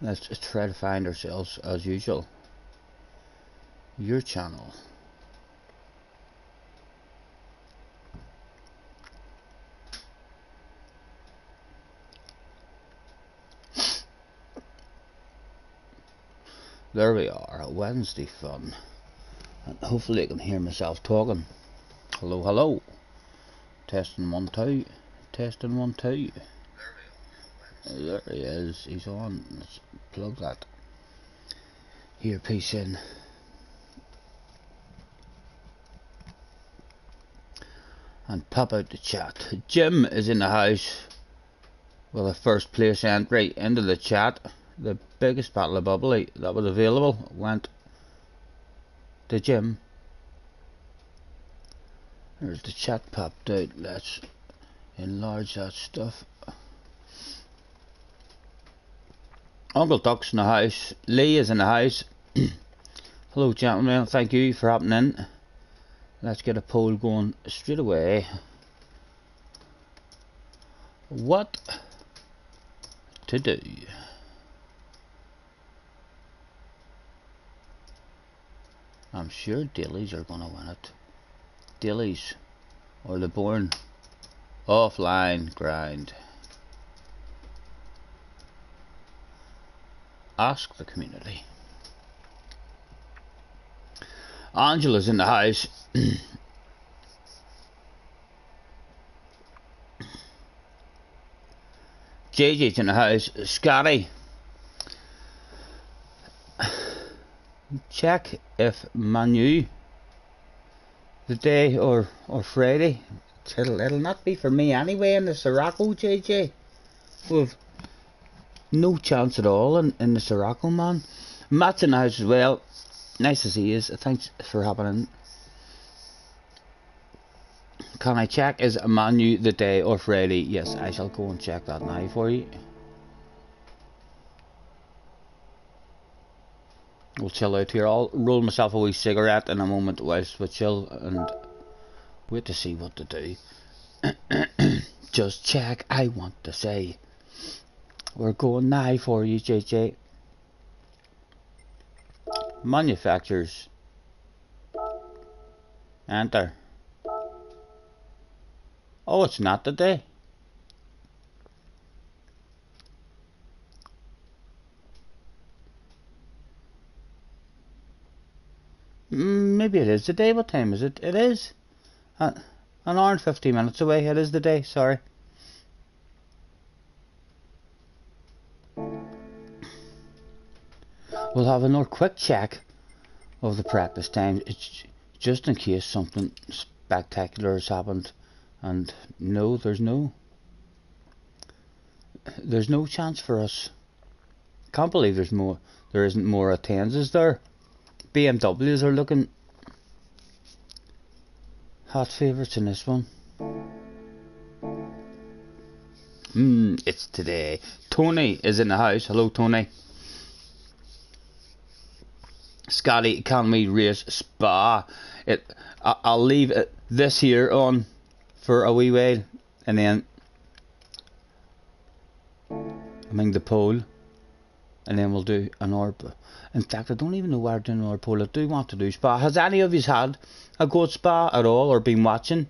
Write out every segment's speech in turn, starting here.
Let's try to find ourselves, as usual, your channel. There we are, Wednesday fun. And hopefully I can hear myself talking. Hello, hello. Testing 1 2. Testing 1 2. There he is. He's on. Let's plug that earpiece in. And pop out the chat. Jim is in the house with a first place entry into the chat. The biggest bottle of bubbly that was available went to Jim. There's the chat popped out. Let's enlarge that stuff. Uncle Duck's in the house. Lee is in the house. Hello gentlemen, thank you for hopping in. Let's get a poll going straight away. What to do? I'm sure Dailies are gonna win it. Dailies or the Born offline grind. Ask the community. Angela's in the house. JJ's in the house. Scotty, check if Manu the day or Friday. It'll not be for me anyway in the Sirocco, JJ. We've no chance at all in the Sirocco, man. Matt's in the house as well. Nice to see you. Thanks for hopping in. Can I check is Manu the day or Friday? Yes, I shall go and check that now for you. We'll chill out here. I'll roll myself a wee cigarette in a moment whilst we chill and wait to see what to do. Just check, I want to say. We're going now for you, JJ. Manufacturers. Enter. Oh, it's not today. Maybe it is the day. What time is it? It is an hour and 50 minutes away. It is the day, sorry. We'll have another quick check of the practice times. It's just in case something spectacular has happened. And no, there's no chance for us. Can't believe there isn't more attendances there. BMWs are looking hot favourites in this one. It's today. Tony is in the house. Hello, Tony. Scotty, can we race Spa? I'll leave this here on for a wee while, and then the poll, and then we'll do an orb. In fact, I don't even know where to do an orb poll. I do want to do Spa. Has any of you had a go at Spa at all, or been watching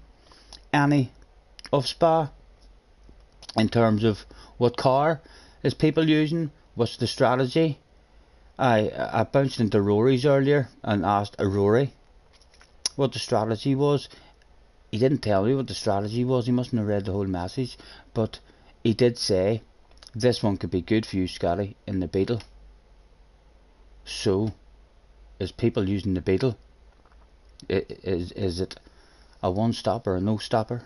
any of Spa in terms of what car is people using? What's the strategy? I bounced into Rory's earlier and asked Rory what the strategy was. He didn't tell me what the strategy was. He mustn't have read the whole message, but he did say this one could be good for you, Scotty, in the Beetle. So, is people using the Beetle? Is it a one-stopper or a no-stopper?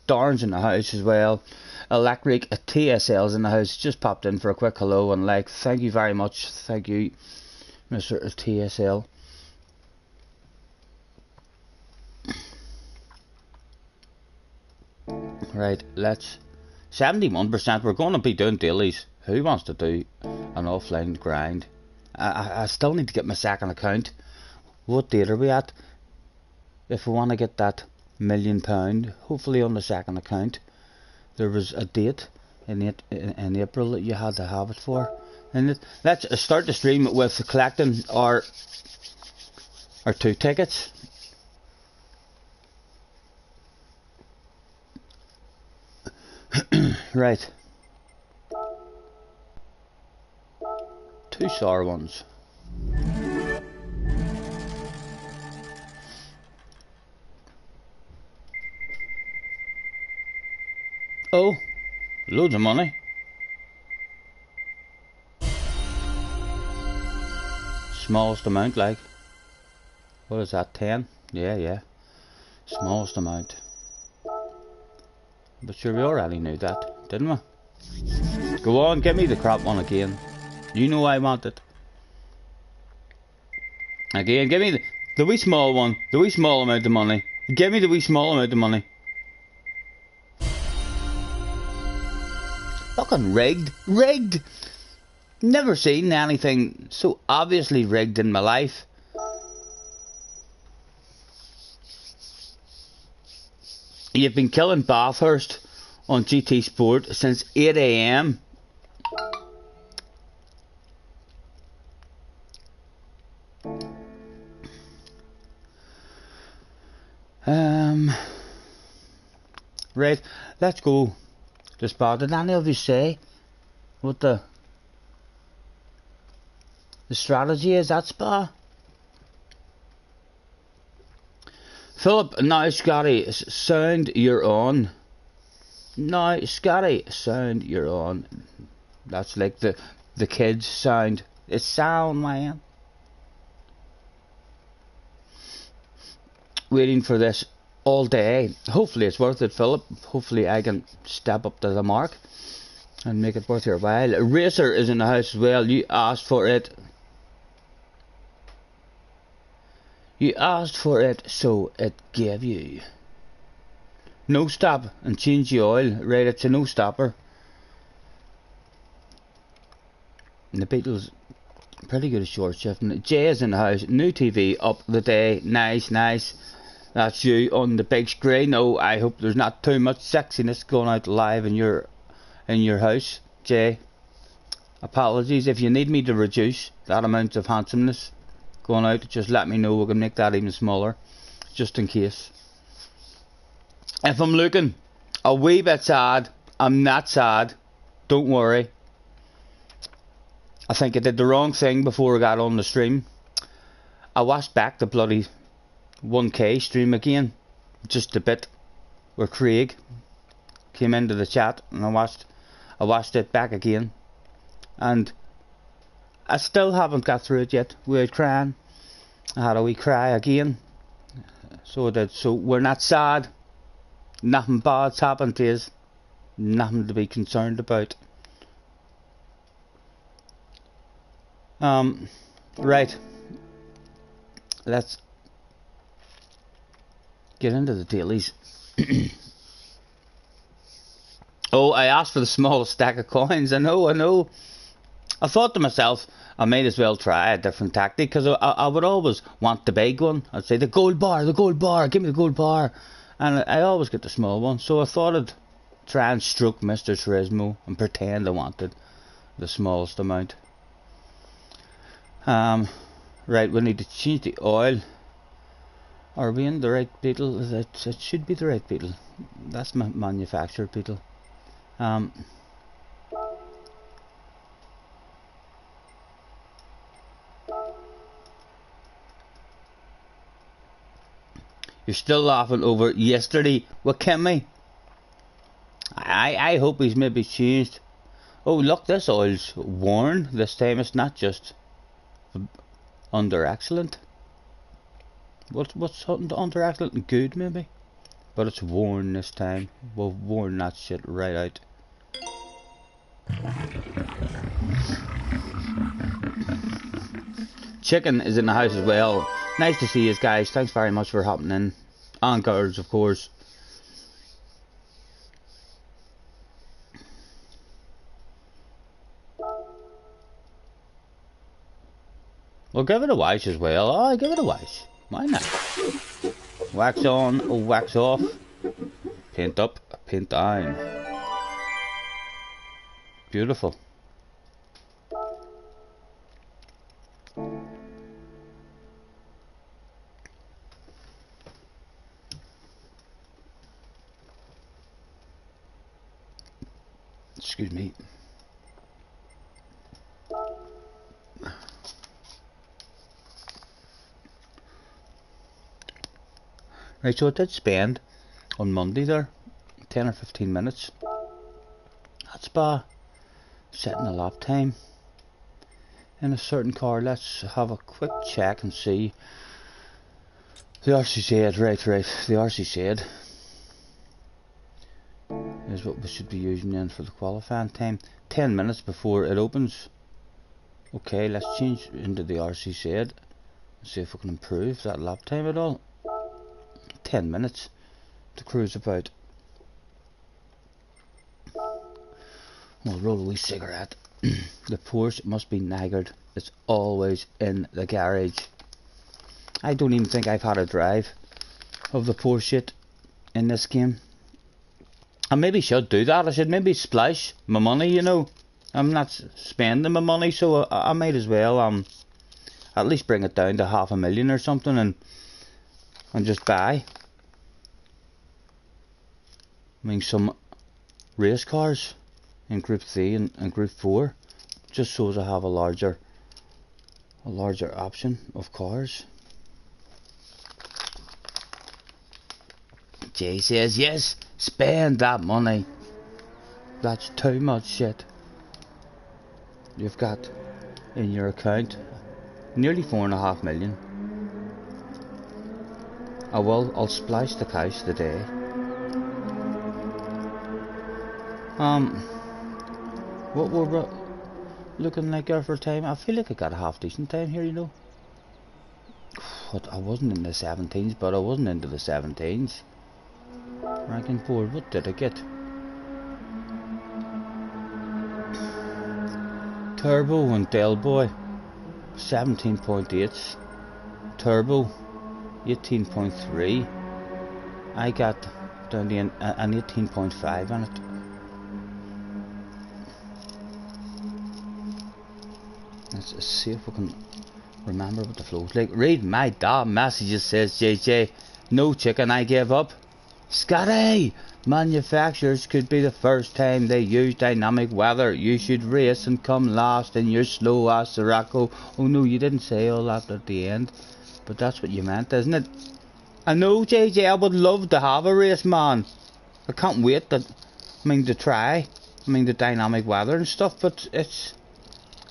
Darren's in the house as well. Electric TSL's in the house. Just popped in for a quick hello and like. Thank you very much. Thank you, Mr. TSL. Right, let's 71%. We're going to be doing dailies. Who wants to do an offline grind? I still need to get my second account. What date are we at? If we want to get that £1 million, hopefully on the second account. There was a date in April that you had to have it for. And let's start the stream with collecting our 2 tickets. Right. 2 sour ones. Oh, loads of money. Smallest amount, like. What is that, 10? Yeah. Smallest amount. But sure, we already knew that, didn't we? Go on, give me the crap one again. You know I want it. Again, give me the wee small one. The wee small amount of money. Give me the wee small amount of money. Fucking rigged. Rigged! Never seen anything so obviously rigged in my life. You've been killing Bathurst on GT Sport since 8 AM. Right, let's go to Spa. Did any of you say what the strategy is at Spa? Philip, now Scotty, sound you're on. Now Scotty, sound you're on. That's like the kids sound. It's sound, man. Waiting for this all day. Hopefully it's worth it, Philip. Hopefully I can step up to the mark and make it worth your while. Racer is in the house as well. You asked for it. You asked for it, so it gave you. No stop and change the oil. Right, it's a no stopper. And the Beetle's pretty good at short shifting. Jay is in the house. New TV up the day. Nice. That's you on the big screen. Oh, I hope there's not too much sexiness going out live in your house, Jay. Apologies if you need me to reduce that amount of handsomeness going out. Just let me know. We can make that even smaller, just in case. If I'm looking a wee bit sad, I'm not sad. Don't worry. I think I did the wrong thing before I got on the stream. I watched back the bloody 1K stream again, just a bit, where Craig came into the chat, and I watched it back again, and I still haven't got through it yet. We're crying. I had a wee cry again. So I did. So we're not sad. Nothing bad's happened to us. Nothing to be concerned about. Right. Let's get into the dailies. Oh, I asked for the smallest stack of coins. I know. I thought to myself, I might as well try a different tactic, because I would always want the big one. I'd say the gold bar, give me the gold bar. And I always get the small one. So I thought I'd try and stroke Mr. Turismo and pretend I wanted the smallest amount. Right, we need to change the oil. Are we in the right Beetle? It should be the right Beetle. That's my manufacturer Beetle. You're still laughing over yesterday with Kimmy. I hope he's maybe changed. Oh look, this oil's worn this time. It's not just under excellent. What's under excellent? Good maybe, but it's worn this time. We've worn that shit right out. Chicken is in the house as well. Nice to see you guys. Thanks very much for hopping in. And girls, of course. Well, give it a wash as well. Oh, give it a wash. Why not? Wax on, wax off. Paint up, paint down. Beautiful. Excuse me. Right, so I did spend on Monday there 10 or 15 minutes at Spa setting a lap time in a certain car. Let's have a quick check and see. The RC said, right, the RC said is what we should be using then for the qualifying time. 10 minutes before it opens. Okay, let's change into the RC said and see if we can improve that lap time at all. 10 minutes to cruise about. We'll roll a wee cigarette. The Porsche must be knackered. It's always in the garage. I don't even think I've had a drive of the Porsche in this game. I maybe should do that. I should maybe splash my money, you know. I'm not spending my money, so I might as well at least bring it down to $500,000 or something and just buy. I mean, some race cars in Group 3 and Group 4, just so as I have a larger option of cars. Jay says, yes, spend that money. That's too much shit. You've got in your account nearly 4.5 million. I'll splash the cash today. What we're looking like there for time? I feel like I got a half decent time here, you know. What, I wasn't in the 17s, but I wasn't into the 17s. Ranking board, what did I get? Turbo and Del Boy 17.8, Turbo 18.3. I got down to an 18.5 on it. Let's see if we can remember what the flow's like. Read my damn messages, says JJ. No chicken, I gave up. Scotty! Manufacturers could be the first time they use dynamic weather. You should race and come last in your slow ass Sirocco. Oh no, you didn't say all that at the end. But that's what you meant, isn't it? I know, JJ, I would love to have a race, man. I can't wait to try. The dynamic weather and stuff, but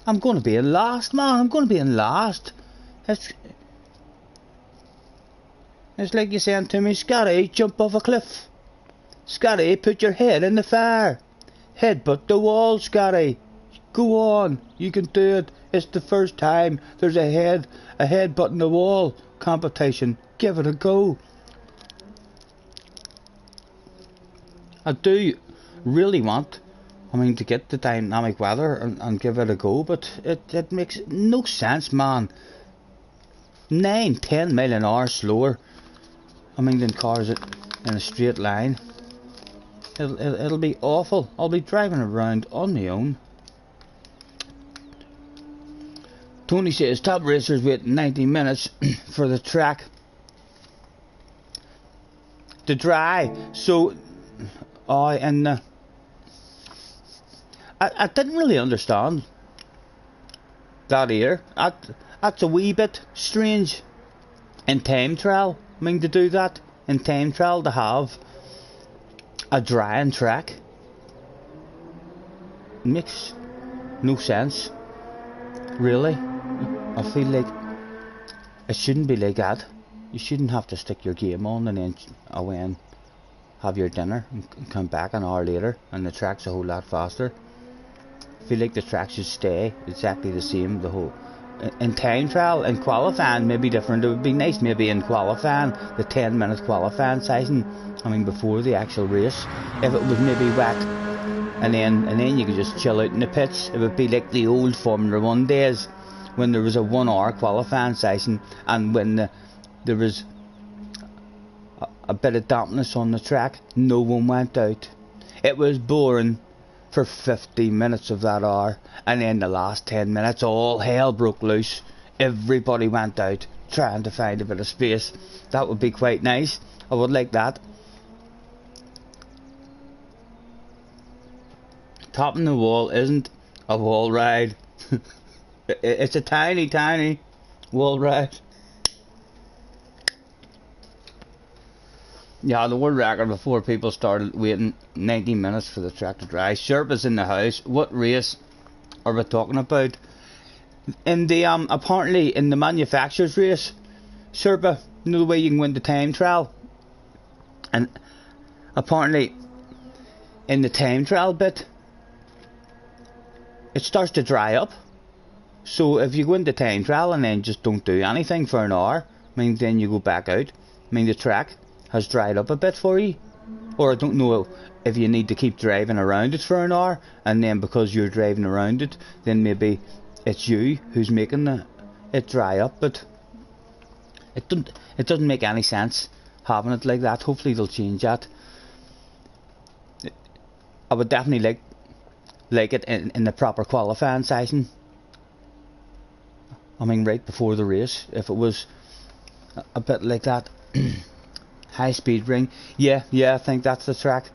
I'm going to be in last, man. I'm going to be in last. It's like you're saying to me, Scotty, jump off a cliff. Scotty, put your head in the fire. Headbutt the wall, Scotty. Go on, you can do it. It's the first time there's a headbutt in the wall competition. Give it a go. I do really want to get the dynamic weather and give it a go, but it makes no sense, man. 9-10 mile an hour slower than cars in a straight line. It'll be awful. I'll be driving around on my own. Tony says top racers wait 90 minutes for the track to dry. So I didn't really understand that here. That's a wee bit strange in time trial. To do that in time trial, to have a drying track makes no sense, really. I feel like it shouldn't be like that. You shouldn't have to stick your game on and then away and have your dinner and come back an hour later and the track's a whole lot faster. I feel like the track should stay exactly the same the whole. In time trial and qualifying may be different. It would be nice maybe in qualifying, the 10-minute qualifying session, before the actual race, if it was maybe wet, and then you could just chill out in the pits. It would be like the old Formula 1 days when there was a 1 hour qualifying session, and when there was a bit of dampness on the track, no one went out. It was boring for 50 minutes of that hour, and then the last 10 minutes all hell broke loose. Everybody went out trying to find a bit of space. That would be quite nice. I would like that. Topping the wall isn't a wall ride. It's a tiny, tiny wall ride. Yeah, the world record before people started waiting 90 minutes for the track to dry. Sherpa's in the house. What race are we talking about? In the apparently in the manufacturer's race, Sherpa, you know the way you can win the time trial, and apparently in the time trial bit, it starts to dry up. So if you go into time trial and then just don't do anything for an hour, I mean then you go back out, I mean the track has dried up a bit for you. Or I don't know if you need to keep driving around it for an hour, and then because you're driving around it, then maybe it's you who's making it dry up. But it doesn't make any sense having it like that. Hopefully they'll change that. I would definitely like it in the proper qualifying session. I mean right before the race, if it was a bit like that. High speed ring, yeah, I think that's the track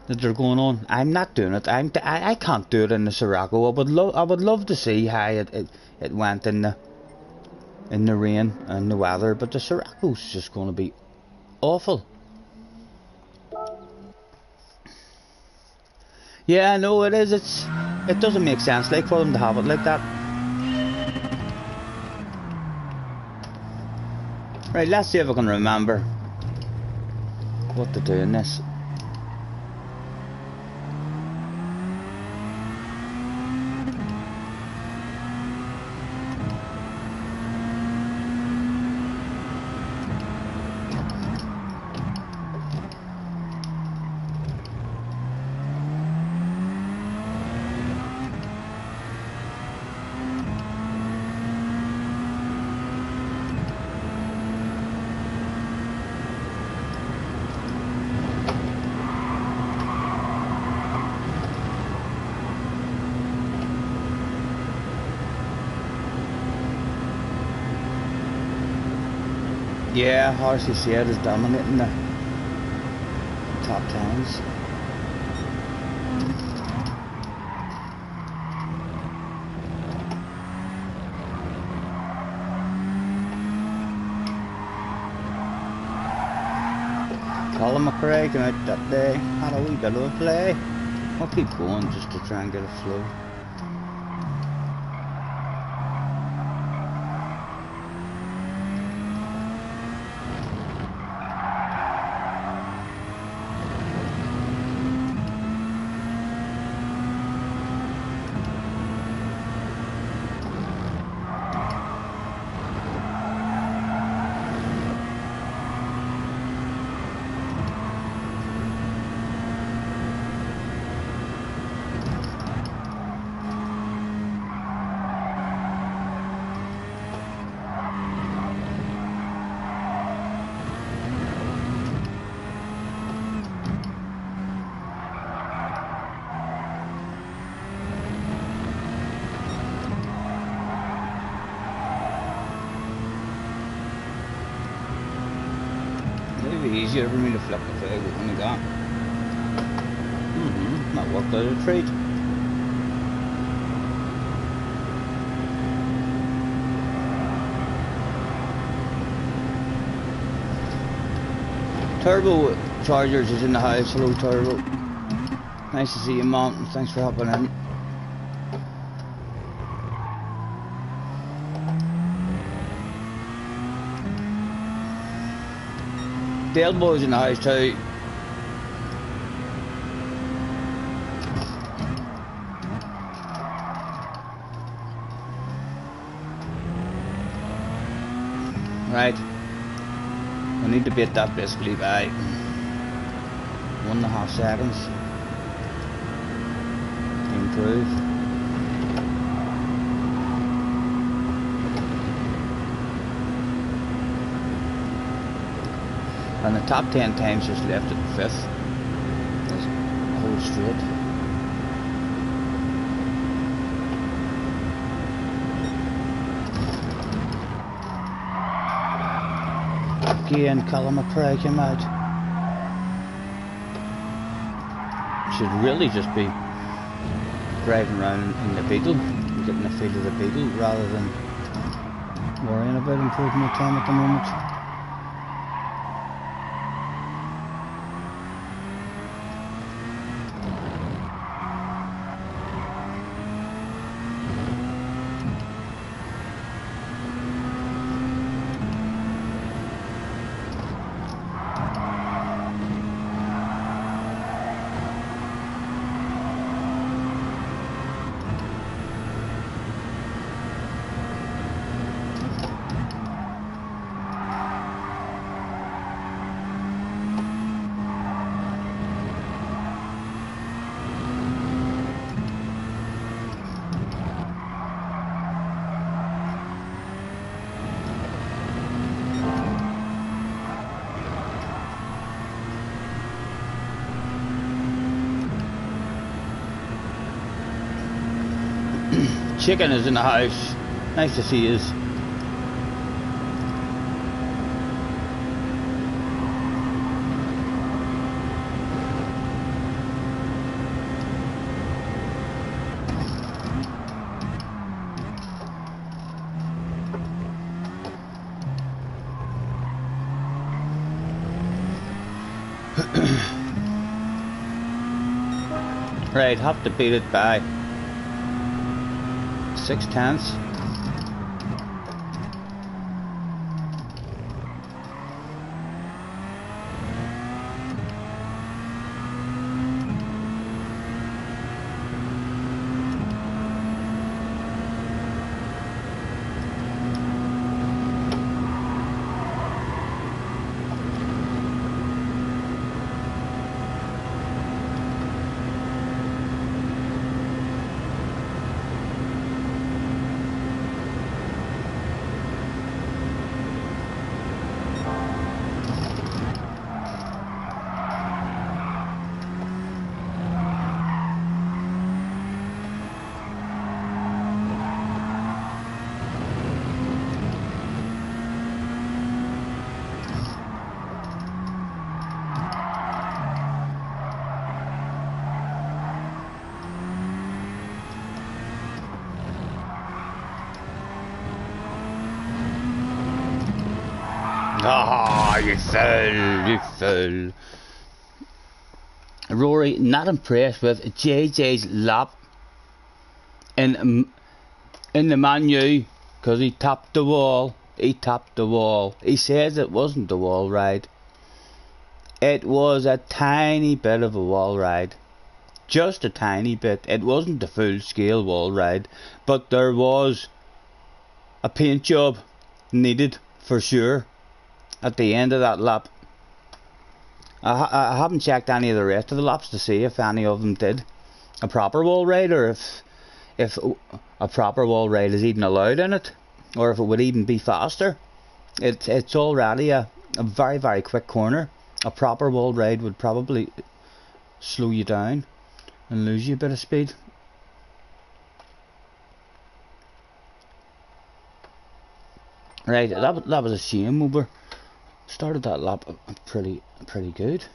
that they're going on. I'm not doing it. I can't do it in the Sirocco. I would love to see how it went in the rain and the weather, but the Sirocco's just going to be awful. Yeah, I know it is. It doesn't make sense like for them to have it like that. Right, let's see if I can remember what to do in this. Yeah, RCC is dominating the top tens. Colin McRae came out that day, had a wee bit of a play. I'll keep going just to try and get a flow. Easier for me to flip the flag with only that. That worked out a treat. Turbo Chargers is in the house. Hello Turbo. Nice to see you, Mom. Thanks for hopping in. Dale boys in the house too. Right. I need to beat that basically by 1.5 seconds to improve. And the top 10 times just left at 5th. Let's hold straight. Again, Colin McRae came out. should really just be driving around in the Beetle, getting a feel of the Beetle rather than worrying about improving the time at the moment. Chicken is in the house. Nice to see you. Right, have to beat it by 6/10. Ah, you fell. Rory, not impressed with JJ's lap in the menu because he tapped the wall. He says it wasn't the wall ride. It was a tiny bit of a wall ride. Just a tiny bit. It wasn't the full scale wall ride, but there was a paint job needed for sure at the end of that lap. I haven't checked any of the rest of the laps to see if any of them did a proper wall ride, or if a proper wall ride is even allowed in it, or if it would even be faster. It's already a very, very quick corner. A proper wall ride would probably slow you down and lose you a bit of speed. Right, that was a shame. We were started that lap pretty good.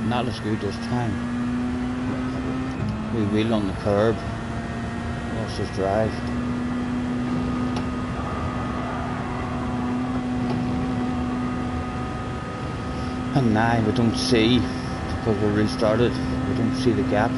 Not as good this time. We wheel on the curb. Lost his drive. And now we don't see, because we restarted, we don't see the gap.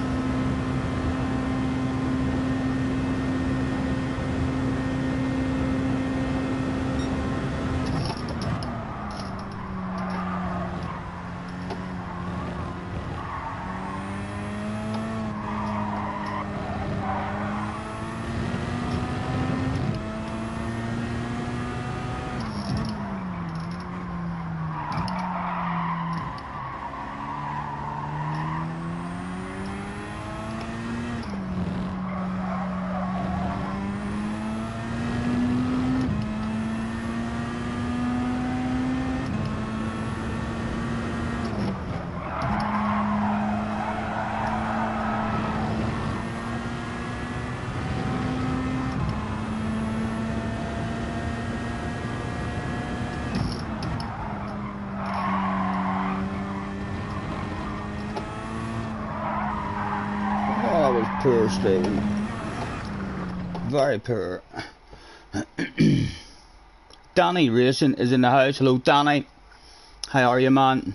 poor Stephen. Very poor. Danny Racing is in the house. Hello Danny. How are you, man?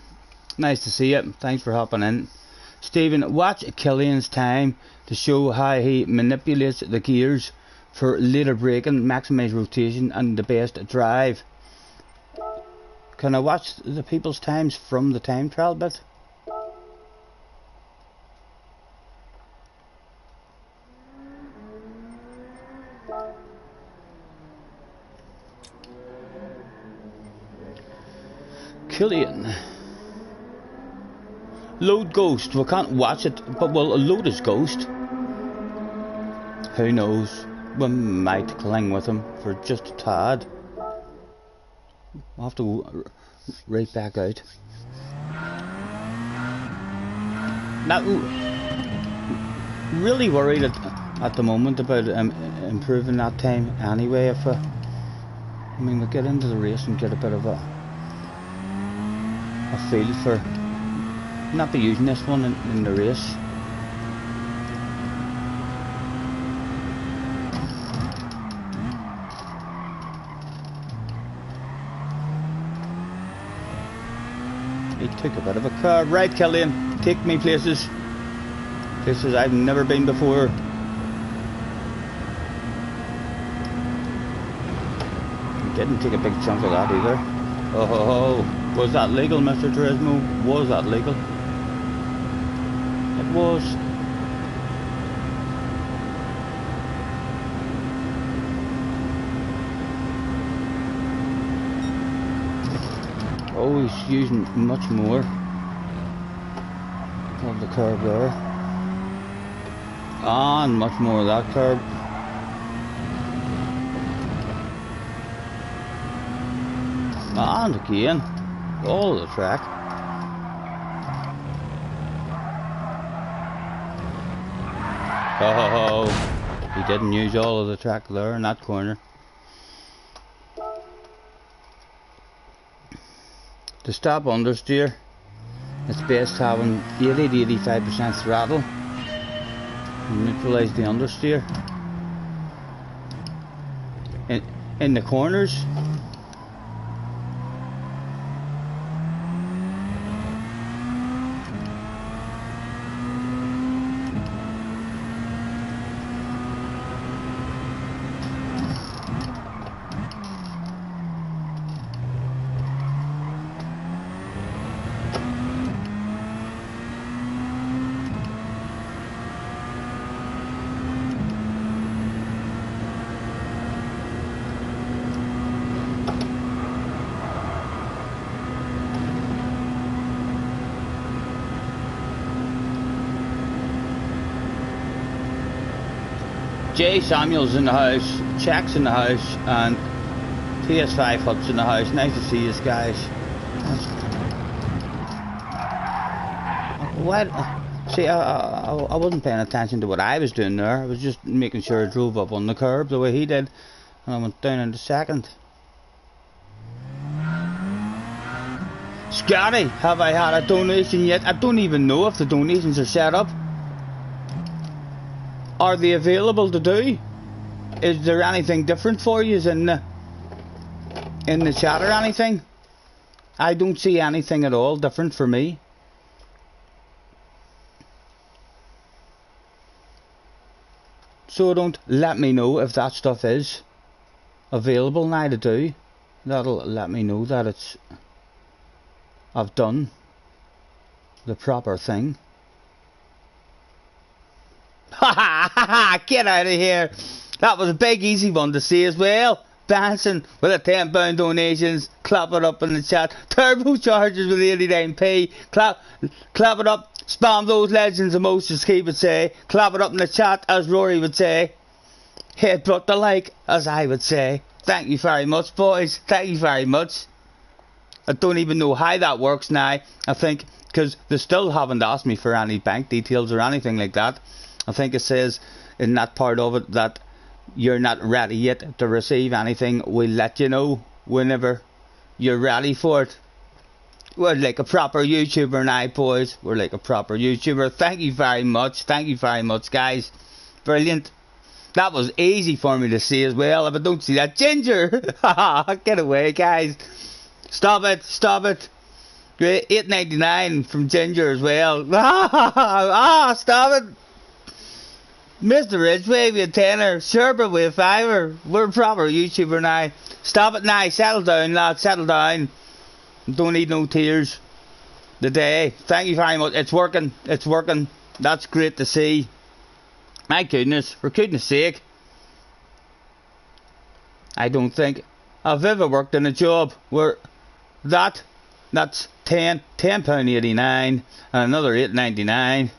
Nice to see you. Thanks for hopping in. Stephen, watch Killian's time to show how he manipulates the gears for later braking, maximise rotation and the best drive. Can I watch the people's times from the time trial bit? Killian. Load Ghost. We can't watch it, but we'll load his Ghost. Who knows? We might cling with him for just a tad. We'll have to go right back out. Now, really worried at the moment about improving that time anyway. If I mean, we get into the race and get a bit of a feel for not be using this one in the race. He took a bit of a curve. Right, Killian, take me places I've never been before. He didn't take a big chunk of that either. Oh, was that legal, Mr. Turismo? Was that legal? It was. Oh, he's using much more of the curb there. And much more of that curb. And again, all of the track. Oh, he didn't use all of the track there in that corner. To stop understeer, it's best having 80 to 85% throttle and neutralise the understeer. In the corners, Jay Samuel's in the house, Check's in the house, and PS5 Hut's in the house. Nice to see you guys. What? See, I wasn't paying attention to what I was doing there. I was just making sure I drove up on the curb the way he did, and I went down into second. Scotty, have I had a donation yet? I don't even know if the donations are set up. Are they available to do? Is there anything different for you in the chat or anything? I don't see anything at all different for me. So don't let me know if that stuff is available now to do. That'll let me know that I've done the proper thing. Ha ha ha ha! Get out of here! That was a big easy one to see as well. Dancing with the £10 donations. Clap it up in the chat. Turbochargers with 89p. Clap it up. Spam those legends emojis, as he would say. Clap it up in the chat, as Rory would say. Headbutt the like, as I would say. Thank you very much, boys. Thank you very much. I don't even know how that works now. I think because they still haven't asked me for any bank details or anything like that. I think it says in that part of it that you're not ready yet to receive anything. We'll let you know whenever you're ready for it. We're like a proper YouTuber now, boys. We're like a proper YouTuber. Thank you very much. Thank you very much, guys. Brilliant. That was easy for me to see as well. If I don't see that ginger. Get away, guys. Stop it. Stop it. $8.99 from Ginger as well. Stop it. Mr. Ridgeway with a tenner. Sherpa with a fiver. We're a proper YouTuber now. Stop it now. Settle down, lad. Settle down. Don't need no tears. The day. Thank you very much. It's working. It's working. That's great to see. My goodness. For goodness sake. I don't think I've ever worked in a job where that's £10.89 and another £8.99.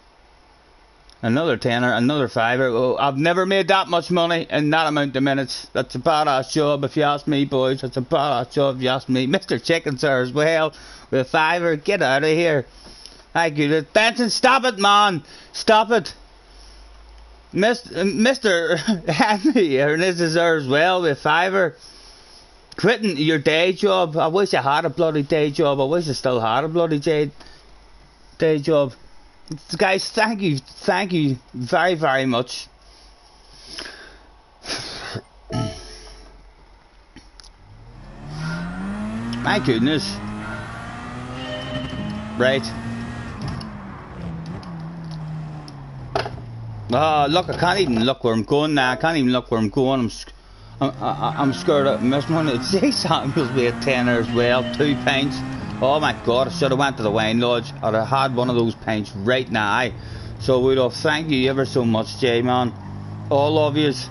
Another tenner, another fiver. Oh, I've never made that much money in that amount of minutes. That's a badass job if you ask me, boys. That's a badass job if you ask me. Mr. Chicken Sir as well with a fiver. Get out of here. I get it. Benson, stop it, man. Stop it. Mr. Henry here, and this is her as well with a fiver. Quitting your day job. I wish I had a bloody day job. I wish I still had a bloody day job. Guys, thank you very, very much. My goodness. Right. Look, I can't even look where I'm going now. I can't even look where I'm going. I'm scared of missing one. It's J. Samuels with a tenner as well. 2 pints. Oh my god, I should have went to the wine lodge. I'd have had one of those pints right now. So we'd have thank you ever so much, J man. All of yous.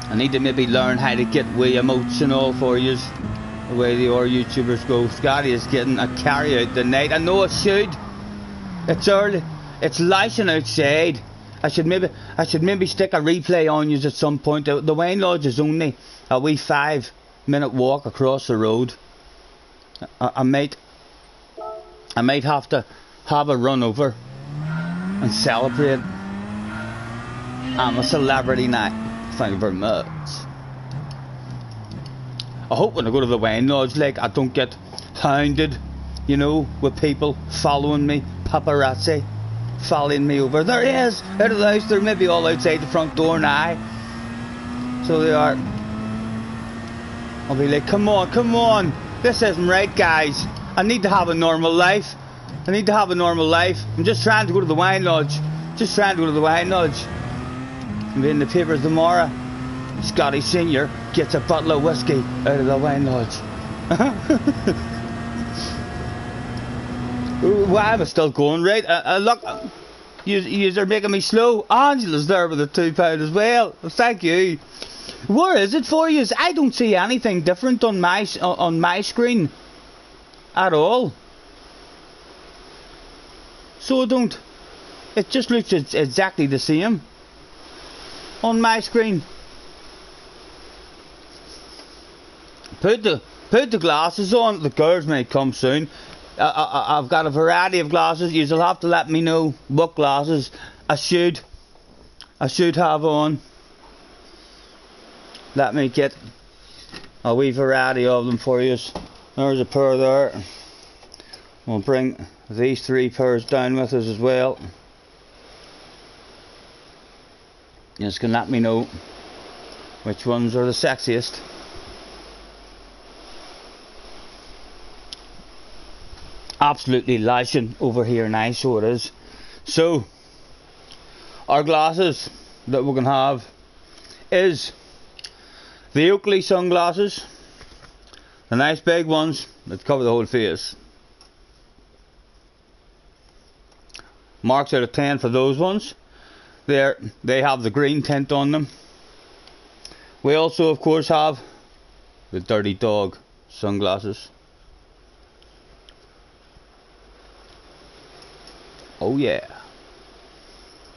I need to maybe learn how to get wee emotes and all for yous. The way the other YouTubers go. Scotty is getting a carry out tonight. I know I should. It's early. It's lashing outside. I should maybe stick a replay on yous at some point. The wine lodge is only a wee 5-minute walk across the road. I might have to have a run over and celebrate. I'm a celebrity now. Thank you very much. I hope when I go to the wine lodge, like, I don't get hounded, you know, with people following me, paparazzi following me over. There he is, out of the house. They're maybe all outside the front door now. So they are. I'll be like, come on, this isn't right, guys. I need to have a normal life. I'm just trying to go to the wine lodge. I'll be in the papers tomorrow. Scotty Senior gets a bottle of whiskey out of the wine lodge. Why am I still going? Right, look, you are making me slow. Angela's there with a £2 as well. Thank you. Where is it for you? I don't see anything different on my screen at all. So I don't. It just looks exactly the same on my screen. Put the glasses on. The girls may come soon. I've got a variety of glasses. You'll have to let me know what glasses I should have on. Let me get a wee variety of them for you. There's a pair there. We'll bring these 3 pairs down with us as well. You just can let me know which ones are the sexiest. Absolutely lashing over here now, so it is. So our glasses that we're gonna have is the Oakley sunglasses, the nice big ones that cover the whole face. Marks out of 10 for those ones. They have the green tint on them. We also, of course, have the Dirty Dog sunglasses. Oh yeah.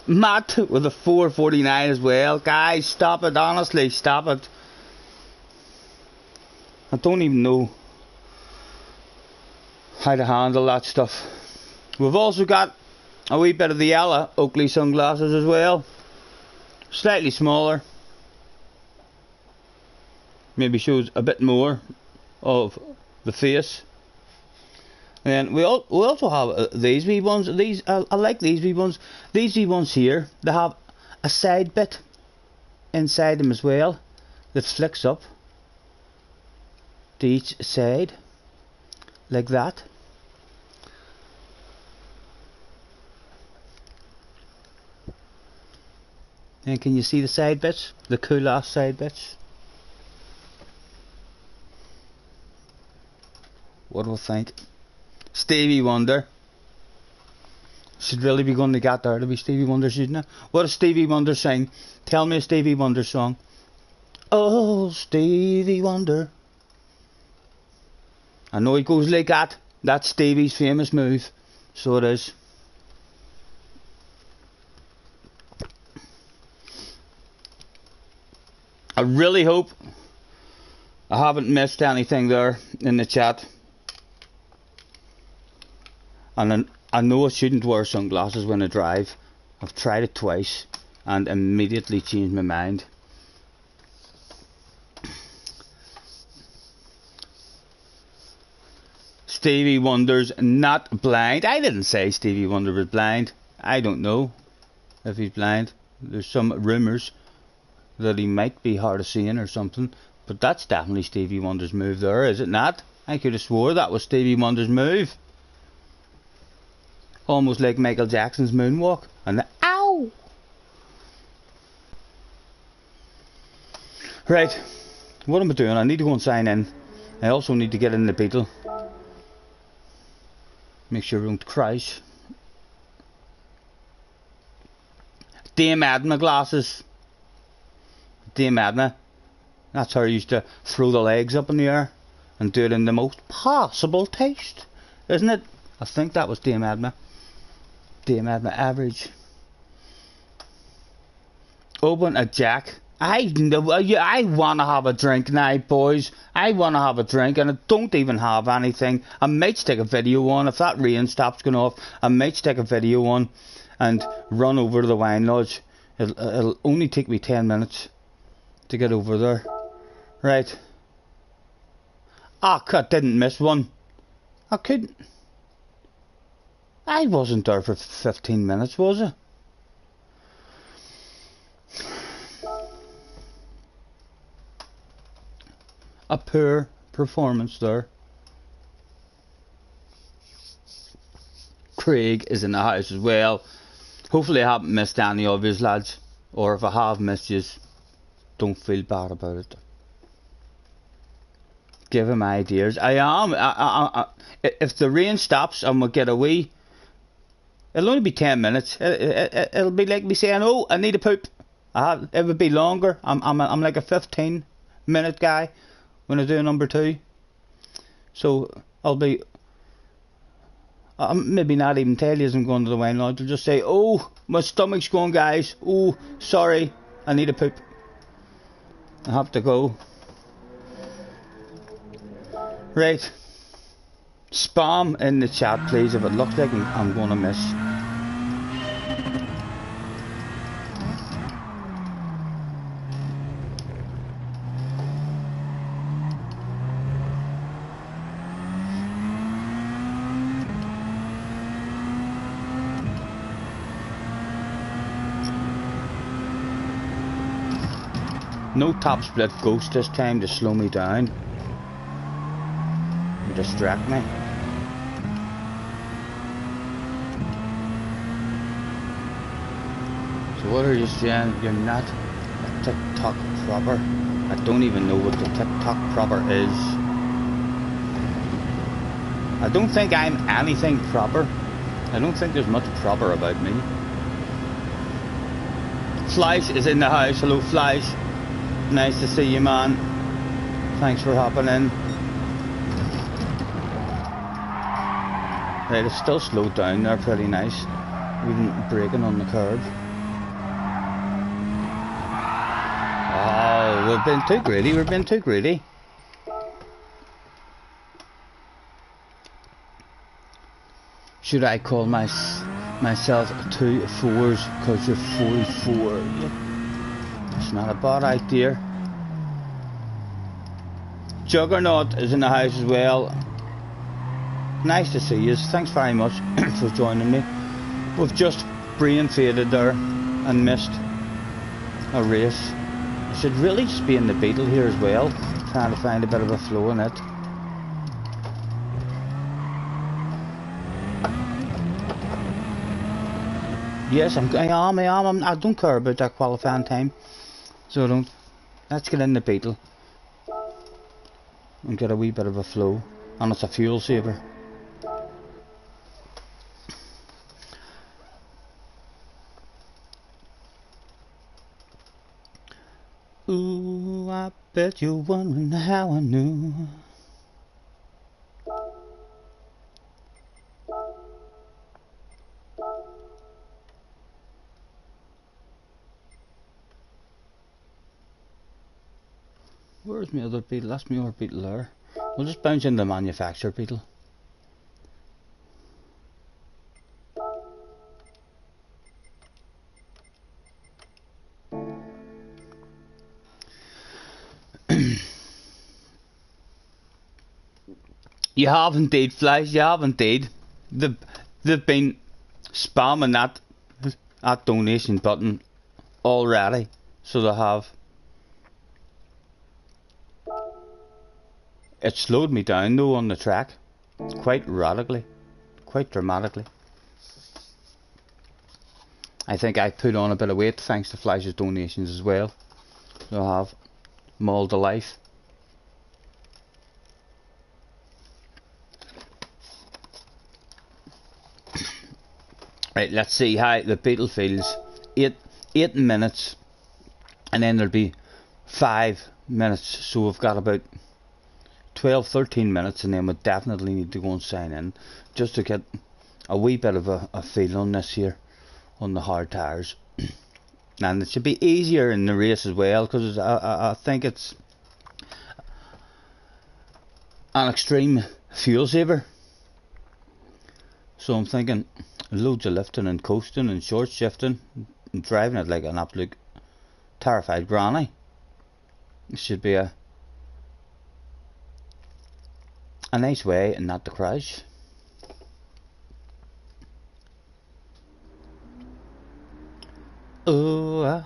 Matt with a 4.49 as well. Guys, stop it, honestly, stop it. I don't even know how to handle that stuff. We've also got a wee bit of the yellow Oakley sunglasses as well. Slightly smaller. Maybe shows a bit more of the face. And we also have these wee ones. These I like these wee ones. These wee ones here, they have a side bit inside them as well that flicks up to each side like that. And can you see the side bits? The cool ass side bits? What do I think? Stevie Wonder. Should really be going to get there to be Stevie Wonder, shouldn't it? What does Stevie Wonder sing? Tell me a Stevie Wonder song. Oh, Stevie Wonder. I know he goes like that. That's Stevie's famous move. So it is. I really hope I haven't missed anything there in the chat. And I know I shouldn't wear sunglasses when I drive. I've tried it twice and immediately changed my mind. Stevie Wonder's not blind. I didn't say Stevie Wonder was blind. I don't know if he's blind. There's some rumours that he might be hard of seeing or something, but that's definitely Stevie Wonder's move there, is it not? I could have swore that was Stevie Wonder's move. Almost like Michael Jackson's moonwalk. And the ow! Right, what am I doing? I need to go and sign in. I also need to get in the Beetle. Make sure I don't crash. Dame Edna glasses. Dame Edna. That's how I used to throw the legs up in the air and do it in the most possible taste, isn't it? I think that was Dame Edna. Dame Edna average. Open a jack. I want to have a drink now, boys. I want to have a drink, and I don't even have anything. I might stick a video on if that rain stops going off. I might stick a video on and run over to the wine lodge. It'll only take me 10 minutes to get over there. Right. I didn't miss one. I couldn't. I wasn't there for 15 minutes, was I? A poor performance there. Craig is in the house as well. Hopefully I haven't missed any of his lads. Or if I have missed you, don't feel bad about it. Give him ideas. I am. If the rain stops and we get away, it'll only be 10 minutes. It'll be like me saying, "Oh, I need a poop." It would be longer. I'm like a 15-minute guy when I do number 2. So I'll be. Maybe not even tell you as I'm going to the wine lodge. I'll just say, "Oh, my stomach's going, guys. Oh, sorry, I need a poop. I have to go." Right. Spam in the chat, please, if it looks like I'm going to miss. No top split ghost this time to slow me down and distract me. So what are you saying? You're not a TikTok proper? I don't even know what the TikTok proper is. I don't think I'm anything proper. I don't think there's much proper about me. Flash is in the house. Hello, Flash. Nice to see you, man. Thanks for hopping in. Right, it's still slowed down there, pretty nice. Even braking on the curb. Oh, we've been too greedy, we've been too greedy. Should I call myself 2 4s because you're 44? Yeah. It's not a bad idea. Juggernaut is in the house as well. Nice to see you. Thanks very much for joining me. We've just brain faded there and missed a race. I should really just be in the Beetle here as well, trying to find a bit of a flow in it. Yes, I don't care about that qualifying time, so I don't. Let's get in the Beetle and get a wee bit of a flow, and it's a fuel saver. Ooh, I bet you're wondering how I knew. Where's my other Beetle? That's my other Beetle there. We'll just bounce into the manufacturer Beetle. You have indeed, Flash, you have indeed. They've been spamming that donation button already, so they have. It slowed me down though on the track, quite radically, quite dramatically. I think I put on a bit of weight thanks to Flash's donations as well. So I have mauled to life. Right, let's see how the Beetle feels. 8 minutes, and then there'll be 5 minutes, so we've got about 12-13 minutes, and then we definitely need to go and sign in just to get a wee bit of a feel on this here, on the hard tyres. And it should be easier in the race as well, because I think it's an extreme fuel saver. So I'm thinking loads of lifting and coasting and short shifting and driving it like an absolute terrified granny. It should be a nice way and not to crash. Oh,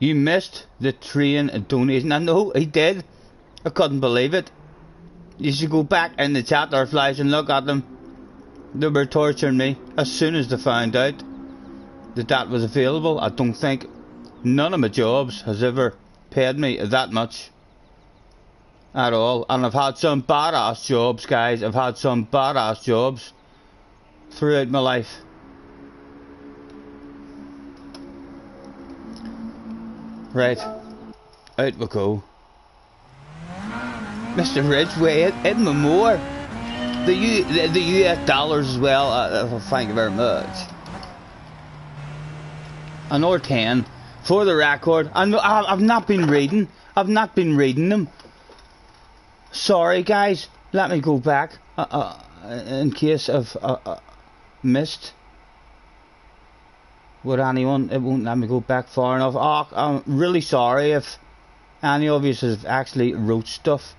you missed the train donation. I know he did. I couldn't believe it. You should go back in the chat or Flash and look at them. They were torturing me as soon as they found out that was available. I don't think none of my jobs has ever paid me that much at all. And I've had some badass jobs, guys. I've had some badass jobs throughout my life. Right, out we go. Mr. Ridgway, in my more. The US dollars as well. Thank you very much. Another 10 for the record. I've not been reading. I've not been reading them. Sorry, guys. Let me go back. In case I've missed. Would anyone? It won't let me go back far enough. Oh, I'm really sorry if any of you have actually wrote stuff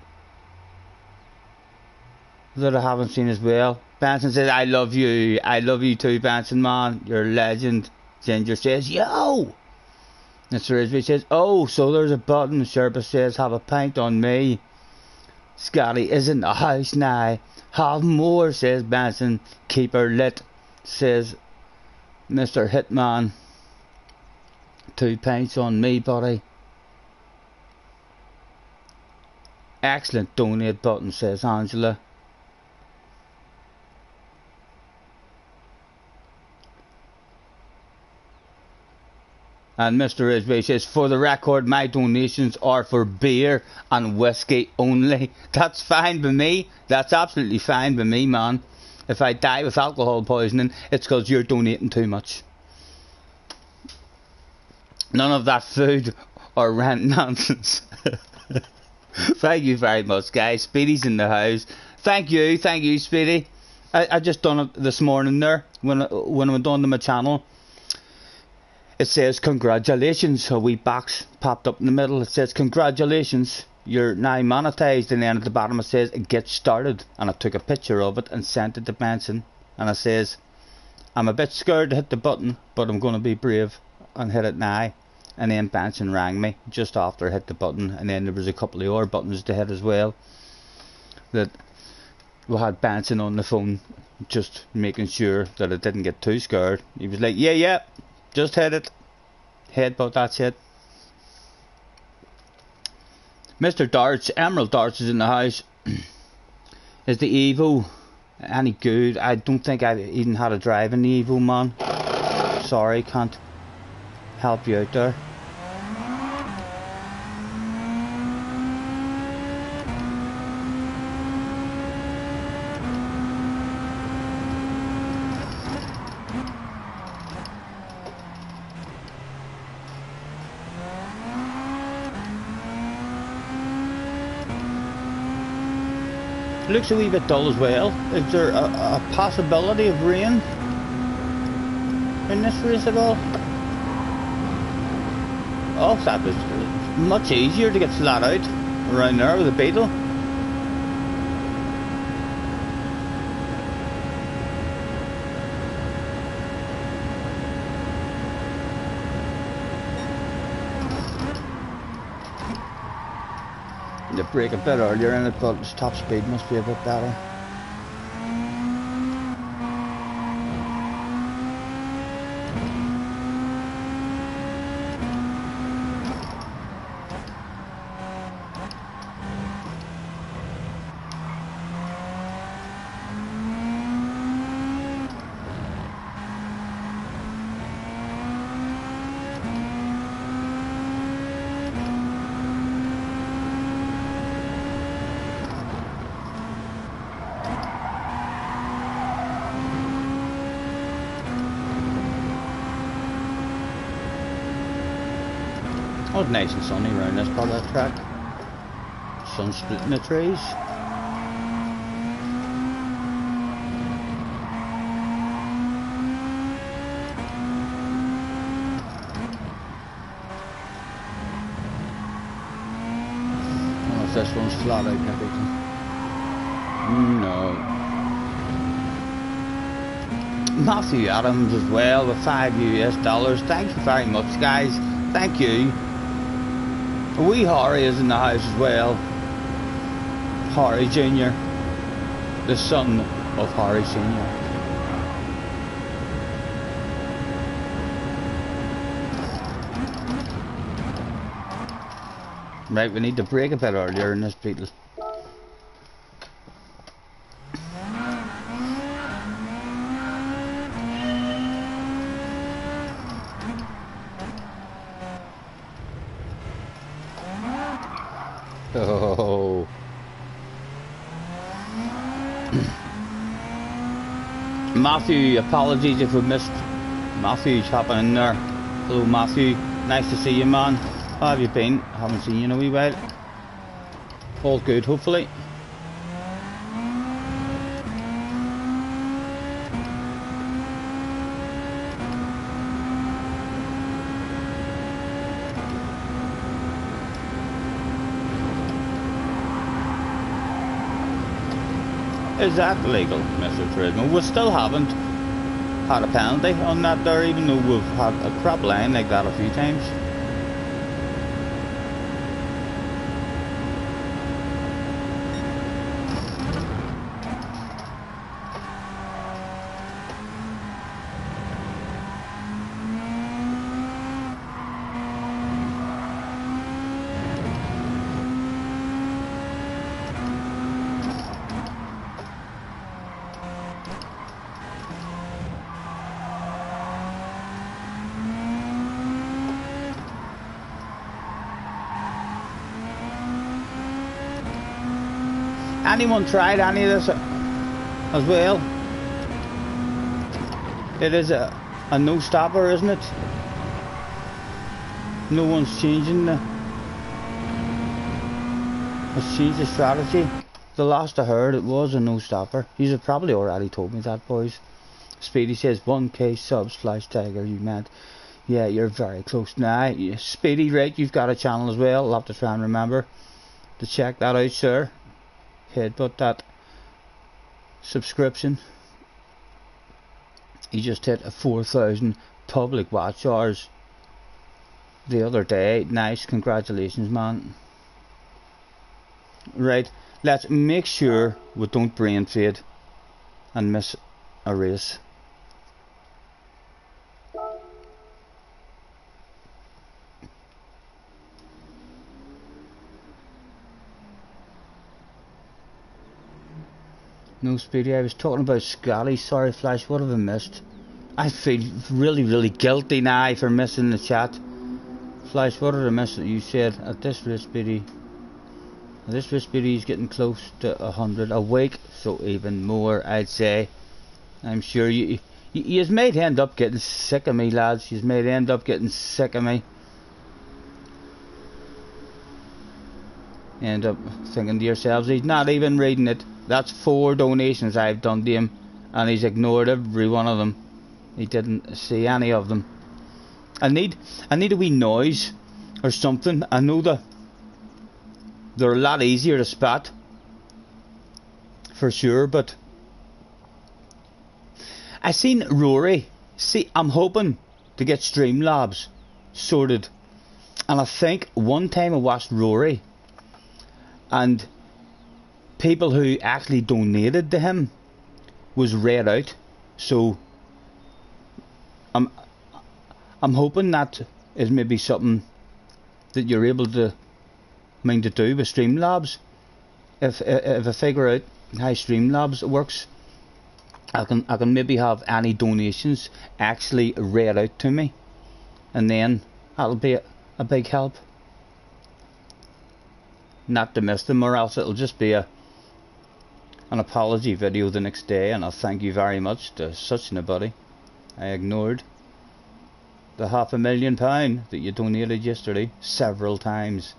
that I haven't seen as well. Benson says, I love you. I love you too, Benson, man. You're a legend. Ginger says, yo! Mr. Ridgway says, oh, so there's a button. Sherpa says, have a pint on me. Scotty is in the house now. Have more, says Benson. Keep her lit, says Mr. Hitman. 2 pints on me, buddy. Excellent donate button, says Angela. And Mr. Ridgway says, for the record, my donations are for beer and whiskey only. That's fine by me. That's absolutely fine by me, man. If I die with alcohol poisoning, it's because you're donating too much. None of that food or rent nonsense. Thank you very much, guys. Speedy's in the house. Thank you, Speedy. I just done it this morning there when I went on to my channel. It says congratulations. A wee box popped up in the middle. It says congratulations. you're now monetized, and then at the bottom it says get started, and I took a picture of it and sent it to Benson, and it says I'm a bit scared to hit the button, but I'm going to be brave and hit it now. And then Benson rang me just after I hit the button, and then there was a couple of other buttons to hit as well, that we had Benson on the phone just making sure that I didn't get too scared. He was like, yeah, just hit it, headbutt, that's it. Mr. Darts, Emerald Darts is in the house. Is the Evo any good? I don't think I even had a drive in the Evo, man. Sorry, can't help you out there. Looks a wee bit dull as well. Is there a possibility of rain in this race at all? Oh, that was much easier to get flat out around there with a Beetle. The brake a bit earlier in it, but its top speed must be a bit better. Oh, it's nice and sunny around this part of the track. Sun splitting the trees. I don't know if this one's flat out and everything. No. Matthew Adams as well with $5 US. Thank you very much, guys. Thank you. Wee Harry is in the house as well. Harry Jr., the son of Harry Sr. Right, we need to brake a bit earlier in this Beetle. Oh. Matthew, apologies if we missed Matthew's hopping in there. Hello Matthew, nice to see you, man. How have you been? I haven't seen you in a wee while. All good, hopefully. Is that legal, Mr. Turismo? We still haven't had a penalty on that there, even though we've had a crap line like that a few times. Anyone tried any of this as well? It is a no stopper, isn't it? No one's changing the... Has changed the strategy. The last I heard it was a no stopper. You've probably already told me that, boys. Speedy says 1k subs / Tiger, you meant. Yeah, you're very close now. Speedy, right, you've got a channel as well. I'll have to try and remember. to check that out, sir, headbutt that subscription. He just hit a 4,000 public watch hours the other day. Nice, congratulations, man. Right, let's make sure we don't brain fade and miss a race. No, Speedy, I was talking about Scotty. Sorry, Flash, what have I missed? I feel really guilty now for missing the chat. Flash, what did I miss that you said? At this race, Speedy. At this race, Speedy is getting close to 100 a week, so even more, I'd say. I'm sure you may end up getting sick of me, lads. You may end up getting sick of me. End up thinking to yourselves, he's not even reading it. That's 4 donations I've done to him, and he's ignored every one of them. He didn't see any of them. I need a wee noise or something. I know that they're a lot easier to spot, for sure, but I seen Rory. See, I'm hoping to get Streamlabs sorted, and I think one time I watched Rory, and people who actually donated to him was read out. So I'm hoping that is maybe something that you're able to to do with Streamlabs. If I figure out how Streamlabs works, I can maybe have any donations actually read out to me, and then that'll be a big help. Not to miss them, or else it'll just be an apology video the next day, and I'll thank you very much to such nobody. I ignored the £500,000 that you donated yesterday several times.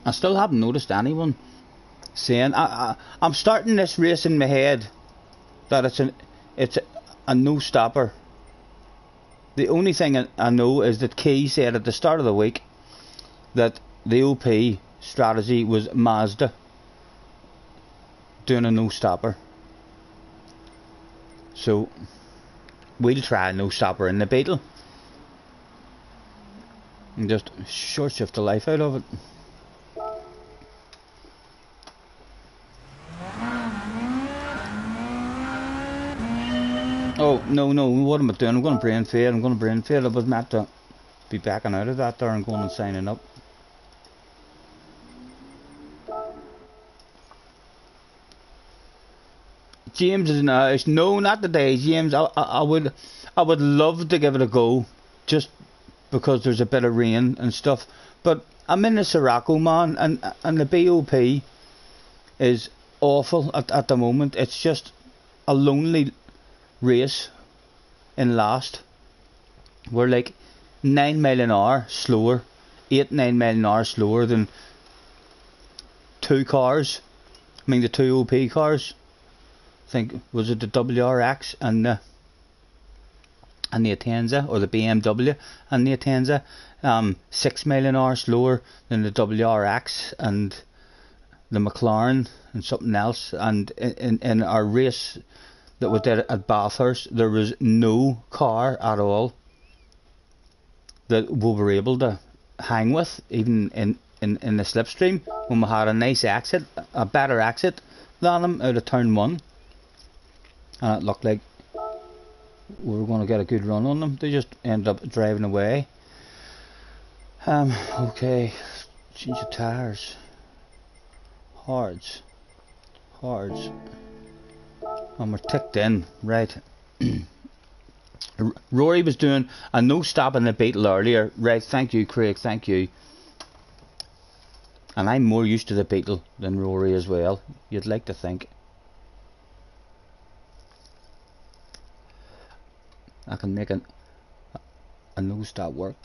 I still haven't noticed anyone saying I'm starting this race in my head that it's a no stopper. The only thing I know is that Key said at the start of the week that the OP strategy was Mazda doing a no stopper. So we'll try a no stopper in the Beetle and just short shift the life out of it. Oh, no, what am I doing? I'm going to brain fade. I was meant to be backing out of that there and going and signing up. James is in the house. No, not today, James. I would love to give it a go, just because there's a bit of rain and stuff. But I'm in the Sirocco, man, and the BOP is awful at the moment. It's just a lonely race in last. We're like 9 mile an hour slower, 8-9 mile an hour slower than two cars. I mean the two OP cars. I think was it the WRX and the Atenza, or the BMW and the Atenza. 6 mile an hour slower than the WRX and the McLaren and something else. And in our race that we did at Bathurst, there was no car at all that we were able to hang with, even in the slipstream, when we had a nice exit, a better exit than them out of turn 1, and it looked like we were going to get a good run on them. They just ended up driving away. Okay, change the tires. Hards. And we're ticked in, right. Rory was doing a no stop in the Beetle earlier, right? Thank you, Craig, thank you. And I'm more used to the Beetle than Rory as well, you'd like to think. I can make a no stop work.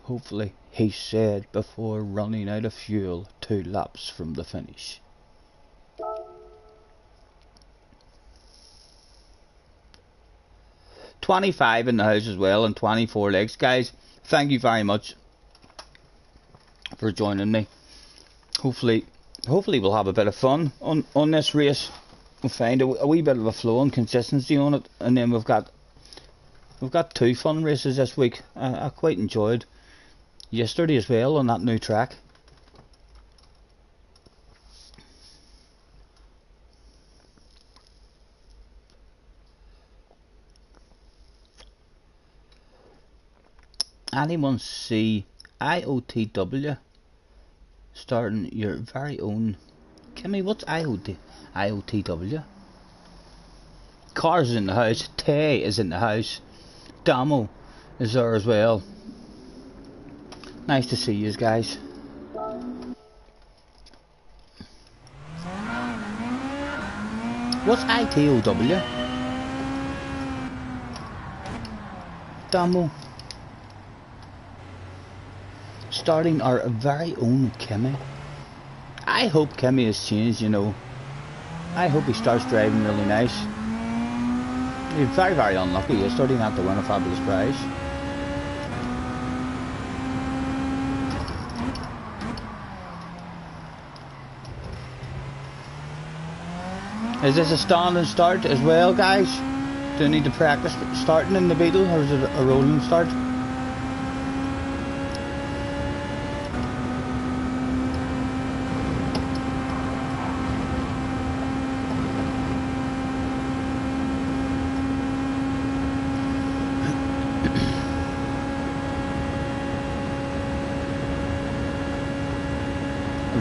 Hopefully, he said, before running out of fuel 2 laps from the finish. 25 in the house as well, and 24 legs. Guys, thank you very much for joining me. Hopefully we'll have a bit of fun on this race. We'll find a wee bit of a flow and consistency on it, and then we've got 2 fun races this week. I quite enjoyed yesterday as well on that new track. Anyone see IOTW starting your very own? Kimmy, what's IOTW? Cars is in the house. Tay is in the house. Damo is there as well. Nice to see you guys. What's ITOW? Damo. Starting our very own Kimmy. I hope Kimmy has changed, you know. I hope he starts driving really nice. He's very, very unlucky yesterday not to win a fabulous prize. Is this a standing start as well, guys? Do I need to practice starting in the Beetle, or is it a rolling start?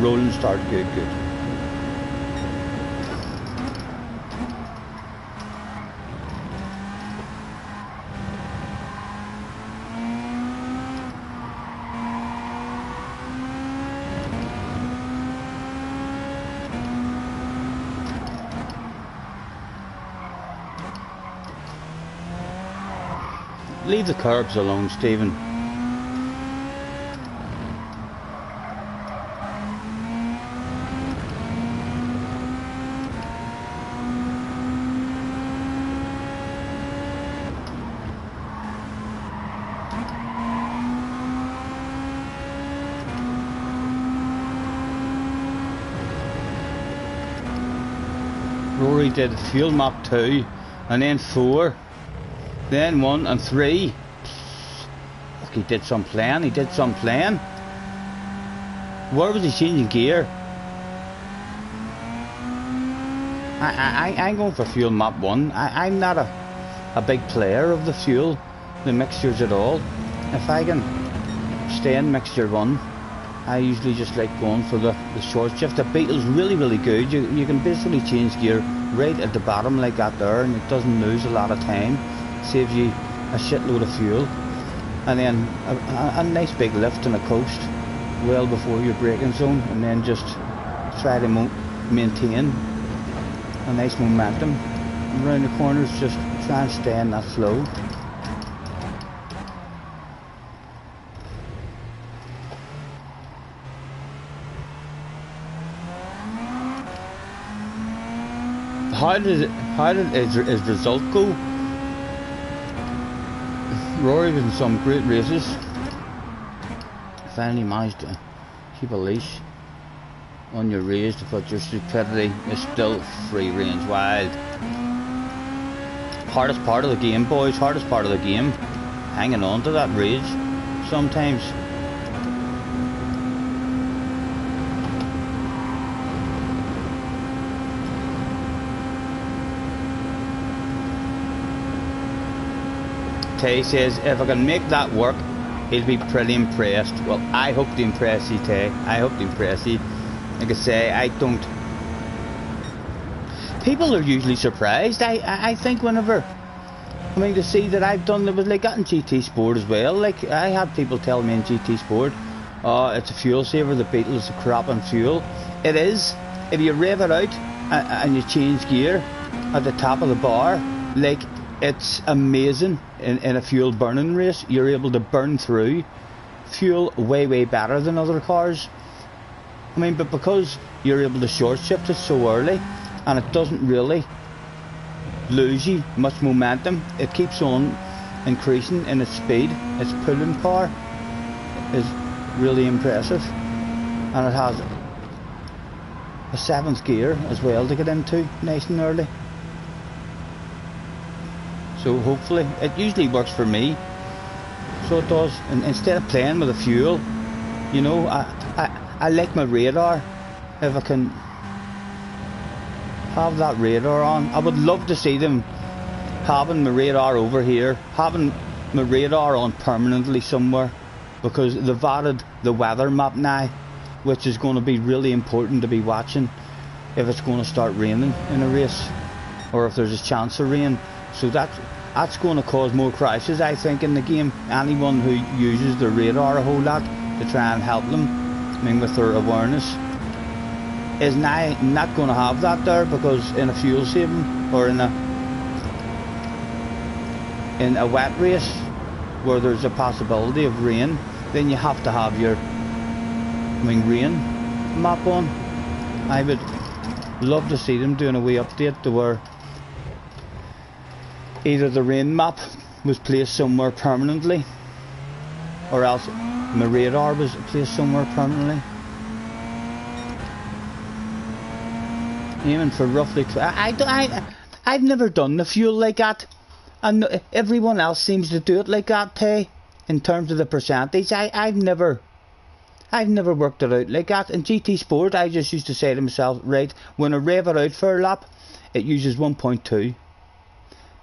Rolling start, good. Leave the curbs alone, Stephen. Rory did fuel map 2 and then 4, then 1 and 3. Look, he did some playing. Where was he changing gear? I'm going for fuel map 1. I'm not a big player of the mixtures at all. If I can stay in mixture 1, I usually just like going for the short shift. The Beetle's really good. You can basically change gear right at the bottom like that there, and it doesn't lose a lot of time. Saves you a shitload of fuel. And then a nice big lift on the coast well before your braking zone, and then just try to maintain a nice momentum around the corners. Just try and stay in that flow. How did his result go? Rory was in some great races. Finally managed to keep a leash on your race, but your stupidity is still free range wild. Hardest part of the game, boys. Hardest part of the game. Hanging on to that rage sometimes. Tay says, if I can make that work, he'll be pretty impressed. Well, I hope to impress you, Tay. I hope to impress you. Like I say, I don't... People are usually surprised, I think, whenever... I mean, to see that I've done... It was like that in GT Sport as well. Like, I had people tell me in GT Sport, oh, it's a fuel saver, the Beetle is a crap on fuel. It is. If you rev it out and you change gear at the top of the bar, like... It's amazing. In a fuel burning race, you're able to burn through fuel way better than other cars. I mean, but because you're able to short shift it so early, and it doesn't really lose you much momentum. It keeps on increasing in its speed. Its pulling power is really impressive, and it has a 7th gear as well to get into nice and early. So hopefully, it usually works for me, so it does. And instead of playing with the fuel, you know, I like my radar. If I can have that radar on, I would love to see them having my radar over here, having my radar on permanently somewhere, because they've added the weather map now, which is going to be really important to be watching if it's going to start raining in a race, or if there's a chance of rain. So that's going to cause more crashes, I think, in the game. Anyone who uses the radar a whole lot to try and help them, I mean, with their awareness, is now not going to have that there, because in a fuel saving or in a wet race where there's a possibility of rain, then you have to have your rain map on. I would love to see them doing a wee update to where either the rain map was placed somewhere permanently, or else my radar was placed somewhere permanently. Aiming for roughly I've never done the fuel like that, and everyone else seems to do it like that, Tay, in terms of the percentage. I've never worked it out like that. In GT Sport, I just used to say to myself, right, when I rev it out for a lap, it uses 1.2.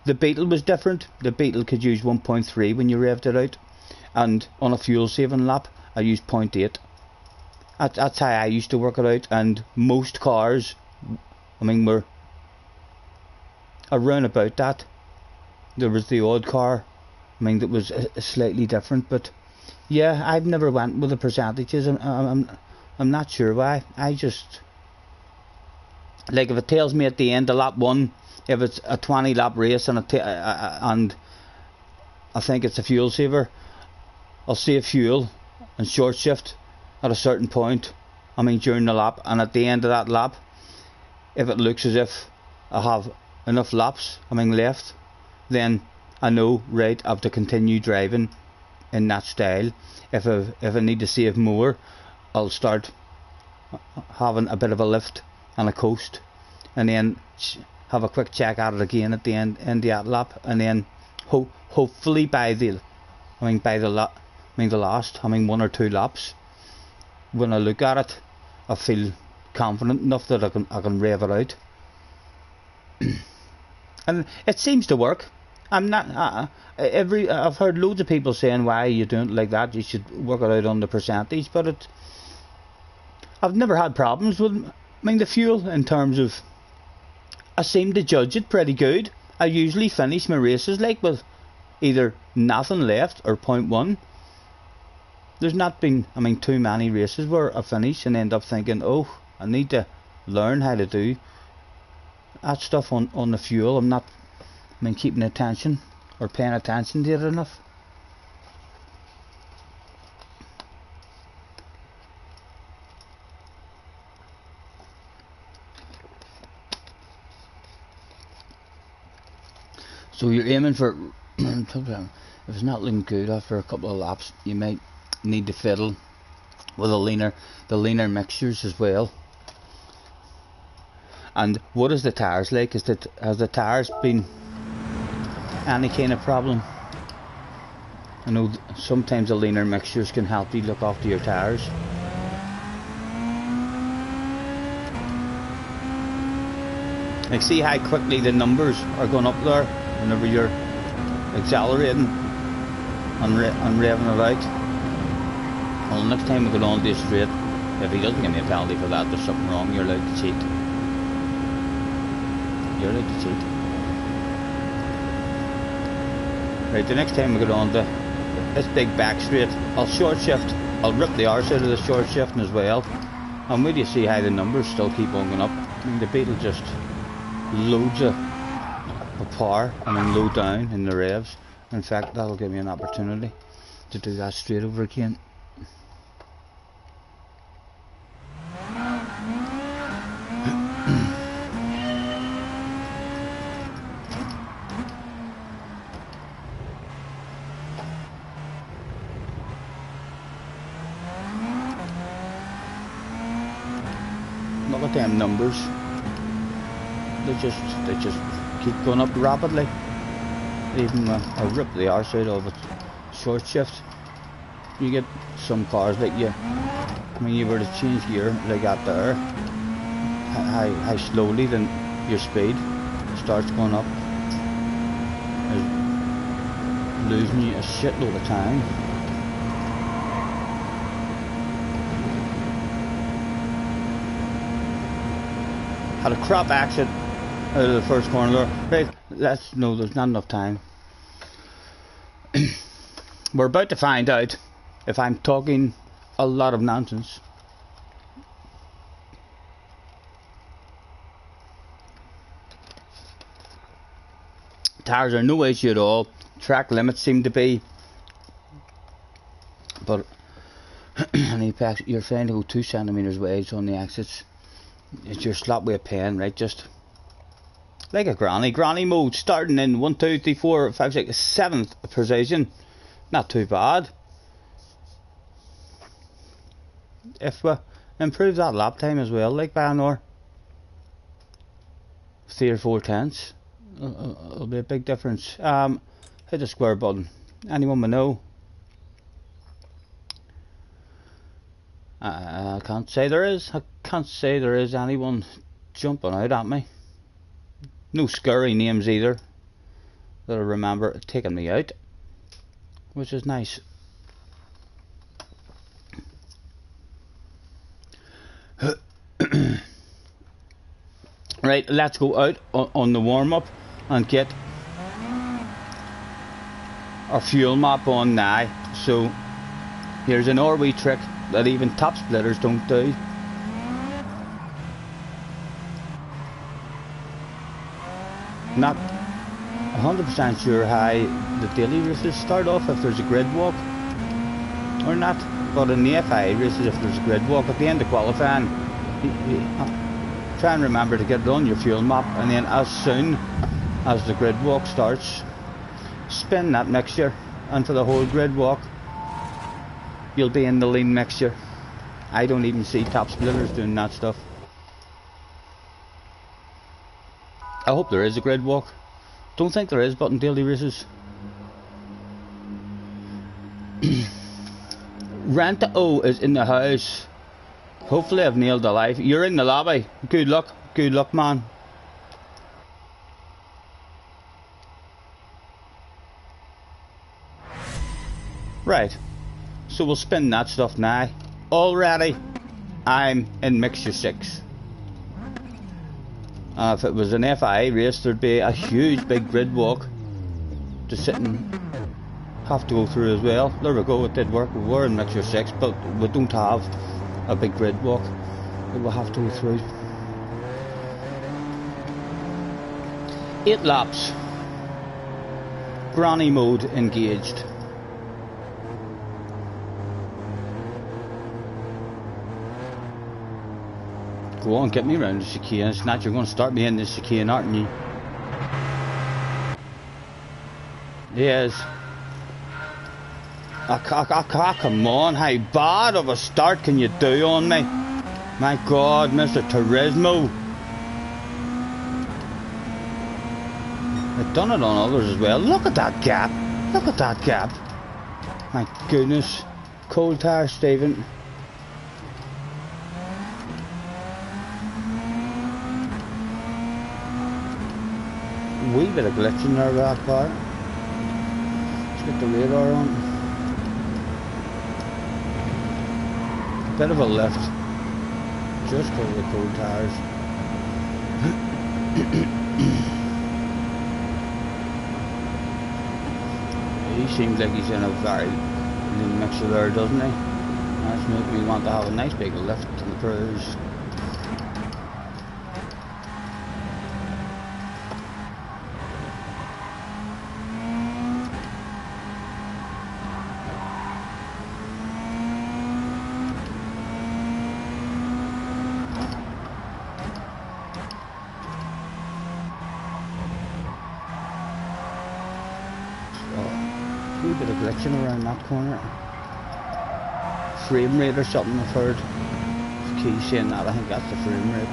The Beetle was different. The Beetle could use 1.3 when you revved it out, and on a fuel saving lap, I used 0.8. That's how I used to work it out, and most cars, I mean, were around about that. There was the odd car, I mean, that was slightly different, but yeah, I've never went with the percentages. I'm not sure why. I just, like, if it tells me at the end of lap 1, if it's a 20 lap race and and I think it's a fuel saver, I'll save fuel and short shift at a certain point, I mean during the lap, and at the end of that lap, if it looks as if I have enough laps, I mean, left, then I know, right, I have to continue driving in that style. If I need to save more, I'll start having a bit of a lift and a coast, and then have a quick check at it again at the end of that lap, and then hopefully by the last 1 or 2 laps, when I look at it, I feel confident enough that I can rev it out. And it seems to work. I'm not I've heard loads of people saying, why are you doing it like that, you should work it out on the percentage, but I've never had problems with the fuel, in terms of I seem to judge it pretty good. I usually finish my races like with either nothing left or 0.1. There's not been too many races where I finish and end up thinking, oh, I need to learn how to do that stuff on the fuel. I'm not keeping attention or paying attention to it enough. So you're aiming for, if it's not looking good after a couple of laps, you might need to fiddle with the leaner mixtures as well. And what is the tires like? Has the tires been any kind of problem? I know sometimes the leaner mixtures can help you look after your tires. Like, see how quickly the numbers are going up there whenever you're accelerating and revving it out. Well, next time we go on this straight, if he doesn't give me a penalty for that, there's something wrong. You're allowed to cheat. You're allowed to cheat. Right, the next time we go on to this big back straight, I'll short shift. I'll rip the arse out of the short shifting as well. And wait till you see how the numbers still keep on going up. The Beetle just loads of power, low down in the revs. In fact, that'll give me an opportunity to do that straight over again. them numbers, they just keep going up rapidly. Even a rip the arse out of it. Short shift, you get some cars that you, when you were to change gear like that there, how slowly then your speed starts going up, is losing you a shitload of time. Had a crap exit out of the first corner there. Right, no, there's not enough time. We're about to find out if I'm talking a lot of nonsense. Tires are no issue at all. Track limits seem to be, but you're trying to go 2 centimeters wide on the exits. It's your slot with a pen, right? Just like a granny mode, starting in 1, 2, 3, 4, 5, 6, 7th position. Not too bad. If we improve that lap time as well, like by an hour, 3 or 4 tenths, it'll be a big difference. Hit the square button. Anyone we know? I can't say there is. I can't say there is anyone jumping out at me. No scurry names either that I remember taking me out, which is nice. Right, let's go out on the warm-up and get our fuel map on now. So here's an wee trick that even top splitters don't do. Not 100% sure how the daily races start off, if there's a grid walk or not, but in the FIA races, if there's a grid walk at the end of qualifying, try and remember to get it on your fuel map, and then as soon as the grid walk starts, spin that mixture, and for the whole grid walk you'll be in the lean mixture. I don't even see top splitters doing that stuff. I hope there is a grid walk. Don't think there is, but in daily races. Renta O is in the house. Hopefully I've nailed the live. You're in the lobby. Good luck. Good luck, man. Right. So we'll spin that stuff now. Already I'm in mixture 6. If it was an FIA race, there'd be a huge big grid walk to sit and have to go through as well. There we go, it did work. We were in mixture 6, but we don't have a big grid walk that we'll have to go through. 8 laps. Granny mode engaged. Go on, get me around the chicane. It's not, you're going to start me in this chicane, aren't you? Yes. Come on, how bad of a start can you do on me? My God, Mr. Turismo. I've done it on others as well. Look at that gap. Look at that gap. My goodness. Cold tire, Stephen. Wee bit of glitch in there with that car. Let's get the radar on. Bit of a lift, just because of the cold tires. He seems like he's in a very lean mixture there, doesn't he? That's making me want to have a nice big lift to the cruise. A bit of glitching around that corner. Frame rate or something, I've heard. key saying that. I think that's the frame rate.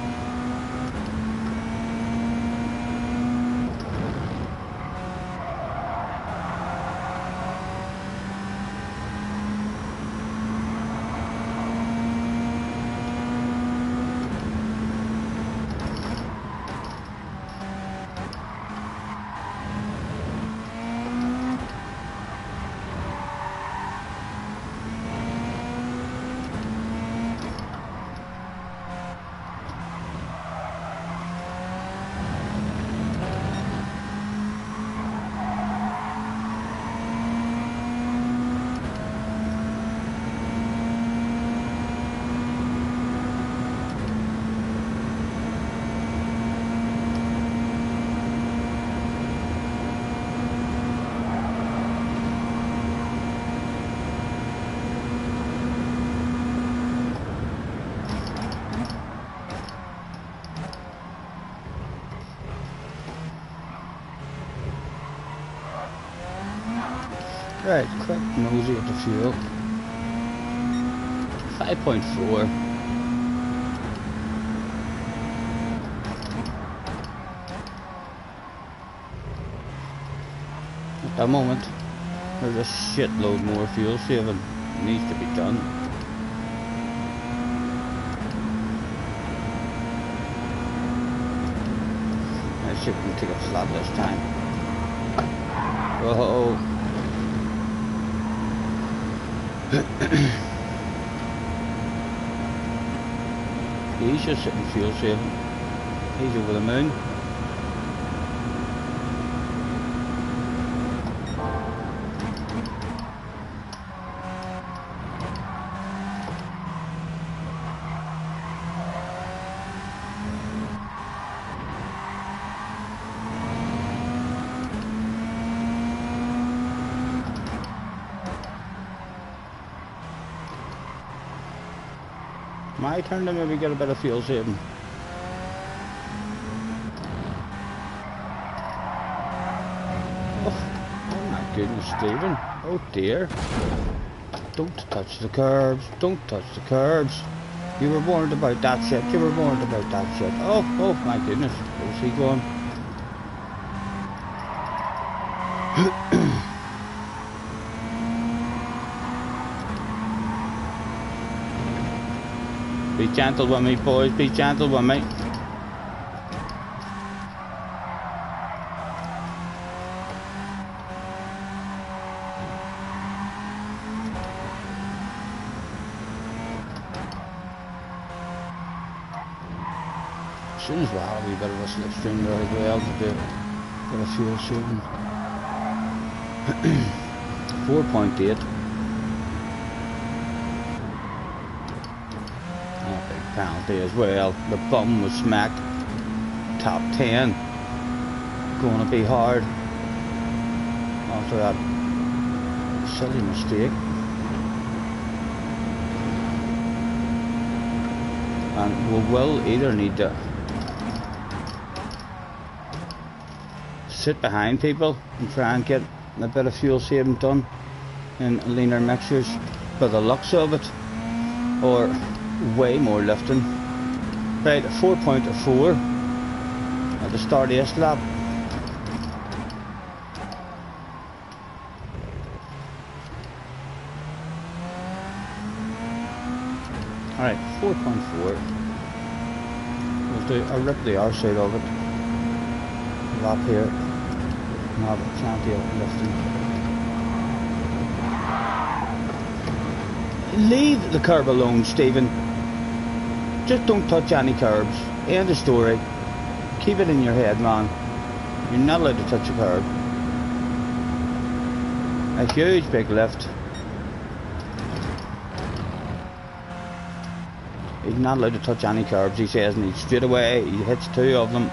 Right, quick nosy at the fuel. 5.4. At the moment, there's a shitload more fuel saving needs to be done. Let's see if we can take a flat this time. Whoa. He's just sitting fuel saving. He's over the moon. My turn to maybe get a bit of fuel saving. Oh my goodness, Stephen. Oh dear. Don't touch the curbs. Don't touch the curbs. You were warned about that shit. You were warned about that shit. Oh my goodness. Where's he going? Be gentle with me, boys, be gentle with me. As soon as we have a wee bit of a slipstream there as well to do get a fuel saving. 4.8. Penalty as well. The bum was smacked. Top 10. Gonna be hard after that silly mistake. And we will either need to sit behind people and try and get a bit of fuel saving done in leaner mixtures by the looks of it, or way more lifting. Right, 4.4 at the start of this lap. Alright, 4.4. We'll do a rip the R side of it. Lap here. Now the plenty of lifting. Leave the curb alone, Stephen. Just don't touch any curbs. End of story. Keep it in your head, man. You're not allowed to touch a curb. A huge big lift. He's not allowed to touch any curbs, he says, and straight away he hits 2 of them.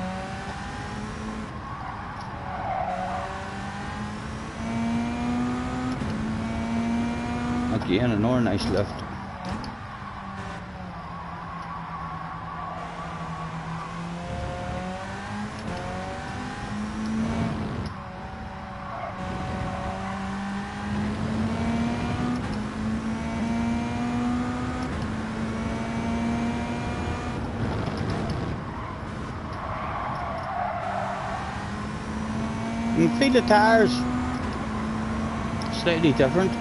Again, another nice lift. can feel the tyres slightly different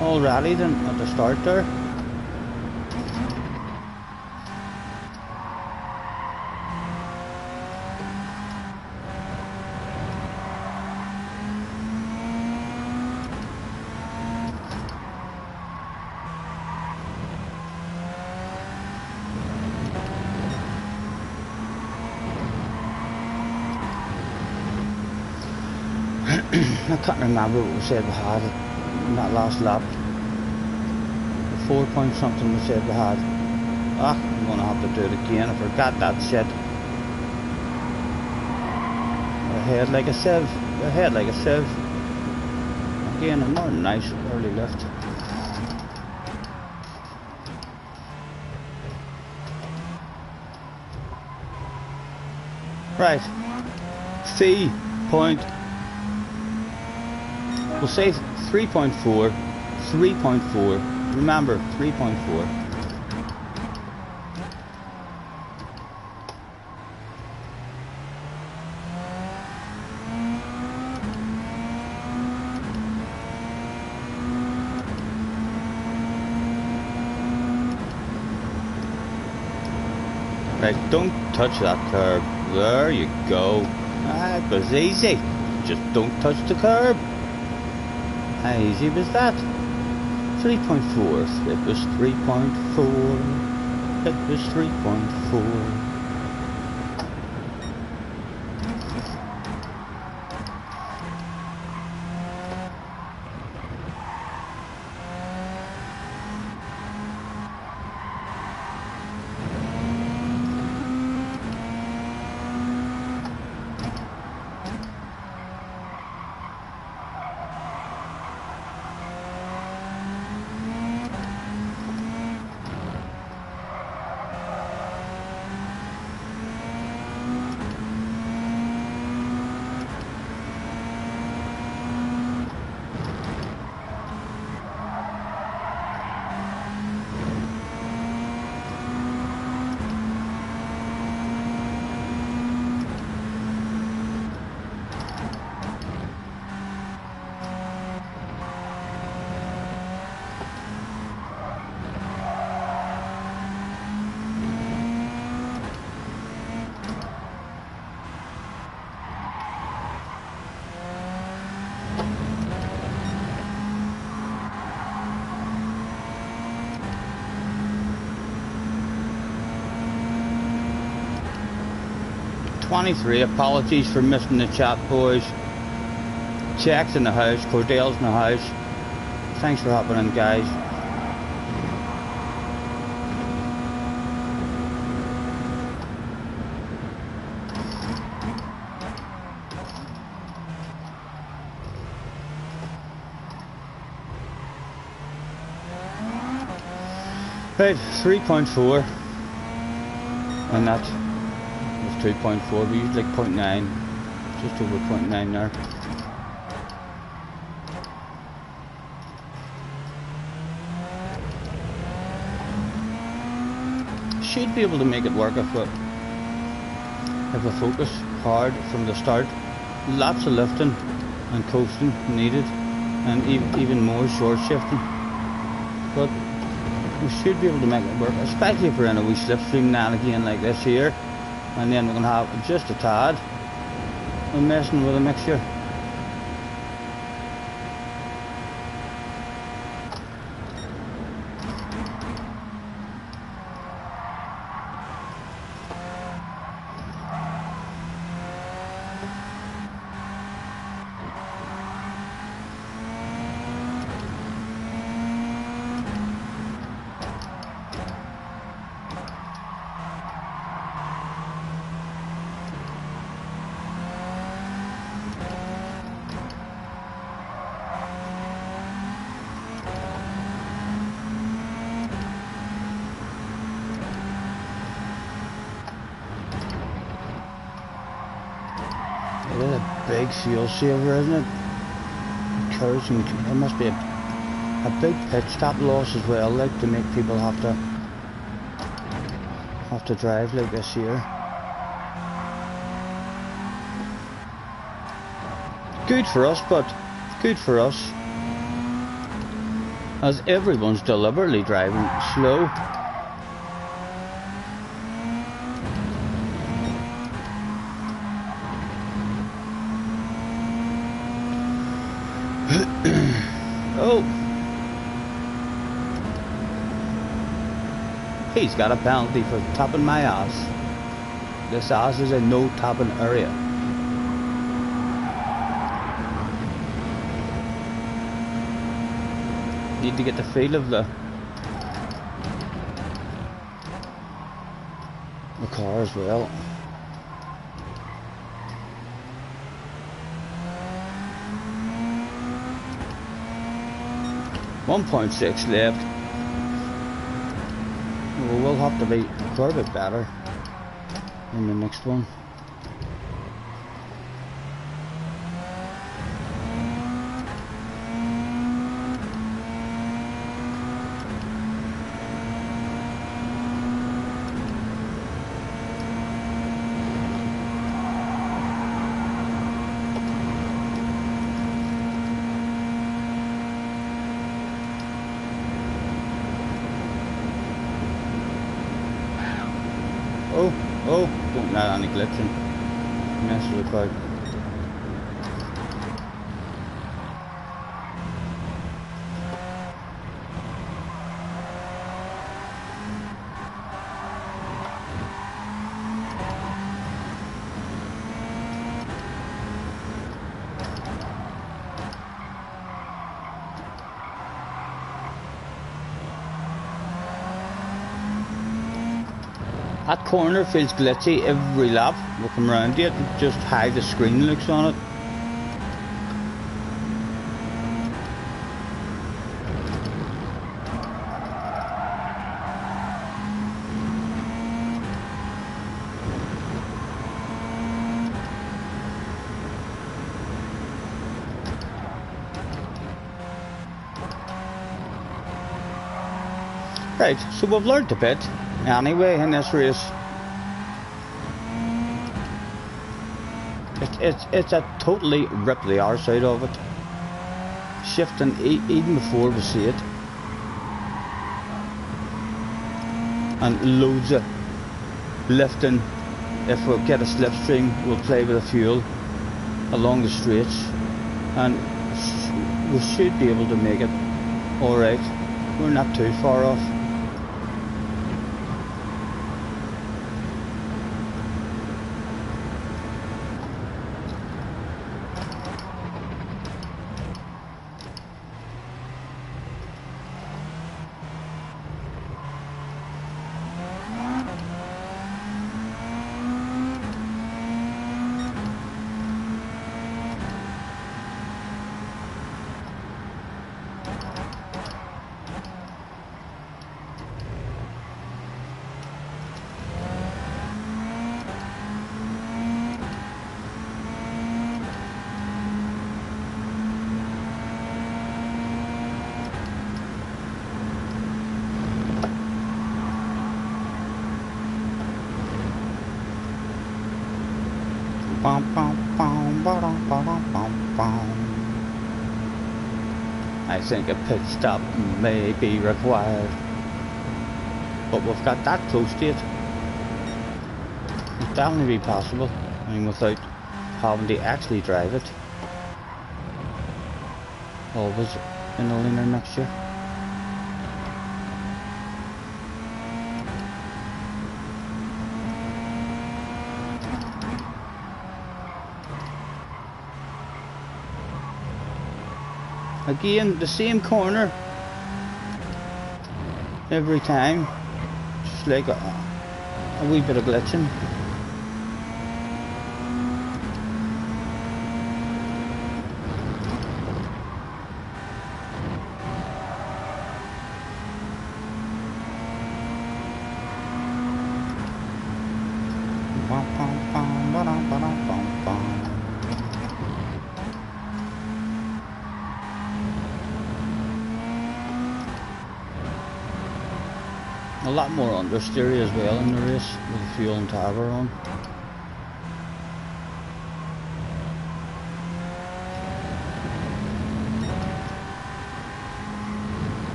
already than at the start there. I can't remember what we said we had in that last lap. 4 point something we said we had. I'm gonna have to do it again. I forgot that shit. Ahead like a sieve. Ahead like a sieve. Again, another nice early lift. Right. C point. We'll say 3.4, 3.4, remember 3.4. Right, don't touch that curb. There you go. That was easy. Just don't touch the curb. How easy was that? 3.4. It was 3.4. It was 3.4. .23, apologies for missing the chat, boys. Jack's in the house, Cordell's in the house. Thanks for hopping in, guys. Right, 3.4, and that was 2.4. We used like 0.9, just over 0.9 there. Should be able to make it work if I focus hard from the start. Lots of lifting and coasting needed, and even more short shifting. But we should be able to make it work, especially if we're in a wee slipstream now and again like this here, and then we're going to have just a tad of messing with a mixture. It is a big fuel saver, isn't it? Encouraging, it must be a big pit stop loss as well, like, to make people have to drive like this here. Good for us, but good for us, as everyone's deliberately driving slow. Oh, he's got a penalty for tapping my ass. This ass is a no tapping area. Need to get the feel of the car as well. .6 left. We'll have to be quite a bit better in the next one. Oh, don't let any glitching mess with the car. That corner feels glitchy every lap we come around it, just how the screen looks on it. Right, so we've learned a bit anyway in this race. It's a totally rip the arse out of it. Shifting even before we see it. And loads of lifting. If we get a slipstream, we'll play with the fuel along the straights. And we should be able to make it alright. We're not too far off. I think a pit stop may be required, but we've got that close to it. It'll definitely be possible, I mean, without having to actually drive it. Always in a linear mixture. Again, the same corner every time, just like a wee bit of glitching. A lot more understeer as well in the race with the fuel and tower on.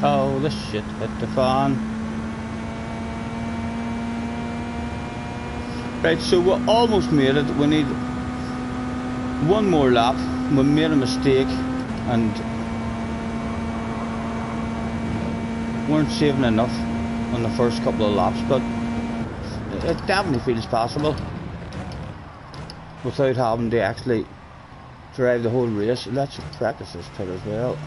Oh, this shit hit the fan. Right, so we almost made it. We need one more lap. We made a mistake and weren't saving enough on the first couple of laps, but it definitely feels possible without having to actually drive the whole race. Let's practice this pit as well.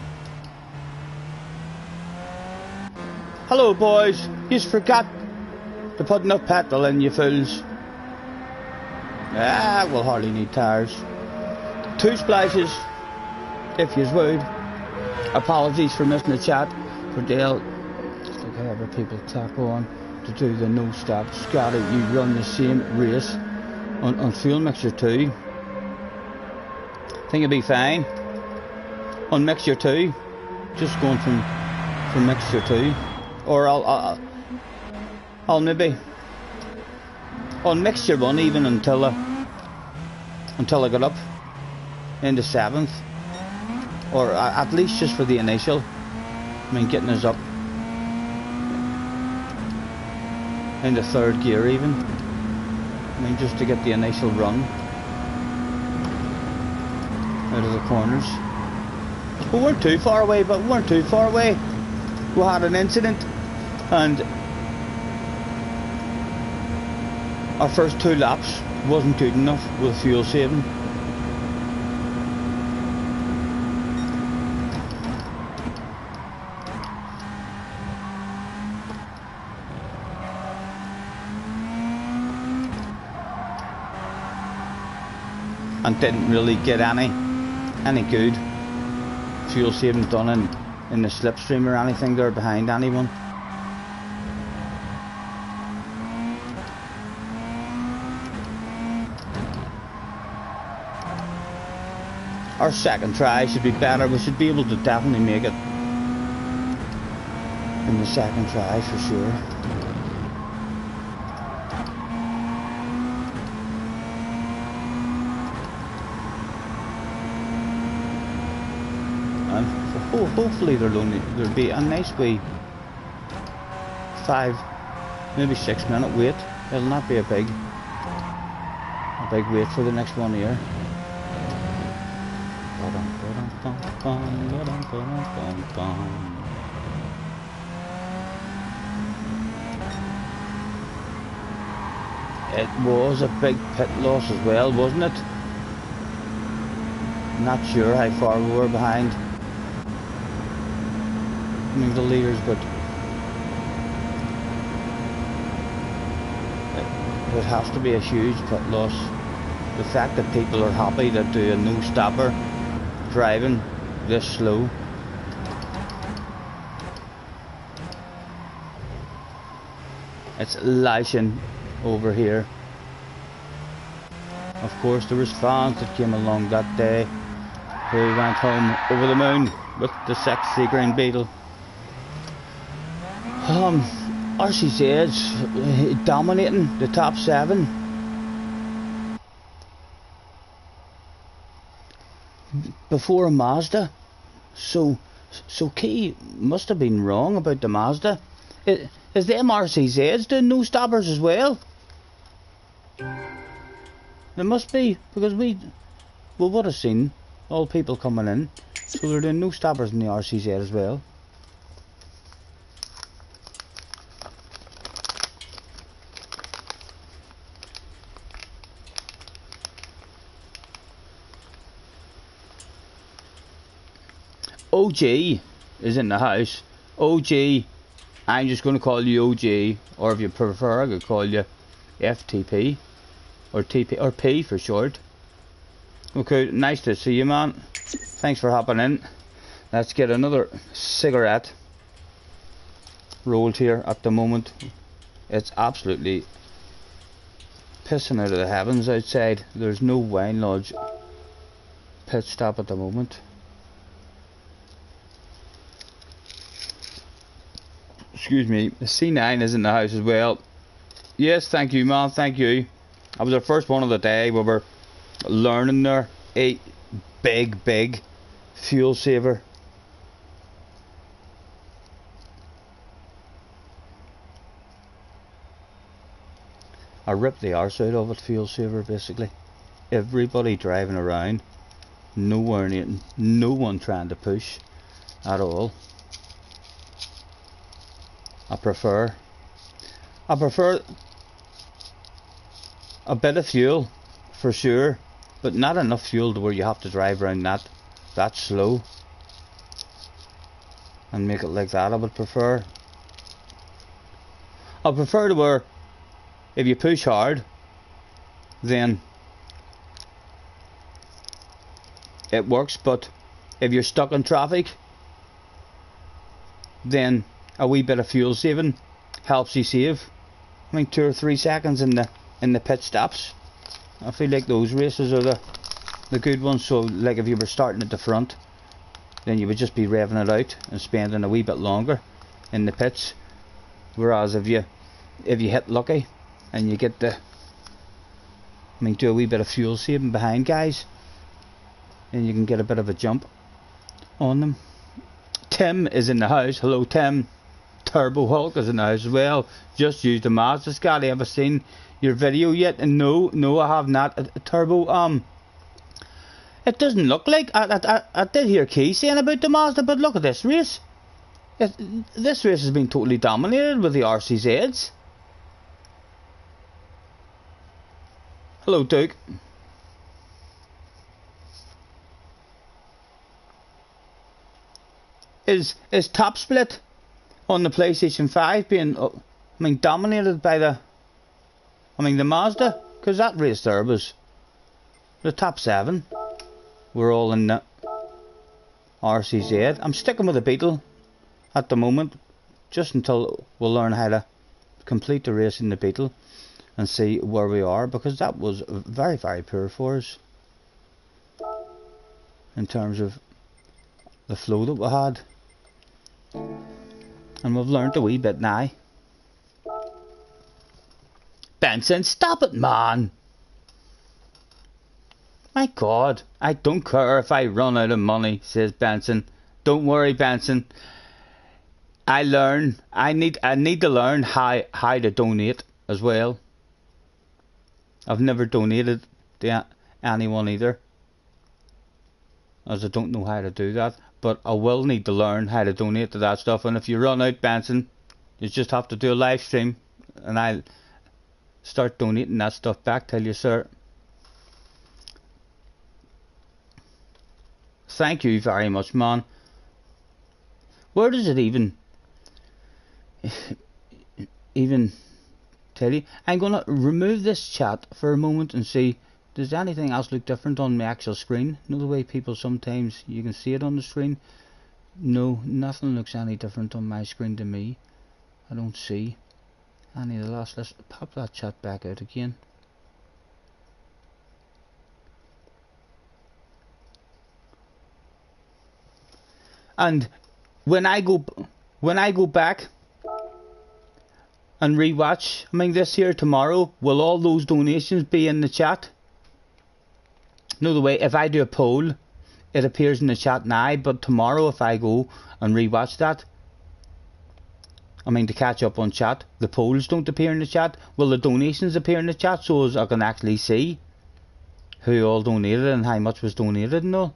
Hello boys, you forgot to put enough petrol in, you fools. Ah, we'll hardly need tyres. 2 splashes, if you would. Apologies for missing the chat. For Dale, look however people tack on to do the no stop. Scotty, you run the same race on fuel mixture 2. Think it'd be fine. On mixture 2, just going from mixture 2. Or I'll maybe on mixture 1 even until I got up into 7th, or at least just for the initial. I mean, getting us up into 3rd gear even. I mean, just to get the initial run out of the corners. We weren't too far away, but we weren't too far away. We had an incident, and our first 2 laps wasn't good enough with fuel saving. And didn't really get any good fuel saving done in the slipstream or anything there behind anyone. Our second try should be better. We should be able to definitely make it in the second try for sure. And hopefully there'll be a nice wee 5, maybe 6 minute wait. It'll not be a big wait for the next one here. It was a big pit loss as well, wasn't it? Not sure how far we were behind the leaders, but it has to be a huge pit loss. The fact that people are happy to do a no stopper driving this slow. It's lashing over here. Of course there was fans that came along that day who went home over the moon with the sexy green Beetle. RCZ's dominating the top 7. Before a Mazda. So Key must have been wrong about the Mazda. Is them RCZs doing no stoppers as well? There must be, because we would have seen all people coming in, so they're doing no stoppers in the RCZ as well. OG is in the house. OG, I'm just going to call you OG, or if you prefer I could call you FTP or TP or P for short. Okay, nice to see you, man. Thanks for hopping in. Let's get another cigarette rolled here. At the moment it's absolutely pissing out of the heavens outside. There's no Wine Lodge pit stop at the moment. Excuse me. The C9 is in the house as well. Yes, thank you, man, thank you. I was the first one of the day. We were learning there. A big fuel saver. I ripped the arse out of it, fuel saver basically. Everybody driving around, nowhere near, no one trying to push at all. I prefer a bit of fuel for sure, but not enough fuel to where you have to drive around that slow and make it like that. I prefer to where if you push hard, then it works, but if you're stuck in traffic, then a wee bit of fuel saving helps you save, I mean, 2 or 3 seconds in the pit stops. I feel like those races are the good ones. So like if you were starting at the front, then you would just be revving it out and spending a wee bit longer in the pits. Whereas if you hit lucky and you get do a wee bit of fuel saving behind guys, then you can get a bit of a jump on them. Tim is in the house. Hello Tim. Turbo Hulk is in the house as well. Just used the Mazda. Scotty, have I seen your video yet? And no, I have not. A Turbo, it doesn't look like, I did hear Key saying about the Mazda, but look at this race. This race has been totally dominated with the RCZs. Hello Duke. Is top split on the PlayStation 5 being, dominated by the Mazda? Because that race there was the top 7 were all in the RCZ. I'm sticking with the Beetle at the moment, just until we'll learn how to complete the race in the Beetle and see where we are, because that was very, very poor for us in terms of the flow that we had. And we've learnt a wee bit now. Benson, stop it, man! My God, I don't care if I run out of money, says Benson. Don't worry, Benson. I need to learn how to donate as well. I've never donated to anyone either, as I don't know how to do that. But I will need to learn how to donate to that stuff. And if you run out, Benson, you just have to do a live stream and I'll start donating that stuff back to you, sir. Thank you very much, man. Where does it even tell you? I'm going to remove this chat for a moment and see, does anything else look different on my actual screen? You know the way people sometimes, you can see it on the screen? No, nothing looks any different on my screen to me. I don't see any of the last. Let's pop that chat back out again. And when I go back and rewatch, this here tomorrow, will all those donations be in the chat? No, the way if I do a poll, it appears in the chat now, but tomorrow if I go and rewatch that, to catch up on chat, the polls don't appear in the chat. Will the donations appear in the chat so as I can actually see who all donated and how much was donated and all?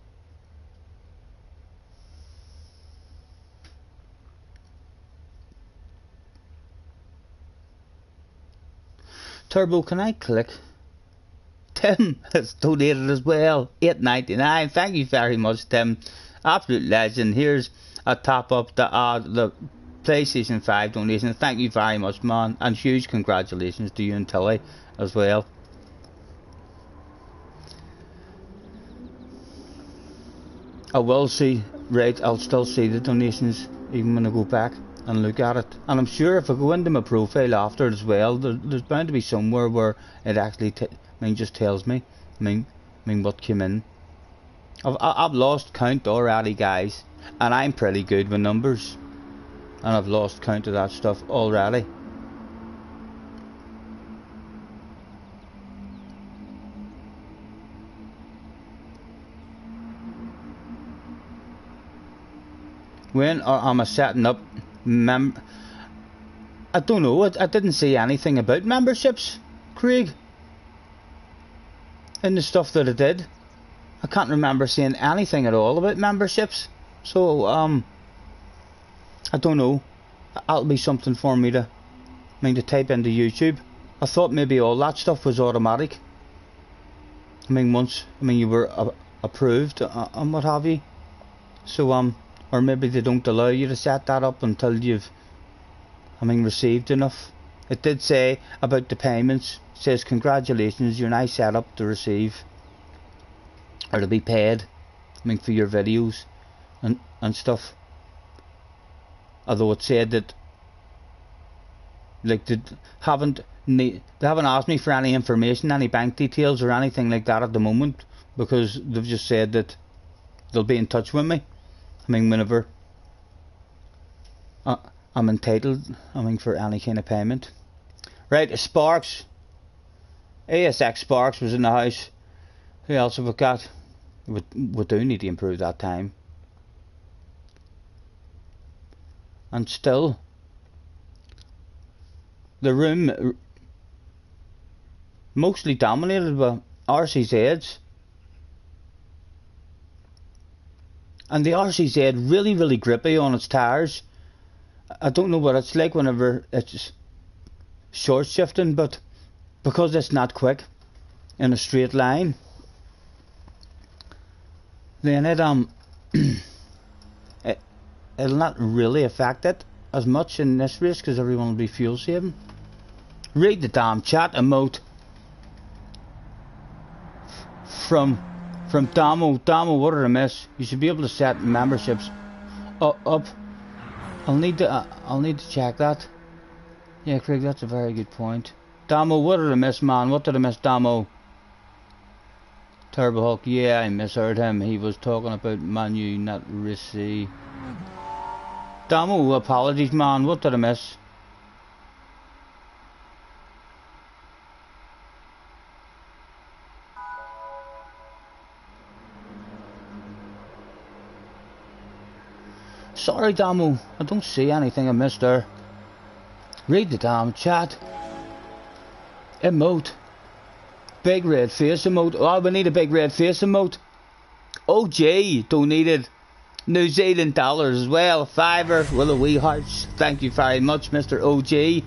Turbo, can I click? Tim has donated as well, $8.99. Thank you very much, Tim. Absolute legend. Here's a top up the PlayStation 5 donation. Thank you very much, man, and huge congratulations to you and Tilly as well. I will see, right, I'll still see the donations even when I go back and look at it. And I'm sure if I go into my profile after as well, there's bound to be somewhere where it actually just tells me what came in. I've lost count already, guys, and I'm pretty good with numbers, and I've lost count of that stuff already. When am I setting up I don't know, I didn't see anything about memberships, Craig, in the stuff that I did. I can't remember seeing anything at all about memberships. So, I don't know. That'll be something for me to, to type into YouTube. I thought maybe all that stuff was automatic. Once, you were approved and what have you. So, or maybe they don't allow you to set that up until you've, received enough. It did say about the payments. It says, congratulations, you're now set up to receive, or to be paid, for your videos and stuff. Although it said that, like, they haven't asked me for any information, any bank details or anything like that at the moment, because they've just said that they'll be in touch with me. Whenever I'm entitled, for any kind of payment. Right, Sparks. ASX Sparks was in the house. Who else have we got? We do need to improve that time. And still, the room mostly dominated by RCZs. And the RCZ really, really grippy on its tires. I don't know what it's like whenever it's short shifting, but because it's not quick in a straight line, then it'll not really affect it as much in this race, because everyone will be fuel saving. Read the damn chat emote from Damo. What did I miss? You should be able to set memberships up. I'll need to check that. Yeah, Craig, that's a very good point. Damo, what did I miss, man? What did I miss, Damo? Turbo Hulk, yeah, I misheard him. He was talking about Manu, not Rissy. Damo, apologies, man. What did I miss? Sorry, Damo. I don't see anything I missed there. Read the damn chat. Emote. Big red face emote. Oh, we need a big red face emote. OJ donated New Zealand dollars as well. $5 with a wee hearts. Thank you very much, Mr. OJ.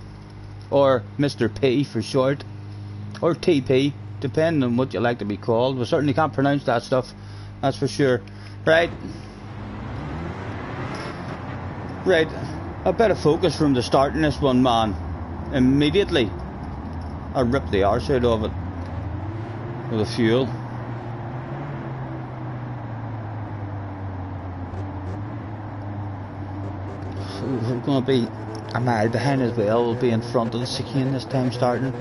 Or Mr. P for short. Or TP. Depending on what you like to be called. We certainly can't pronounce that stuff. That's for sure. Right. Right. A bit of focus from the start in this one, man. Immediately, I ripped the arse out of it with the fuel. So we're going to be a mile behind as well. We'll be in front of the chicane this time starting.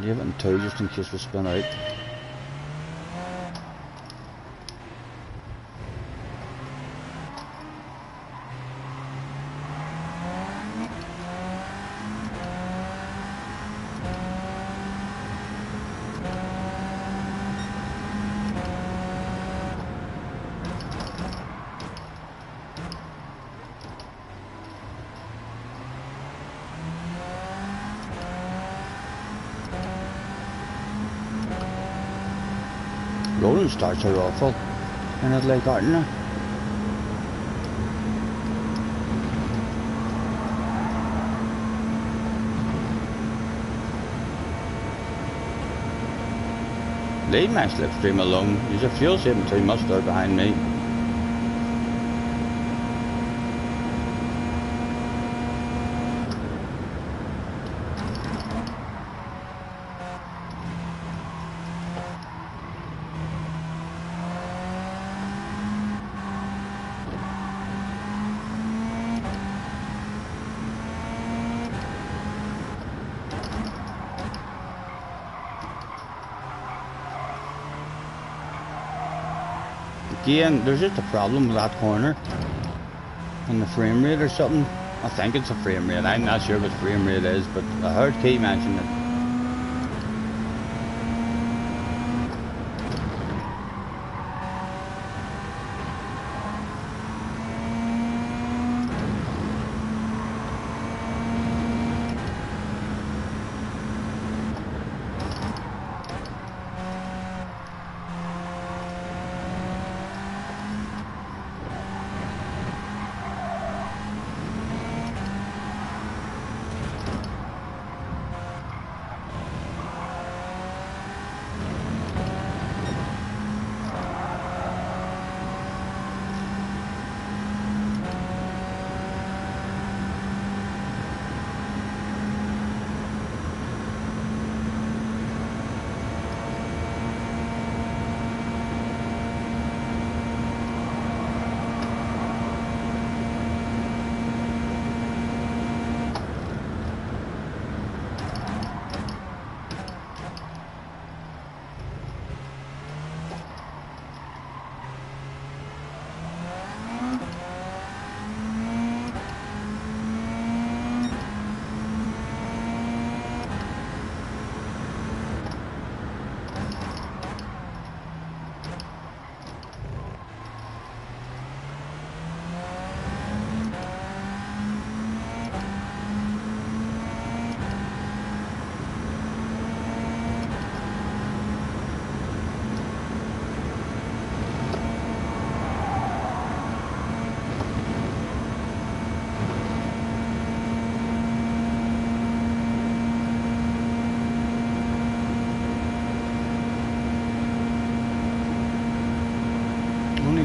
Leave it in 2 just in case we spin out. Rolling starts are awful, and it's like Artner. Leave my slipstream alone. There's a fuel saving too much there behind me. Again, there's just a problem with that corner and the frame rate or something. I think it's a frame rate. I'm not sure what frame rate is, but I heard Key mention it.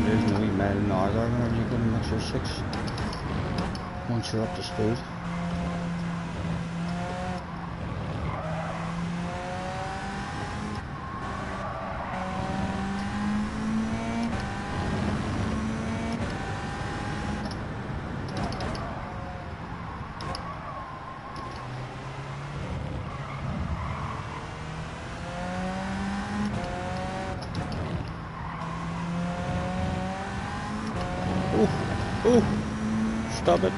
there's no wee mile an hour there whenever you go to mixer 6 once you're up to speed. Oh, stop it.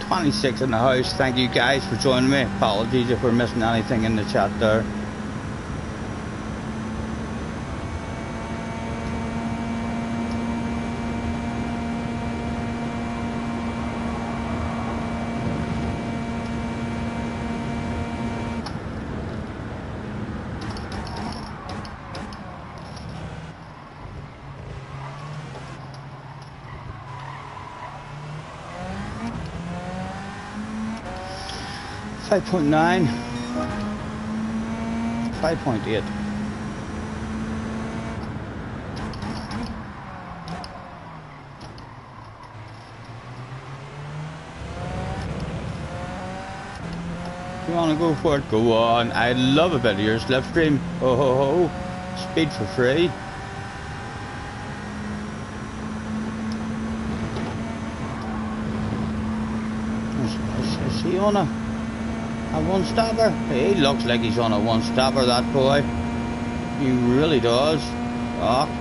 .26 in the house. Thank you guys for joining me. Apologies if we're missing anything in the chat there. .9, 5.8. You want to go for it? Go on. I love a bit of your slipstream. Oh ho ho. Speed for free. Is he on a one-stopper? He looks like he's on a one-stopper, that boy. He really does. Oh.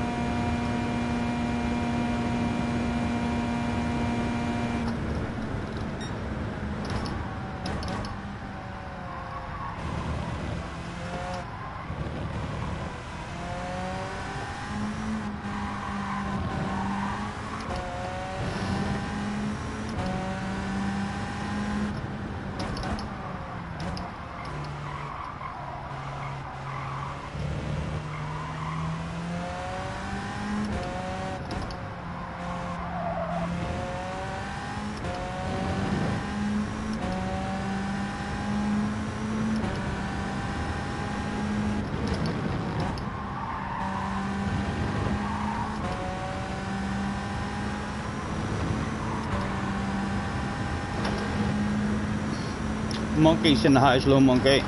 Monkey's in the house, little monkey.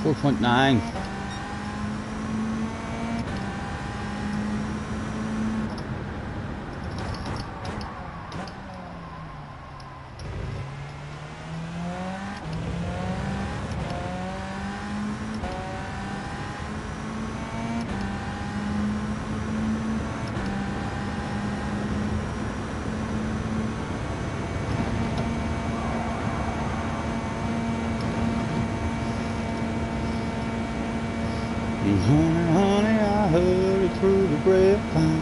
.9. Honey, I heard it through the grapevine.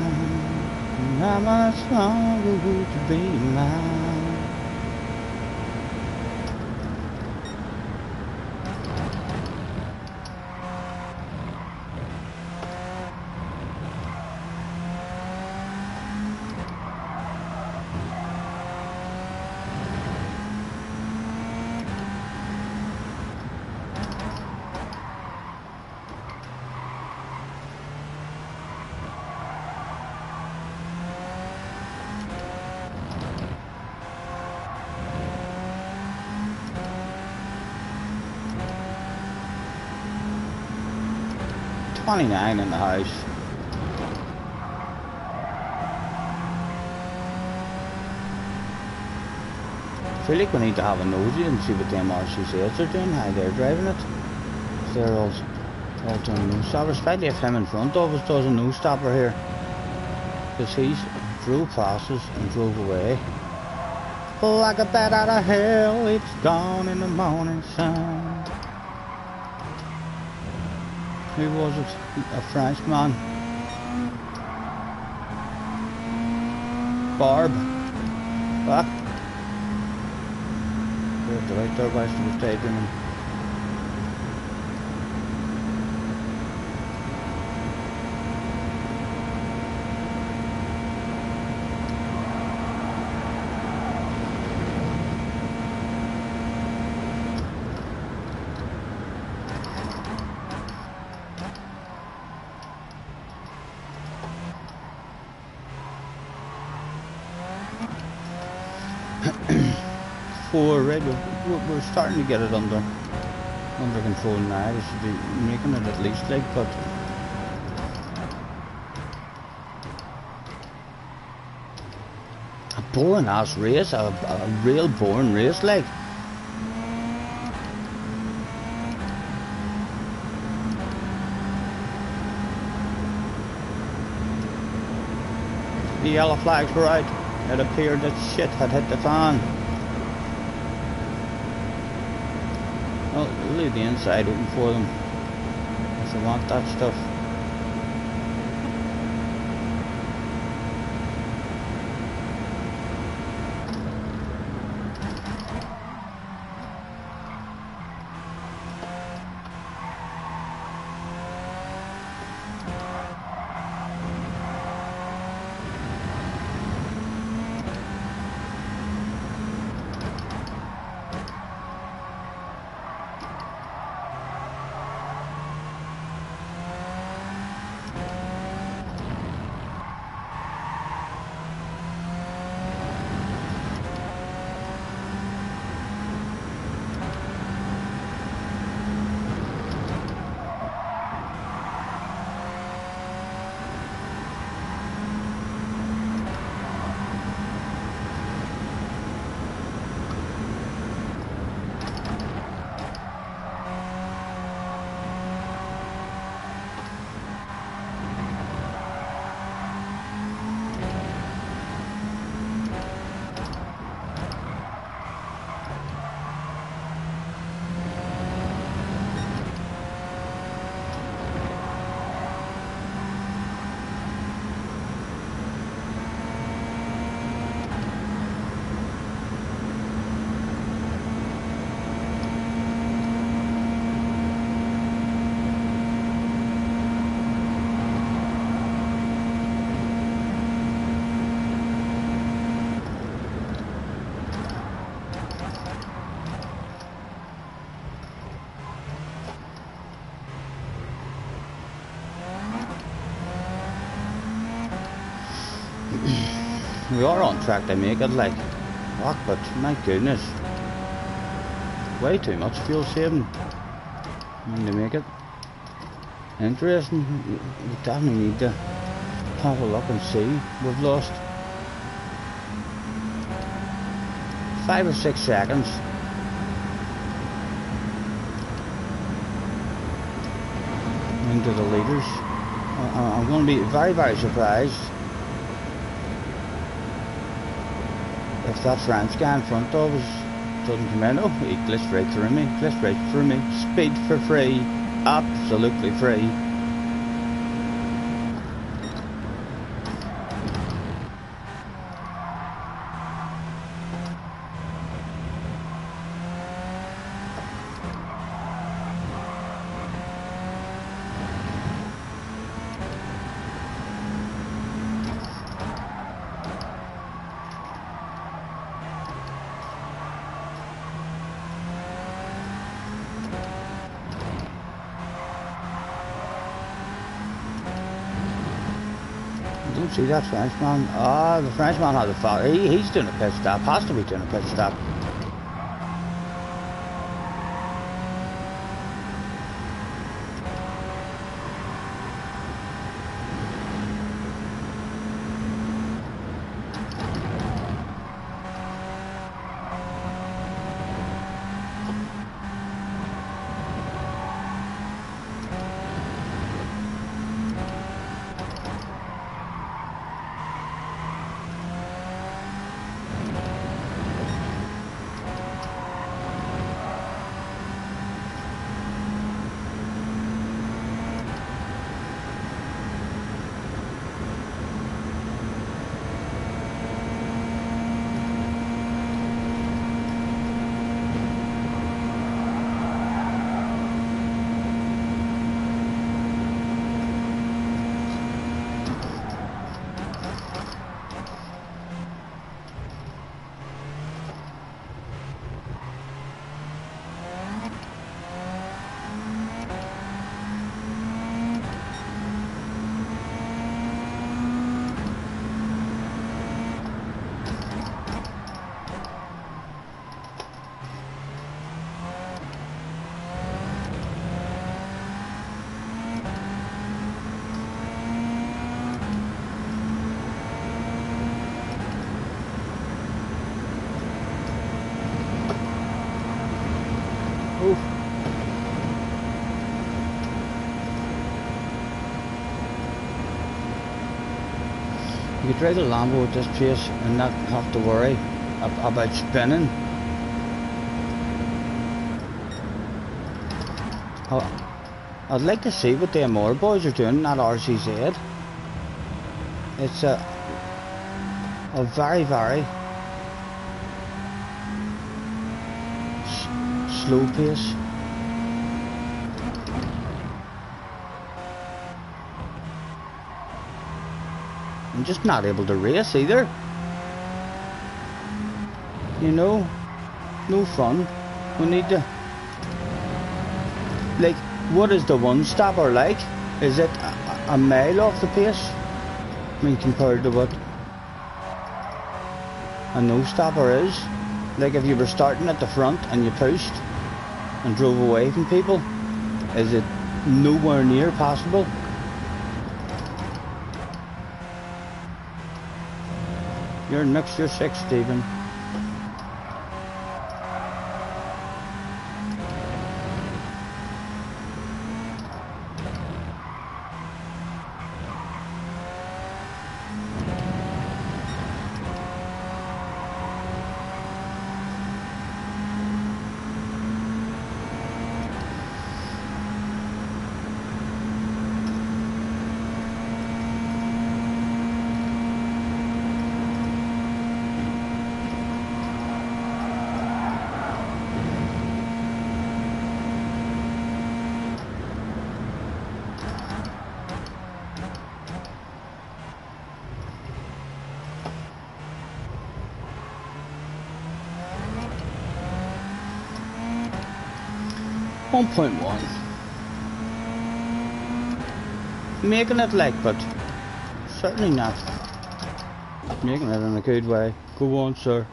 How much longer would you be mine? 29 in the house. I feel like we need to have a nosy and see what them RC8s are doing, how they're driving it. They're all doing no stoppers. Especially if him in front of us does a no stopper here. Because he's drove past us and drove away. Like a bat out of hell, it's gone in the morning sun. Who was it? A Frenchman. Barb. Back. There's the right there, guys, to the stadium. Right, we're starting to get it under control now. We should be making it at least like, but a boring ass race, a real boring race like. The yellow flags were out. It appeared that shit had hit the fan. Well, leave the inside open for them if they want that stuff. We are on track to make it, like, fuck, but my goodness, way too much fuel saving to make it interesting. We definitely need to have a look and see. We've lost 5 or 6 seconds. Into the leaders. I'm going to be very, very surprised if that French guy in front of us doesn't come in. Oh, he glitched right through me, Speed for free, absolutely free. Don't see that Frenchman. Ah, the Frenchman has a foul. He's doing a pit stop. Has to be doing a pit stop. You could ride a Lambo at this pace and not have to worry about spinning. I'd like to see what the MR boys are doing in that RCZ. It's a very, very slow pace. I'm just not able to race either. You know, no fun. We need to, like, what is the one stopper like? Is it a mile off the pace? I mean, compared to what a no stopper is. Like if you were starting at the front and you pushed and drove away from people, is it nowhere near possible? You're next, you're 6, Stephen. .1 making it like, but certainly not making it in a good way. Go on, sir.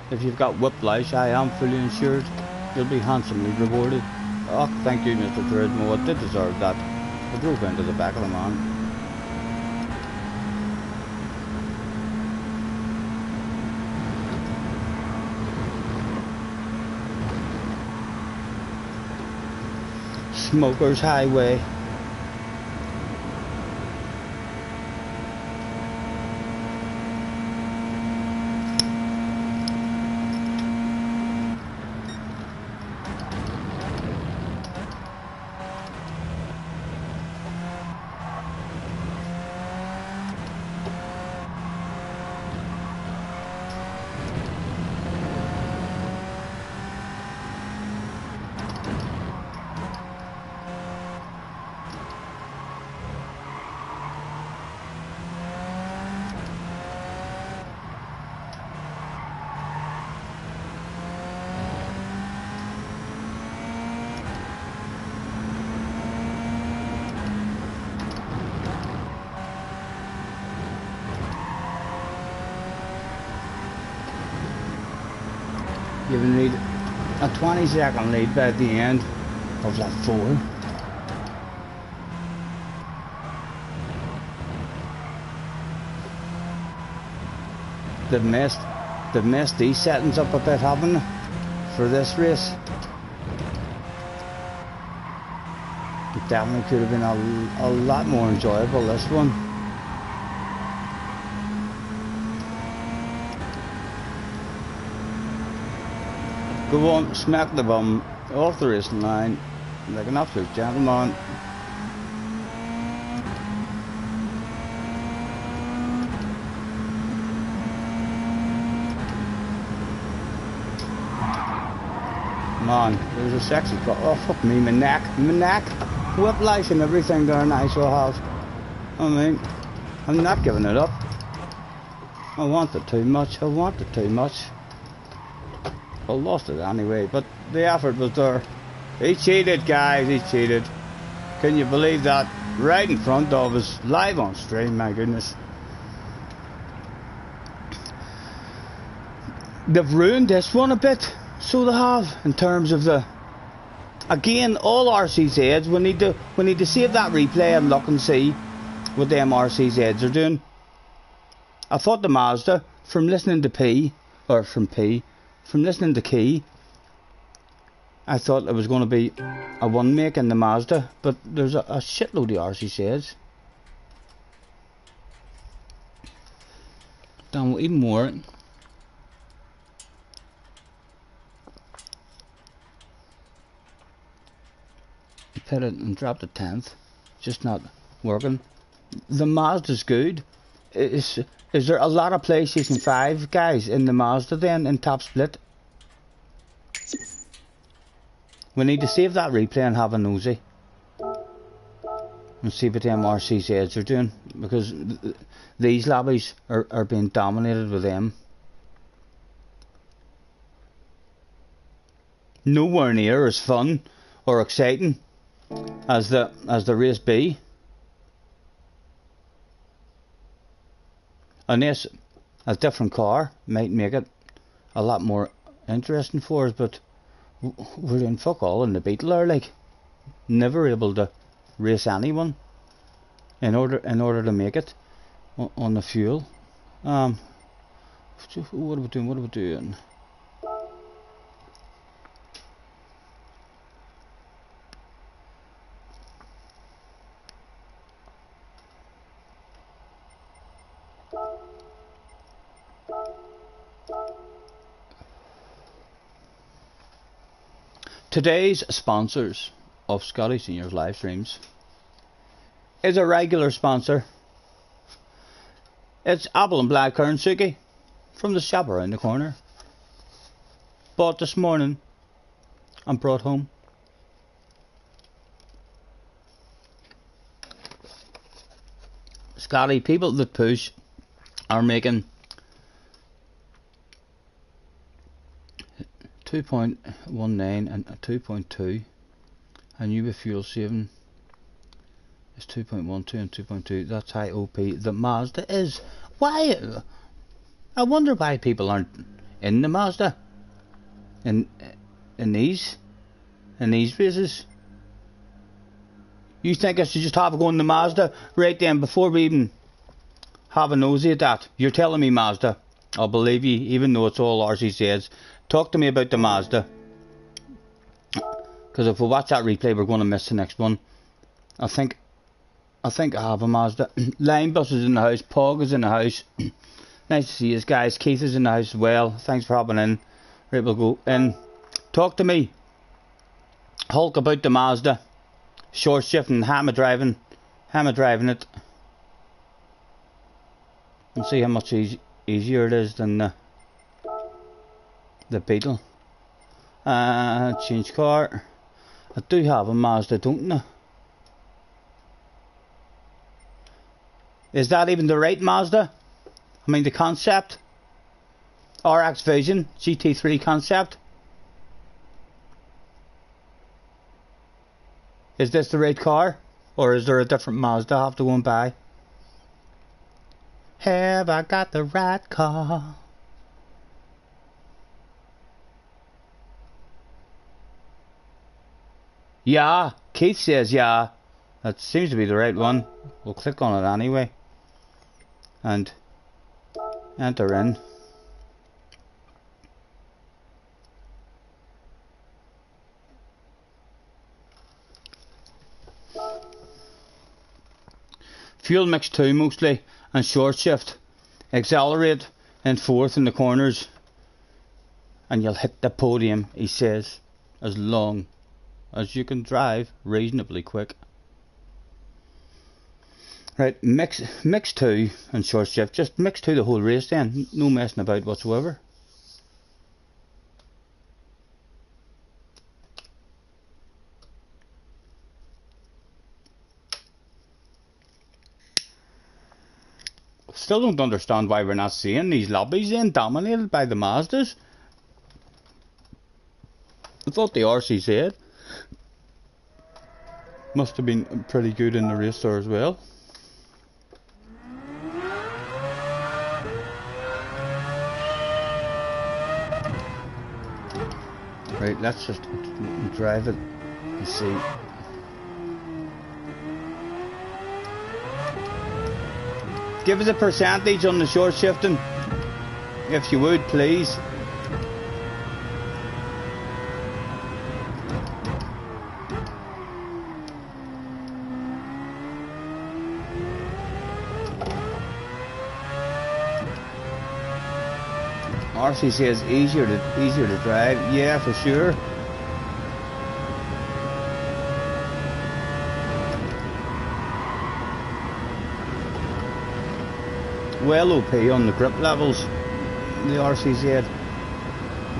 If you've got whiplash, I am fully insured. You'll be handsomely rewarded. Oh, thank you, Mr. Turismo. I did deserve that. I drove into the back of the man. Smokers Highway. You will need a 20-second lead by the end of lap 4. They've messed these settings up a bit, haven't they, for this race? It definitely could have been a lot more enjoyable, this one. Go on, smack the bum off the racing line like an absolute gentleman. Man, there's a sexy cut. Oh, fuck me, my neck, whiplash and everything there, and I so have. I mean, I'm not giving it up. I want it too much. I lost it anyway, but the effort was there. He cheated, guys, he cheated. Can you believe that? Right in front of us, live on stream, my goodness. They've ruined this one a bit, so they have, in terms of the... Again, all RCZs, we need to save that replay and look and see what them RCZs are doing. I thought the Mazda, from listening to from listening to Key, I thought it was going to be a one make in the Mazda, but there's a shitload of RCZs. down even more. Put it and drop the 10th. Just not working. The Mazda's good. Is there a lot of PlayStation 5 guys in the Mazda then in top split? We need to save that replay and have a nosy and see what them RCZs are doing, because these lobbies are being dominated with them. Nowhere near as fun or exciting as the race B. Unless a different car might make it a lot more interesting for us, but we're doing fuck all in the Beetle, are like never able to race anyone in order to make it on the fuel. What are we doing? Today's sponsors of Scotty Senior's live streams is a regular sponsor. It's apple and blackcurrant suki from the shop around the corner. Bought this morning and brought home. Scotty, people that push are making 2.19 and 2.2, and you with fuel saving is 2.12 and 2.2. That's high OP. The Mazda is. Why? I wonder why people aren't in the Mazda in these races. You think I should just have a go in the Mazda right then before we even have a nosy at that? You're telling me Mazda. I'll believe you, even though it's all RCZs. Talk to me about the Mazda, because if we watch that replay we're going to miss the next one. I think I have a Mazda. Linebus is in the house. Pog is in the house. Nice to see you guys. Keith is in the house as well. Thanks for hopping in. Right, we'll go in. Talk to me, Hulk, about the Mazda. Short shifting, hammer driving it, and see how much easier it is than the Beetle. Change car. I do have a Mazda, don't I? Is that even the right Mazda? I mean the concept. RX Vision GT3 concept. Is this the right car? Or is there a different Mazda I have to go and buy? Have I got the right car? Yeah, Keith says yeah. That seems to be the right one. We'll click on it anyway. And enter in. Fuel mix 2 mostly, and short shift. Accelerate and fourth in the corners, and you'll hit the podium, he says, as long as you can drive reasonably quick. Right, mix 2 and short shift. Just mix 2 the whole race then, no messing about whatsoever. Still don't understand why we're not seeing these lobbies then dominated by the Mazdas. I thought the RCZ must have been pretty good in the race there as well. Right, let's just drive it and see. Give us a percentage on the short shifting, if you would, please. RC says easier to drive. Yeah, for sure. Well OP on the grip levels, the RCZ.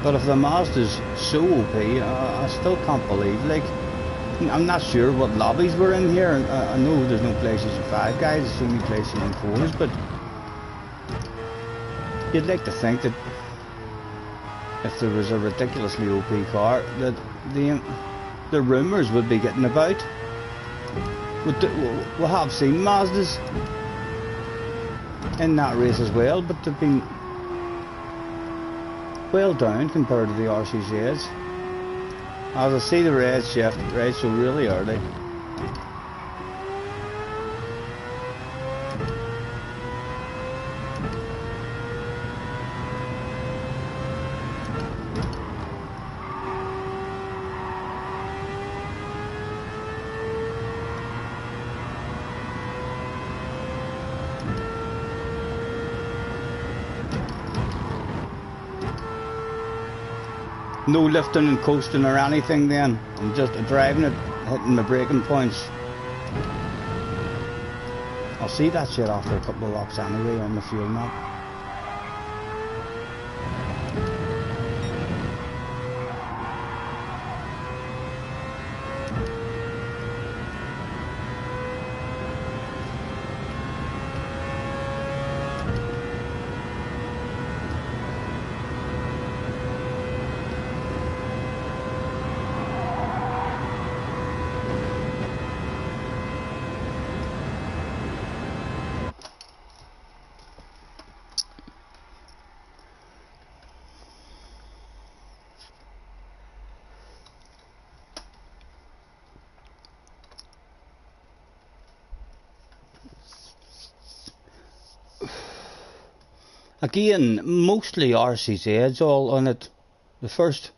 But if the Mazda's so OP, I still can't believe. Like, I'm not sure what lobbies we're in here. I know there's no PlayStation 5 guys, it's only PlayStation 4s, but you'd like to think that if there was a ridiculously OP car, that the rumours would be getting about. We have seen Mazdas in that race as well, but they've been well down compared to the RCZs. As I see the red shift right so really early. No lifting and coasting or anything then. I'm just driving it, hitting my braking points. I'll see that shit after a couple of laps anyway on the fuel map. Again, mostly RCZs all on it. The first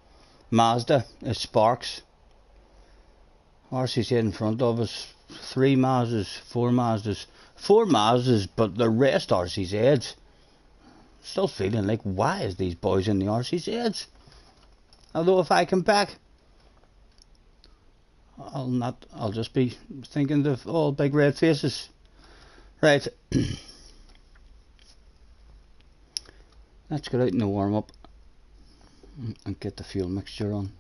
Mazda is Sparks. RCZ in front of us. 3 Mazdas, 4 Mazdas. 4 Mazdas, but the rest RCZs. Still feeling like, why is these boys in the RCZs? Although if I come back, I'll just be thinking of all big red faces. Right. Let's get out in the warm up and get the fuel mixture on.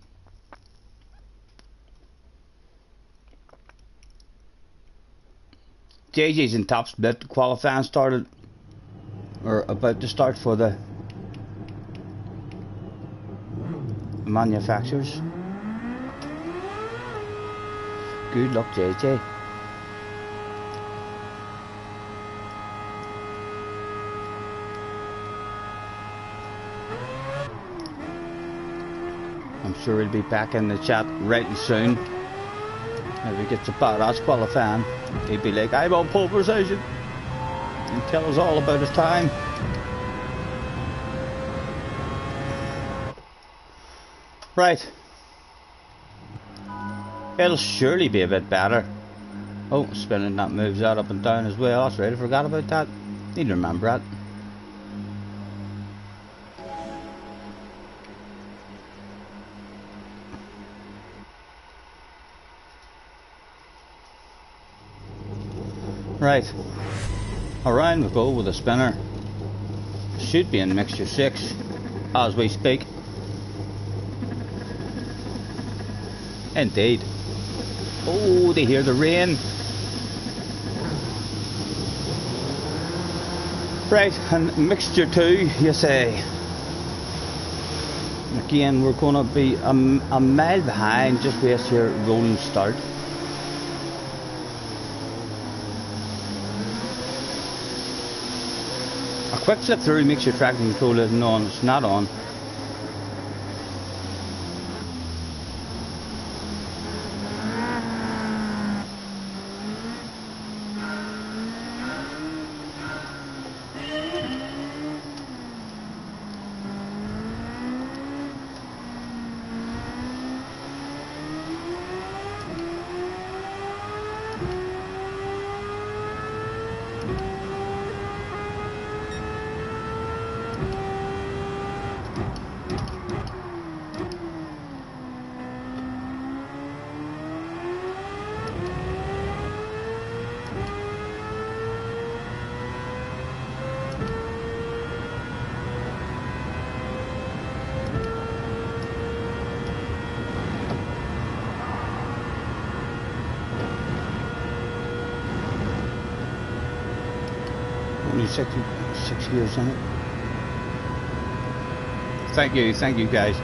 JJ's in top split. Qualifying started, or about to start, for the manufacturers. Good luck, JJ. I'm sure he'll be back in the chat right soon. If he gets a badass qualifying, he'd be like, I'm on pole position, and tell us all about his time. Right. It'll surely be a bit better. Oh, spinning that moves that up and down as well. That's right, I forgot about that. Need to remember that. Right, around we go with a spinner. Should be in mixture 6 as we speak. Indeed. Oh, they hear the rain. Right, and mixture 2, you say. Again, we're going to be a mile behind. Just wait here, rolling start. A quick flip through makes your traction control isn't on. It's not on. Only 6 years in it. Thank you guys.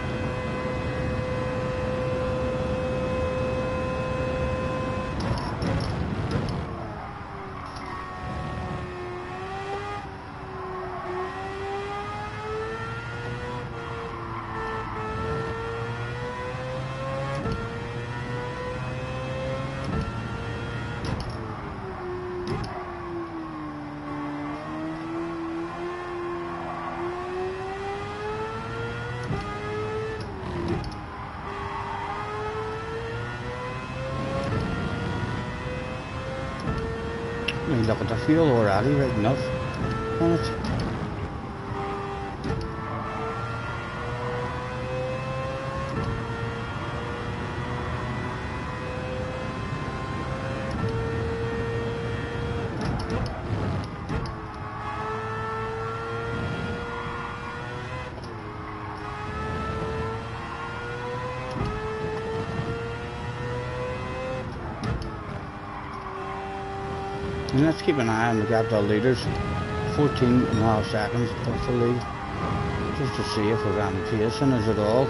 Look at the fuel already, right enough on it. And let's keep an eye on the gap to the leaders. 14.5 seconds off the lead. Just to see if we're any pace in us at all.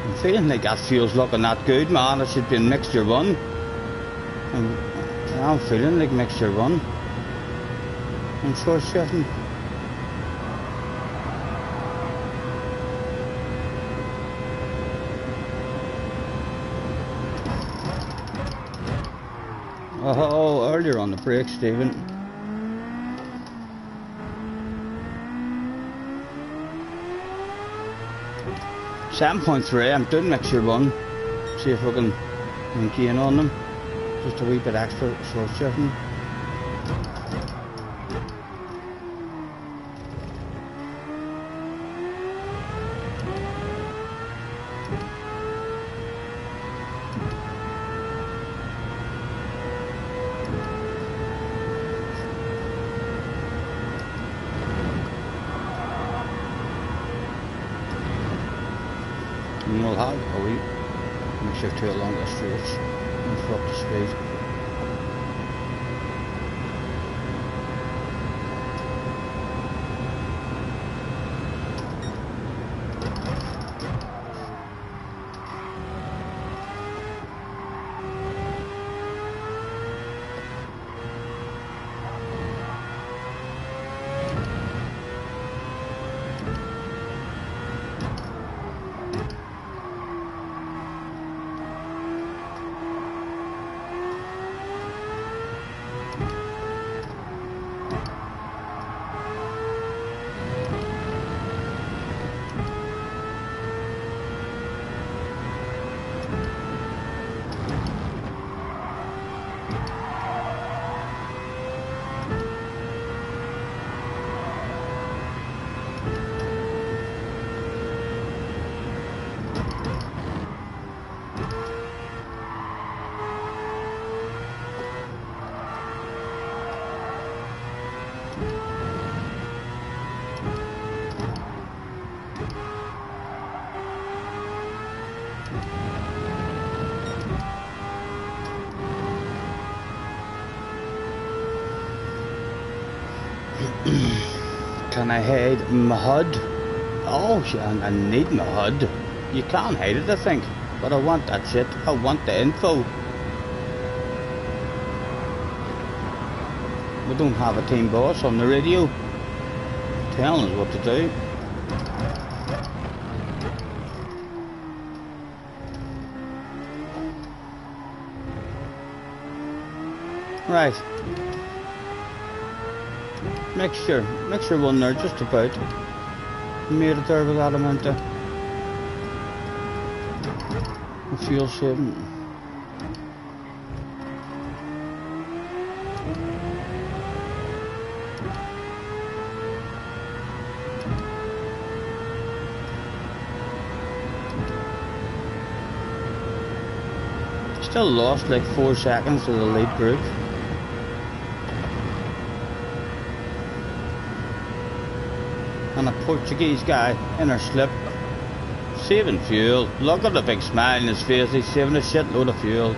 I'm feeling like that fuel's looking that good, man. It should be in mixture 1. And I'm feeling like mixture 1. I'm short shifting. Oh, earlier on the brakes, Stephen. $7.3, I'm doing mixture 1. See if we can gain on them. Just a wee bit extra short shifting. And we'll have a wee mixture 2 along the straights and for up to speed. Can I hide my HUD? Oh yeah, I need my HUD. You can't hide it, I think. But I want that shit. I want the info. We don't have a team boss on the radio telling us what to do. Right. Mixture 1 there, just about. Made it there with that amount of fuel saving. Still lost like 4 seconds to the lead group. And a Portuguese guy in her slip, saving fuel. Look at the big smile in his face, he's saving a shitload of fuel.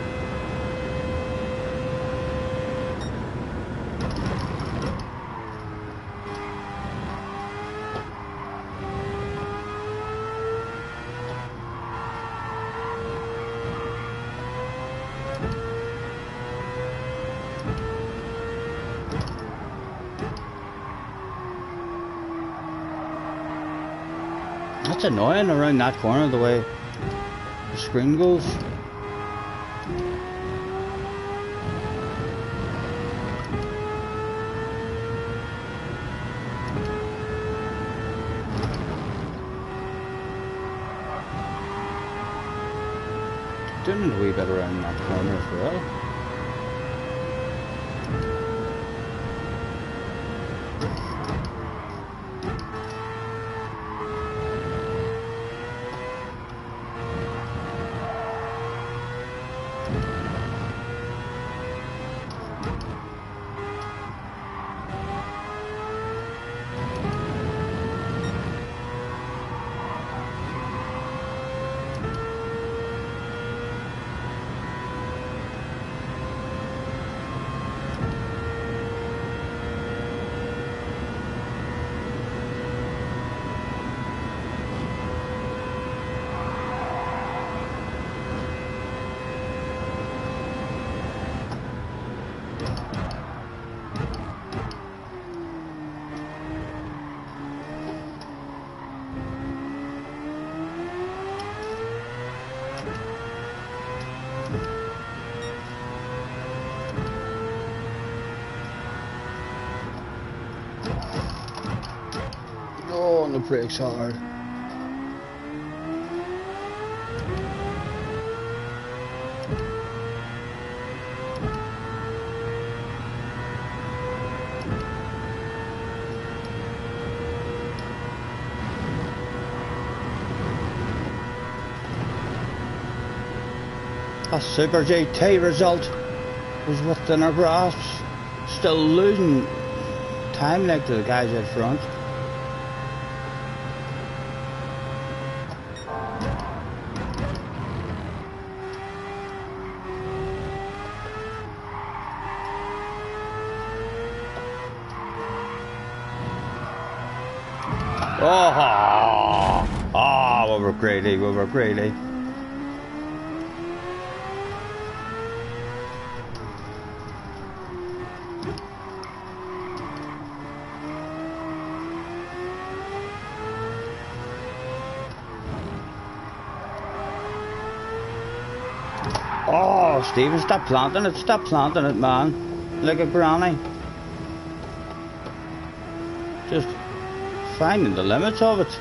That's annoying around that corner, the way the screen goes. Doing a wee bit around that corner as well. Oh, and the brakes hard. A Super GT result was within our grasp. Still losing time like to the guys out front. Oh, we were greedy, we were greedy. Oh, Stephen, stop planting it, man. Like a granny. Just finding the limits of it.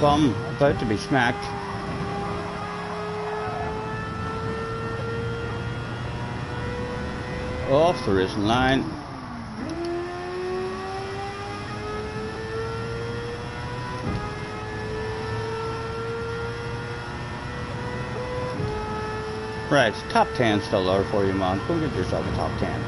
Bum about to be smacked. Off the racing line. Right, top 10 still there for you, man. Go get yourself a top 10.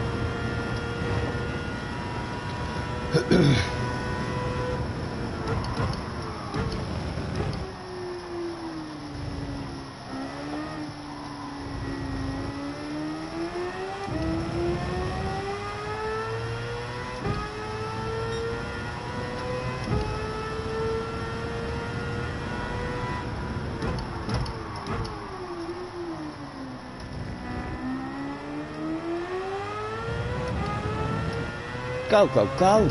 Go, go, go.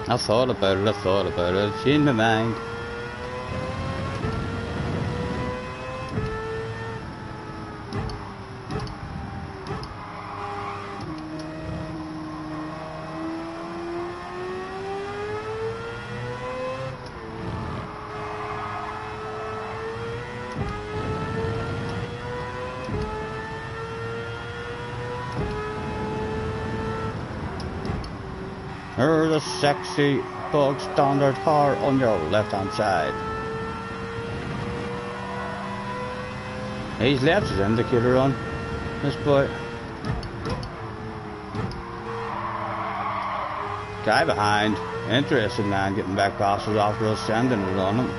I thought about it, it's in my mind. There's a sexy bog standard car on your left hand side. He's left his indicator on, this boy. Guy behind, interested man getting back past us after us sending it on him.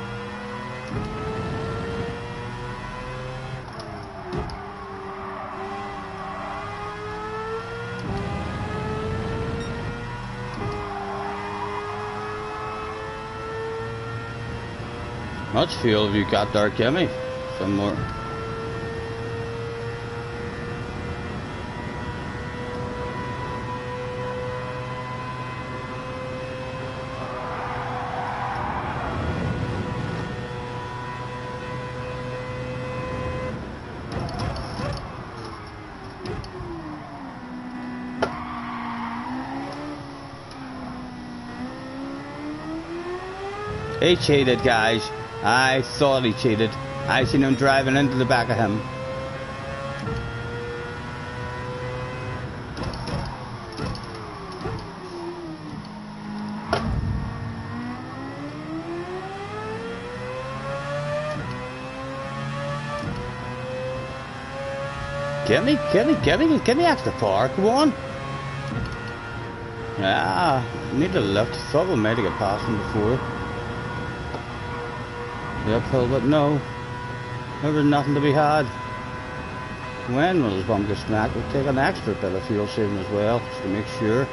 Much fuel have you got there, Kimmy? Some more. He cheated, guys. I thought he cheated. I seen him driving into the back of him. Give me extra power, come on. Need a lift. Thought we might have got past him before. The uphill, but no. There was nothing to be had. When will his bum get smacked? We'll take an extra bit of fuel saving as well, just to make sure.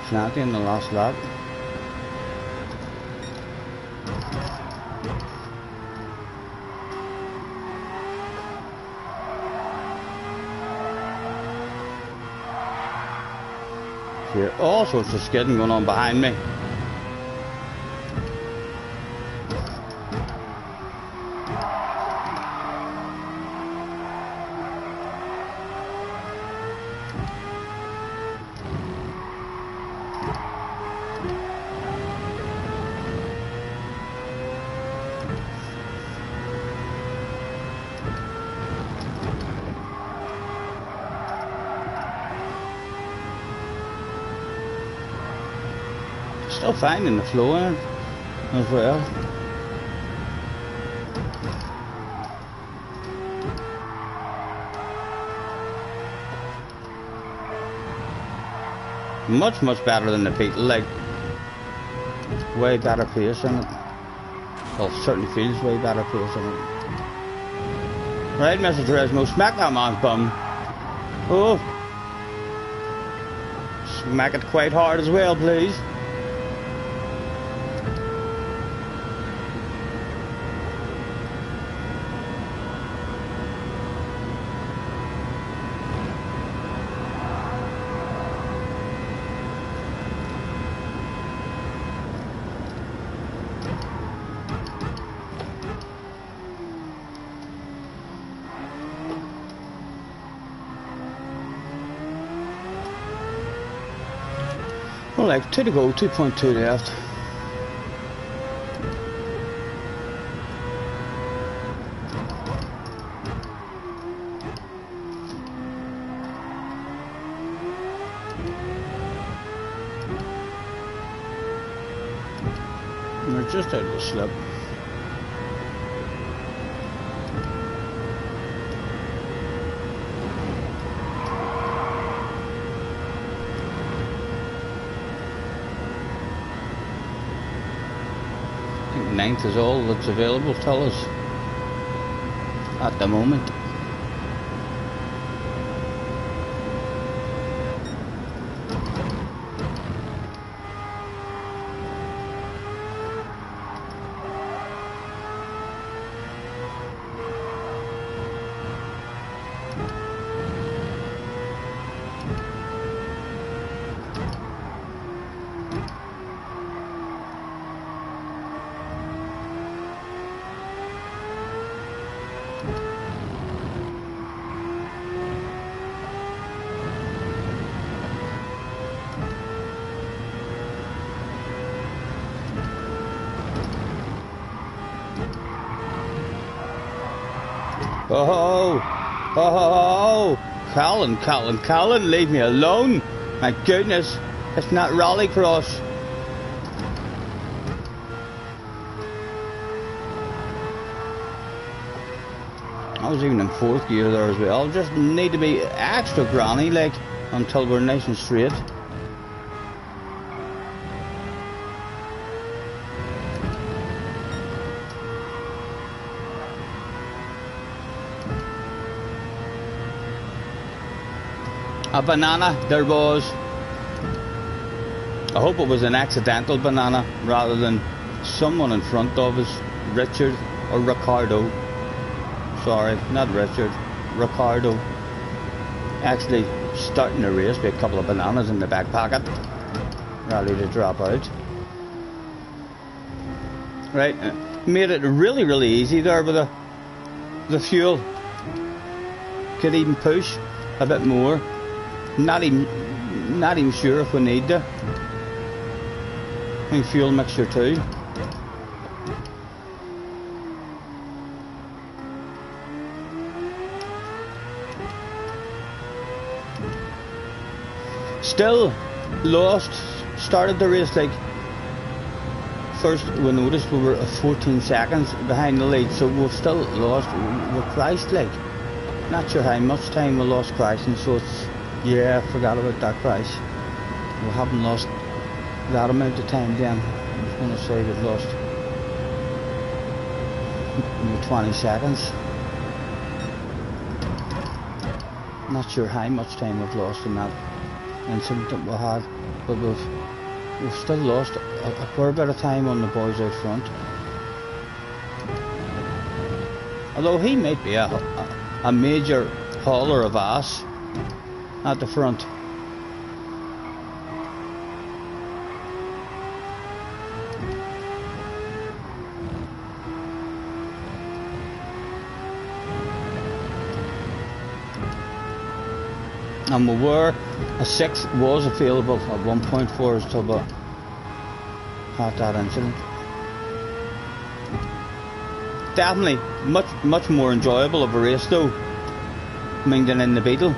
It's not in the last lap. Here, all sorts of skidding going on behind me. Still finding the flow in it as well. Much better than the Beetle, like way better pace in it. Well, certainly feels way better pace in it. Right, Mr. Turismo, smack that man's bum. Oh, smack it quite hard as well, please. Well, like 2 to go, 2.2 left. And we're just out of the slip. Ninth is all that's available to us at the moment. Oh, Colin, leave me alone. My goodness, It's not rallycross. I was even in 4th gear there as well. Just need to be extra granny like until we're nice and straight. A banana there was. I hope it was an accidental banana rather than someone in front of us, Richard or Ricardo. Sorry, not Richard, Ricardo. Actually starting the race with a couple of bananas in the back pocket, ready to drop out. Right, made it really easy there with the fuel. Could even push a bit more. Not even sure if we need to. And fuel mixture too. Still lost. Started the race like first we noticed we were 14 seconds behind the lead, so we've still lost. We crashed like. Not sure how much time we lost crashing, so it's yeah, I forgot about that crash. We haven't lost that amount of time then. I was going to say we've lost maybe 20 seconds. Not sure how much time we've lost in that incident that we had, but we've still lost a fair bit of time on the boys out front. Although he might be a major hauler of ass at the front. And we were, a 6 was available at 1.4 as to about had that incident. Definitely much more enjoyable of a race though, I mean, than in the Beetle.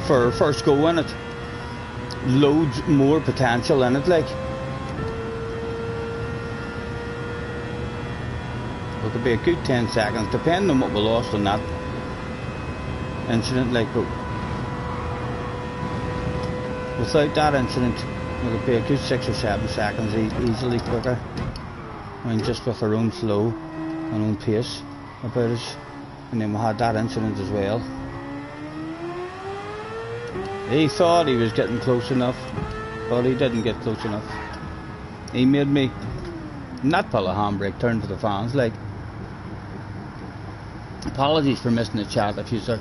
For first go in it, loads more potential in it, like it could be a good 10 seconds depending on what we lost on that incident, like, but without that incident it would be a good 6 or 7 seconds easily quicker. I mean, just with our own flow and own pace about us, and then we had that incident as well. He thought he was getting close enough, but he didn't get close enough. He made me not pull a handbrake, turn to the fans, like. Apologies for missing the chat if you're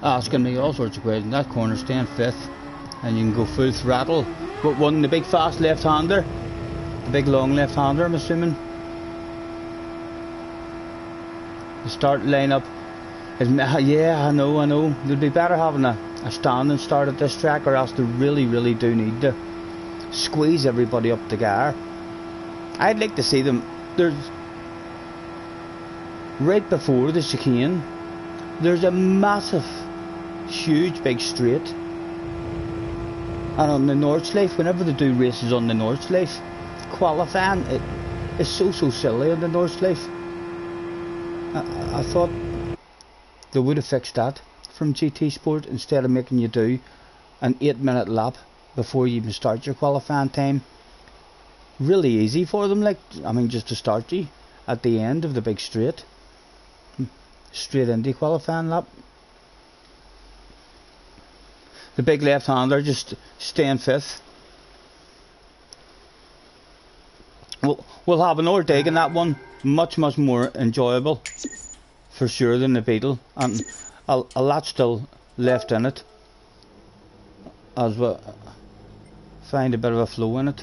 asking me all sorts of questions. That corner, stay in 5th, and you can go full throttle. But one, the big fast left-hander, the big long left-hander, I'm assuming. The start lineup is, yeah, I know. They'd be better having a standing start at this track, or else they really do need to squeeze everybody up the gear. I'd like to see them. There's right before the chicane, there's a massive, huge, big straight, and on the North Sleeve, whenever they do races on the North Sleeve, qualifying it is so silly on the North Sleeve. I thought they would have fixed that from GT Sport, instead of making you do an 8-minute lap before you even start your qualifying time. Really easy for them, like, I mean, just to start you at the end of the big straight into qualifying lap. The big left-hander just stay in 5th. We'll have an overtake in that one, much more enjoyable for sure than the Beetle, and a lot still left in it as we find a bit of a flow in it.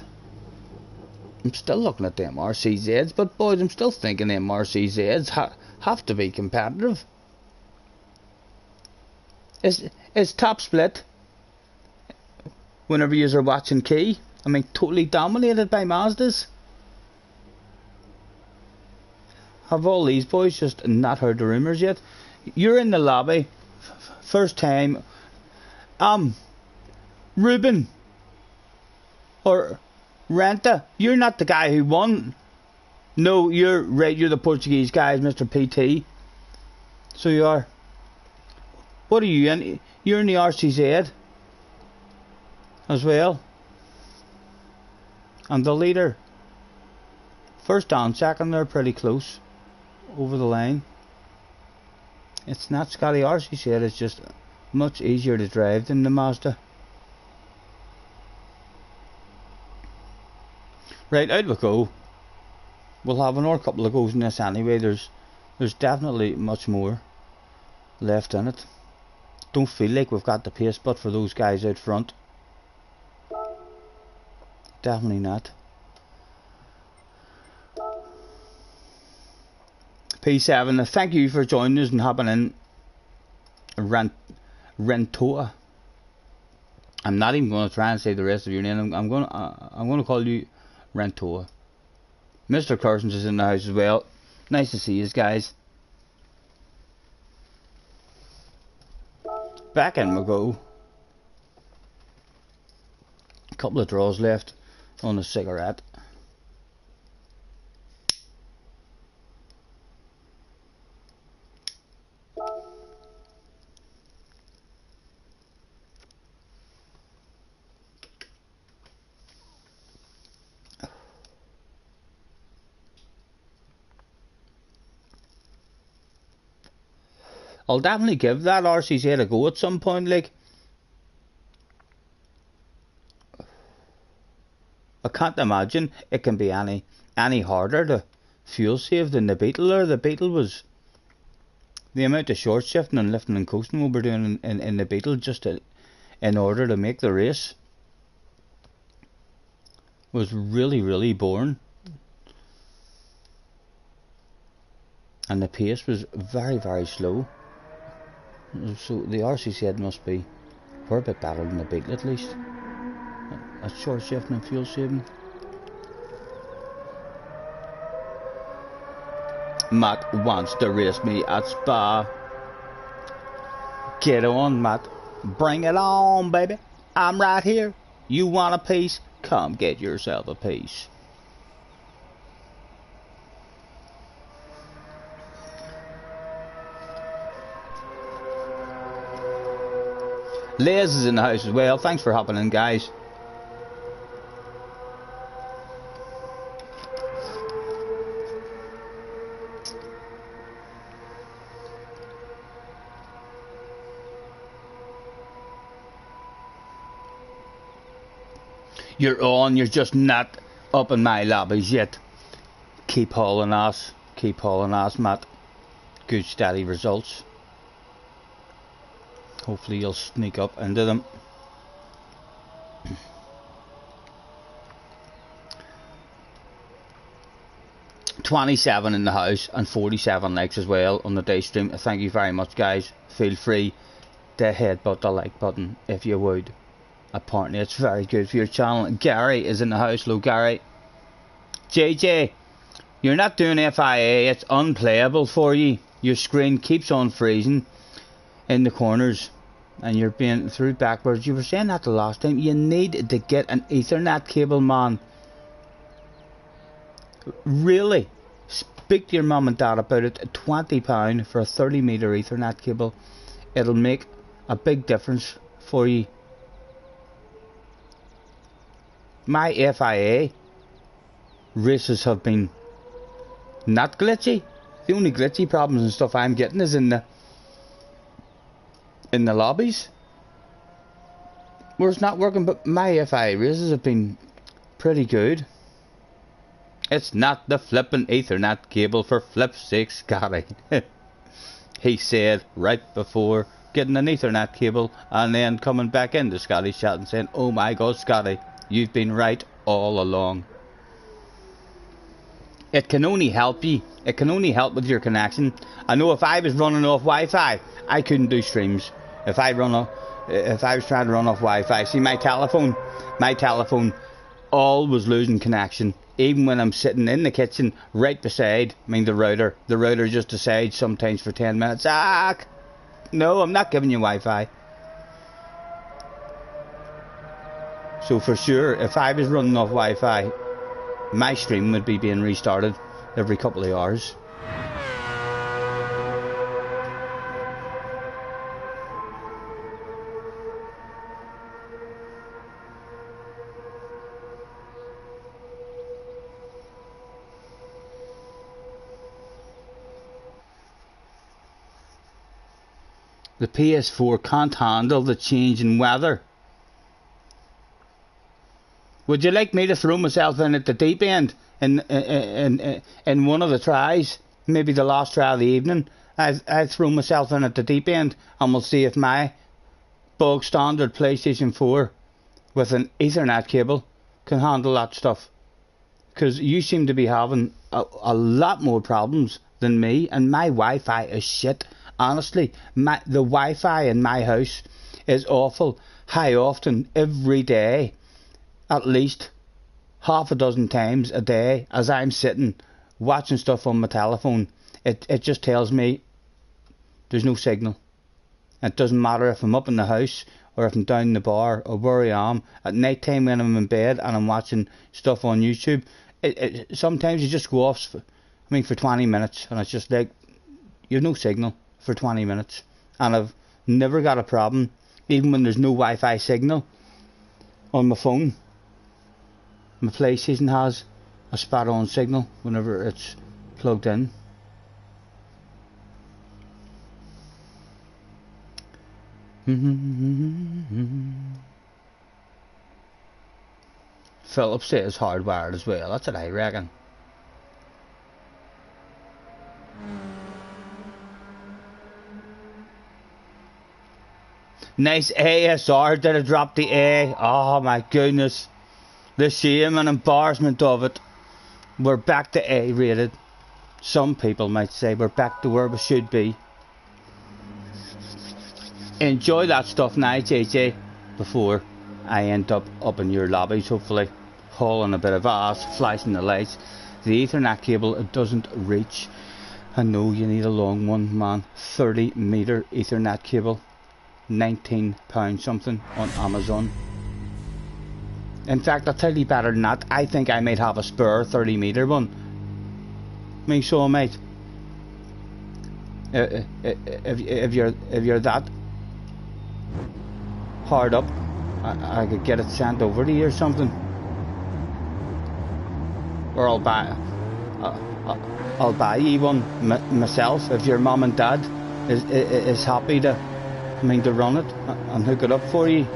I'm still looking at them RCZs, but boys, I'm still thinking them RCZs have to be competitive. Is top split, whenever you are watching Key, I mean, totally dominated by Mazdas. Have all these boys just not heard the rumours yet? You're in the lobby, first time. Ruben or Renta, you're not the guy who won. No, you're right. You're the Portuguese guy, Mr. PT. So you are. What are you in? You're in the RCZ as well. And the leader, first and second, they're pretty close over the line. It's not Scotty RCZ. It's just much easier to drive than the Mazda. Right, out we go. We'll have another couple of goes in this anyway. There's definitely much more left in it. Don't feel like we've got the pace, but for those guys out front, definitely not. P7, thank you for joining us and hopping in. Rentoa. I'm not even going to try and say the rest of your name. I'm going to call you Rentoa. Mr. Carson's is in the house as well. Nice to see you guys. Back in we go. A couple of draws left on the cigarette. I'll definitely give that RCZ a go at some point. Like, I can't imagine it can be any harder to fuel save than the Beetle. Or the Beetle was, the amount of short shifting and lifting and coasting we were doing in the Beetle just in order to make the race was really boring, and the pace was very slow. So the RCZ must be a bit better than the Beetle at least. A short shifting and fuel saving. Matt wants to race me at Spa. Get on, Matt. Bring it on, baby. I'm right here. You want a piece? Come get yourself a piece. Les is in the house as well. Thanks for hopping in, guys. You're on, you're just not up in my lobbies yet. Keep hauling ass, Matt. Good steady results. Hopefully you'll sneak up into them. $27 in the house and 47 likes as well on the day stream. Thank you very much, guys. Feel free to headbutt the like button if you would. Apparently it's very good for your channel. Gary is in the house. Hello, Gary. JJ, you're not doing FIA. It's unplayable for you. Your screen keeps on freezing in the corners and you're being through backwards. You were saying that the last time. You need to get an Ethernet cable, man. Really, speak to your mum and dad about it. £20 for a 30-metre Ethernet cable. It'll make a big difference for you. My FIA races have been not glitchy. The only glitchy problems and stuff I'm getting is in the lobbies where it's not working, but my FIA races have been pretty good. It's not the flippin' Ethernet cable, for flip's sake, Scotty. He said right before getting an Ethernet cable and then coming back into Scotty's chat and saying, oh my god, Scotty, you've been right all along. It can only help you. It can only help with your connection. I know if I was running off Wi-Fi, I couldn't do streams. If I was trying to run off Wi-Fi, see my telephone always losing connection. Even when I'm sitting in the kitchen right beside, the router just decides sometimes for 10 minutes, no, I'm not giving you Wi-Fi. So for sure, if I was running off Wi-Fi, my stream would be being restarted every couple of hours. The PS4 can't handle the change in weather. Would you like me to throw myself in at the deep end in one of the tries? Maybe the last try of the evening. I throw myself in at the deep end and we'll see if my bog standard PlayStation 4 with an Ethernet cable can handle that stuff. Because you seem to be having a lot more problems than me, and my Wi-Fi is shit. Honestly, the Wi-Fi in my house is awful. How often? Every day. At least half a dozen times a day, as I'm sitting watching stuff on my telephone, it just tells me there's no signal. It doesn't matter if I'm up in the house or if I'm down in the bar or where I am. At night time when I'm in bed and I'm watching stuff on YouTube, sometimes you just go off for 20 minutes and it's just like you've no signal for 20 minutes. And I've never got a problem, even when there's no Wi-Fi signal on my phone. My PlayStation has a spot on signal whenever it's plugged in. Philip says hardwired as well. That's what I reckon. Nice ASR. Did it drop the A? Oh my goodness. The shame and embarrassment of it. We're back to A rated. Some people might say we're back to where we should be. Enjoy that stuff now, JJ, before I end up in your lobbies, hopefully hauling a bit of ass, flashing the lights. The Ethernet cable, it doesn't reach. I know you need a long one, man. 30-meter Ethernet cable, £19 something on Amazon. In fact, I'll tell you better than that. I think I might have a spare 30-meter one. So I might. If you're that hard up, I could get it sent over to you or something. Or I'll buy you one myself if your mum and dad is happy to run it and hook it up for you.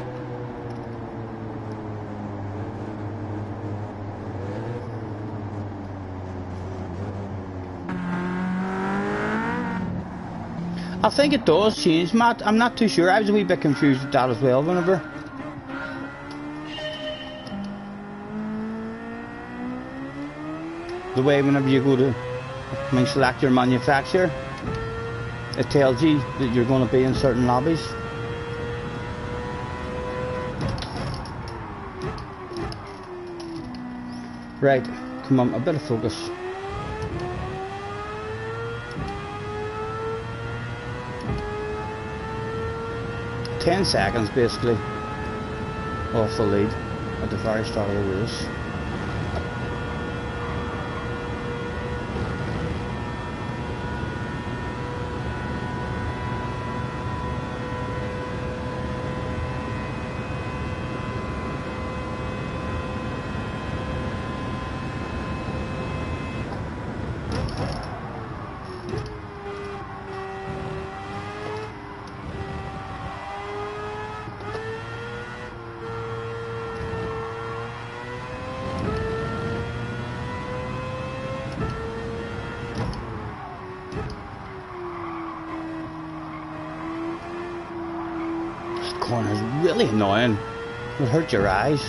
I think it does change, Matt. I'm not too sure. I was a wee bit confused with that as well whenever. The way whenever you go to select your manufacturer, it tells you that you're going to be in certain lobbies. Right, come on, a bit of focus. Ten seconds basically off the lead at the very start of the race. Corner's really annoying. It will hurt your eyes.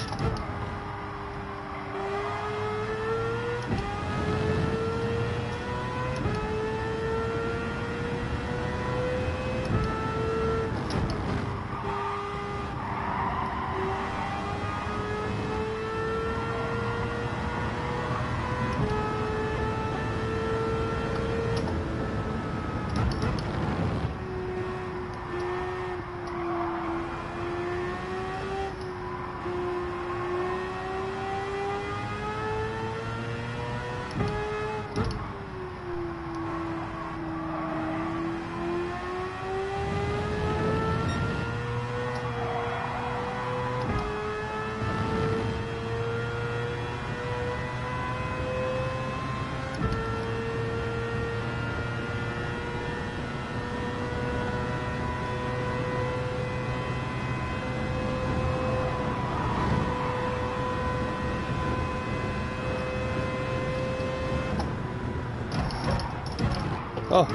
Oh,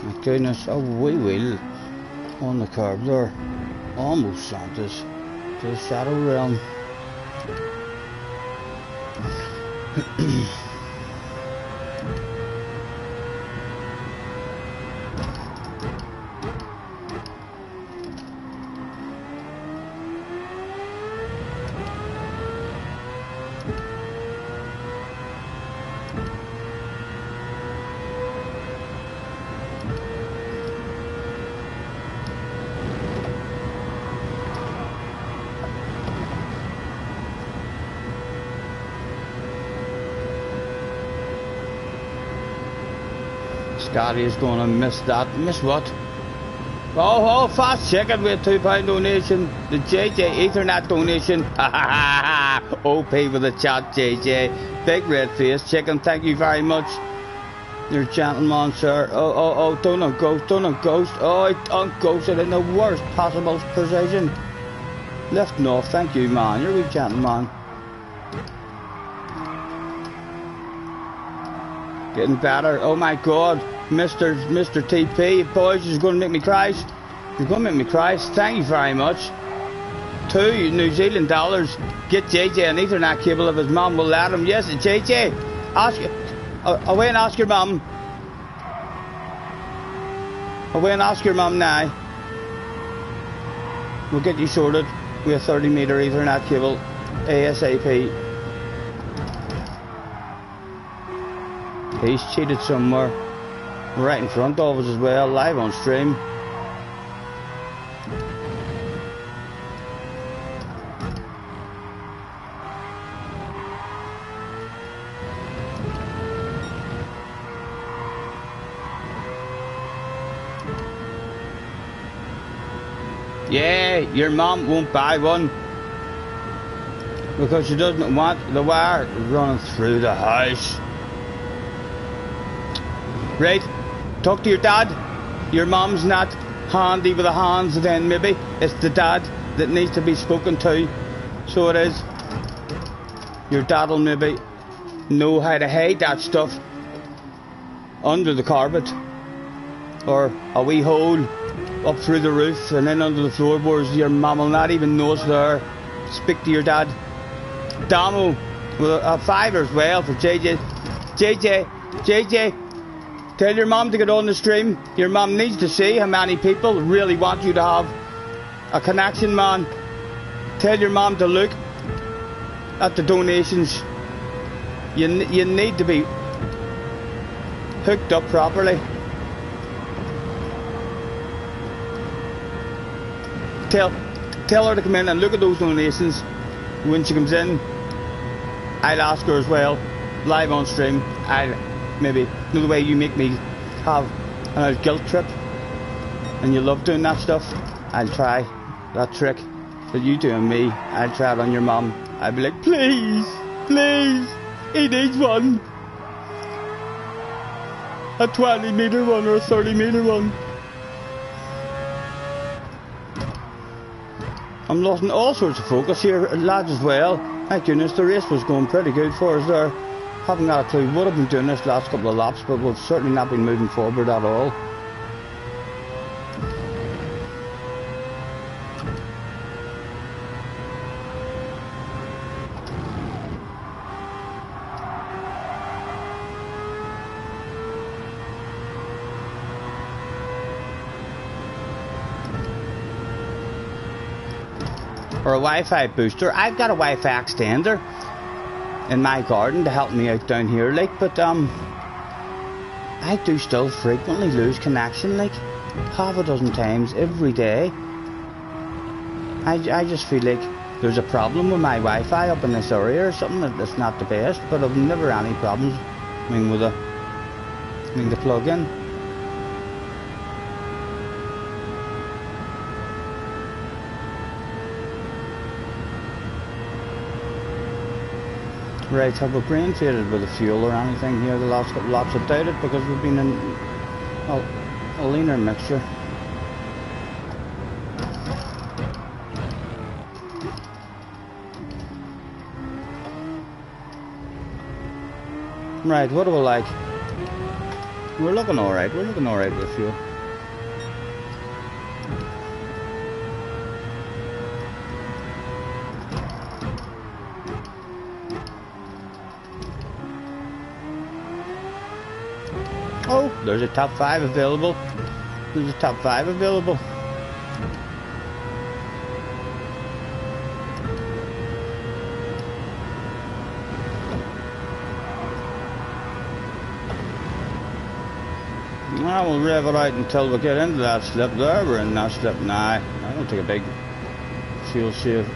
my goodness, a wee wheel on the curb there. Almost sent us to the shadow realm. Scotty is going to miss that. Miss what? Oh, fast chicken with £2 donation. The JJ Ethernet donation. OP with the chat, JJ. Big red face chicken. Thank you very much. You're a gentleman, sir. Oh, don't unghost, don't unghost. Oh, I unghosted in the worst possible position. Lifting off. Thank you, man. You're a wee gentleman. Getting better. Oh my God. Mr. TP, boys, you're going to make me cry. You're going to make me cry. Thank you very much. $2 New Zealand dollars. Get JJ an Ethernet cable if his mum will let him. Yes, JJ. Ask. Away and ask your mum. Away and ask your mum now. We'll get you sorted with a 30-meter Ethernet cable ASAP. He's cheated somewhere. Right in front of us as well, live on stream. Yeah, your mum won't buy one because she doesn't want the wire running through the house. Right, talk to your dad. Your mum's not handy with the hands, then maybe it's the dad that needs to be spoken to. So it is. Your dad'll maybe know how to hide that stuff under the carpet or a wee hole up through the roof and then under the floorboards. Your mum will not even know it's there. Speak to your dad. Damo with a fiver as well for JJ. JJ, tell your mum to get on the stream. Your mum needs to see how many people really want you to have a connection, man. Tell your mum to look at the donations. You need to be hooked up properly. Tell her to come in and look at those donations. When she comes in, I'll ask her as well, live on stream. I'll maybe, you know the way you make me have an old guilt trip and you love doing that stuff, I'll try that trick that you do on me. I'll try it on your mum. I'll be like, please, he needs one. A 20-meter one or a 30-meter one. I'm losing all sorts of focus here, lads, as well. Thank goodness, the race was going pretty good for us there. Haven't got a clue what I've been doing this last couple of laps, but we've certainly not been moving forward at all. Or a Wi-Fi booster. I've got a Wi-Fi extender in my garden to help me out down here, like, but I do still frequently lose connection, like half a dozen times every day. I just feel like there's a problem with my Wi-Fi up in this area or something that's not the best, but I've never had any problems. I mean, with the plug-in. Right, have we brain faded with the fuel or anything here the last couple of laps? I doubt it because we've been in a leaner mixture. Right, what do we like? We're looking alright. We're looking alright with fuel. Oh, there's a top 5 available. There's a top 5 available. Well, we'll rev it out until we get into that slip there. We're in that slip now. I don't take a big fuel save.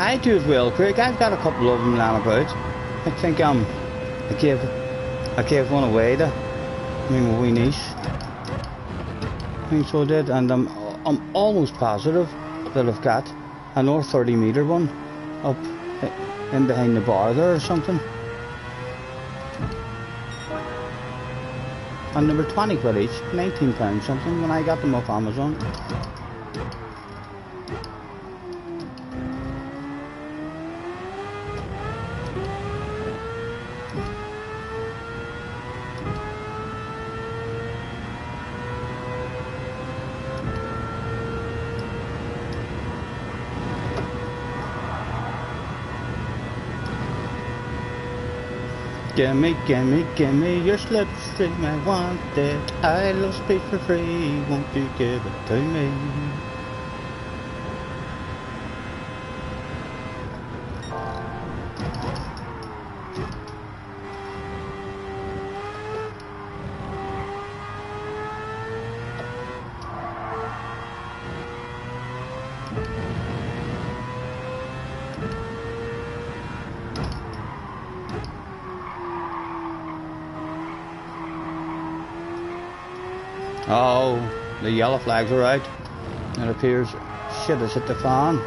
I do as well, Craig. I've got a couple of them lying about. I think I gave one away to my wee niece. I think so I did, and I'm almost positive that I've got another 30-metre one up in behind the bar there or something. And they were 20 quid each, £19 something when I got them off Amazon. Gimme your slipstream, I want it. I love speed for free, won't you give it to me? Oh, the yellow flags are out. It appears shit has hit the fan.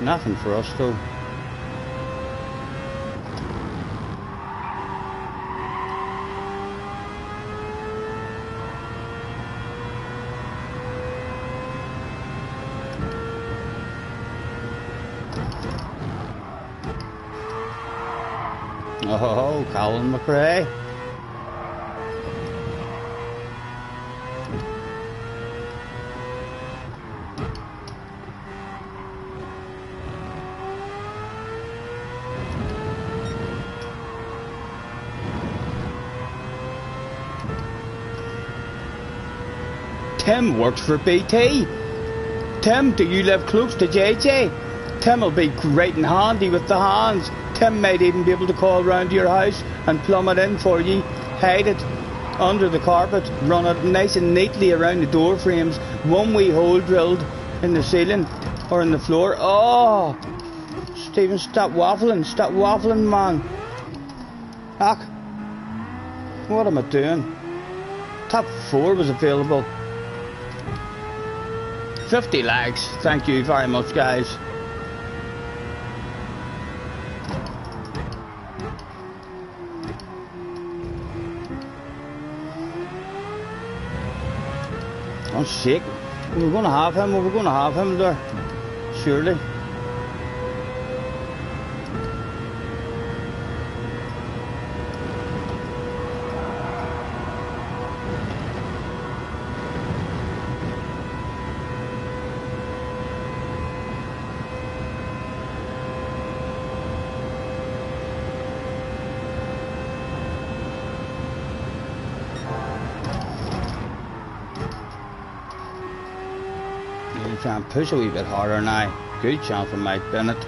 Nothing for us though. Oh, Colin McRae. Tim works for BT. Tim, do you live close to JJ? Tim will be great and handy with the hands. Tim might even be able to call round to your house and plumb it in for you, hide it under the carpet, run it nice and neatly around the door frames, one wee hole drilled in the ceiling or in the floor. Oh, Stephen, stop waffling, man. Ach, what am I doing? Top 4 was available. 50 likes, thank you very much, guys. God's sake. We were going to have him there. Surely. Try and push a wee bit harder now. Good chance for Mike Bennett.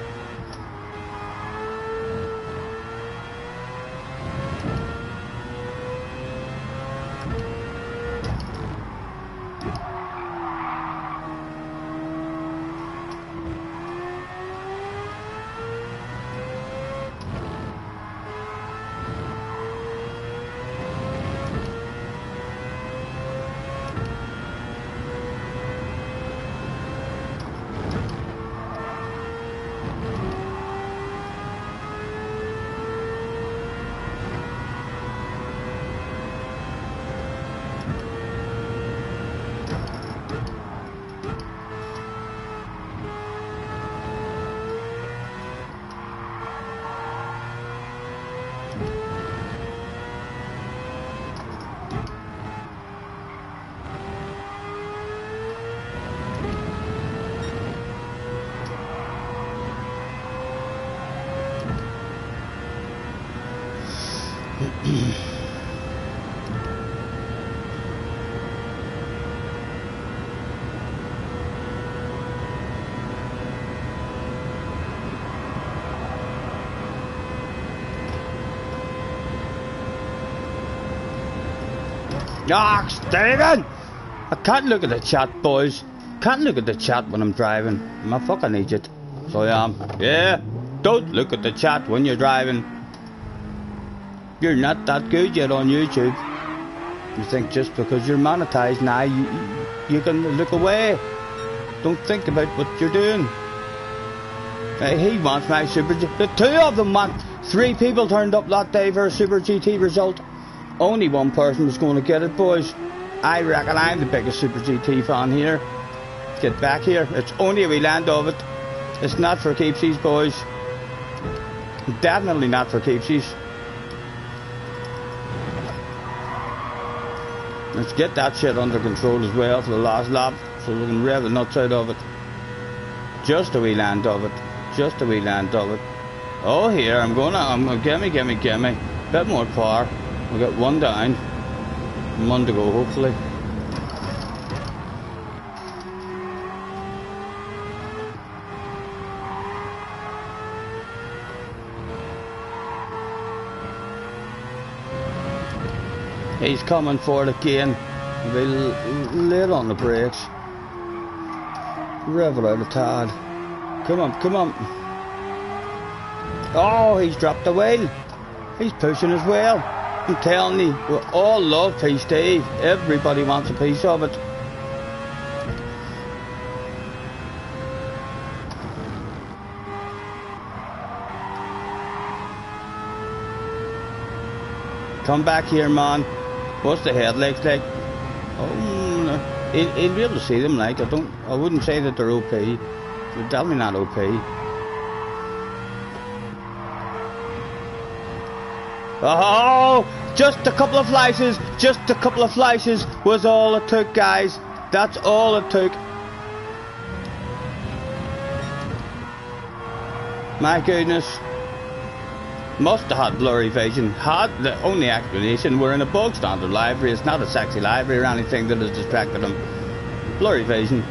Ah, Stephen! I can't look at the chat, boys. Can't look at the chat when I'm driving. I'm a fucking idiot. So I am. Yeah, don't look at the chat when you're driving. You're not that good yet on YouTube. You think just because you're monetized now, you can look away. Don't think about what you're doing. He wants my Super GT. The two of them want. 3 people turned up that day for a Super GT result. Only one person was going to get it, boys. I reckon I'm the biggest Super GT fan here. Get back here. It's only a wee land of it. It's not for keepsies, boys. Definitely not for keepsies. Let's get that shit under control as well for the last lap, so we can rev the nuts out of it. Just a wee land of it. Just a wee land of it. Oh, here, I'm gonna gimme. Bit more power. We'll get one down. And one to go, hopefully. He's coming for it again. We'll lay on the brakes. Rev it out a tad. Come on. Oh, he's dropped the wheel. He's pushing as well. I'm telling you, we all love P-Steve. Everybody wants a piece of it. Come back here, man. What's the headlights like? Oh, no. He'll be able to see them, like. I wouldn't say that they're OP. They're definitely not OP. Oh, just a couple of flashes. Just a couple of flashes was all it took, guys. That's all it took. My goodness. Must have had blurry vision. Had the only explanation. We're in a bog standard library. It's not a sexy library or anything that has distracted him. Blurry vision.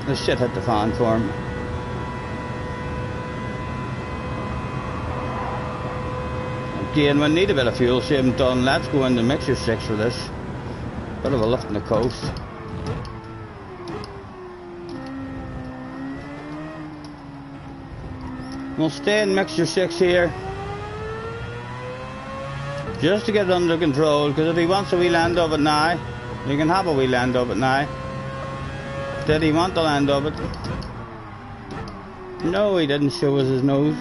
The shit hit the fan for him. Again, we need a bit of fuel saving done. Let's go into mixture 6 for this. Bit of a lift on the coast. We'll stay in mixture 6 here. Just to get it under control, because if he wants a wee land of it now, he can have a wee land of it now. Did he want the land of it? No, he didn't show us his nose.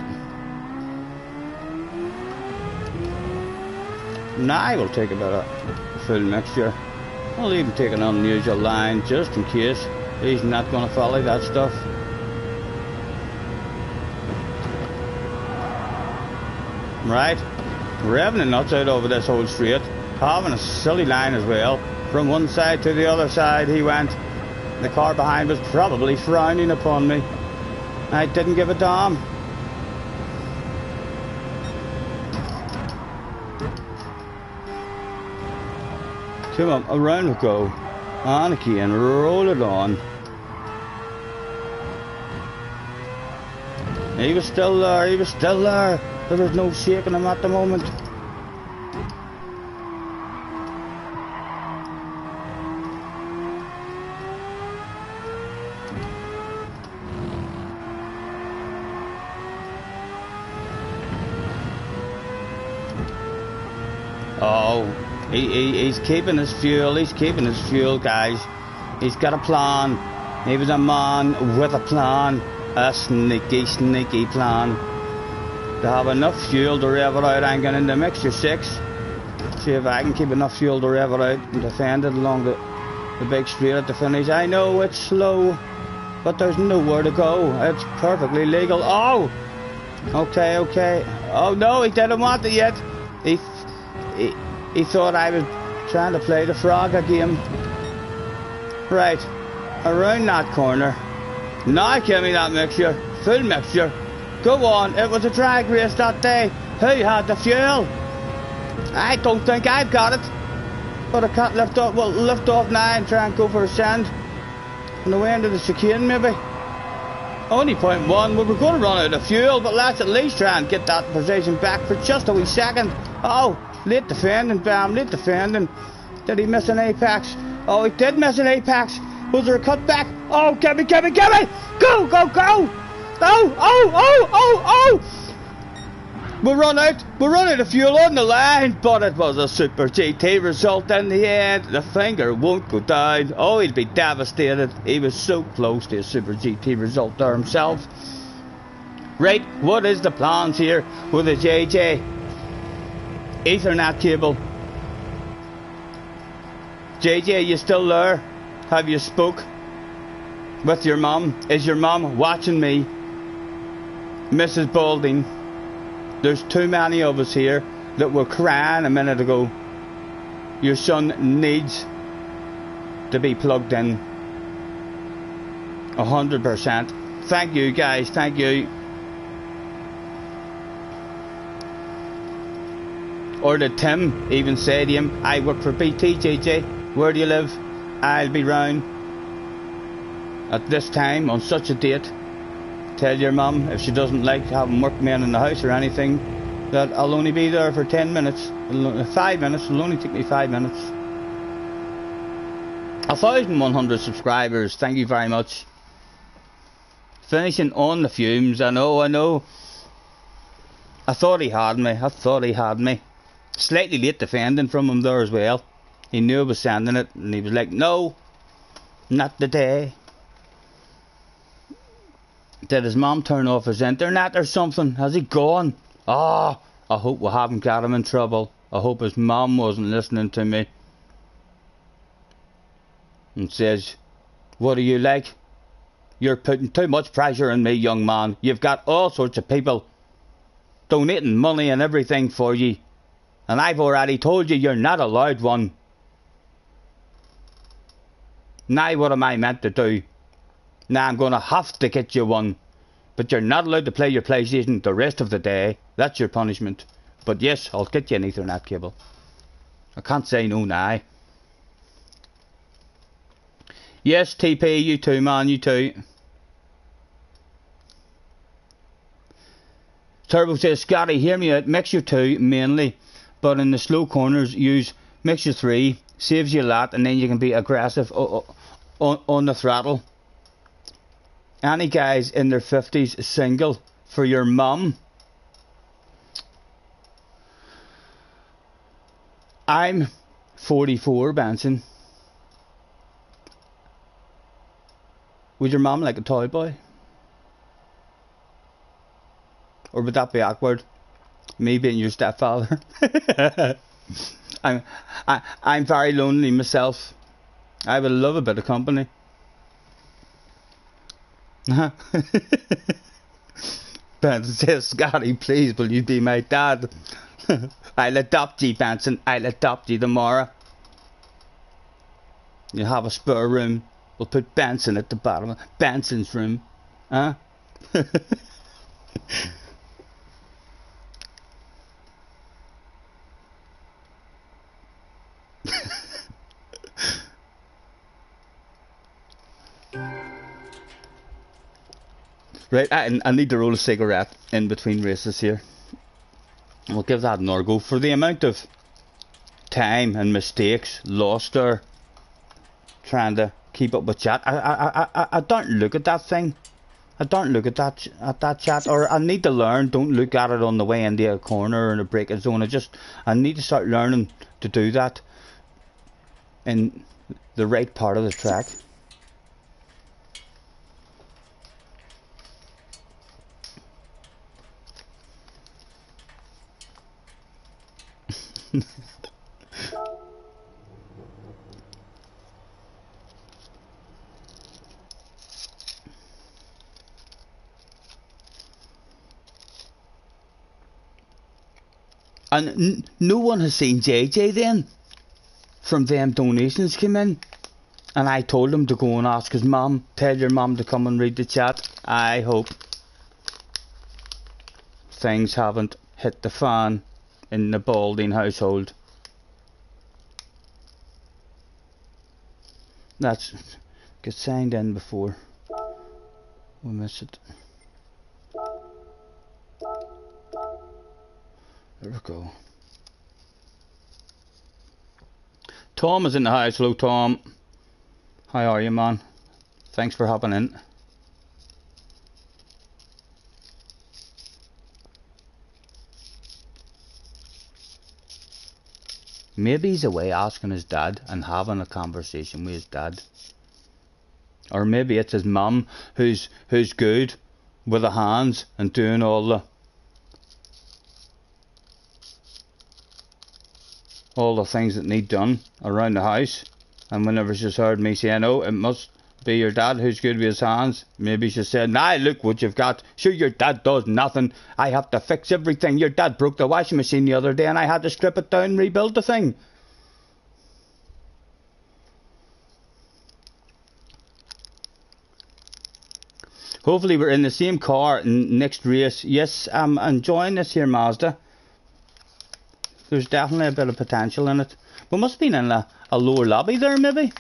Now we'll take a bit of full mixture. I'll even take an unusual line just in case he's not going to follow that stuff. Right, revving the nuts out over this whole straight, having a silly line as well. From one side to the other side he went. The car behind was probably frowning upon me. I didn't give a damn. Come on, around we go. On again, roll it on. He was still there, he was still there. There was no shaking him at the moment. Oh, he's keeping his fuel, guys. He's got a plan. He was a man with a plan. A sneaky plan. To have enough fuel to rev it out. I'm going into mixture 6. See if I can keep enough fuel to rev it out and defend it along the big straight at the finish. I know it's slow, but there's nowhere to go. It's perfectly legal. Oh! Okay. Oh no, he didn't want it yet. He thought I was trying to play the frog game. Right, around that corner. Now give me that mixture, full mixture. Go on, it was a drag race that day. Who had the fuel? I don't think I've got it. But I can't lift off, well, lift off now and try and go for a send. On the way into the chicane maybe. Only 0.1, we were going to run out of fuel, but let's at least try and get that position back for just a wee second. Oh, late defending, bam, late defending. Did he miss an apex? Oh, he did miss an apex. Was there a cutback? Oh, give me! Go! Oh! We run out of fuel on the line, but it was a Super GT result in the end. The finger won't go down. Oh, he'll be devastated. He was so close to a Super GT result there himself. Right, what is the plans here with the JJ? Ethernet cable. JJ, you still there? Have you spoke with your mum? Is your mum watching me? Mrs. Balding, there's too many of us here that were crying a minute ago. Your son needs to be plugged in 100%. Thank you guys, thank you. Or did Tim even say to him, I work for BT, JJ, where do you live? I'll be round at this time on such a date. Tell your mum if she doesn't like having workmen in the house or anything that I'll only be there for 10 minutes, 5 minutes, it'll only take me 5 minutes. 1,100 subscribers, thank you very much. Finishing on the fumes, I know. I thought he had me. Slightly late defending from him there as well. He knew I was sending it and he was like, no, not today. Did his mum turn off his internet or something? Has he gone? Ah, I hope we haven't got him in trouble. I hope his mum wasn't listening to me. And says, what are you like? You're putting too much pressure on me, young man. You've got all sorts of people donating money and everything for you. And I've already told you you're not allowed one. Now what am I meant to do? Now I'm going to have to get you one. But you're not allowed to play your PlayStation the rest of the day. That's your punishment. But yes, I'll get you an Ethernet cable. I can't say no now. Yes, TP, you too, man, you too. Turbo says, Scotty, hear me out. Mixture 2 mainly. But in the slow corners, use mixture 3. Saves you a lot, and then you can be aggressive on the throttle. Any guys in their 50s single for your mum? I'm 44, Benson. Would your mum like a toy boy? Or would that be awkward? Me being your stepfather. I'm very lonely myself. I would love a bit of company. Benson says, Scotty, please, will you be my dad? I'll adopt you, Benson. I'll adopt you tomorrow. You have a spare room. We'll put Benson at the bottom of Benson's room. Huh? Right, I need to roll a cigarette in between races here. We'll give that another go. For the amount of time and mistakes lost there trying to keep up with chat, I don't look at that thing. I don't look at that chat, or I need to learn. Don't look at it on the way into a corner or in a braking zone. I need to start learning to do that in the right part of the track. And no one has seen JJ then from them donations came in, and I told him to go and ask his mum. Tell your mum to come and read the chat. I hope things haven't hit the fan in the Balding household. Let's get signed in before we miss it. There we go. Tom is in the house. Hello, Tom. How are you, man? Thanks for hopping in. Maybe he's away asking his dad and having a conversation with his dad. Or maybe it's his mum who's good with the hands and doing all the things that need done around the house, and whenever she's heard me saying, oh, it must be your dad who's good with his hands, maybe she said, nah, look what you've got. Sure, your dad does nothing. I have to fix everything. Your dad broke the washing machine the other day and I had to strip it down and rebuild the thing. Hopefully we're in the same car in next race. Yes, I'm enjoying this here Mazda. There's definitely a bit of potential in it. We must have been in a lower lobby there, maybe.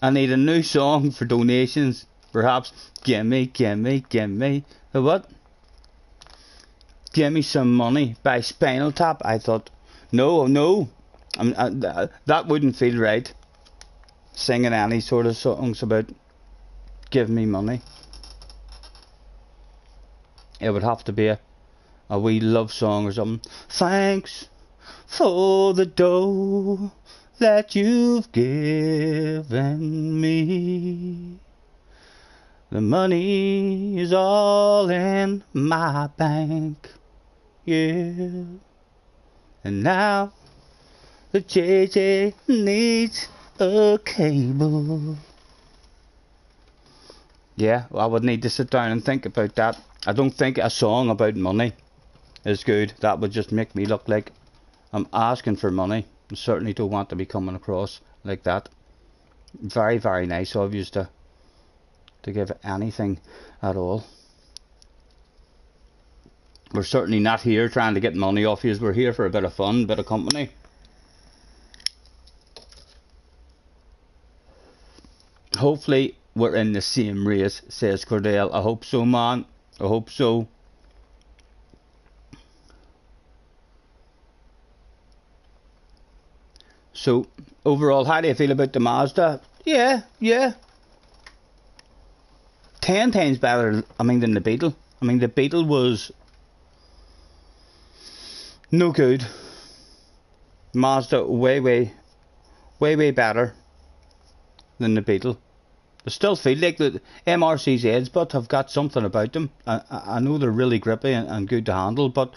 I need a new song for donations. Perhaps, gimme. The what? Gimme some money by Spinal Tap. I thought, no. That wouldn't feel right. Singing any sort of songs about give me money. It would have to be a wee love song or something. Thanks for the dough that you've given me. The money is all in my bank. Yeah. And now the JJ needs a cable. Yeah, well, I would need to sit down and think about that. I don't think a song about money is good. That would just make me look like I'm asking for money. I certainly don't want to be coming across like that. Very, very nice of you to give anything at all. We're certainly not here trying to get money off you. We're here for a bit of fun, a bit of company. Hopefully we're in the same race, says Cordell. I hope so, man. I hope so. So, overall, how do you feel about the Mazda? Yeah. 10 times better, than the Beetle. The Beetle was no good. Mazda way better than the Beetle. I still feel like the MRCZs but have got something about them. I know they're really grippy and good to handle, but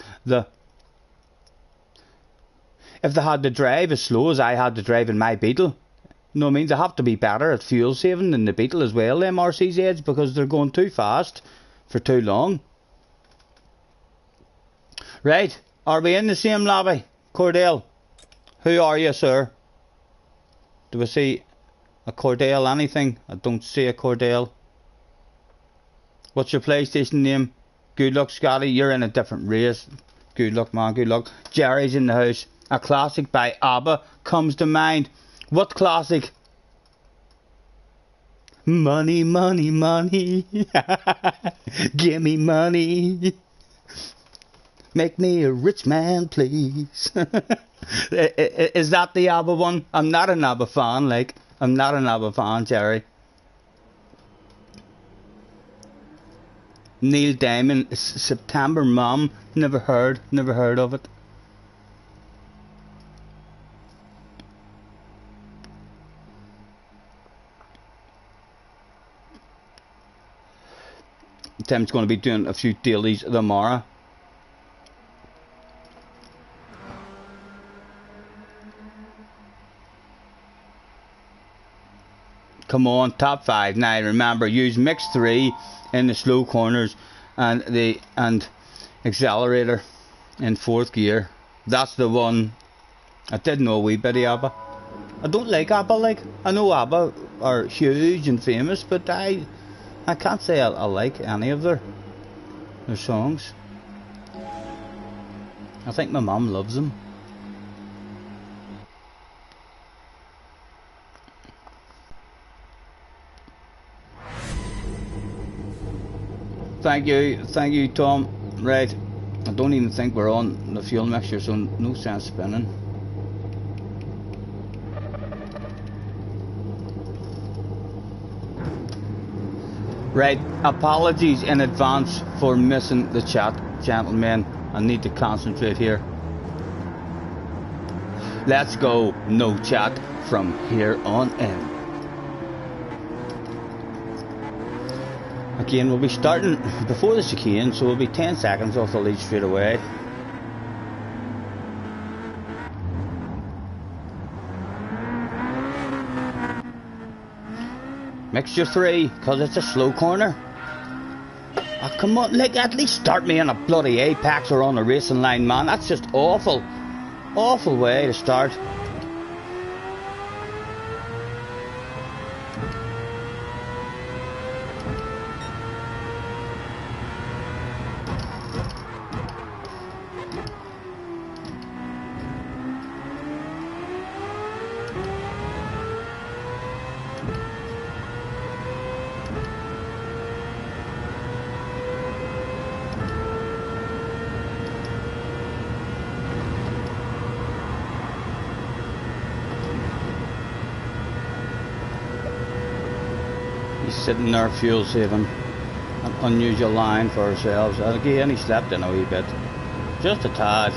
if they had to drive as slow as I had to drive in my Beetle, no means they have to be better at fuel saving than the Beetle as well, them RCZs, because they're going too fast for too long. Right, are we in the same lobby? Cordell, who are you, sir? Do we see a Cordell anything? I don't see a Cordell. What's your PlayStation name? Good luck, Scotty, you're in a different race. Good luck, man, good luck. Jerry's in the house. A classic by ABBA comes to mind. What classic? Money, money, money. Give me money. Make me a rich man, please. Is that the ABBA one? I'm not an ABBA fan, like. I'm not an ABBA fan, Jerry. Neil Diamond, September Mom. Never heard of it. Tim's going to be doing a few dailies tomorrow. Come on, top 5. Now remember, use mix 3 in the slow corners and accelerator in 4th gear. That's the one. I did know a wee bit of ABBA. I don't like ABBA, like. I know ABBA are huge and famous, but I can't say I like any of their songs. I think my mum loves them. Thank you, Tom. Right, I don't even think we're on the fuel mixture, so no sense spinning. Right, apologies in advance for missing the chat, gentlemen. I need to concentrate here. Let's go, no chat from here on in. Again, we'll be starting before the chicane, so we'll be 10 seconds off the lead straight away. Mixture 3, because it's a slow corner. Oh, come on, like, at least start me on a bloody apex or on a racing line, man. That's just awful. Awful way to start. Sitting there fuel saving, an unusual line for ourselves. Again, he slept in a wee bit, just a tad.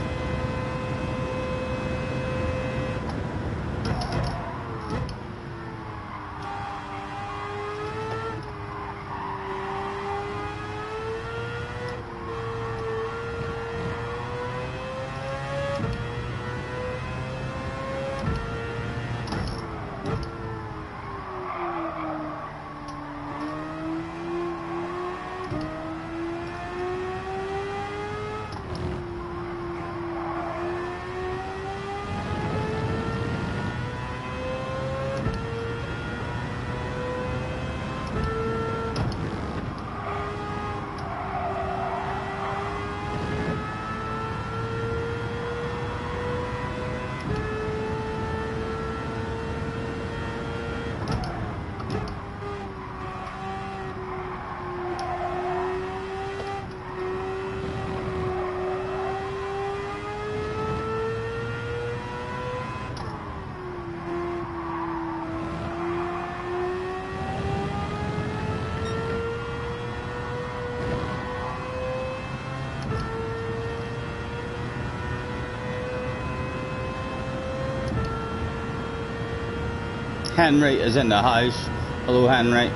Henry is in the house. Hello, Henry.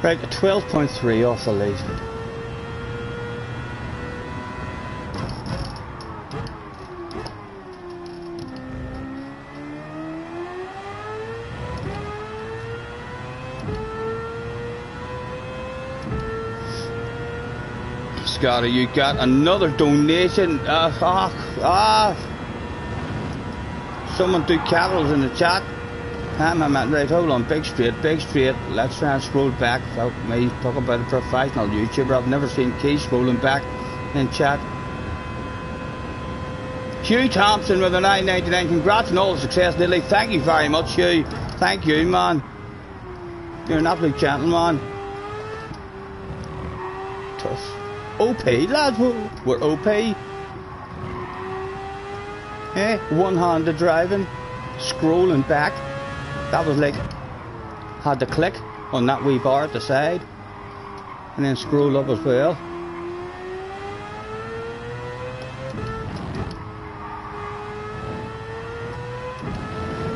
Right, 12.3 off the lead. Scotty, you got another donation. Someone do cattles in the chat. Right, hold on, big straight. Let's try and scroll back. Without me talk about a professional YouTuber. I've never seen Keith scrolling back in chat. Hugh Thompson with a 9.99. Congrats on all the success, Dailies. Thank you very much, Hugh. Thank you, man. You're an absolute gentleman. Tough. OP, lads, we're OP. Eh, one-handed driving, scrolling back. That was like, had to click on that wee bar at the side, and then scroll up as well.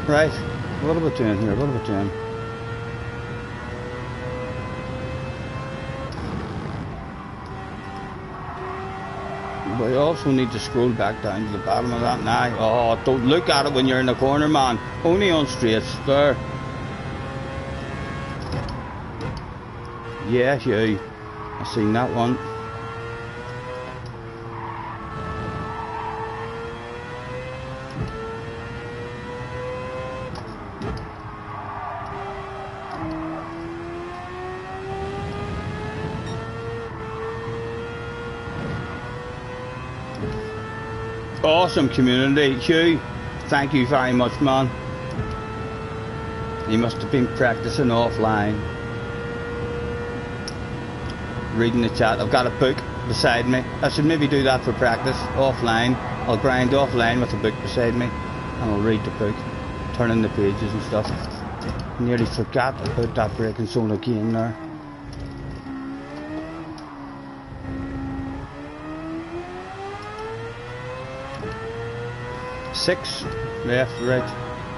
Right, what are we doing here? What are we doing? We also need to scroll back down to the bottom of that now. Oh, don't look at it when you're in the corner, man. Only on straights. There. Yeah, Hugh. I seen that one. Awesome community, Hugh. Thank you very much, man. You must have been practicing offline. Reading the chat. I've got a book beside me. I should maybe do that for practice offline. I'll grind offline with a book beside me and I'll read the book, turning the pages and stuff. Nearly forgot about that braking zone again there. Six, left, right,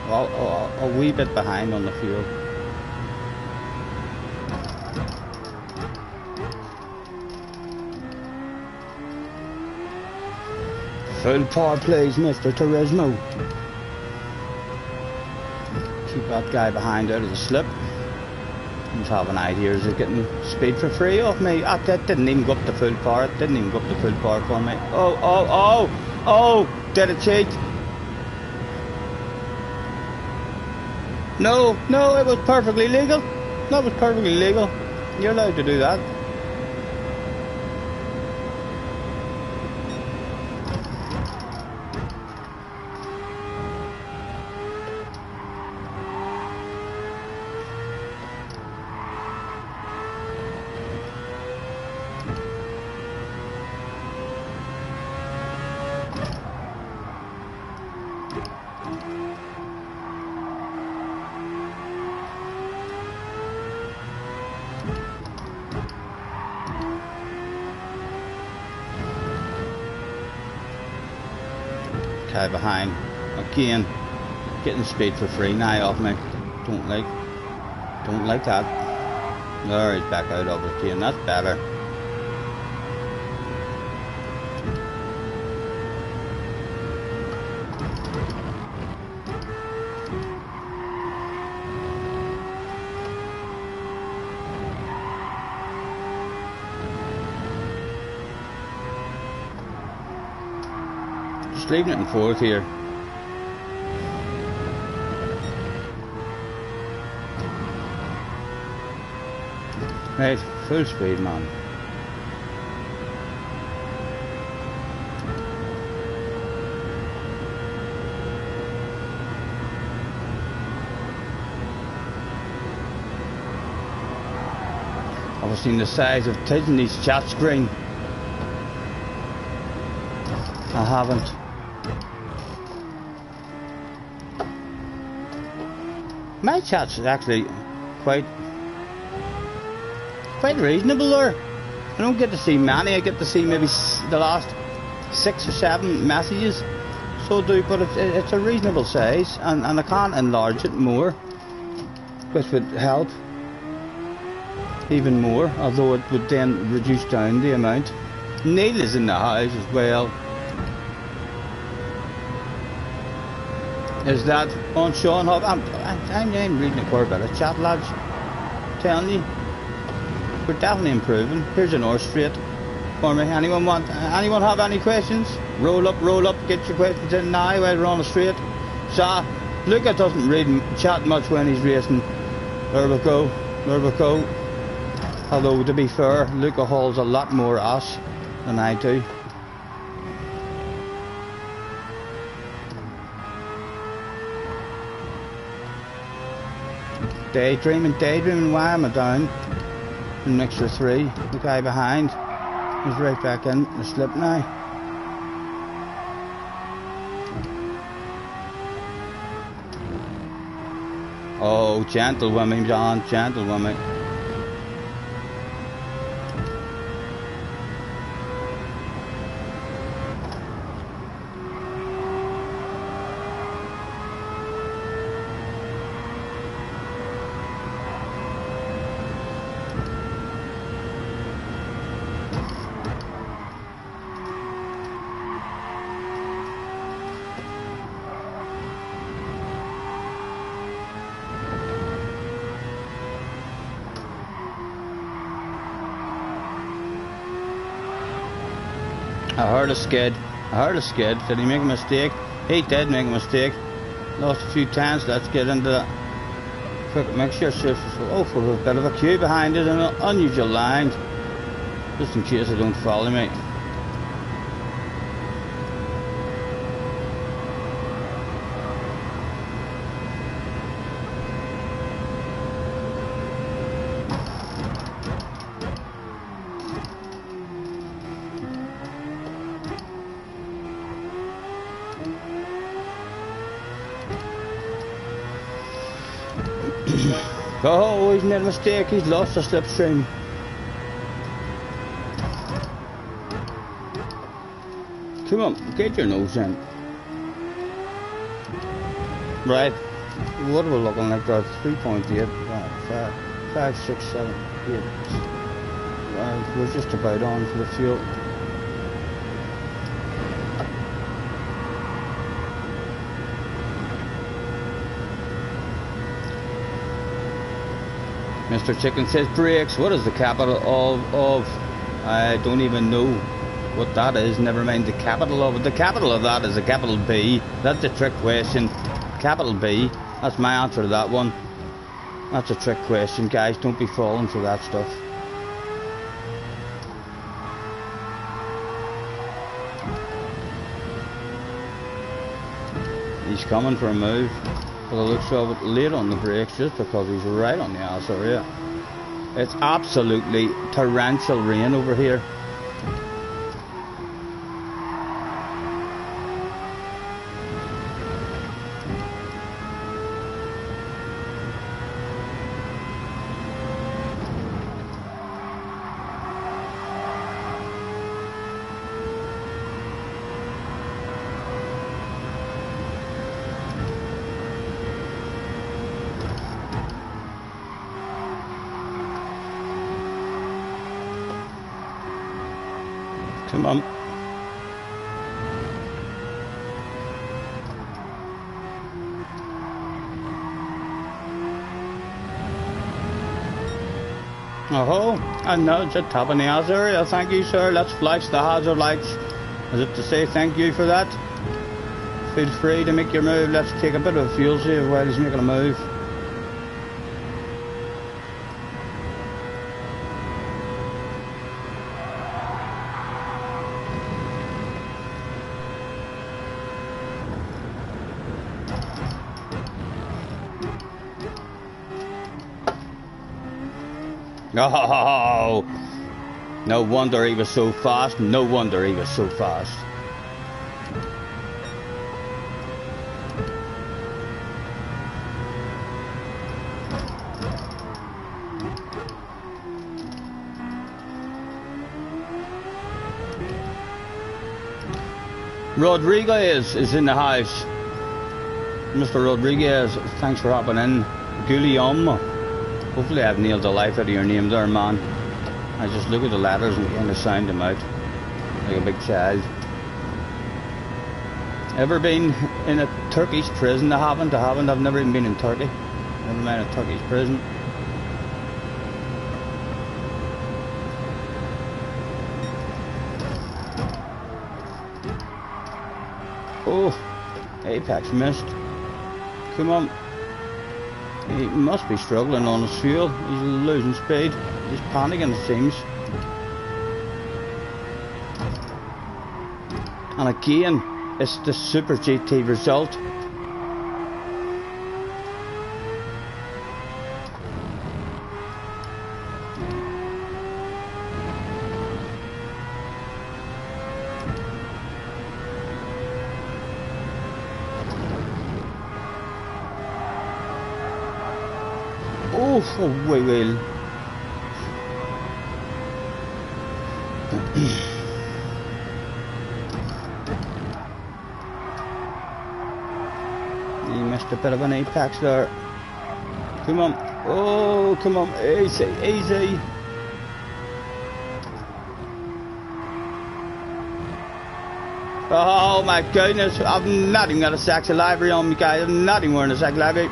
a wee bit behind on the fuel. Full power please, Mr. Turismo. Keep that guy behind out of the slip. He's having ideas of getting speed for free off me. That didn't even go up to full power. It didn't even go up to full power for me. Oh, did it cheat? No, it was perfectly legal. That was perfectly legal. You're allowed to do that. Behind again, getting speed for free now off me. Don't like that. There, he's back out of it again. That's better. Leaving it in fourth here. Right, full speed, man. I've seen the size of Disney's chat screen. I haven't. My chat's actually quite reasonable there. I don't get to see many. I get to see maybe the last 6 or 7 messages. So do, but it's a reasonable size, and I can't enlarge it more, which would help. even more, although it would then reduce down the amount. Neil is in the house as well. Is that on Sean Hub? I'm reading a quite bit of chat, lads. Telling you, we're definitely improving. Here's an North Straight for me. Anyone have any questions? Roll up, get your questions in now while we're on the straight. So, Luca doesn't read chat much when he's racing. There we go. Although, to be fair, Luca hauls a lot more ass than I do. Daydreaming, why am I down? In the extra 3. The guy behind is right back in the slip now. Oh, gentle women, John, gentle women. I heard a skid. Did he make a mistake? He did make a mistake. Lost a few times. Let's get into that. Quick mixture. Oh, for a bit of a queue behind it and an unusual line. Just in case they don't follow me. Oh, he's made a mistake, he's lost the slipstream. Come on, get your nose in. Right, what are we looking like there? 3.8, 5, 6, 7, 8. We're just about on for the fuel. Mr. Chicken says brakes. What is the capital of? I don't even know what that is. Never mind the capital of it. The capital of that is a capital B. That's a trick question. Capital B. That's my answer to that one. That's a trick question, guys. Don't be falling for that stuff. He's coming for a move. By the looks of it, late on the brakes just because he's right on the ass area. It's absolutely torrential rain over here. Come on. Oh, and nudge at top of the ass area. Thank you, sir. Let's flash the hazard lights. As if to say thank you for that. Feel free to make your move. Let's take a bit of a fuel save while he's making a move. Oh, no wonder he was so fast. No wonder he was so fast. Rodriguez is in the house. Mr. Rodriguez, thanks for hopping in. Guillaume. Hopefully I've nailed the life out of your name there, man. I just look at the letters and kind of sound them out like a big child. Ever been in a Turkish prison? I haven't. I've never even been in Turkey. Never mind a Turkish prison. Oh, Apex missed. Come on. He must be struggling on his fuel. He's losing speed. He's panicking, it seems. And again, it's the Super GT result. Oh, wait, wait. He missed a bit of an apex there. Come on. Oh, come on. Easy, easy. Oh my goodness. I've not even got a sack of library on me, guys. I'm not even wearing a sack of library.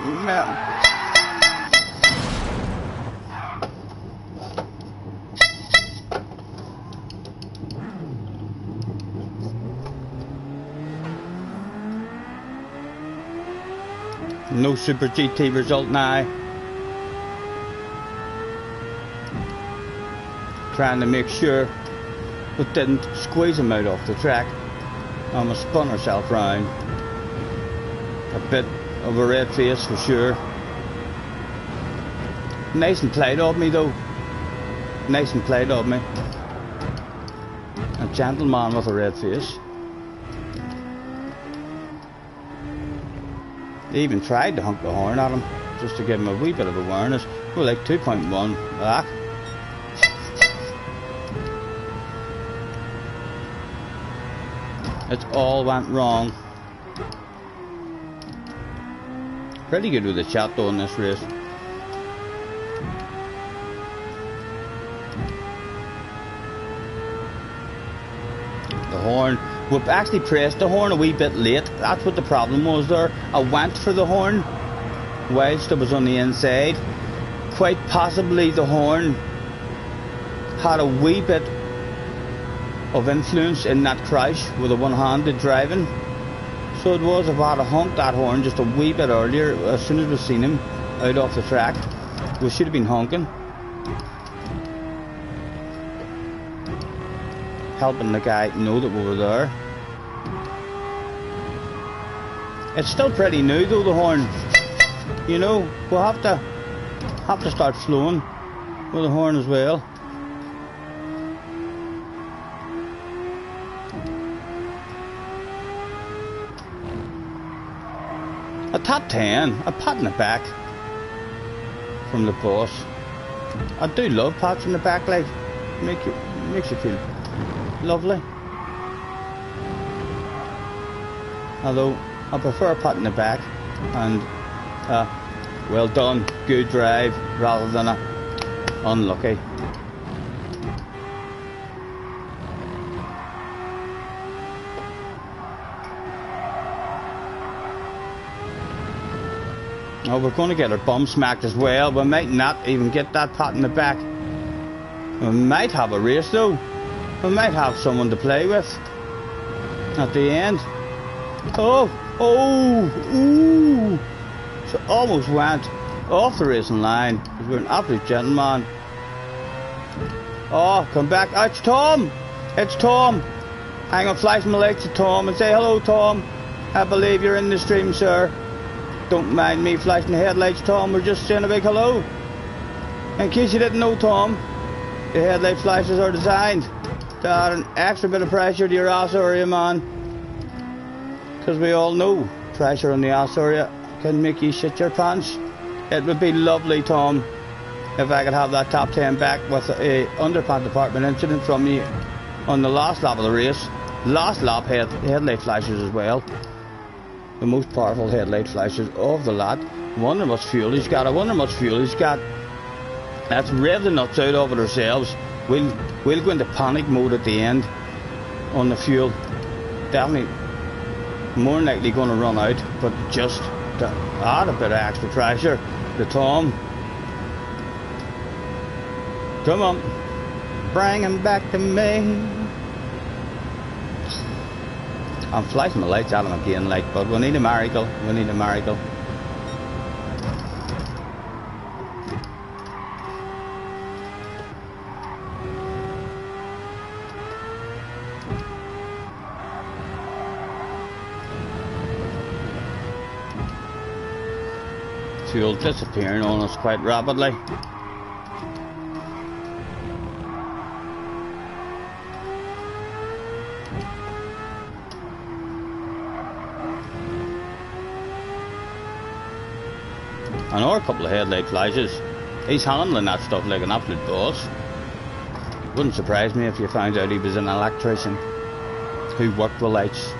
No Super GT result now. Trying to make sure we didn't squeeze him out off the track. Almost spun herself round. A bit of a red face for sure. Nice and played of me though. Nice and played of me. A gentleman with a red face. They even tried to honk the horn at him, just to give him a wee bit of awareness. We're like 2.1 back. It all went wrong. Pretty good with the chat though in this race. The horn. We've actually pressed the horn a wee bit late. That's what the problem was there. I went for the horn whilst I was on the inside. Quite possibly the horn had a wee bit of influence in that crash with the one-handed driving. So it was if I had honked that horn just a wee bit earlier, as soon as we seen him out off the track, we should have been honking. Helping the guy know that we were there. It's still pretty new though, the horn. You know, we'll have to start slowing with the horn as well. A top 10, a pat in the back from the boss. I do love pats in the back, like makes you feel lovely. Although I prefer a pat in the back and well done, good drive rather than a unlucky. Oh, we're going to get our bum smacked as well. We might not even get that pat in the back. We might have a race though. We might have someone to play with at the end. Oh, ooh. So almost went off the racing line because we're an absolute gentleman. Oh, come back. Oh, it's Tom. It's Tom. I'm going to flash my legs to Tom and say, hello, Tom. I believe you're in the stream, sir. Don't mind me flashing the headlights, Tom. We're just saying a big hello. In case you didn't know, Tom, the headlight flashes are designed to add an extra bit of pressure to your ass area, man. Because we all know pressure on the ass area can make you shit your pants. It would be lovely, Tom, if I could have that top 10 back with a underpants department incident from you on the last lap of the race. Last lap headlight flashes as well. The most powerful headlight flashes of the lot. Wonder how much fuel he's got. I wonder how much fuel he's got. Let's rev the nuts out of it ourselves. We'll go into panic mode at the end on the fuel. Definitely more than likely going to run out, but just to add a bit of extra pressure. The Tom. Come on. Bring him back to me. I'm flashing my lights at him again, like, but we need a miracle. We need a miracle. Fuel disappearing on us quite rapidly. Another couple of headlight flashes. He's handling that stuff like an absolute boss. Wouldn't surprise me if you found out he was an electrician who worked with lights.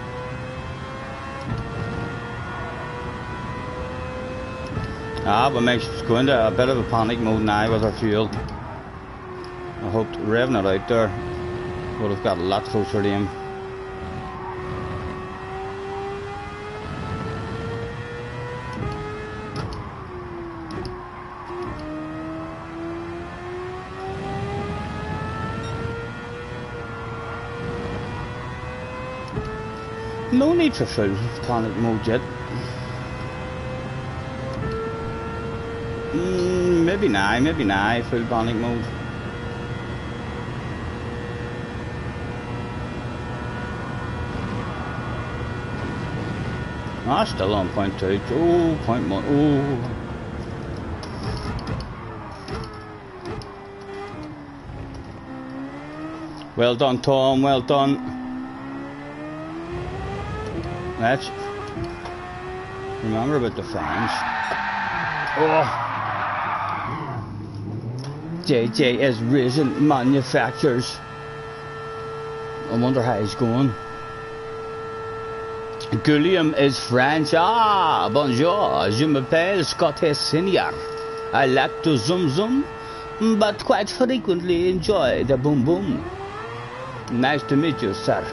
But makes us go into a bit of a panic mode now with our fuel. I hoped revving it out there would have got a lot closer to him. No need for full panic mode yet. Maybe now, full panic mode. Still on point 2. Oh, point 1. Oh. Well done, Tom, well done. Let's remember about the fans. Oh. JJ is risen manufactures. I wonder how he's going. Guillaume is French. Bonjour. Je m'appelle Scott Senior. I like to zoom zoom, but quite frequently enjoy the boom boom. Nice to meet you, sir.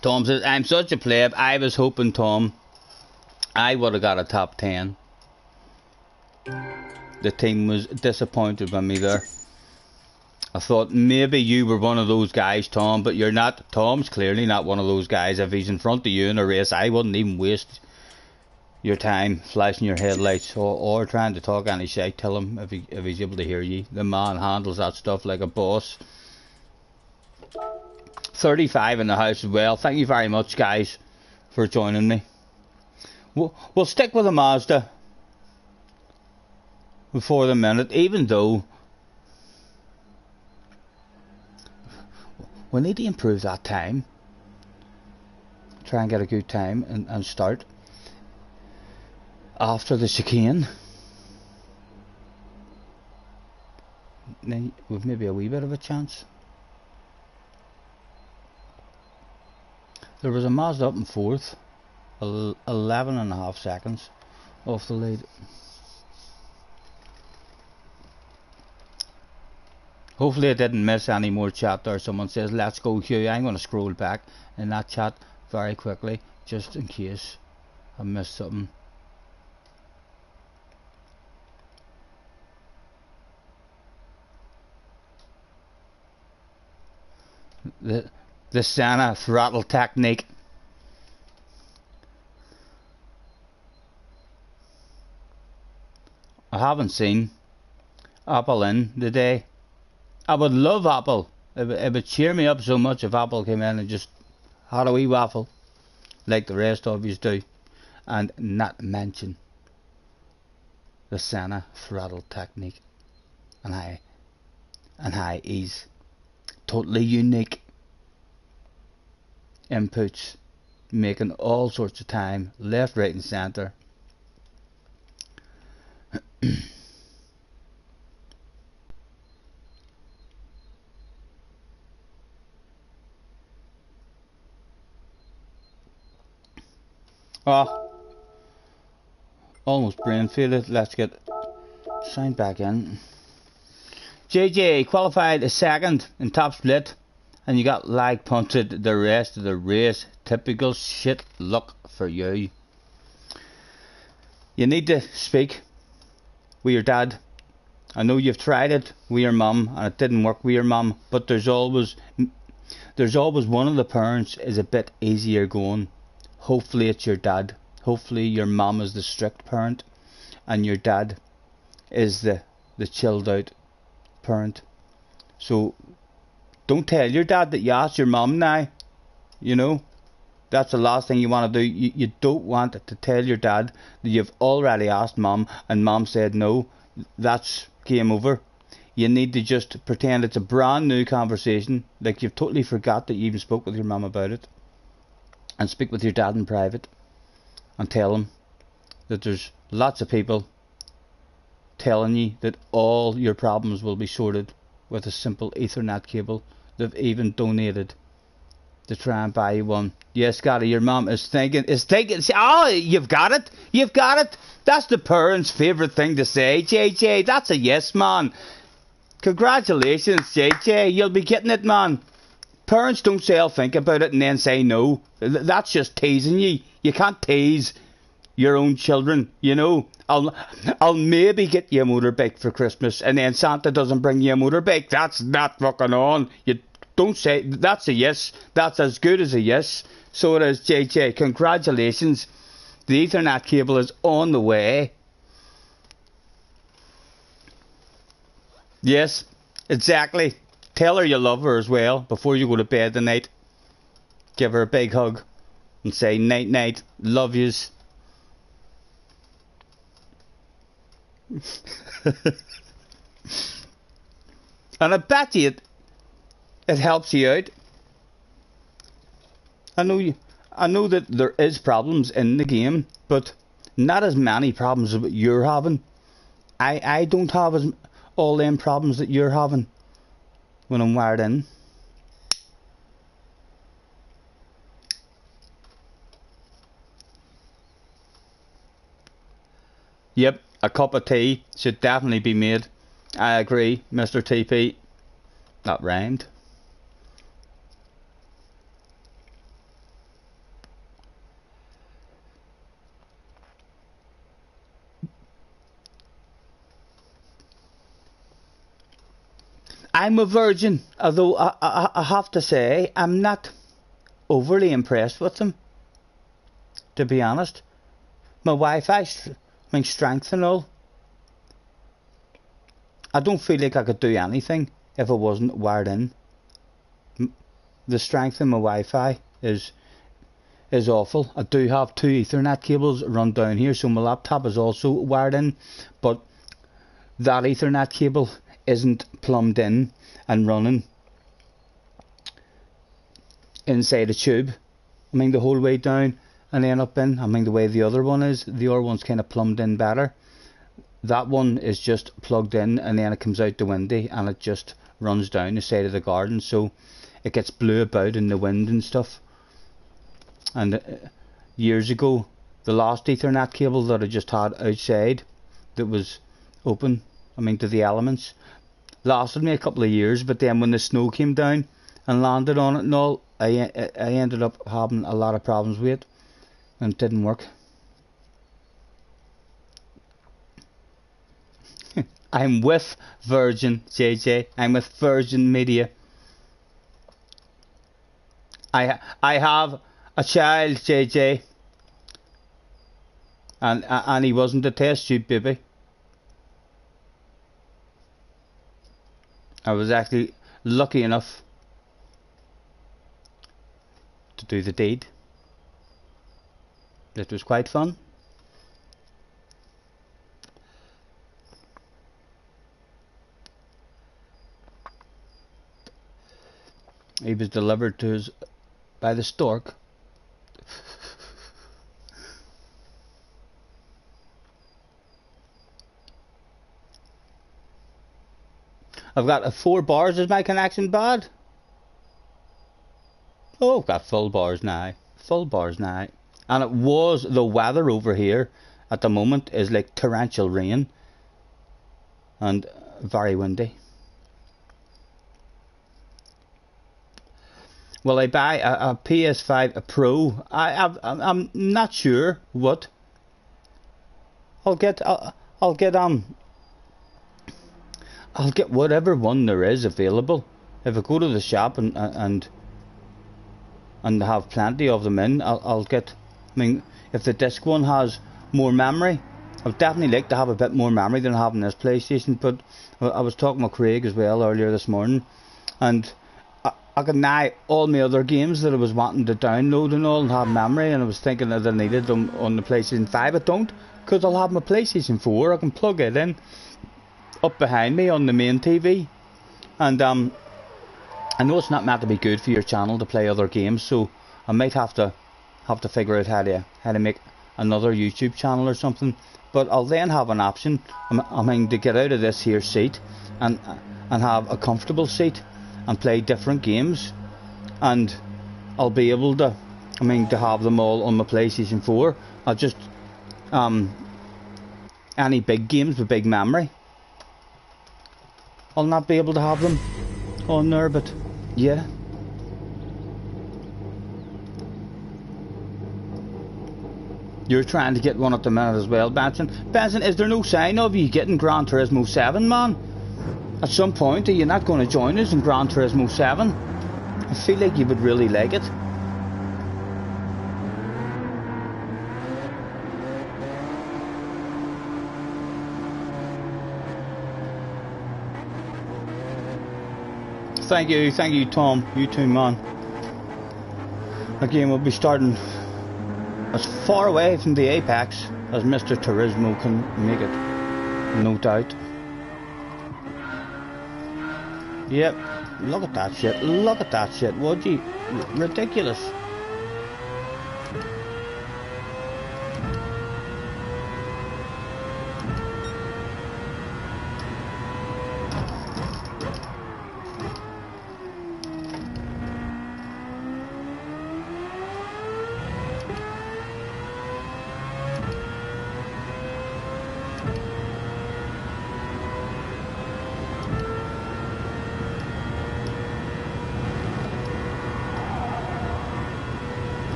Tom says, I'm such a pleb. I was hoping, Tom, I would have got a top 10. The team was disappointed by me there. I thought maybe you were one of those guys, Tom, but you're not. Tom's clearly not one of those guys. If he's in front of you in a race, I wouldn't even waste your time flashing your headlights or trying to talk any shit. Tell him if he's able to hear you. The man handles that stuff like a boss. 35 in the house as well. Thank you very much, guys, for joining me. We'll stick with the Mazda for the minute, even though we need to improve that time. Try and get a good time and start after the chicane. Then we've maybe a wee bit of a chance. There was a Mazda up in fourth, 11.5 seconds off the lead. Hopefully I didn't miss any more chat there. Someone says, let's go Hugh. I'm going to scroll back in that chat very quickly, just in case I missed something. The Santa throttle technique. I haven't seen Apple in today. I would love Apple. It would cheer me up so much if Apple came in and just had a wee waffle like the rest of you do, and not mention the Santa throttle technique and how he's totally unique. Inputs, making all sorts of time, left, right and centre. Oh, almost brain failed. Let's get signed back in. JJ qualified a second in top split, and you got lag punted the rest of the race. Typical shit luck for you. You need to speak with your dad. I know you've tried it with your mum and it didn't work with your mum, but there's always one of the parents is a bit easier going. Hopefully it's your dad. Hopefully your mum is the strict parent and your dad is the chilled out parent. So don't tell your dad that you asked your mum now. You know, that's the last thing you want to do. You don't want to tell your dad that you've already asked mum and mum said no. That's game over. You need to just pretend it's a brand new conversation, like you've totally forgot that you even spoke with your mum about it, and speak with your dad in private and tell him that there's lots of people telling you that all your problems will be sorted with a simple Ethernet cable. They've even donated to try and buy you one. Yes, Scotty, your mum is thinking, oh, you've got it. That's the parents' favourite thing to say, JJ. That's a yes, man. Congratulations, JJ. You'll be getting it, man. Parents don't say I'll think about it and then say no. That's just teasing you. You can't tease your own children, you know. I'll maybe get you a motorbike for Christmas, and then Santa doesn't bring you a motorbike. That's not fucking on. You don't say that's a yes. That's as good as a yes. So it is, JJ. Congratulations. The Ethernet cable is on the way. Yes, exactly. Tell her you love her as well before you go to bed tonight. Give her a big hug and say night night. Love yous. And I bet you it helps you out. I know that there is problems in the game, but not as many problems as you're having. I don't have all them problems that you're having when I'm wired in. Yep, a cup of tea should definitely be made. I agree, Mr. TP. That rhymed. I'm a virgin, although I have to say I'm not overly impressed with them, to be honest. My Wi-Fi, my strength and all. I don't feel like I could do anything if it wasn't wired in. The strength in my Wi-Fi is awful. I do have 2 Ethernet cables run down here, so my laptop is also wired in, but that Ethernet cable isn't plumbed in and running inside a tube. I mean the whole way down and then up in. I mean the way the other one is. The other one's kind of plumbed in better. That one is just plugged in and then it comes out the window and it just runs down the side of the garden, so it gets blew about in the wind and stuff. And years ago, the last Ethernet cable that I just had outside that was open, I mean to the elements, lasted me a couple of years, but then when the snow came down and landed on it and all, I ended up having a lot of problems with it and it didn't work. I'm with Virgin, JJ. I'm with Virgin Media. I have a child, JJ, and he wasn't a test tube baby. I was actually lucky enough to do the deed. It was quite fun. He was delivered to us by the stork. I've got 4 bars. Is my connection bad? Oh, I've got full bars now. Full bars now. And it was, the weather over here at the moment is like torrential rain and very windy. Will I buy a PS5 Pro? I'm not sure what. I'll get whatever one there is available. If I go to the shop and have plenty of them in, I'll get. I mean, if the disc one has more memory, I'd definitely like to have a bit more memory than having this PlayStation. But I was talking with Craig as well earlier this morning, and I could now all my other games that I was wanting to download and all and have memory, and I was thinking that I needed them on the PlayStation 5. I don't, because I'll have my PlayStation 4. I can plug it in up behind me on the main TV, and I know it's not meant to be good for your channel to play other games, so I might have to figure out how to make another YouTube channel or something. But I'll then have an option, I mean, to get out of this here seat and have a comfortable seat and play different games, and I'll be able to, I mean, to have them all on my PlayStation 4. I'll just any big games with big memory, I'll not be able to have them on there, but yeah. You're trying to get one at the minute as well, Benson. Benson, is there no sign of you getting Gran Turismo 7, man? At some point, are you not going to join us in Gran Turismo 7? I feel like you would really like it. Thank you, Tom. You too, man. Again, we'll be starting as far away from the apex as Mr. Turismo can make it, no doubt. Yep, look at that shit. Look at that shit, would you? Ridiculous.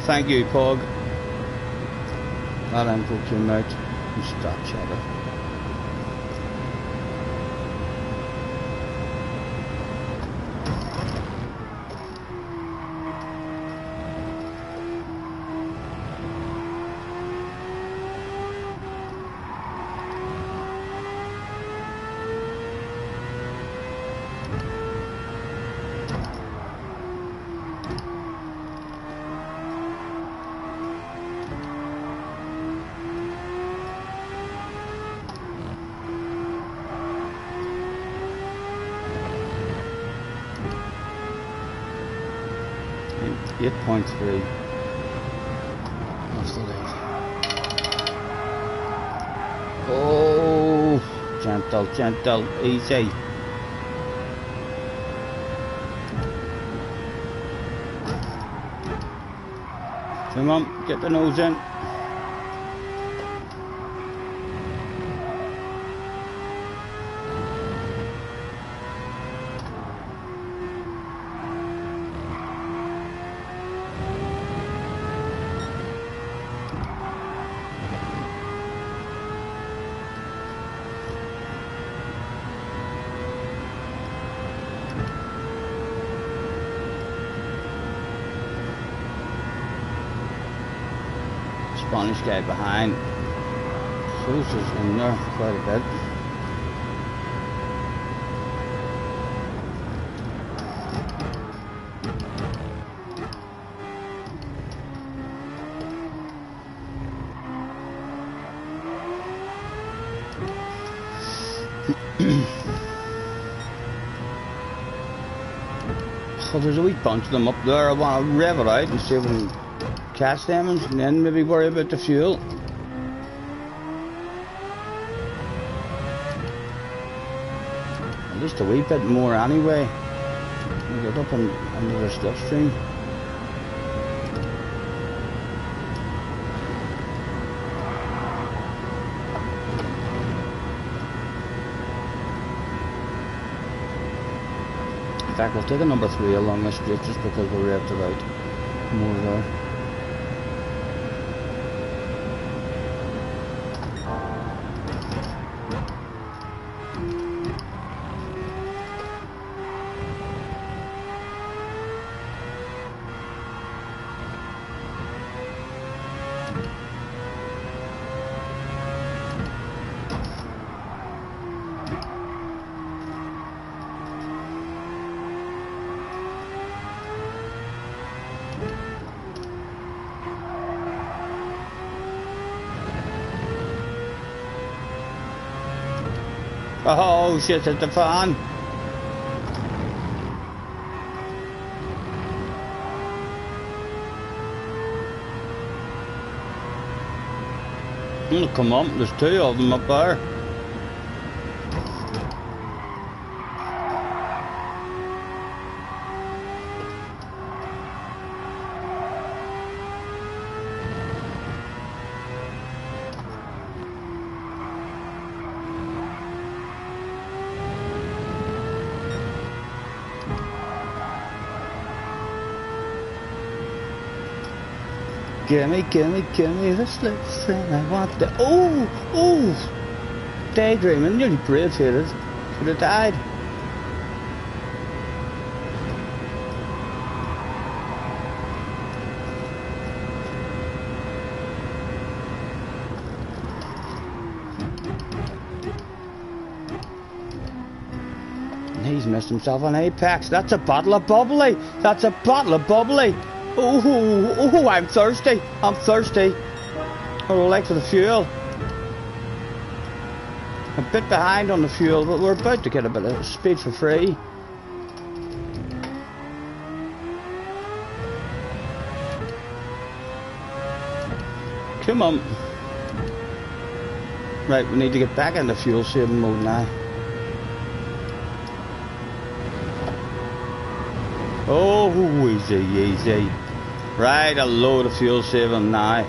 Thank you, Pog. That info came out. Stop chatter. .3. What's the lead? Oh, gentle, easy. Come on, get the nose in. Spanish guy behind. Sousa's in there quite a bit. So there's a wee bunch of them up there. I want to rev it out and see if we can catch them and then maybe worry about the fuel. At least a wee bit more anyway. We get up on another slipstream. In fact, we'll take a number 3 along this straight just because we're right to right. More there. Oh shit, it's the fan. Oh, come on, there's 2 of them up there. Gimme the slips and I want the... Oh! Daydreaming, nearly brave headed. Could have died. And he's missed himself on Apex. That's a bottle of bubbly. That's a bottle of bubbly. Oh, I'm thirsty. I'm thirsty. Oh, like for the fuel. A bit behind on the fuel, but we're about to get a bit of speed for free. Come on. Right, we need to get back into fuel saving mode now. Oh, easy. Right, a load of fuel saving now.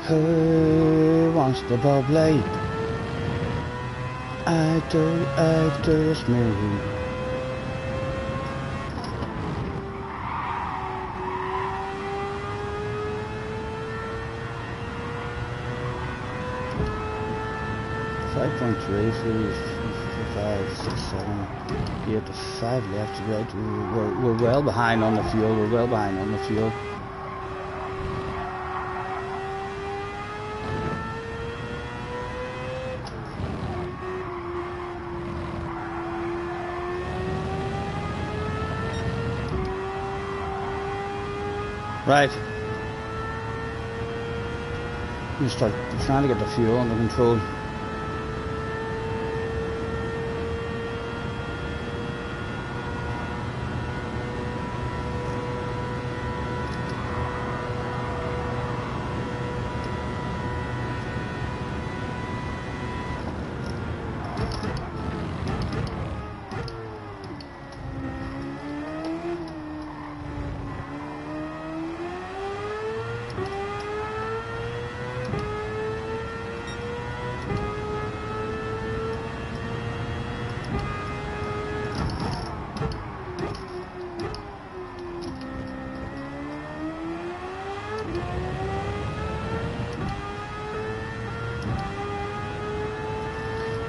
Who wants the bubbly? I do, it's me. .3, 5, 6, 7, 8, 5 left, right. We're well behind on the fuel. Right. We start trying to get the fuel under control.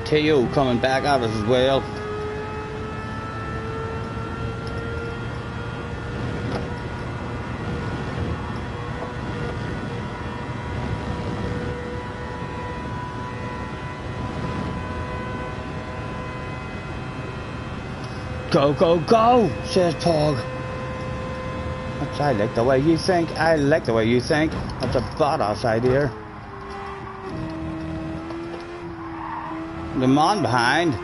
KO coming back at us as well. Go, go, go, says Pog. I like the way you think. I like the way you think. That's a badass idea. The man behind,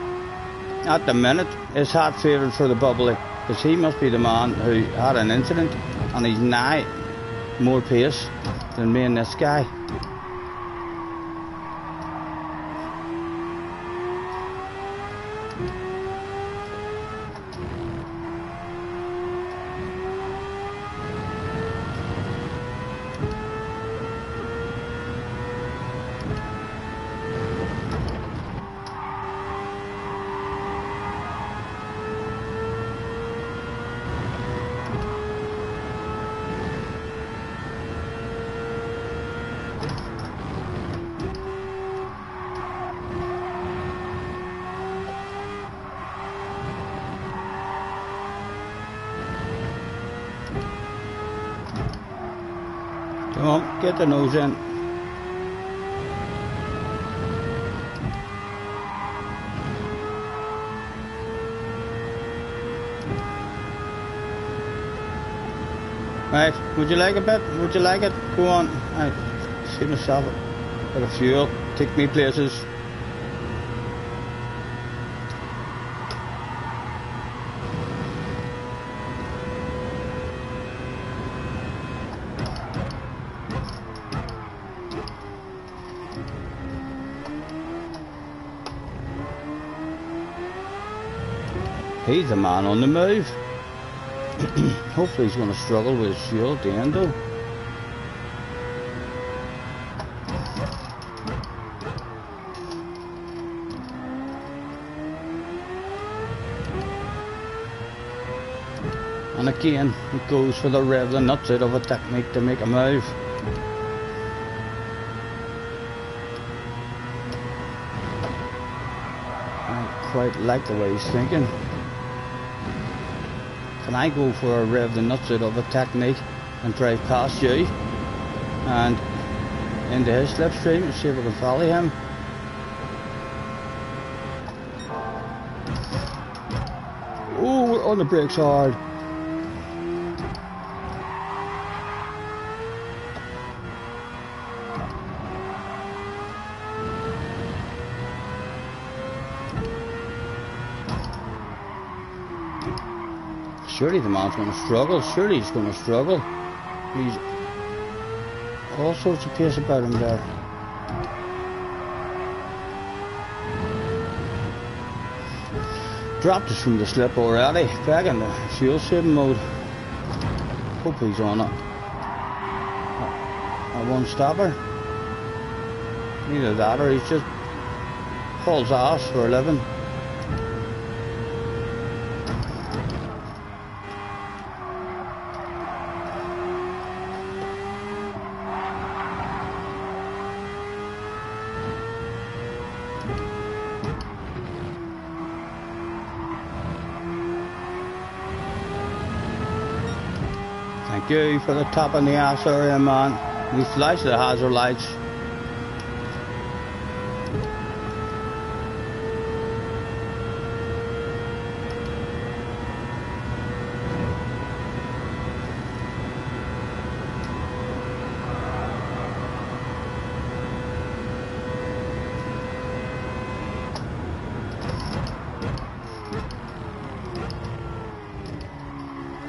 at the minute, is hot favourite for the bubbly. Because he must be the man who had an incident. And he's now more pace than me and this guy. Come on, get the nose in. Right, would you like a bit? Would you like it? Go on. Right, see myself a bit of fuel. Take me places. He's the man on the move. Hopefully he's going to struggle with his fuel at the end though. And again, it goes for the rev the nuts out of a technique to make a move. I quite like the way he's thinking. Can I go for a rev the nuts out of a technique and drive past you and into his slipstream and see if we can follow him? Oh, we're on the brakes hard. Surely the man's going to struggle. Surely he's going to struggle. He's all sorts of pace about him there. Dropped us from the slip already. Back in the fuel saving mode. Hope he's on it. A one stopper. Either that or he's just hauls ass for a living. Thank you for the top in the ass area, man. We flash the hazard lights.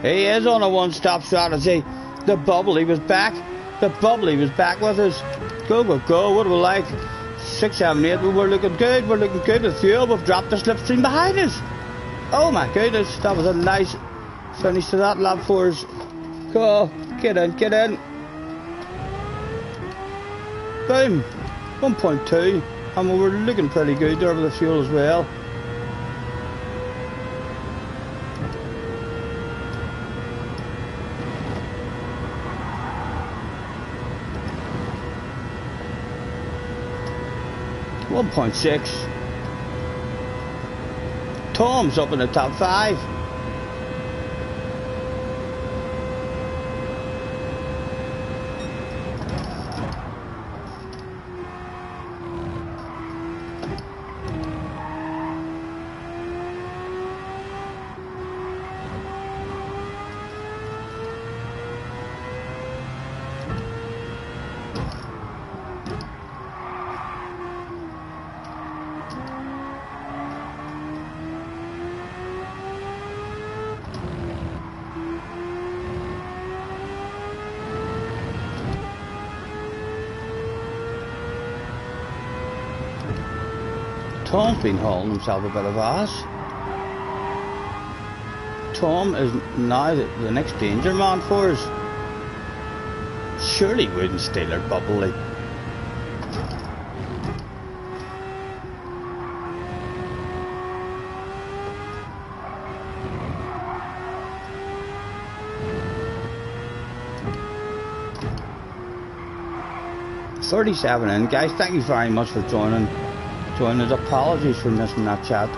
He is on a one-stop strategy. The bubbly was back. The bubbly was back with us. Go, go, go. What do we like? 6, 7, 8. We're looking good. We're looking good with fuel. We've dropped the slipstream behind us. Oh my goodness. That was a nice finish to that lap for us. Go. Get in. Get in. Boom. 1.2. And we were looking pretty good there with the fuel as well. .6. Tom's up in the top 5. Tom's been hauling himself a bit of ass. Tom is now the next danger man for us. Surely wouldn't steal our bubble like. $37 in, guys. Thank you very much for joining us. Apologies for missing that chat.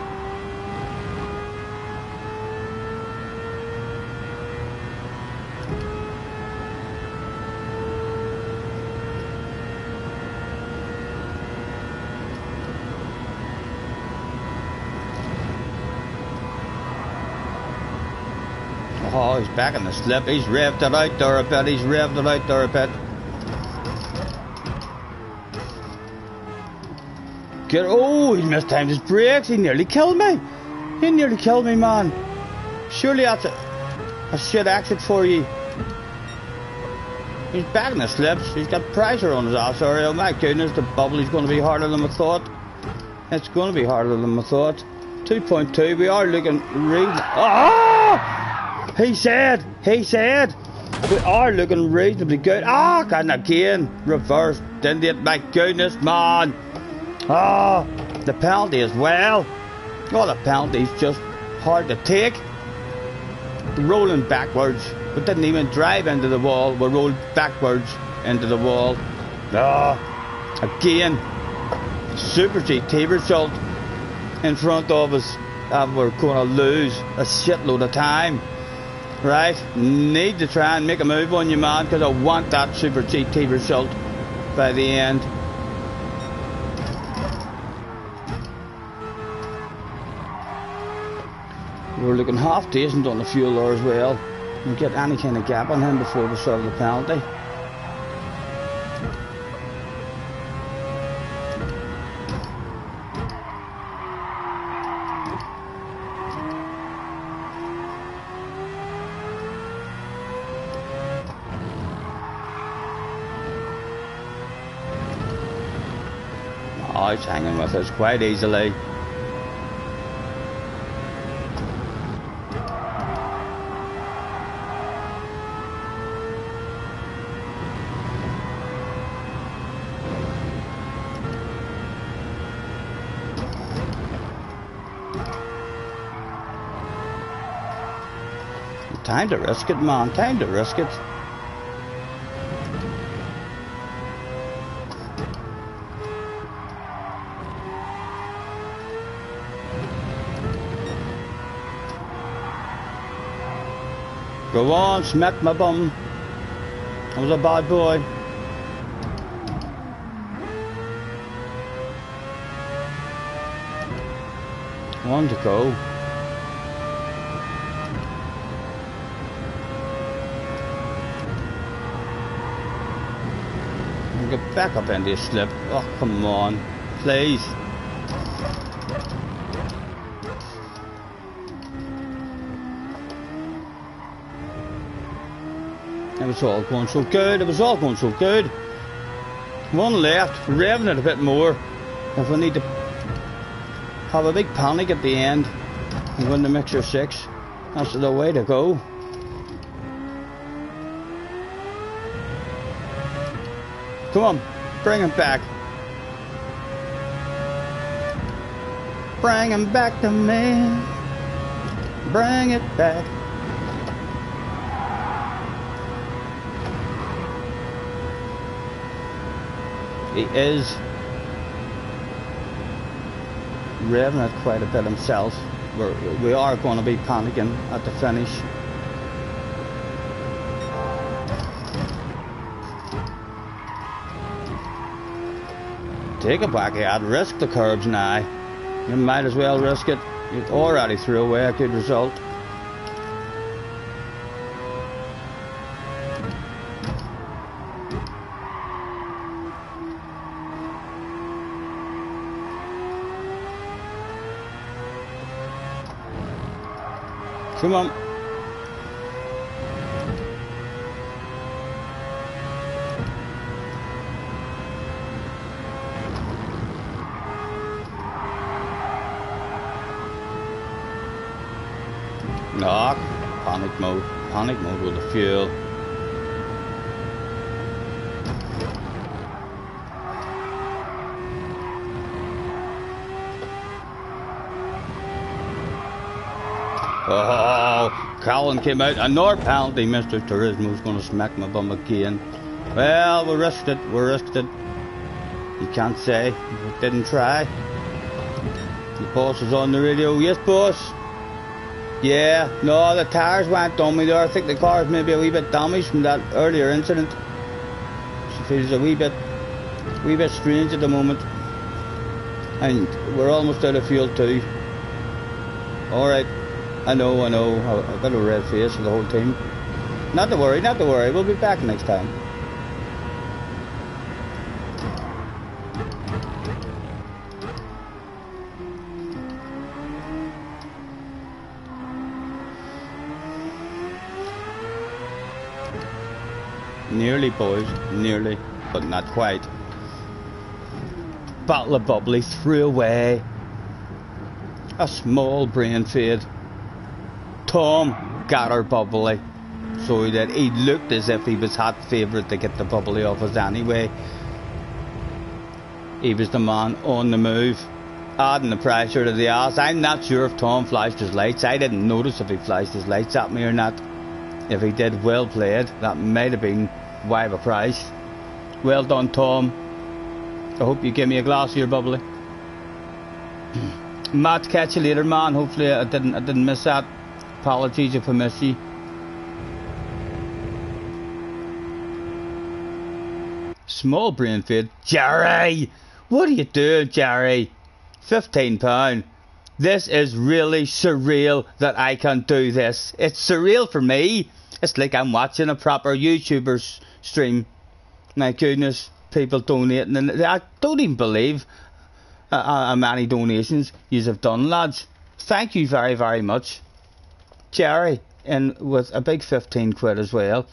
Oh, he's back in the slip. He's revved it out there a bit. Oh, he mistimed his brakes. He nearly killed me. Man. Surely that's a shit exit for you. He's back in the slips. He's got pressure on his ass. Sorry, oh my goodness, the bubble is going to be harder than I thought. It's going to be harder than I thought. 2.2. We are looking really. Oh! He said. We are looking reasonably good. Ah, and again, reverse. Didn't it? My goodness, man. Ah, the penalty as well. Oh, the penalty's just hard to take. Rolling backwards. We didn't even drive into the wall. We rolled backwards into the wall. Ah, again, Super GT result in front of us. And we're going to lose a shitload of time. Right? Need to try and make a move on you, man, because I want that Super GT result by the end. We're looking half decent on the fuel there as well. We'll get any kind of gap on him before we serve the penalty. Oh, he's hanging with us quite easily. Time to risk it, man. Time to risk it. Go on, smack my bum. I was a bad boy. One to go. Get back up in this slip. Oh, come on. Please. It was all going so good. One left, revving it a bit more. If we need to have a big panic at the end and win the mixer 6, that's the way to go. Come on, bring him back. Bring him back to me. Bring it back. He is revving it quite a bit himself. We are going to be panicking at the finish. Take it back ahead, risk the curbs now. You might as well risk it. You've already threw away a good result. Come on. Ah, panic mode with the fuel. Oh, Colin came out. Another penalty. Mr. Turismo's going to smack my bum again. Well, we risked it. You can't say. We didn't try. The boss is on the radio. Yes, boss. Yeah, no, the tyres went on me there. I think the car's maybe a wee bit damaged from that earlier incident. She feels a wee bit strange at the moment. And we're almost out of fuel too. Alright. I know, I've got a red face for the whole team. Not to worry, we'll be back next time. Nearly, boys, nearly, but not quite. Bottle of bubbly threw away. A small brain fade. Tom got her bubbly, so that he looked as if he was hot favourite to get the bubbly off us anyway. He was the man on the move, adding the pressure to the ass. I'm not sure if Tom flashed his lights. I didn't notice if he flashed his lights at me or not. If he did, well played. That might have been why the price. Well done, Tom. I hope you give me a glass of your bubbly. Matt, catch you later, man. Hopefully I didn't miss that. Apologies if I miss you. Small brain fade. Jerry! What are you doing, Jerry? £15. This is really surreal that I can do this. It's surreal for me. It's like I'm watching a proper YouTuber stream. My goodness, people donating. And I don't even believe how many donations you have done, lads. Thank you very, very much. Jerry, and with a big 15 quid as well.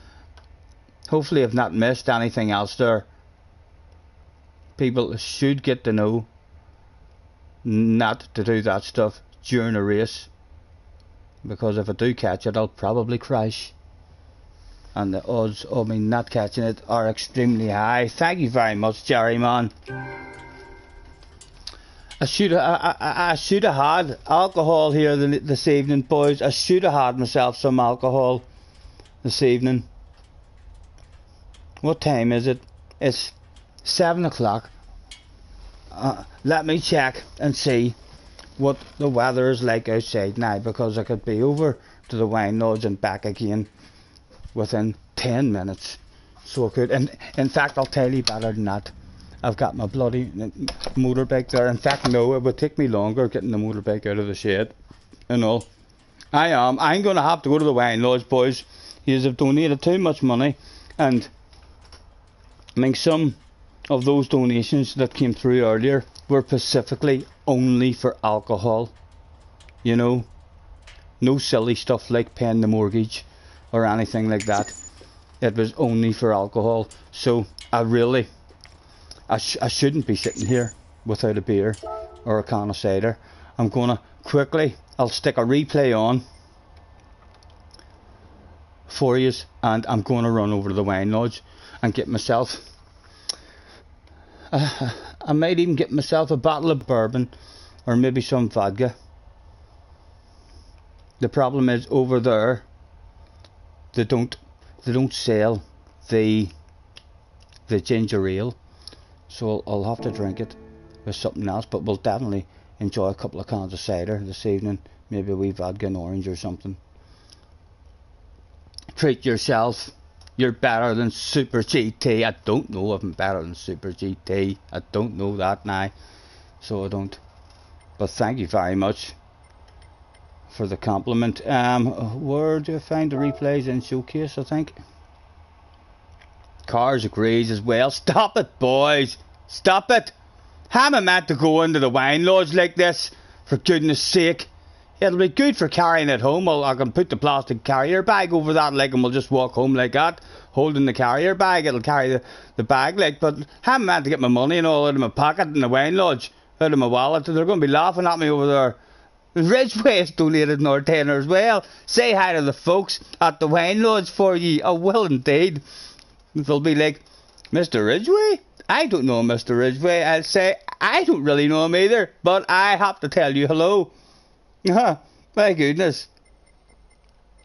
Hopefully I've not missed anything else there. People should get to know not to do that stuff during a race, because if I do catch it, I'll probably crash, and the odds of me not catching it are extremely high. Thank you very much, Jerry, man. I should have had alcohol here this evening, boys. I should have had myself some alcohol this evening. What time is it? It's 7 o'clock. Let me check and see what the weather is like outside now, because I could be over to the wine lodge and back again within 10 minutes. So I could, and in fact I'll tell you better than that. I've got my bloody motorbike there. In fact, no, it would take me longer getting the motorbike out of the shed and all. I'm going to have to go to the wine lodge, boys. You have donated too much money, and I mean, some of those donations that came through earlier were specifically only for alcohol. You know, no silly stuff like paying the mortgage or anything like that. It was only for alcohol. So I shouldn't be sitting here without a beer or a can of cider. I'm gonna quickly, I'll stick a replay on for you, and I'm gonna run over to the wine lodge and get myself I might even get myself a bottle of bourbon or maybe some vodka. The problem is over there they don't sell the ginger ale. So I'll have to drink it with something else, but we'll definitely enjoy a couple of cans of cider this evening. Maybe a wee vodka and orange or something. Treat yourself. You're better than Super GT. I don't know if I'm better than Super GT. I don't know that now. So I don't. But thank you very much for the compliment. Where do I find the replays? In Showcase, I think. Cars agrees as well. Stop it, boys. Stop it. How am I meant to go into the wine lodge like this? For goodness sake. It'll be good for carrying it home. I can put the plastic carrier bag over that leg and we'll just walk home like that. Holding the carrier bag. It'll carry the bag like. But how am I meant to get my money and all out of my pocket in the wine lodge? Out of my wallet. They're going to be laughing at me over there. Ridgeway has donated another tenner as well. Say hi to the folks at the Wine Lodge for ye. I will indeed. They'll be like, Mr. Ridgeway? I don't know Mr. Ridgeway. I'll say, I don't really know him either, but I have to tell you hello. My goodness.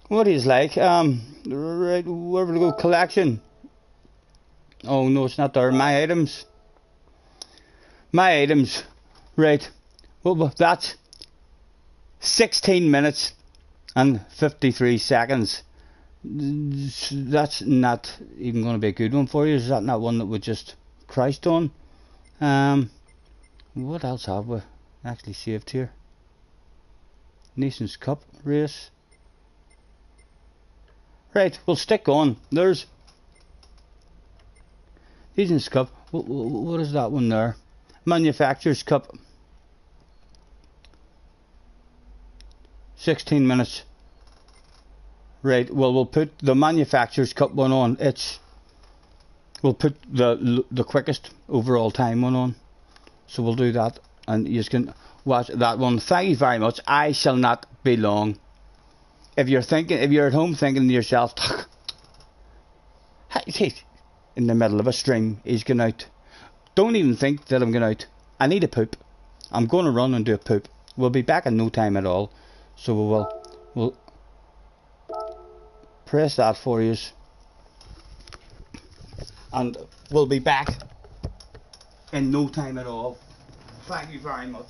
What he's like. Right, where will we go? Collection. Oh no, it's not there. My items. My items. Right. Well, that's 16 minutes and 53 seconds. That's not even going to be a good one for you. Is that not one that we just Christ on? What else have we actually saved here? Nations Cup race. Right, we'll stick on. There's Nations Cup. What is that one there? Manufacturers Cup. 16 minutes. Right, well, we'll put the Manufacturers Cup one on. We'll put the quickest overall time one on. So we'll do that, and you can watch that one. Thank you very much. I shall not be long. If you're at home thinking to yourself, in the middle of a stream, he's going out. Don't even think that I'm going out. I need a poop. I'm going to run and do a poop. We'll be back in no time at all. So we'll press that for you, and we'll be back in no time at all. Thank you very much.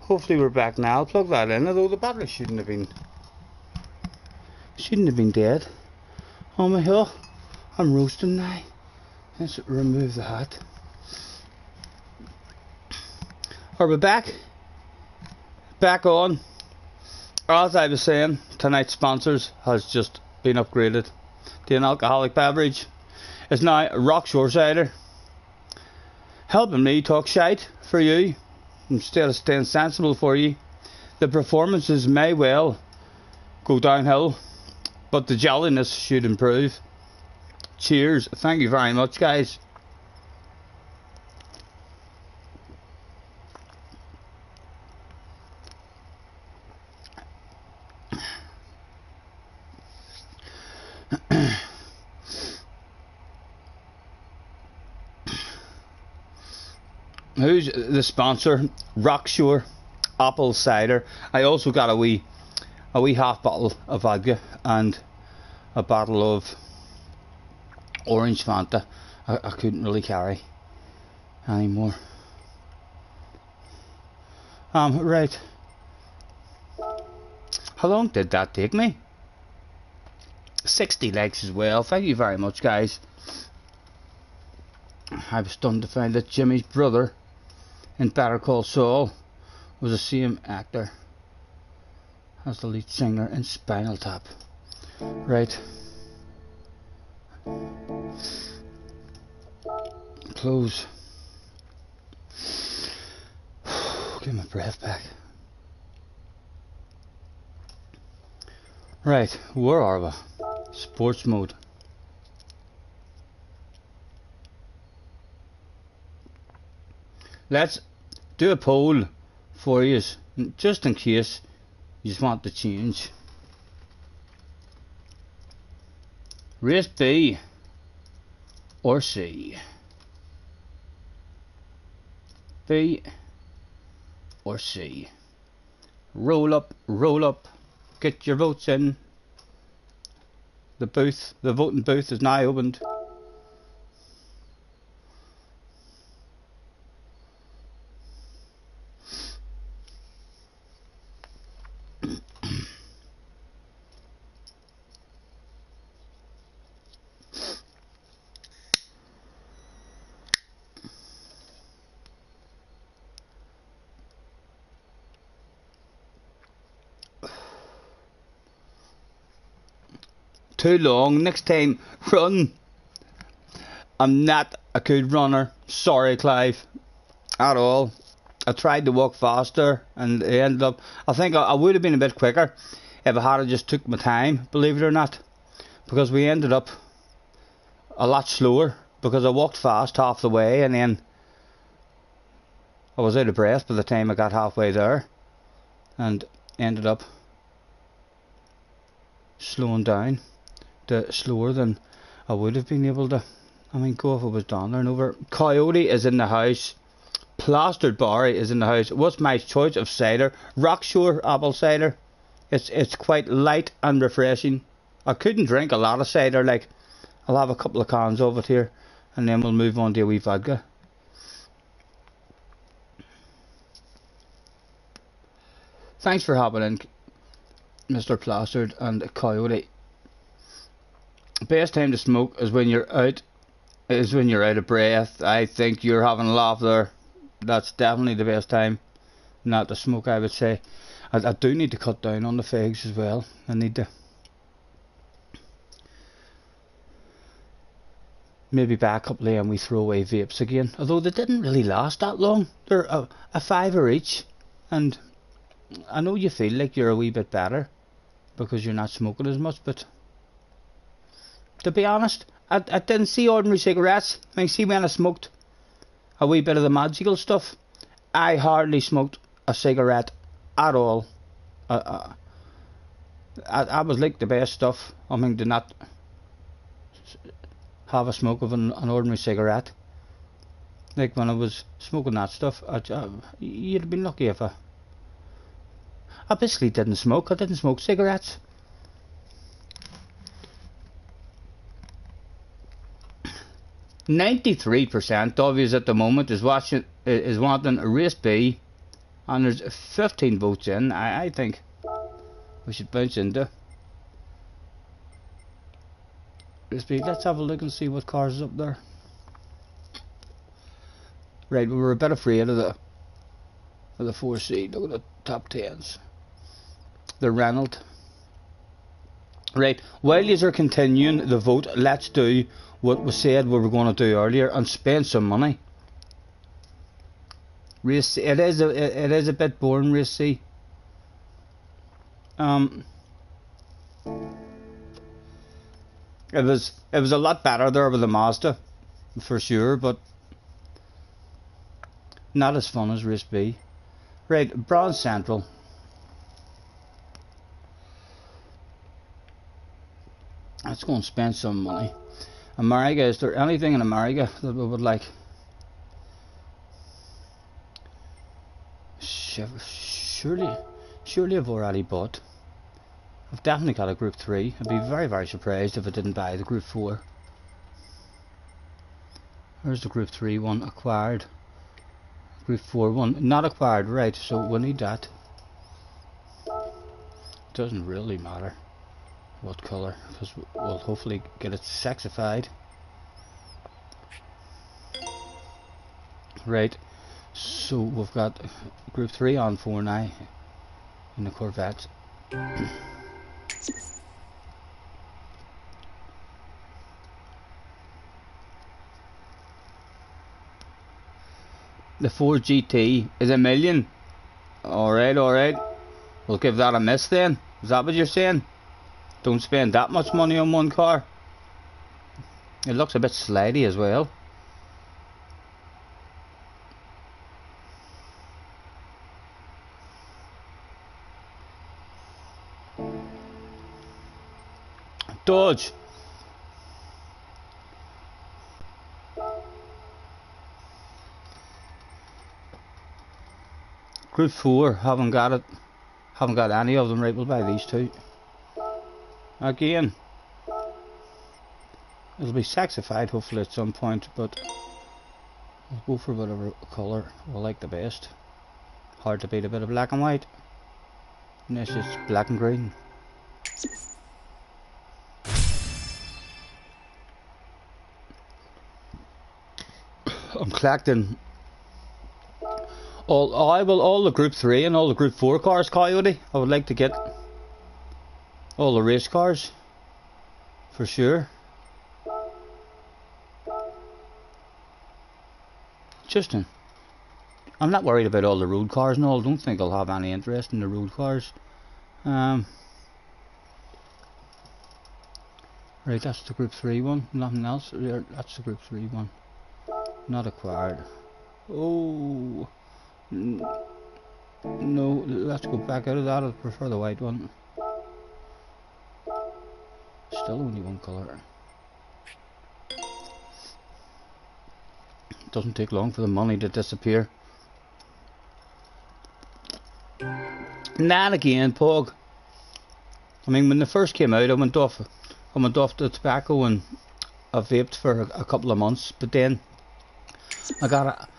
Hopefully we're back now. I'll plug that in, although the battery shouldn't have been dead. Oh my god, I'm roasting now. Let's remove the hat. Are we back? Back on. As I was saying, tonight's sponsors has just been upgraded to an alcoholic beverage. It's now Rockshore Cider, helping me talk shite for you instead of staying sensible for you. The performances may well go downhill, but the jolliness should improve. Cheers. Thank you very much, guys. Who's the sponsor? Rockshore Apple Cider. I also got a wee half bottle of vodka and a bottle of orange Fanta. I couldn't really carry anymore. Right. How long did that take me? 60 legs as well. Thank you very much, guys. I was stunned to find that Jimmy's brother in Better Call Saul was the same actor as the lead singer in Spinal Tap. Right. Close. Get my breath back. Right, where are we? Sports mode. Let's do a poll for you, just in case you just want to change. Race B or C? B or C? Roll up, get your votes in. The voting booth is now opened. Too long. Next time, run. I'm not a good runner. Sorry, Clive, at all. I tried to walk faster and it ended up, I think I would have been a bit quicker if I had just took my time, believe it or not, because we ended up a lot slower because I walked fast half the way and then I was out of breath by the time I got halfway there and ended up slowing down slower than I would have been able to. I mean, go if I was down there and over. Coyote is in the house. Plastered Barry is in the house. What's my choice of cider? Rockshore apple cider. It's quite light and refreshing. I couldn't drink a lot of cider. Like, I'll have a couple of cans of it here, and then we'll move on to a wee vodka. Thanks for hopping in, Mr. Plastered and Coyote. Best time to smoke is when you're out. Of breath. I think you're having a laugh there. That's definitely the best time not to smoke, I would say. I do need to cut down on the fags as well. I need to maybe back up there and we throw away vapes again. Although they didn't really last that long. They're a $5 each, and I know you feel like you're a wee bit better because you're not smoking as much, but to be honest, I didn't see ordinary cigarettes. I mean, see, when I smoked a wee bit of the magical stuff, I hardly smoked a cigarette at all. I was like the best stuff. I mean, to not have a smoke of an ordinary cigarette. Like when I was smoking that stuff, you'd have been lucky if I basically didn't smoke. I didn't smoke cigarettes. 93% of you at the moment is wanting a race B And there's 15 votes in. I think we should bounce into this beat. Let's have a look and see what cars is up there. Right, we were a bit afraid of the 4C. Look at the top 10s. The Renault. Right, while you are continuing the vote, let's do what we said we were going to do earlier and spend some money. Race C, it is a bit boring, Race C. It was a lot better there with the Mazda, for sure, but not as fun as Race B. Right, Broad Central. Let's go and spend some money. America, is there anything in America that we would like? Surely I've already bought. I've definitely got a Group 3. I'd be very, very surprised if I didn't buy the Group 4. Where's the Group 3 one? Acquired. Group 4 one. Not acquired, right, so we need that. Doesn't really matter what colour, because we'll hopefully get it sexified. Right, so we've got Group 3 on 4 now in the Corvettes. The 4 GT is $1 million. Alright. We'll give that a miss then. Is that what you're saying? Don't spend that much money on one car. It looks a bit slidey as well. Dodge. Group 4, haven't got it. Haven't got any of them. Right, we'll buy these two. Again, it'll be sexified hopefully at some point, but we'll go for whatever colour we like the best. Hard to beat a bit of black and white. And this is black and green. I'm collecting all the Group 3 and all the Group 4 cars, Coyote. I would like to get all the race cars for sure. Justin, I'm not worried about all the road cars and all. I don't think I'll have any interest in the road cars. Right, that's the Group 3 one. Nothing else. That's the Group 3 one. Not acquired. Oh no, let's go back out of that. I prefer the white one. Still only one colour. Doesn't take long for the money to disappear. Not again, Pog. I mean, when they first came out, I went off the tobacco and I vaped for a couple of months, but then I got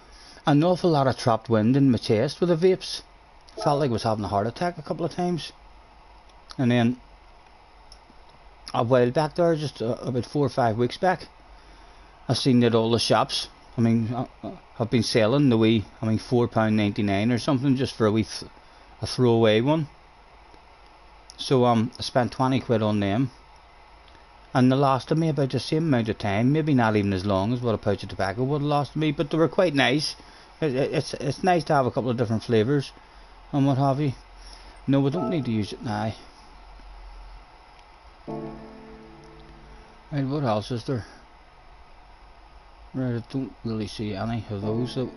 an awful lot of trapped wind in my chest with the vapes. Felt like I was having a heart attack a couple of times. And then a while back there, just about 4 or 5 weeks back, I seen that all the shops, I mean, have been selling the wee, I mean, £4.99 or something just for a throwaway one. So I spent 20 quid on them, and they lasted me about the same amount of time, maybe not even as long as what a pouch of tobacco would have lasted me, but they were quite nice. It's nice to have a couple of different flavours and what have you. No, we don't need to use it now. Right, what else is there? Right, I don't really see any of those that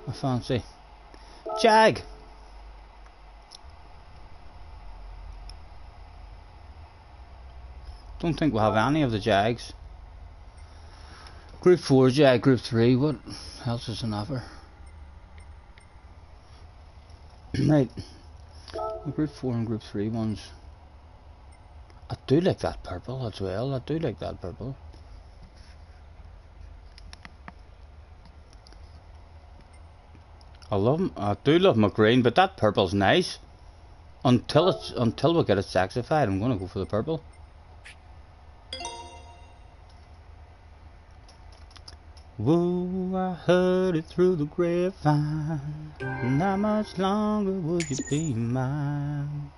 I fancy. Jag! Don't think we'll have any of the Jags. Group 4 Jag, Group 3, what else is an offer? Right, the Group 4 and Group 3 ones. I do like that purple as well, I do like that purple. I do love my green, but that purple's nice. Until we get it sexified, I'm gonna go for the purple. Whoa, I heard it through the grapevine. Not much longer would you be mine.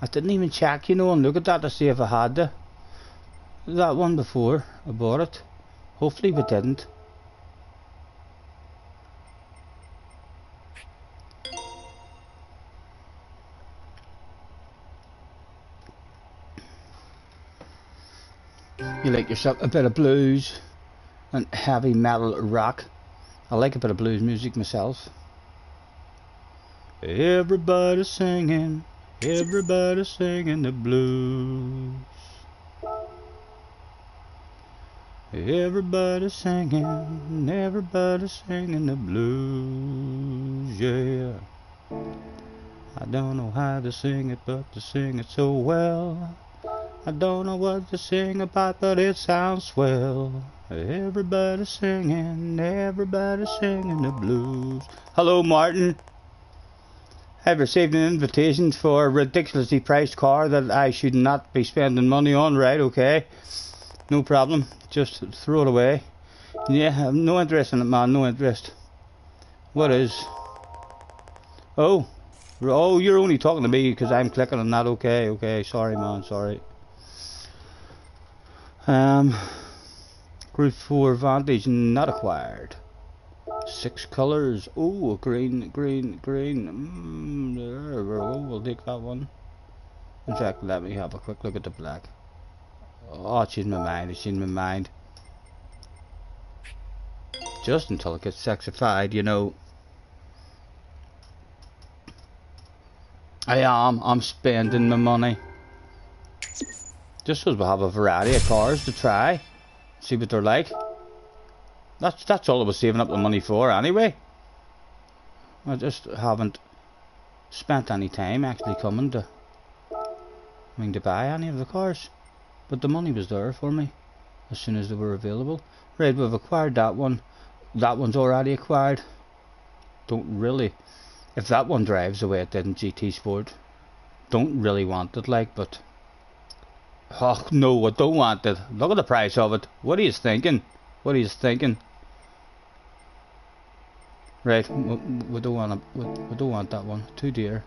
I didn't even check, you know, and look at that to see if I had that one before I bought it. Hopefully we didn't. You like yourself a bit of blues and heavy metal rock. I like a bit of blues music myself. Everybody singing the blues. Everybody singing the blues, yeah. I don't know how to sing it, but to sing it so well. I don't know what to sing about, but it sounds swell. Everybody singing the blues. Hello, Martin. I've received an invitation for a ridiculously priced car that I should not be spending money on, right? Okay. No problem. Just throw it away. Yeah, I have no interest in it, man. No interest. What is? Oh. Oh, you're only talking to me because I'm clicking on that. Okay, okay. Sorry, man. Sorry. Group 4 Vantage not acquired. 6 colours. Oh, green. We'll take that one. In fact, let me have a quick look at the black. Oh, it's in my mind. It's in my mind. Just until it gets sexified, you know. I'm spending my money. Just because we have a variety of cars to try. See what they're like. That's all I was saving up the money for anyway. I just haven't spent any time actually coming to buy any of the cars. But the money was there for me as soon as they were available. Right, we've acquired that one. That one's already acquired. Don't really, if that one drives the way it did in GT Sport, don't really want it, like, but oh no, I don't want it. Look at the price of it. What are you thinking? What are you thinking? Right, we don't want we don't want that one. Too dear.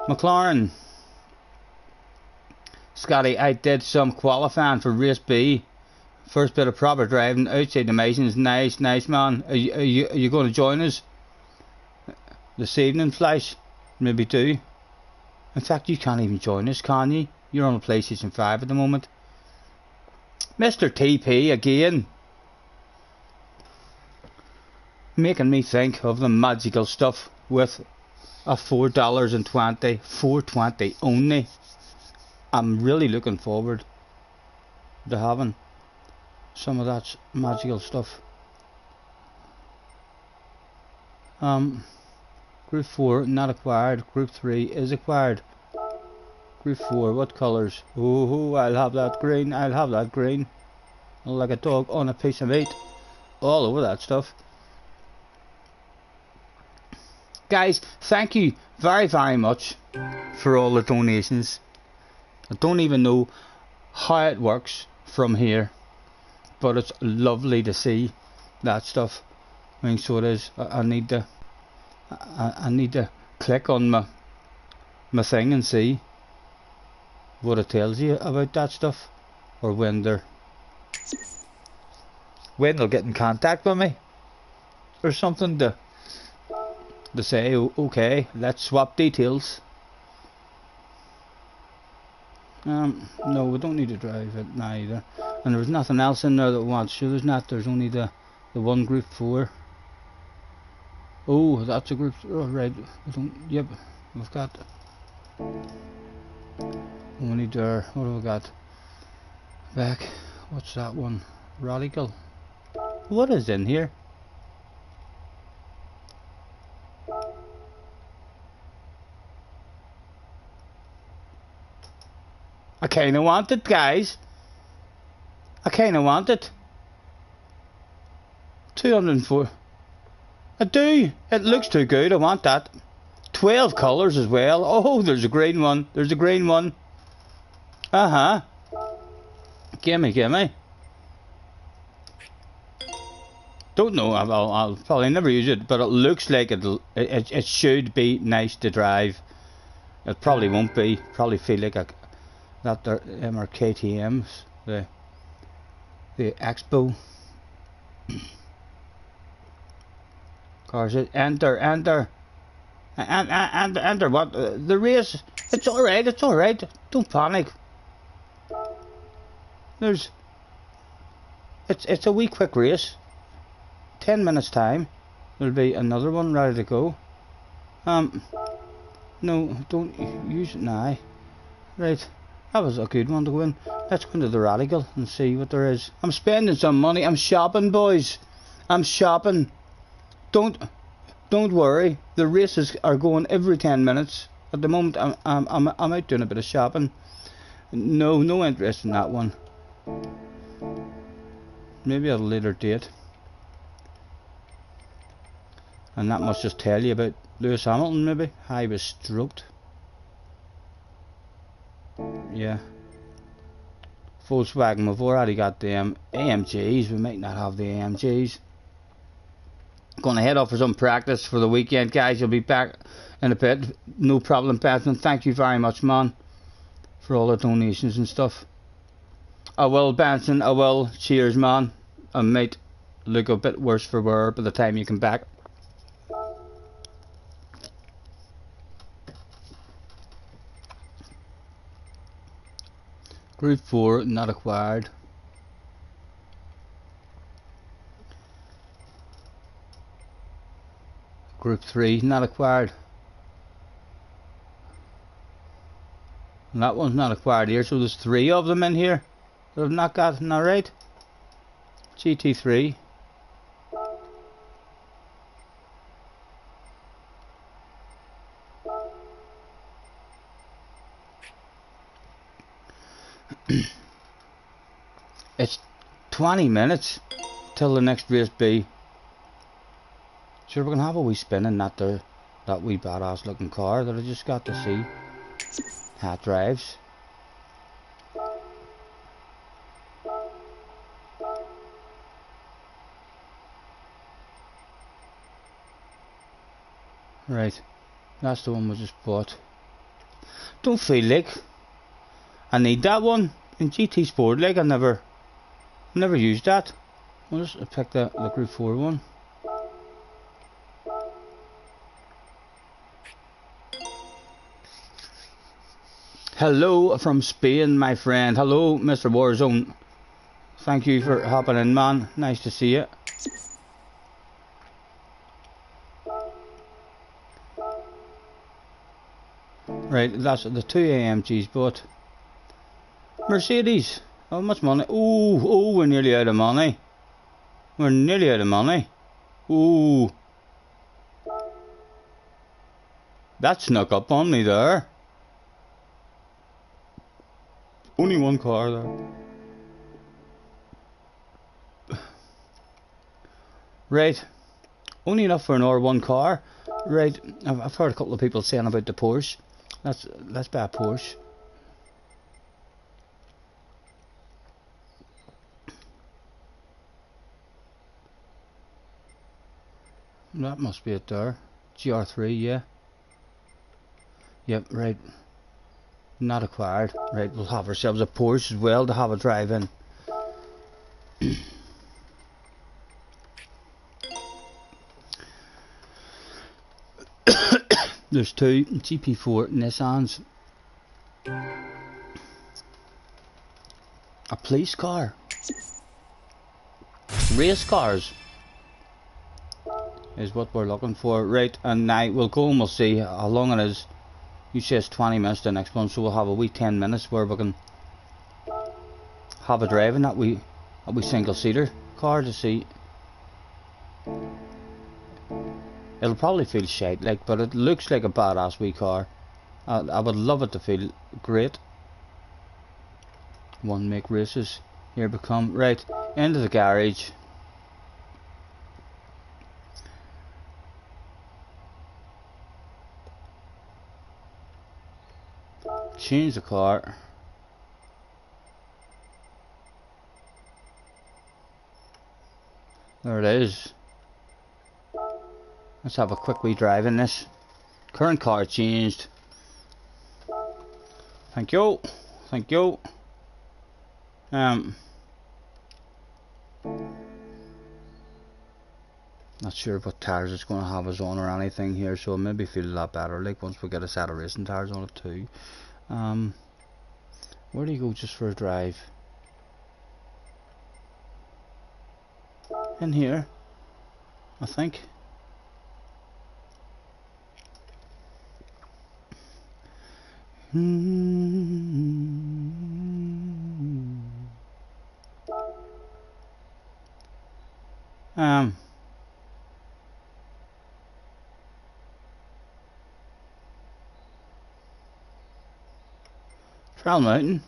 McLaren. Scotty, I did some qualifying for race B. First bit of proper driving outside the missions. Nice, man. Are you going to join us this evening, Flash? Maybe two. In fact, you can't even join us, can you? You're on a PlayStation 5 at the moment. Mr. TP again. Making me think of the magical stuff with a $4.20. $4.20 only. I'm really looking forward to having some of that magical stuff. Group 4 not acquired. Group 3 is acquired. Group 4, what colours? Oh, I'll have that green. I'll have that green. Like a dog on a piece of meat. All over that stuff. Guys, thank you very much for all the donations. I don't even know how it works from here, but it's lovely to see that stuff. I mean, so it is. I need to click on my thing and see what it tells you about that stuff, or when they'll get in contact with me or something to say, okay, let's swap details. No, we don't need to drive it neither. And there's nothing else in there that wants. Sure, there's not. There's only the one group 4. Oh, that's a group. Oh, right. We don't. Yep, we've got. We need there. What have we got? Back. What's that one? Radical. What is in here? I kinda want it, guys. I kind of want it. 204. I do. It looks too good. I want that. 12 colours as well. Oh, there's a green one. There's a green one. Uh-huh. Gimme, gimme. Don't know. I'll probably never use it, but it looks like it should be nice to drive. It probably won't be. Probably feel like that them are KTMs. The Expo. Cars. Enter. Enter what? The race. It's alright. It's alright. Don't panic. It's a wee quick race. 10 minutes time. There'll be another one ready to go. No, don't use it now. Right. That was a good one to go in. Let's go into the Radical and see what there is. I'm spending some money. I'm shopping, boys. I'm shopping. Don't worry. The races are going every 10 minutes. At the moment, I'm out doing a bit of shopping. No interest in that one. Maybe at a later date. And that must just tell you about Lewis Hamilton, maybe. He was stroked. Yeah. Volkswagen, we've already got the AMGs. We might not have the AMGs. Gonna head off for some practice for the weekend, guys. You'll be back in a bit. No problem, Benson. Thank you very much, man, for all the donations and stuff. I will, Benson. I will. Cheers, man. I might look a bit worse for wear by the time you come back. Group 4 not acquired. Group 3 not acquired. And that one's not acquired here, so there's 3 of them in here that I've not got. Not right. GT3. It's 20 minutes till the next race be. Sure, we're gonna have a wee spin in that wee badass looking car that I just got to see. Hat drives. Right, that's the one we just bought. Don't feel like I need that one in GT Sport. Like I never used that. I'll just pick the Group 4 one. Hello from Spain, my friend. Hello, Mr. Warzone. Thank you for hopping in, man. Nice to see you. Right, that's the 2 AMGs bought. Mercedes. How much money? Oh, we're nearly out of money. We're nearly out of money. Ooh. That snuck up on me there. Only one car there. Right. Only enough for an R1 car. Right. I've heard a couple of people saying about the Porsche. Let's buy a Porsche. That must be it there. GR3, yeah. Yep, right. Not acquired. Right, we'll have ourselves a Porsche as well to have a drive in. There's 2 GP4 Nissans. A police car. Race cars is what we're looking for. Right, and now we'll go and we'll see how long it is. You say it's 20 minutes the next one, so we'll have a wee 10 minutes where we can have a drive in that wee single seater car to see. It'll probably feel shite like, but it looks like a badass wee car. I would love it to feel great. One make races. Here we come. Right, into the garage. Change the car. There it is. Let's have a quick wee drive in this. Current car changed. Thank you. Thank you. Not sure what tyres it's going to have us on or anything here, so I'll maybe feel a lot better like once we get a set of racing tyres on it too. Where do you go just for a drive? In here, I think. Trial Mountain.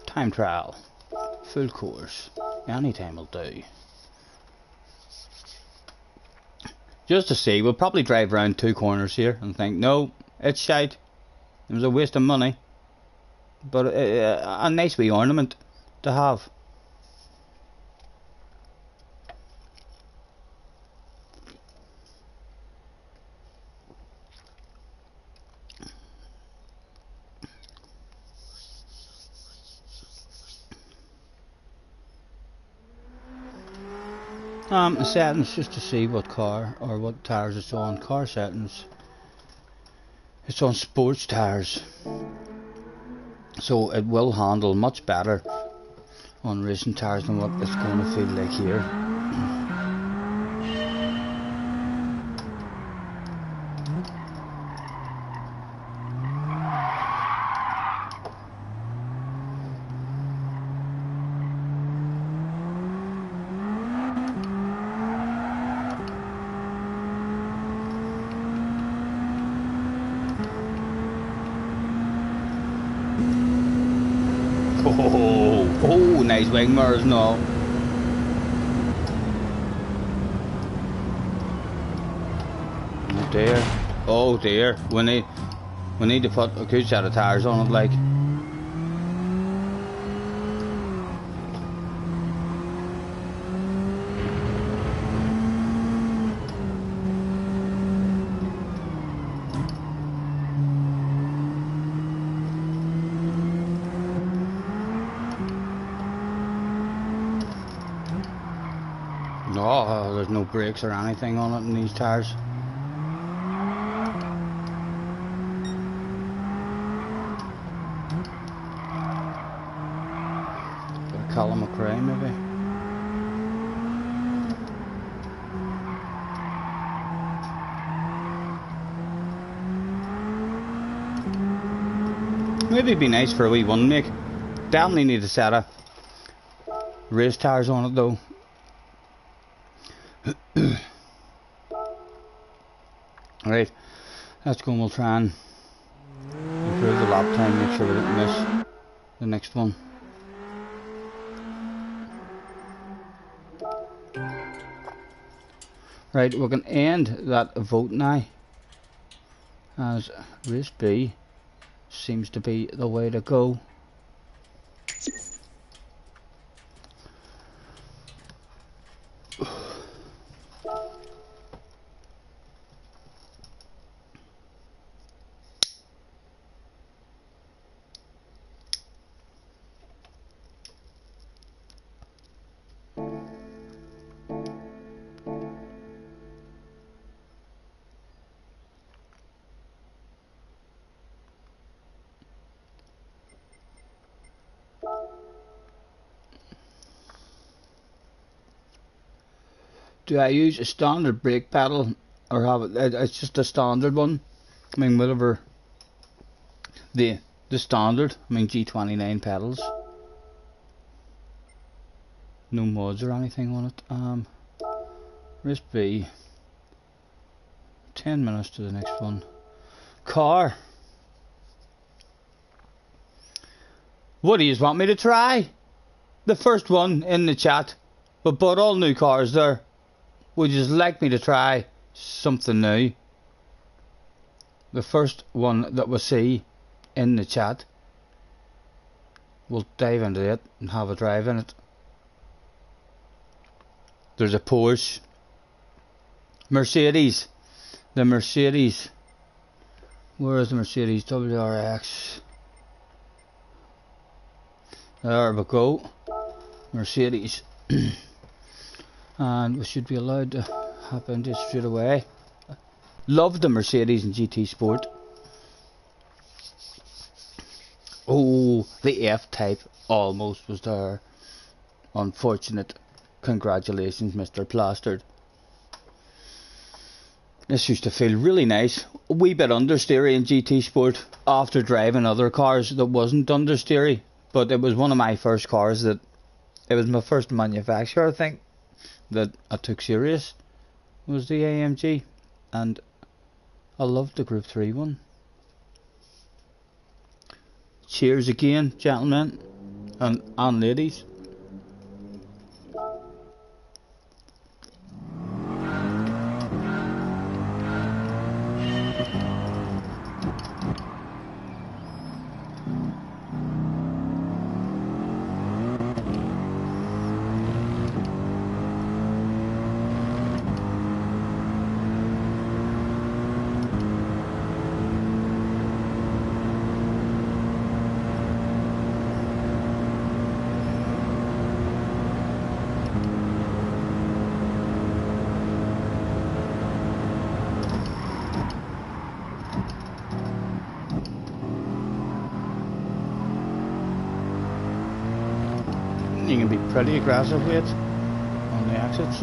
Time trial. Full course. Any time will do. Just to see, we'll probably drive around 2 corners here and think, no, it's shite. It was a waste of money. But a nice wee ornament to have. The settings, just to see what car or what tyres it's on. Car settings. It's on sports tyres, so it will handle much better on racing tyres than what it's going to feel like here. Oh, nice wing mirrors now. Oh dear, oh dear. We need to put a good set of tyres on it, like. No, there's no brakes or anything on it in these tyres. Got a column of McRae maybe. Maybe it'd be nice for a wee one make. Definitely need a set of race tyres on it though. Right, let's go and we'll try and improve the lap time, make sure we don't miss the next one. Right, we can end that vote now, as race B seems to be the way to go. Do I use a standard brake pedal or have it? It's just a standard one. I mean, whatever the standard. I mean, G29 pedals. No mods or anything on it. Race B. 10 minutes to the next one. Car. What do you want me to try? The first one in the chat. We bought all new cars there. Would you just like me to try something new? The first one that we see in the chat. We'll dive into it and have a drive in it. There's a Porsche. Mercedes. The Mercedes. Where is the Mercedes WRX? There we go. Mercedes. And we should be allowed to hop into it straight away. Love the Mercedes and GT Sport. Oh, the F-Type almost was there. Unfortunate. Congratulations, Mr. Plastered. This used to feel really nice. A wee bit understeery in GT Sport after driving other cars that wasn't understeery. But it was one of my first cars that... It was my first manufacturer, I think, that I took serious. Was the AMG. And I loved the Group 3 one. Cheers again, gentlemen and ladies. You can be pretty aggressive with it on the exits.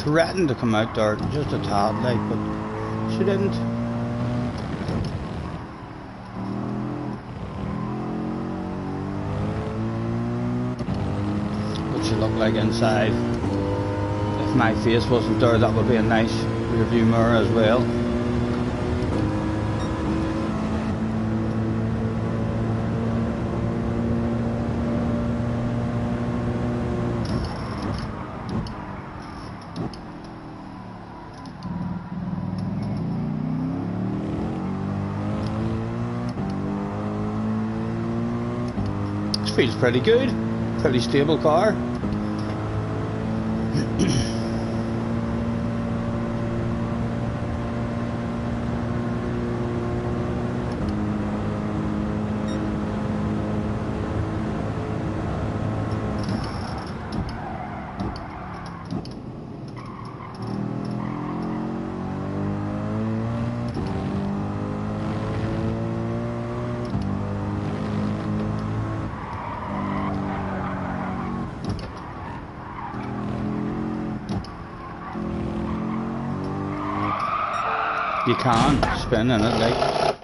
Threatened to come out there just a tad like, but she didn't. Look like inside. If my face wasn't there, that would be a nice rear view mirror as well. This feels pretty good, pretty stable car. You can spin in it like.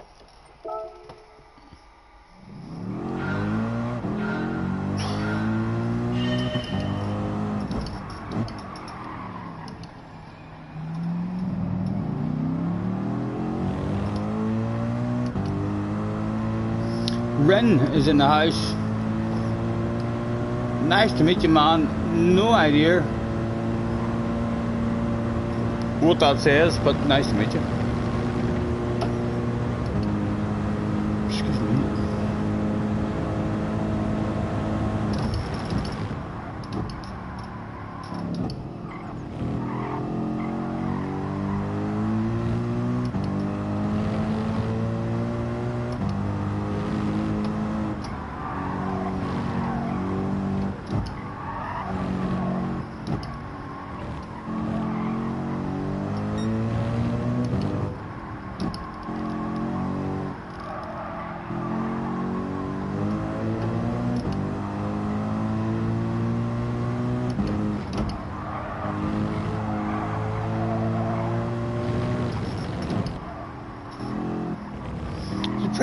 Ren is in the house. Nice to meet you, man. No idea what that says, but nice to meet you.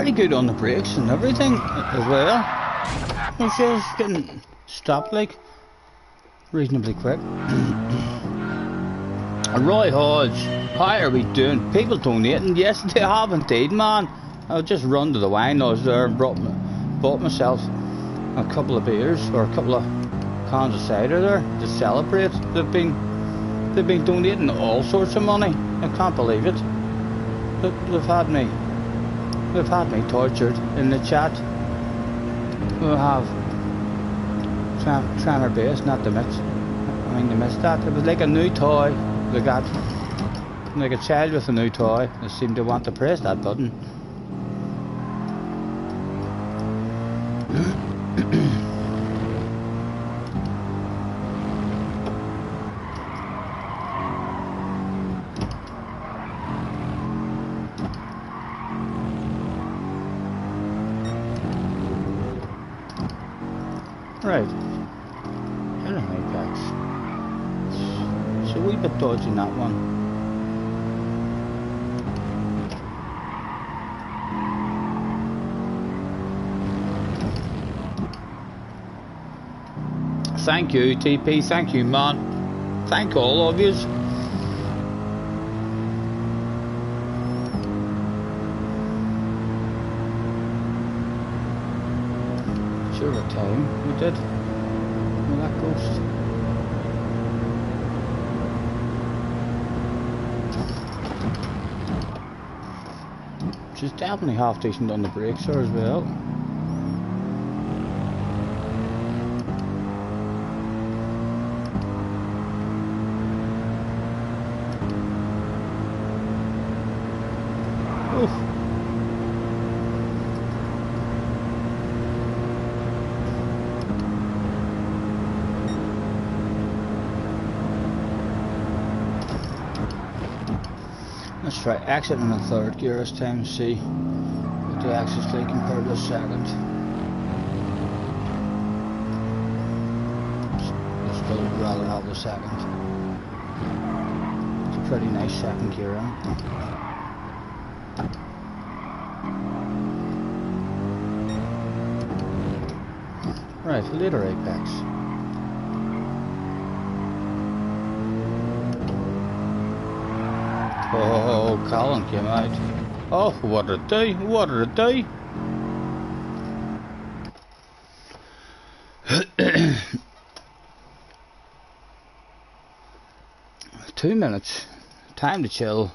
pretty good on the brakes and everything as well. It's just getting stopped like reasonably quick. Roy Hodge, how are we doing? People donating? Yes, they have indeed, man. I'll just run to the wine. I was there and bought myself a couple of beers or a couple of cans of cider there to celebrate. They've been donating all sorts of money. I can't believe it. They've had me tortured in the chat. We have trying our best not to miss. I mean, to miss that. It was like a new toy. They got like a child with a new toy. They seem to want to press that button. Right. Hello, Apex. It's a wee bit dodgy, that one. Thank you, TP. Thank you, man. Thank all of you. Sure, a time we did. Well, that ghost. She's definitely half decent on the brakes there as well. Let's try exit in the third gear this time, see what the exit's like compared to the second. I'd still rather have the second. It's a pretty nice second gear, huh? Right, later Apex. Oh, Colin came out. Oh, what a day, what a day. 2 minutes. Time to chill.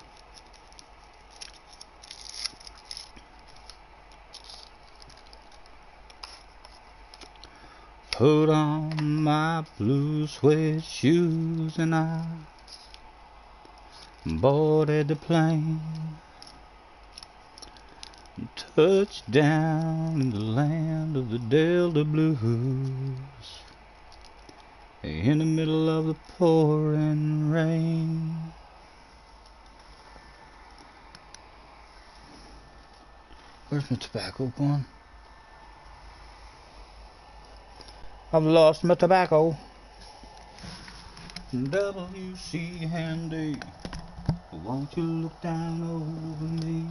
Put on my blue suede shoes and I boarded the plane, touched down in the land of the Delta Blues, in the middle of the pouring rain. Where's my tobacco gone? I've lost my tobacco. W.C. Handy, won't you look down over me?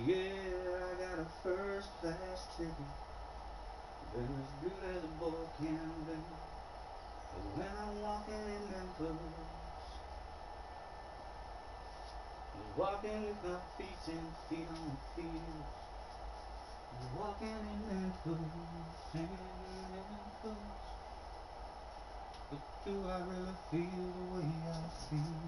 Yeah, I got a first class ticket, been as good as a boy can be. But when I'm walking in them clothes, walking with my feet 10 feet on the field, walking in them clothes, in them clothes. But do I really feel the way I feel?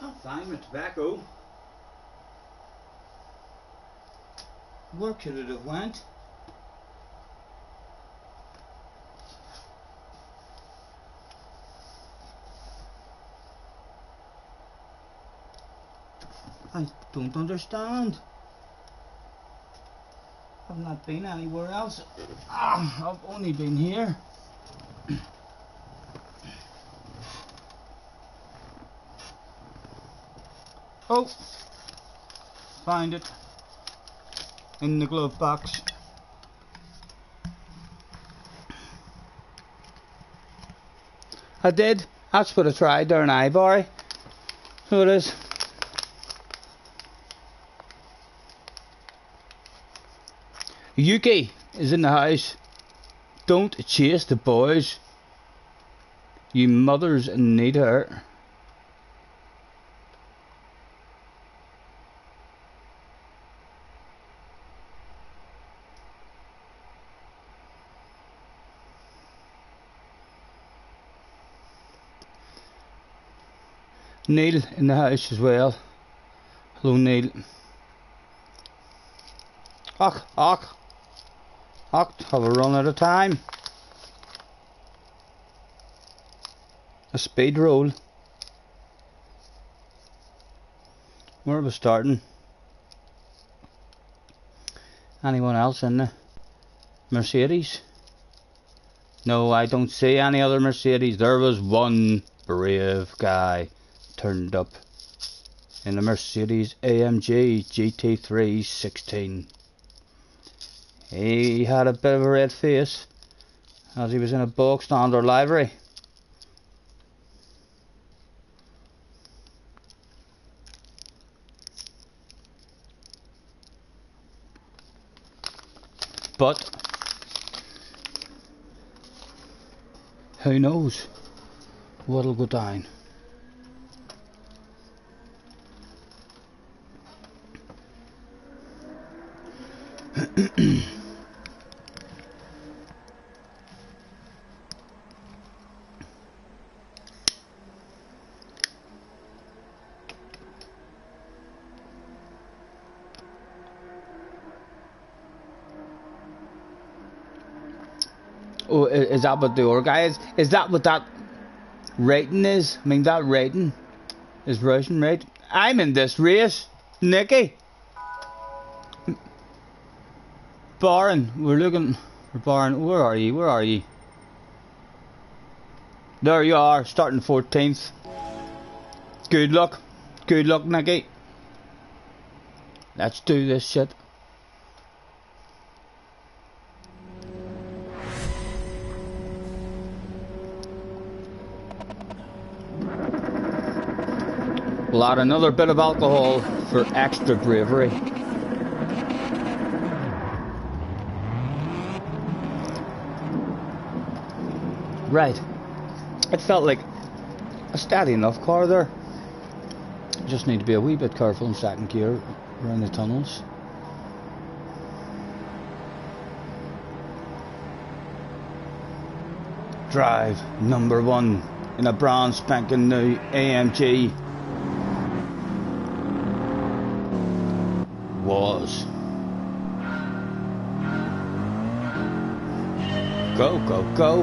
Can't find my tobacco. Where could it have went? I don't understand. I've not been anywhere else. I've only been here. Oh, find it in the glove box. I did. That's what I tried there in Ivory. So it is. Yuki is in the house. Don't chase the boys. You mothers need her. Neil in the house as well. Hello Neil. Ach, have a run at a time. A speed roll. Where are we starting? Anyone else in the Mercedes? No, I don't see any other Mercedes. There was one brave guy turned up in the Mercedes AMG GT3 16. He had a bit of a red face as he was in a bog standard livery. But who knows what'll go down. Oh, is that what the other guy is? Is that what that rating is? I mean, that rating is Russian, right? I'm in this race, Nicky. Baron, we're looking for Baron. Where are you? Where are you? There you are, starting 14th. Good luck. Good luck, Nicky. Let's do this shit. We'll add another bit of alcohol for extra bravery. Right. It felt like a steady enough car there. Just need to be a wee bit careful in second gear around the tunnels. Drive number 1 in a brand spanking new AMG. Was. Go, go, go.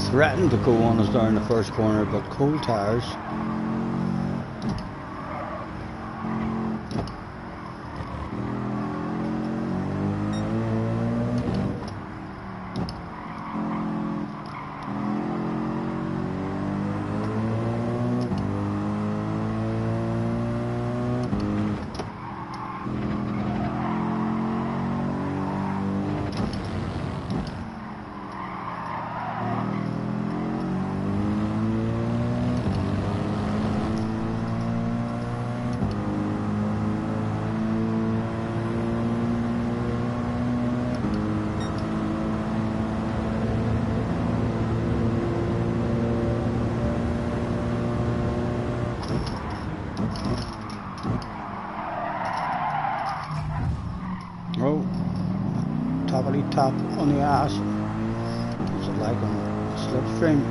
Threatened to go on us down the first corner, but cold tires. Oh, toppity top on the ass. What's it like on a slipstream?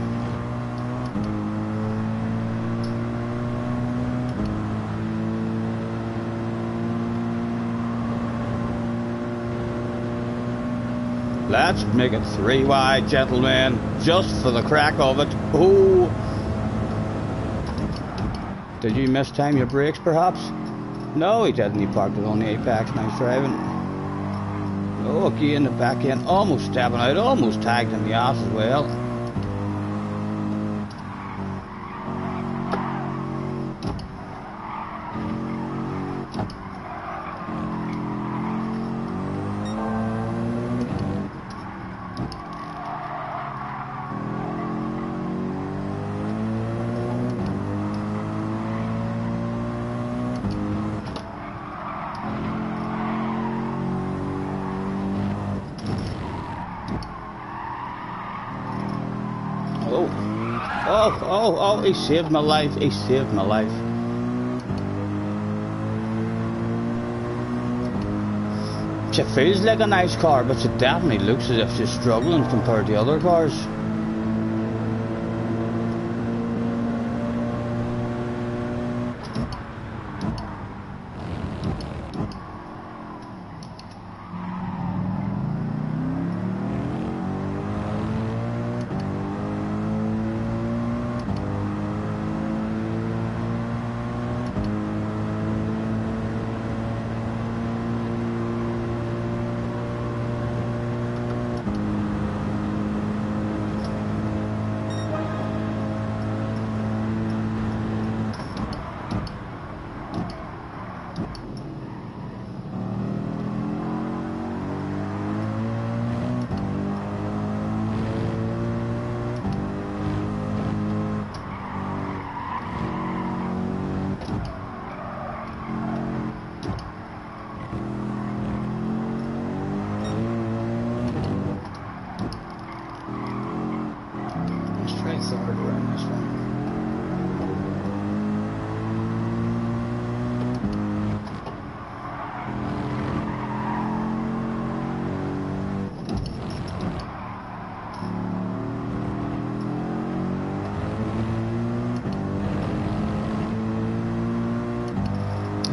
Let's make it 3 wide, gentlemen, just for the crack of it. Oh! Did you mistime your brakes, perhaps? No, he didn't. He parked it on the apex. Nice driving. Oh, again, the back end. Almost stepping out. Almost tagged in the ass as well. Oh, he saved my life. He saved my life. It feels like a nice car, but it definitely looks as if it's struggling compared to other cars.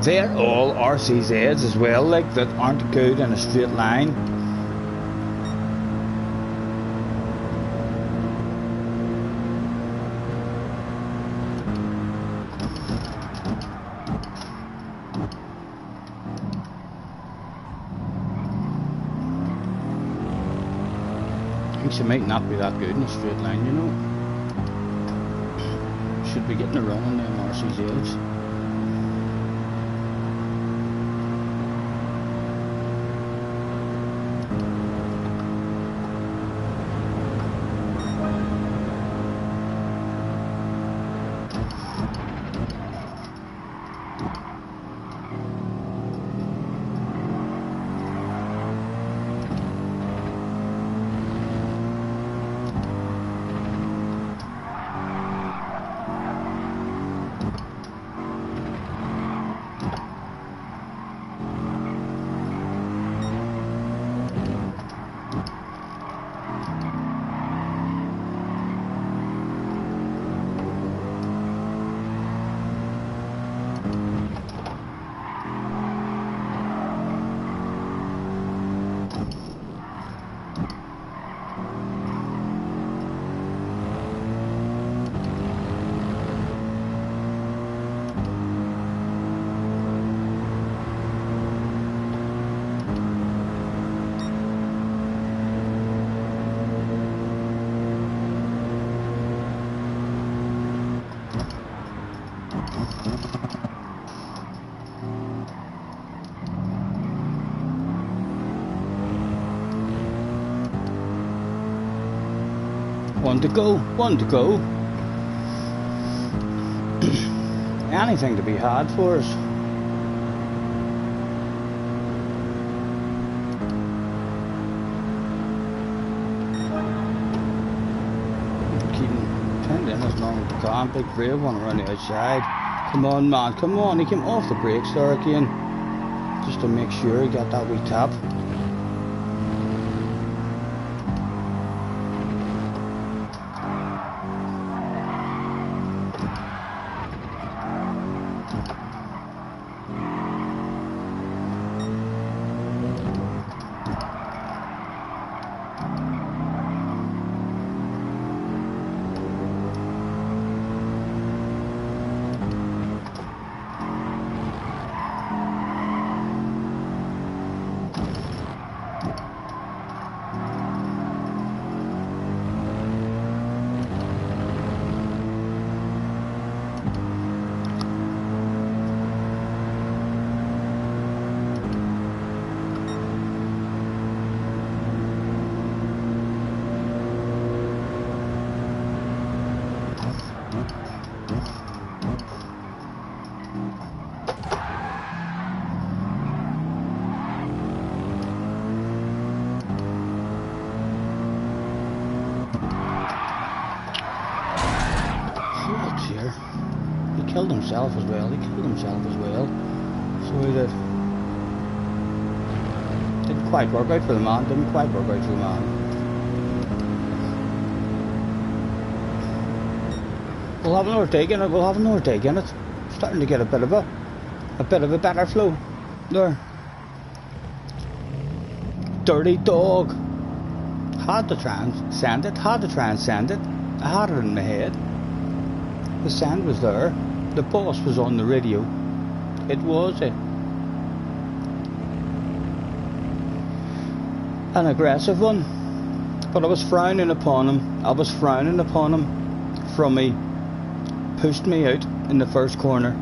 They're all RCZs as well, like, that aren't good in a straight line. I think she might not be that good in a straight line, you know. Should be getting a run on them RCZs. One to go, one to go. Anything to be had for us. Keeping turned in as long as we can. Big brave one around the outside. Come on, man, come on. He came off the brakes there again, just to make sure he got that wee tap. killed himself as well. So he did. Didn't quite work out for the man. We'll have another take in it. Starting to get a bit of a better flow there. Dirty dog. Had to try and send it. I had it in my head. The sound was there. The boss was on the radio. It was an aggressive one. But I was frowning upon him. From me. Pushed me out in the first corner.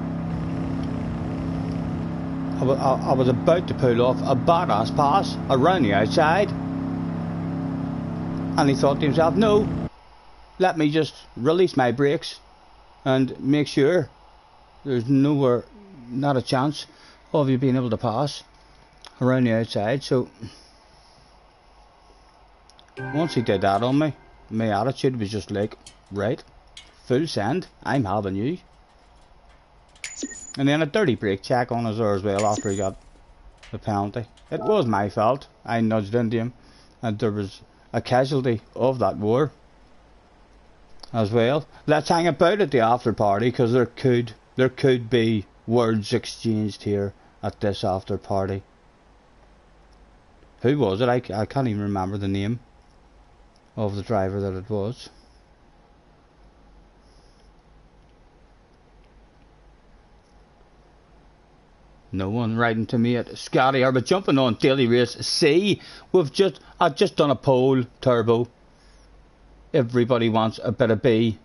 I was about to pull off a badass pass around the outside. And he thought to himself, no, let me just release my brakes and make sure there's not a chance of you being able to pass around the outside. So once he did that on me, my attitude was just like, right, full send, I'm having you. And then a dirty brake check on us there as well after he got the penalty. It was my fault. I nudged into him, and there was a casualty of that war as well. Let's hang about at the after party, because there could be words exchanged here at this after party. Who was it? I can't even remember the name of the driver that it was. No one writing to me at Scotty but jumping on Daily Race C. I've just done a poll, Turbo. Everybody wants a bit of B.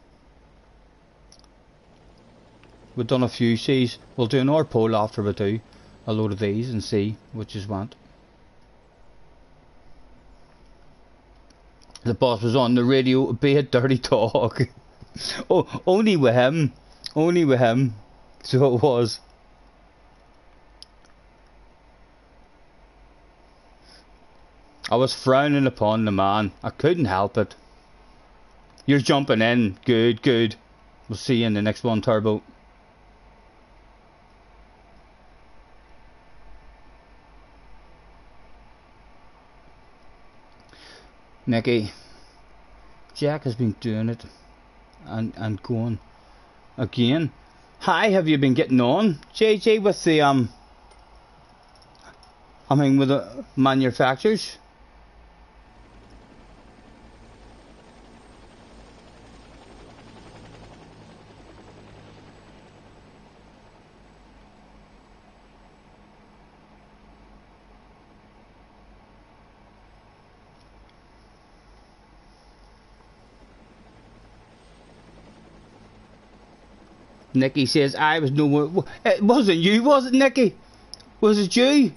We've done a few C's. We'll do another poll after we do a load of these and see which is want. The boss was on the radio, be a dirty dog. Oh, only with him. So it was. I was frowning upon the man. I couldn't help it. You're jumping in. Good. We'll see you in the next one, Turbo. Nicky, Jack has been doing it and going again. Hi, have you been getting on, JJ, with the with the manufacturers? Nicky says, I was nowhere. It wasn't you, was it, Nicky? Was it you?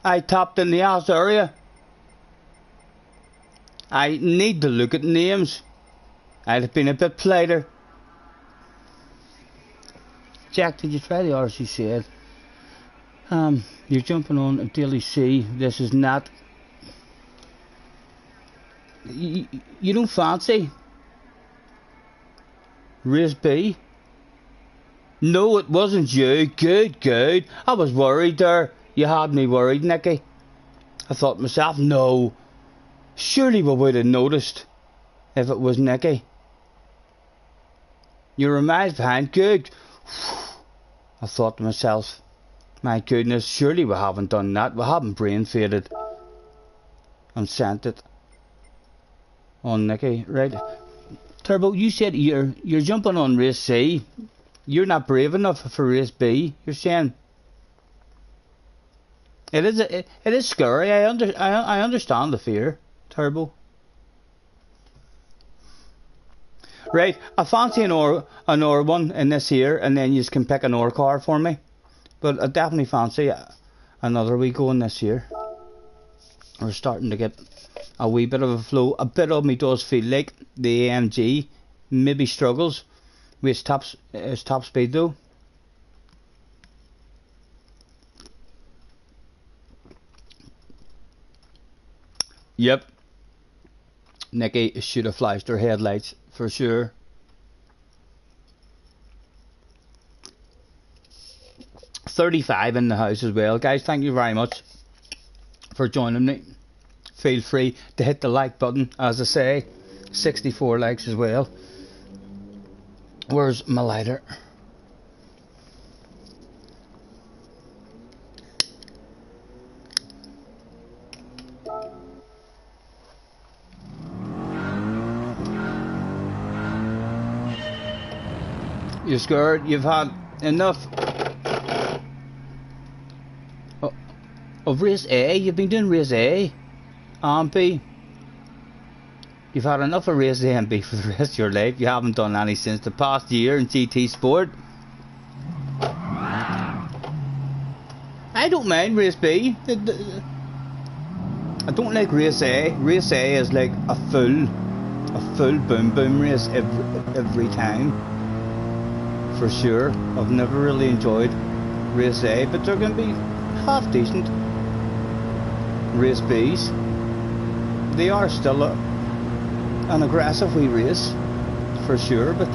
I tapped in the ass area. I need to look at names. I'd have been a bit politer. Jack, did you try the RC said? You're jumping on a Daily C. This is not. You don't fancy Race B? No, it wasn't you. Good. I was worried there. You had me worried, Nicky. I thought to myself, no. Surely we would have noticed if it was Nicky. You're a miles behind. Good. I thought to myself, my goodness, surely we haven't done that. We haven't brain faded and sent it on Nicky. Right. Turbo, you said you're jumping on race C. You're not brave enough for race B. You're saying it is scary. I understand the fear, Turbo. Right, I fancy an or one in this here, and then you can pick an or car for me. But I definitely fancy another wee go in this year. We're starting to get a wee bit of a flow. A bit of me does feel like the AMG maybe struggles with its top speed though. Yep. Nicky should have flashed her headlights for sure. 35 in the house as well. Guys, thank you very much for joining me. Feel free to hit the like button. As I say, 64 likes as well. Where's my lighter? You're scared? You've had enough of race A? You've been doing race A and B. You've had enough of race A and B for the rest of your life. You haven't done any since the past year in GT Sport. I don't mind race B. I don't like race A. Race A is like a full boom boom race every time. For sure. I've never really enjoyed race A, but they're going to be half decent. Race B's, they are still an aggressive wee race, for sure, but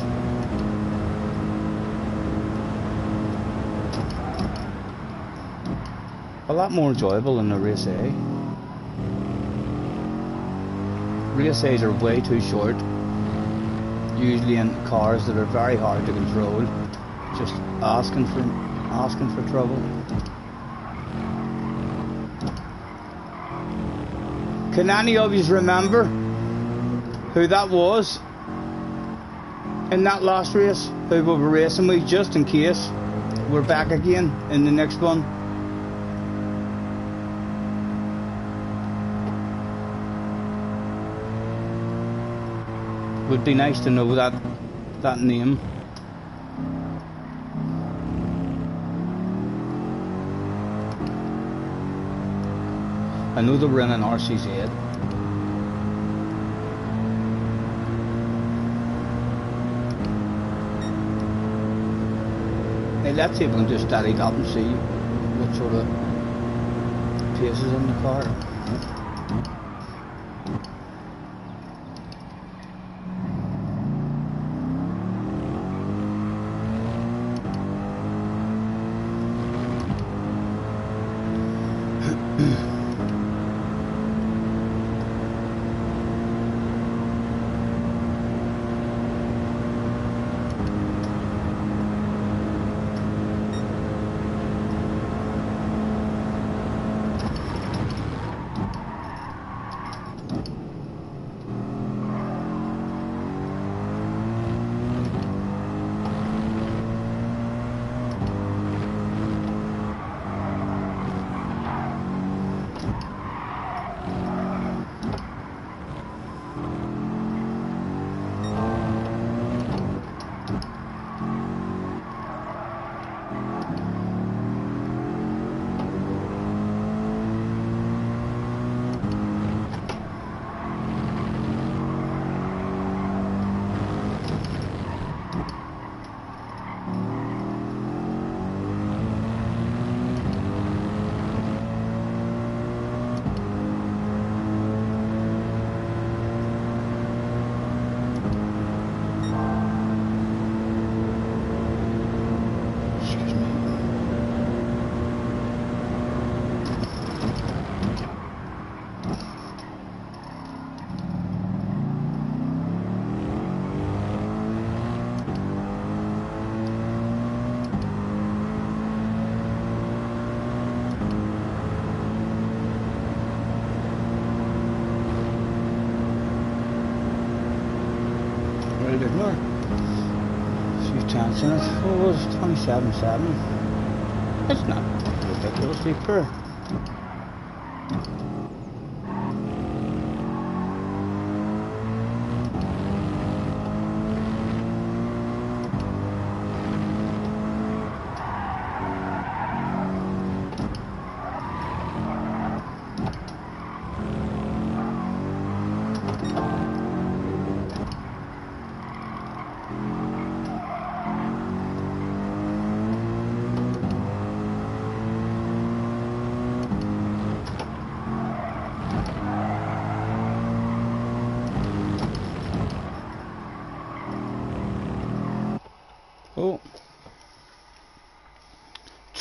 a lot more enjoyable than the race A. Race A's are way too short, usually in cars that are very hard to control, just asking for trouble. Can any of you remember who that was in that last race? Who we were racing with, just in case we're back again in the next one? Would be nice to know that name. I know they were in an RCZ. Hey, let's see if we can just study it up and see what sort of pace is in the car. More. Few chance in it. What was 27.7? It's not ridiculously poor.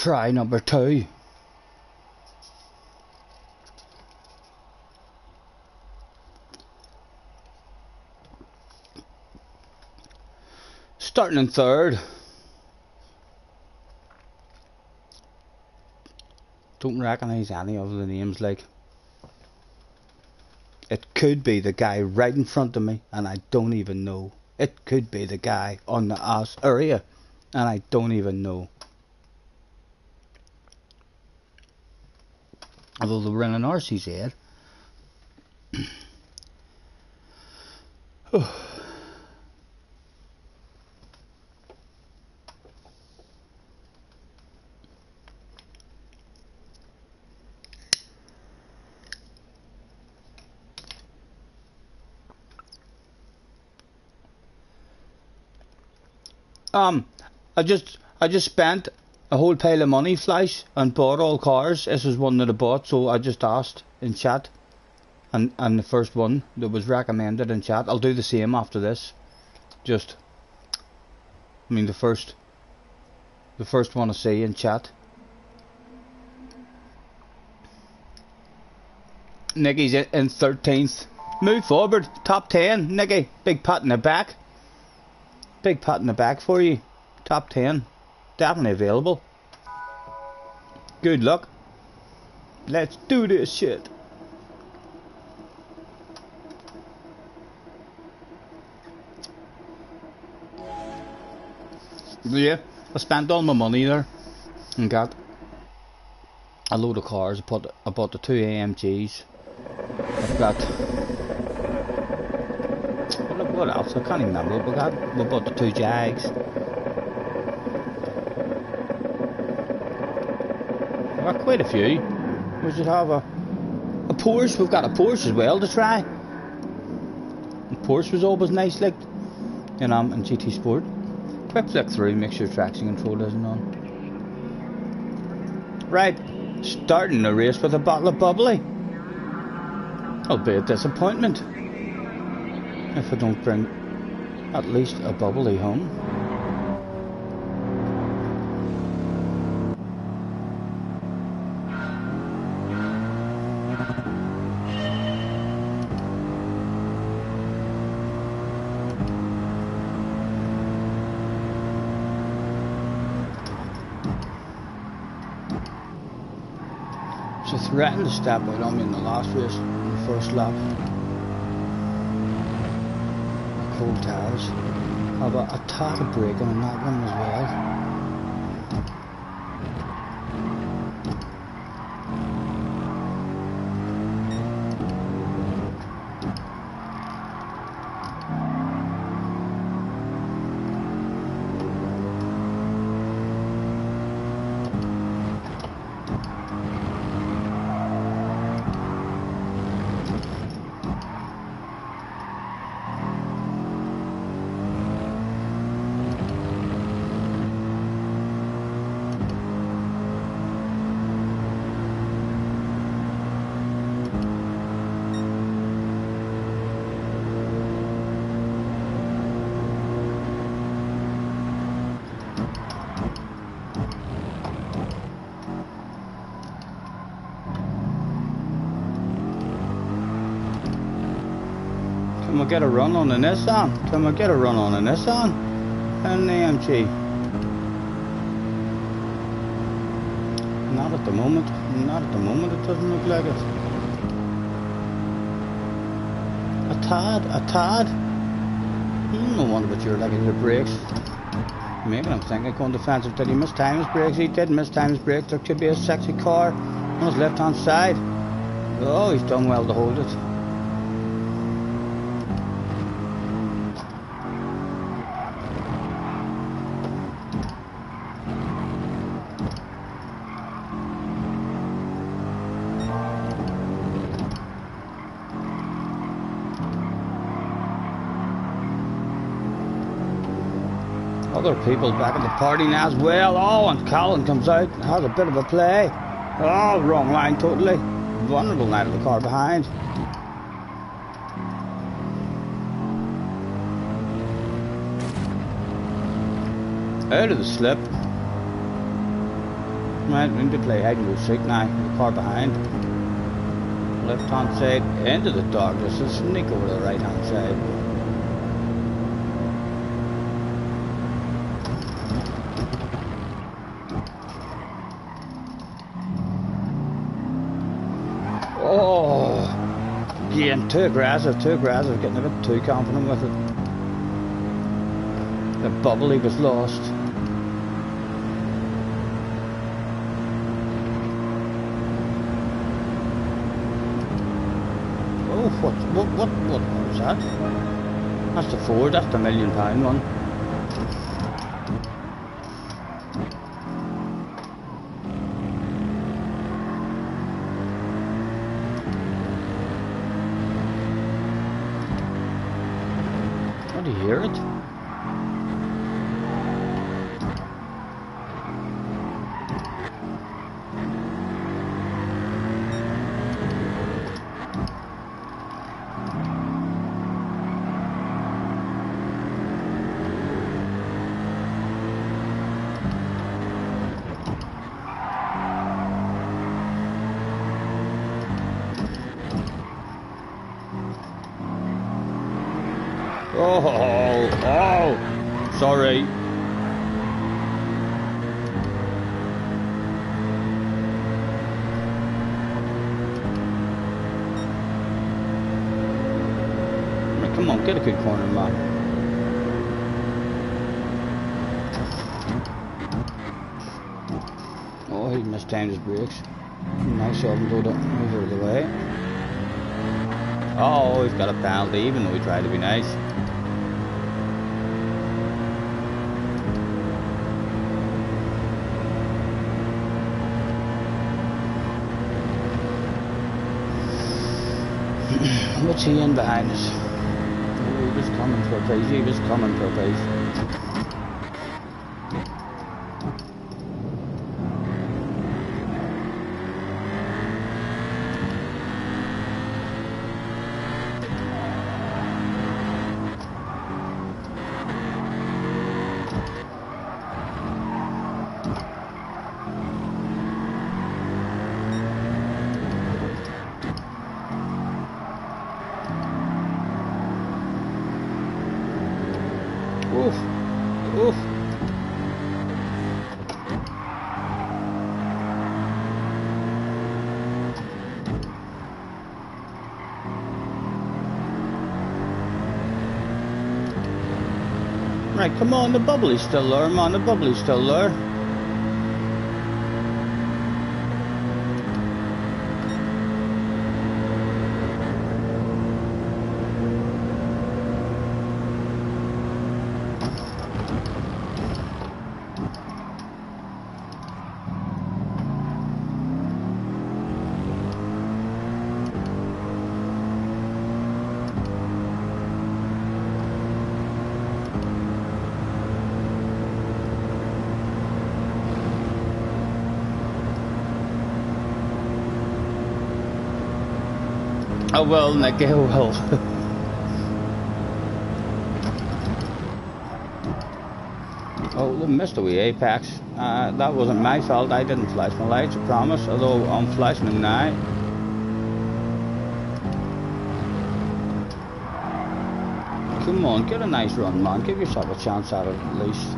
Try number 2. Starting in 3rd. Don't recognise any of the names, like. It could be the guy right in front of me and I don't even know. It could be the guy on the ass area and I don't even know. Although they were in an RCZ. I just spent a whole pile of money, Flash, and bought all cars. This was one that I bought, so I just asked in chat, and the first one that was recommended in chat. I'll do the same after this. Just, I mean, the first one I see in chat. Nicky's in 13th. Move forward, top 10, Nicky. Big pat in the back. Big pat in the back for you. Top 10. Definitely available. Good luck. Let's do this shit. Yeah, I spent all my money there and got a load of cars. I bought the 2 AMGs. I've got, what else? I can't even remember what we got. We bought the 2 Jags. I've got quite a few. We should have a Porsche. We've got a Porsche as well to try. The Porsche was always nice, like, and GT Sport. Quick flick through, make sure traction control isn't on. Right, starting the race with a bottle of bubbly. It'll be a disappointment if I don't bring at least a bubbly home. So threatened to step out on me in the last race, in the first lap. Cold tires. I've a tad of braking on that one as well. Can we get a run on the Nissan? Can we get a run on the Nissan? And the AMG? Not at the moment. Not at the moment, it doesn't look like it. A tad. No wonder but you're liking your brakes. Maybe I'm thinking going defensive. Did he miss time his brakes? He did miss time his brakes. There could be a sexy car on his left hand side. Oh, he's done well to hold it. Other people back at the party now as well. Oh, and Colin comes out and has a bit of a play. Oh, wrong line totally. Vulnerable now to the car behind. Out of the slip. Right, we need to play hide and go seek now. The car behind. Left hand side into the darkness. Let's sneak over to the right hand side. Oh, again, too aggressive, getting a bit too confident with it. The bubble, he was lost. Oh, what was that? That's the Ford, that's the £1 million one. Do you hear it? Oh, sorry. Come on, get a good corner, man. Oh, he mistimed his brakes. Nice of him to move out of the way. Oh, he's got a penalty, even though he tried to be nice. What's he in behind us? Oh, he was coming for a piece, Oof. Right, come on, the bubbly's still there, man, the bubbly's still there. Oh well, Nicky, oh well. Oh, they missed a wee apex. That wasn't my fault, I didn't flash my lights, I promise, although I'm flashing them now. Come on, get a nice run, man, give yourself a chance at it at least.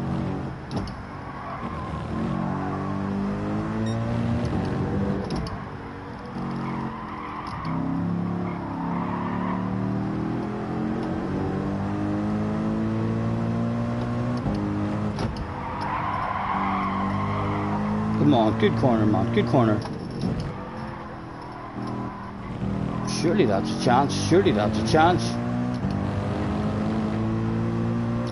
Come on, good corner, man, good corner. Surely that's a chance,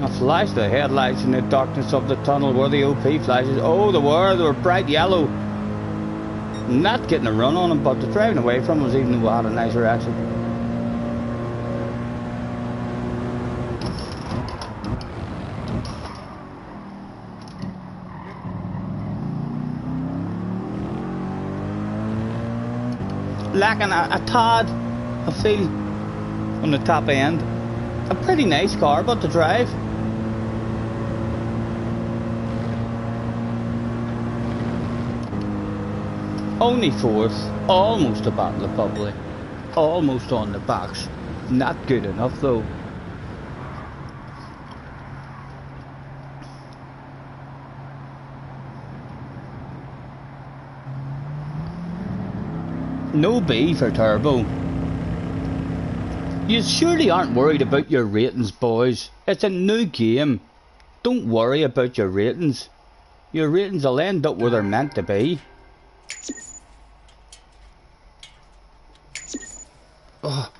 I flashed the headlights in the darkness of the tunnel where the OP flashes. Oh, they were bright yellow. Not getting a run on them, but the driving away from them was even though I had a nicer exit. Lacking a tad, I feel, on the top end. A pretty nice car, but to drive. Only fourth, almost a battle of bubbly, almost on the backs. Not good enough though. No B for turbo. You surely aren't worried about your ratings, boys. It's a new game. Don't worry about your ratings. Your ratings will end up where they're meant to be. Oh.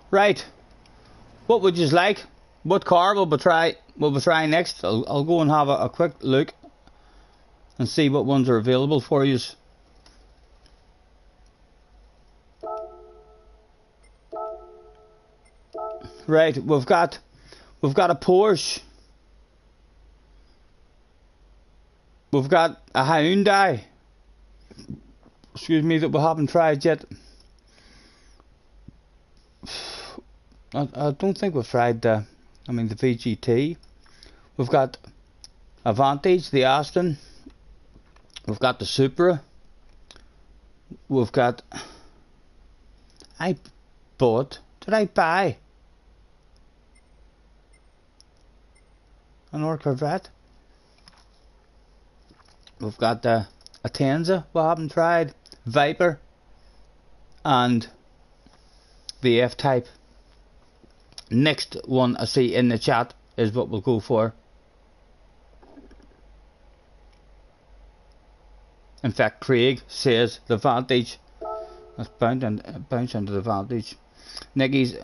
Right. What would you like? What car will we try next? I'll go and have a quick look and see what ones are available for you. Right, we've got a Porsche. We've got a Hyundai. Excuse me, that we haven't tried yet. I don't think we've tried the VGT. We've got a Vantage, the Aston. We've got the Supra. We've got... Did I buy an Corvette? We've got a Tenza we haven't tried, Viper, and the F-Type. Next one I see in the chat is what we'll go for. In fact, Craig says the Vantage. Let's bounce into the Vantage. Nicky's.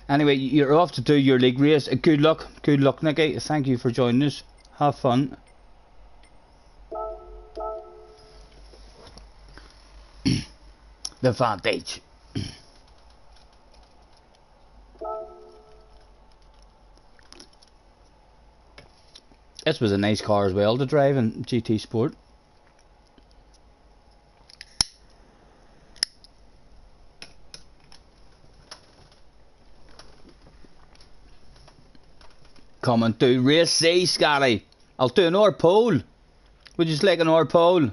Anyway, you're off to do your league race. Good luck, Nicky. Thank you for joining us. Have fun. The Vantage. This was a nice car as well to drive in GT Sport. Come and do race C, Scotty. I'll do an hour pole. Would you just like an hour pole?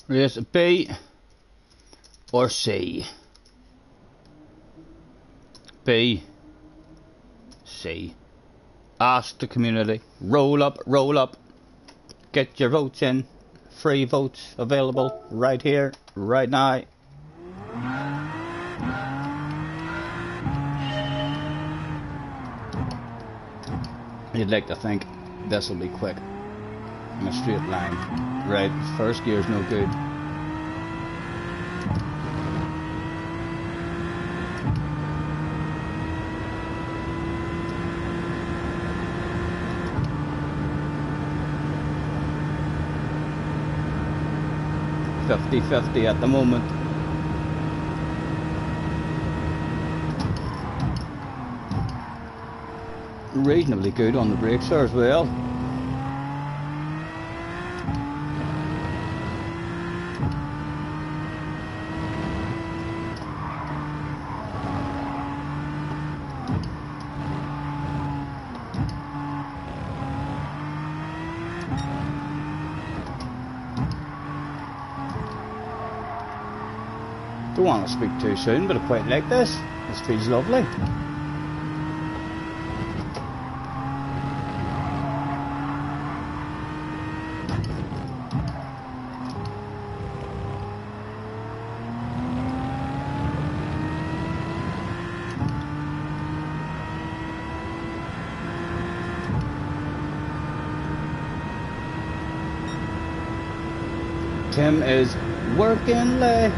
Race B or C? B, C. Ask the community. Roll up. Get your votes in. Free votes available right here, right now. You'd like to think this will be quick in a straight line. Right, first gear's no good. .50 at the moment. Reasonably good on the brakes there as well. Don't want to speak too soon, but I quite like this. This feels lovely. Tim is working late.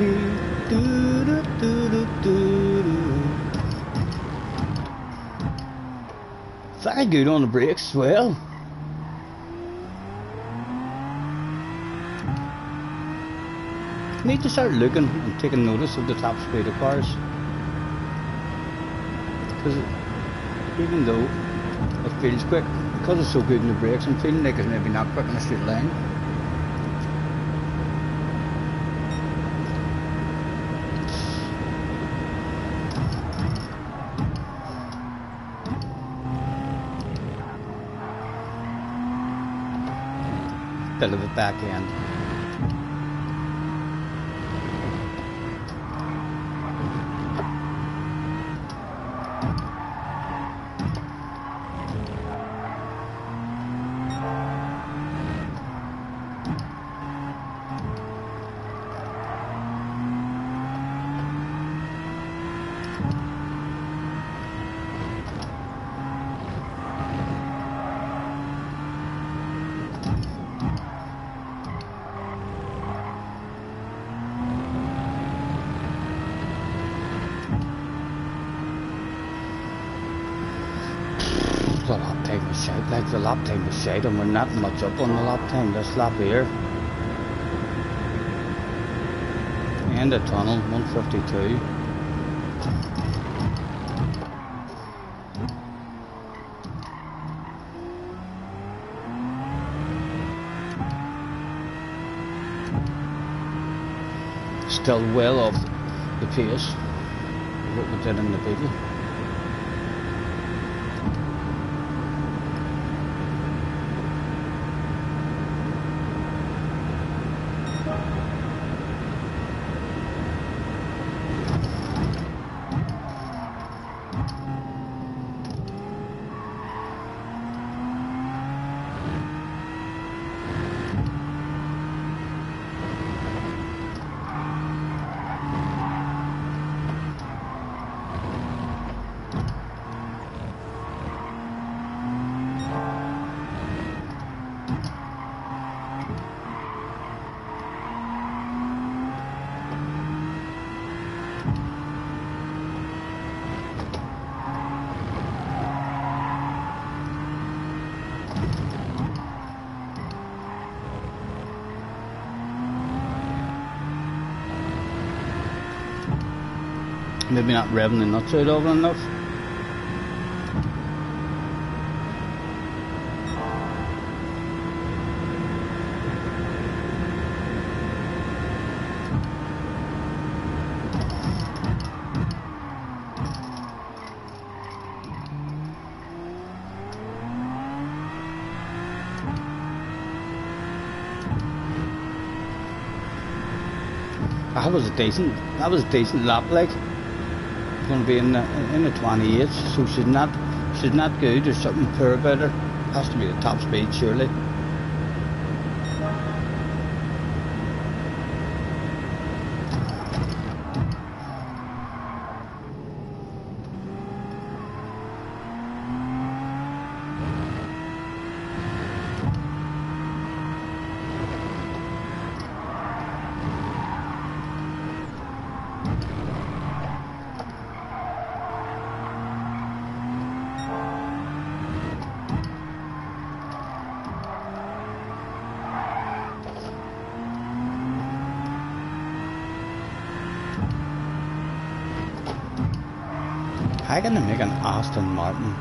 Very good on the brakes as well. Need to start looking and taking notice of the top speed of cars, because even though it feels quick, because it's so good in the brakes, I'm feeling like it's maybe not quick in a straight line. bit of a back end. The lap time was shite, like the lap time was shite, and we're not much up on the lap time. This lap here, end of tunnel, 152. Still well off the pace of what we did in the Beetle. Maybe not revving the nuts out over enough. That was a decent lap, like. Going to be in the 28s, so she's not good. There's something poor about her. Has to be the top speed, surely. How can they make an Aston Martin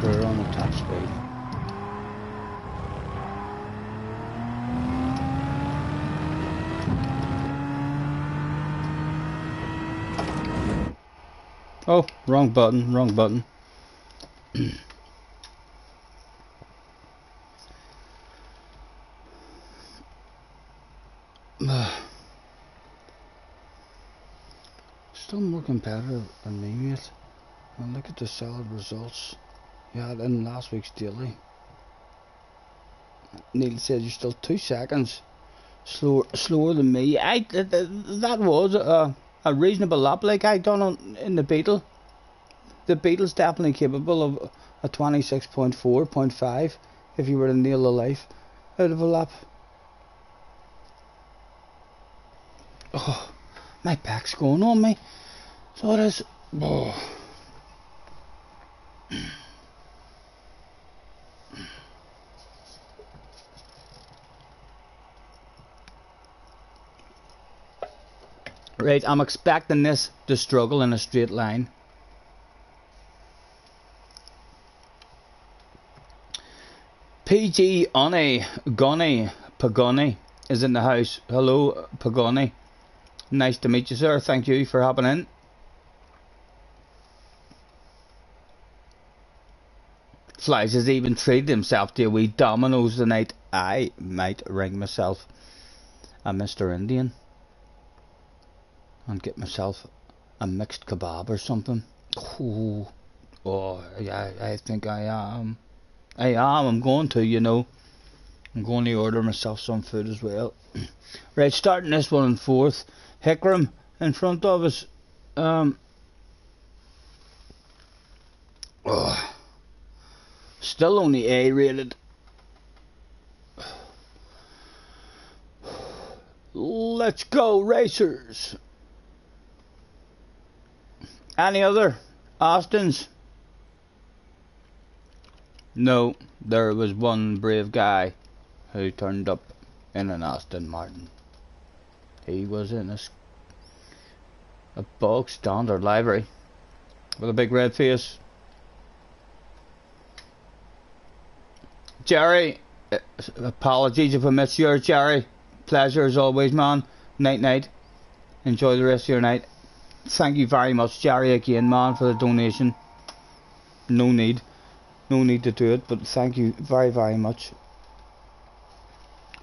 poor on the top speed? Oh, wrong button, wrong button. Still more competitive than me, mate. And look at the solid results you had in last week's daily. Neil said you're still 2 seconds slower than me. That was a reasonable lap, like I done in the Beetle. The Beetle's definitely capable of a 26.4.5 if you were to nail the life out of a lap. Oh, my back's going on me. So it is. Oh. Right, I'm expecting this to struggle in a straight line. PG Unny Gunny Pagani is in the house. Hello, Pagani. Nice to meet you, sir. Thank you for hopping in. Flies has even treated himself to a wee Domino's tonight. I might ring myself a Mr. Indian and get myself a mixed kebab or something. Ooh. Oh, yeah, I think I am. I'm going to, you know. I'm going to order myself some food as well. Right, starting this one in fourth. Hickram in front of us. Still only A rated. Let's go, racers. Any other Austins? No, there was one brave guy who turned up in an Aston Martin. He was in a bog standard livery with a big red face. Jerry, apologies if I missed yours, Jerry. Pleasure as always, man. Night night. Enjoy the rest of your night. Thank you very much, Jerry, again, man, for the donation. No need to do it, but thank you very, very much.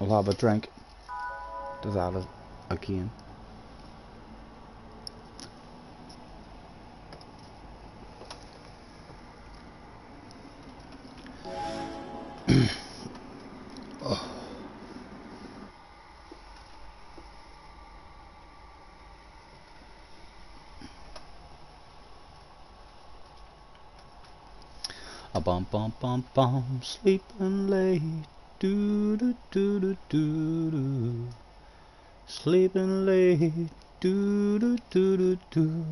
I'll have a drink to that again. Oh. A bum bum bum bum, sleeping late, do do do do do do, sleeping late, do do do do do.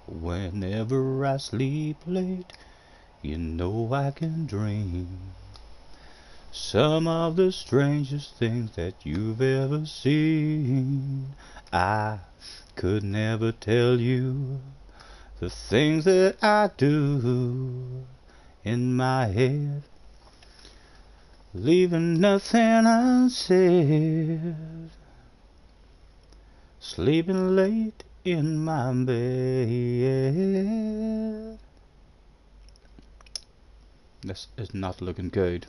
Whenever I sleep late, you know I can dream some of the strangest things that you've ever seen. I could never tell you the things that I do in my head, leaving nothing unsaid, sleeping late in my bed. This is not looking good.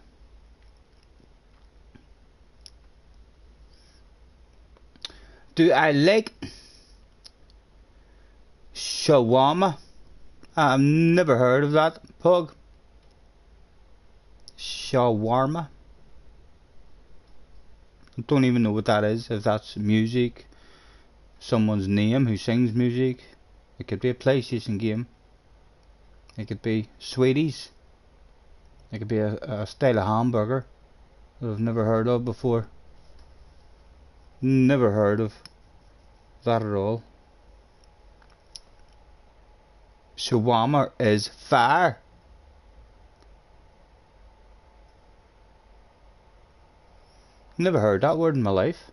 Do I like shawarma? I've never heard of that, Pug. Shawarma? I don't even know what that is. If that's music, someone's name who sings music. It could be a PlayStation game. It could be sweeties. It could be a style of hamburger that I've never heard of before. Never heard of that at all. Shawarma is fire. Never heard that word in my life.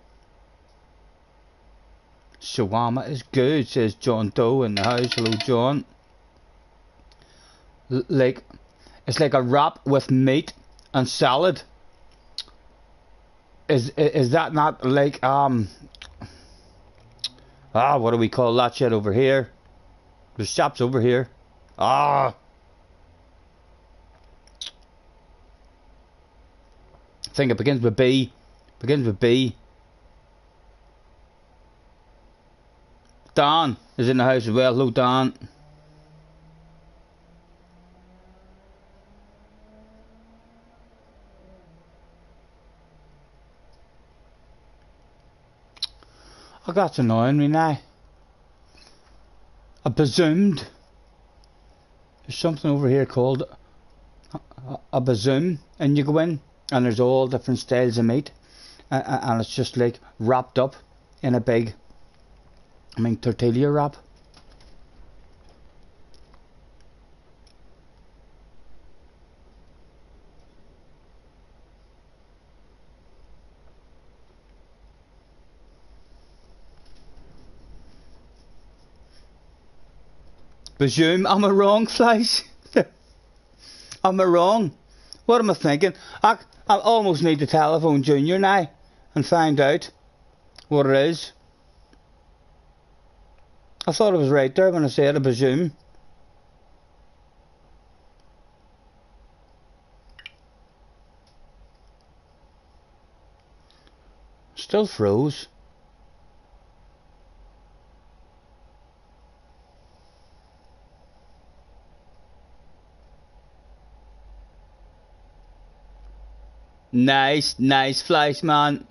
Shawarma is good, says John Doe in the house. Hello, John. It's like a wrap with meat and salad. Is that not like what do we call that shit over here? There's shops over here. I think it begins with B. Begins with B. Dan is in the house as well. Hello, Dan. Oh, that's annoying me now. I presumed there's something over here called a bazoom, and you go in and there's all different styles of meat, and it's just like wrapped up in a big, tortilla wrap. Presume I'm a wrong slice. I'm a wrong. What am I thinking? I almost need to telephone Junior now and find out what it is. I thought it was right there when I said I presume. Still froze. Nice, nice flash, man.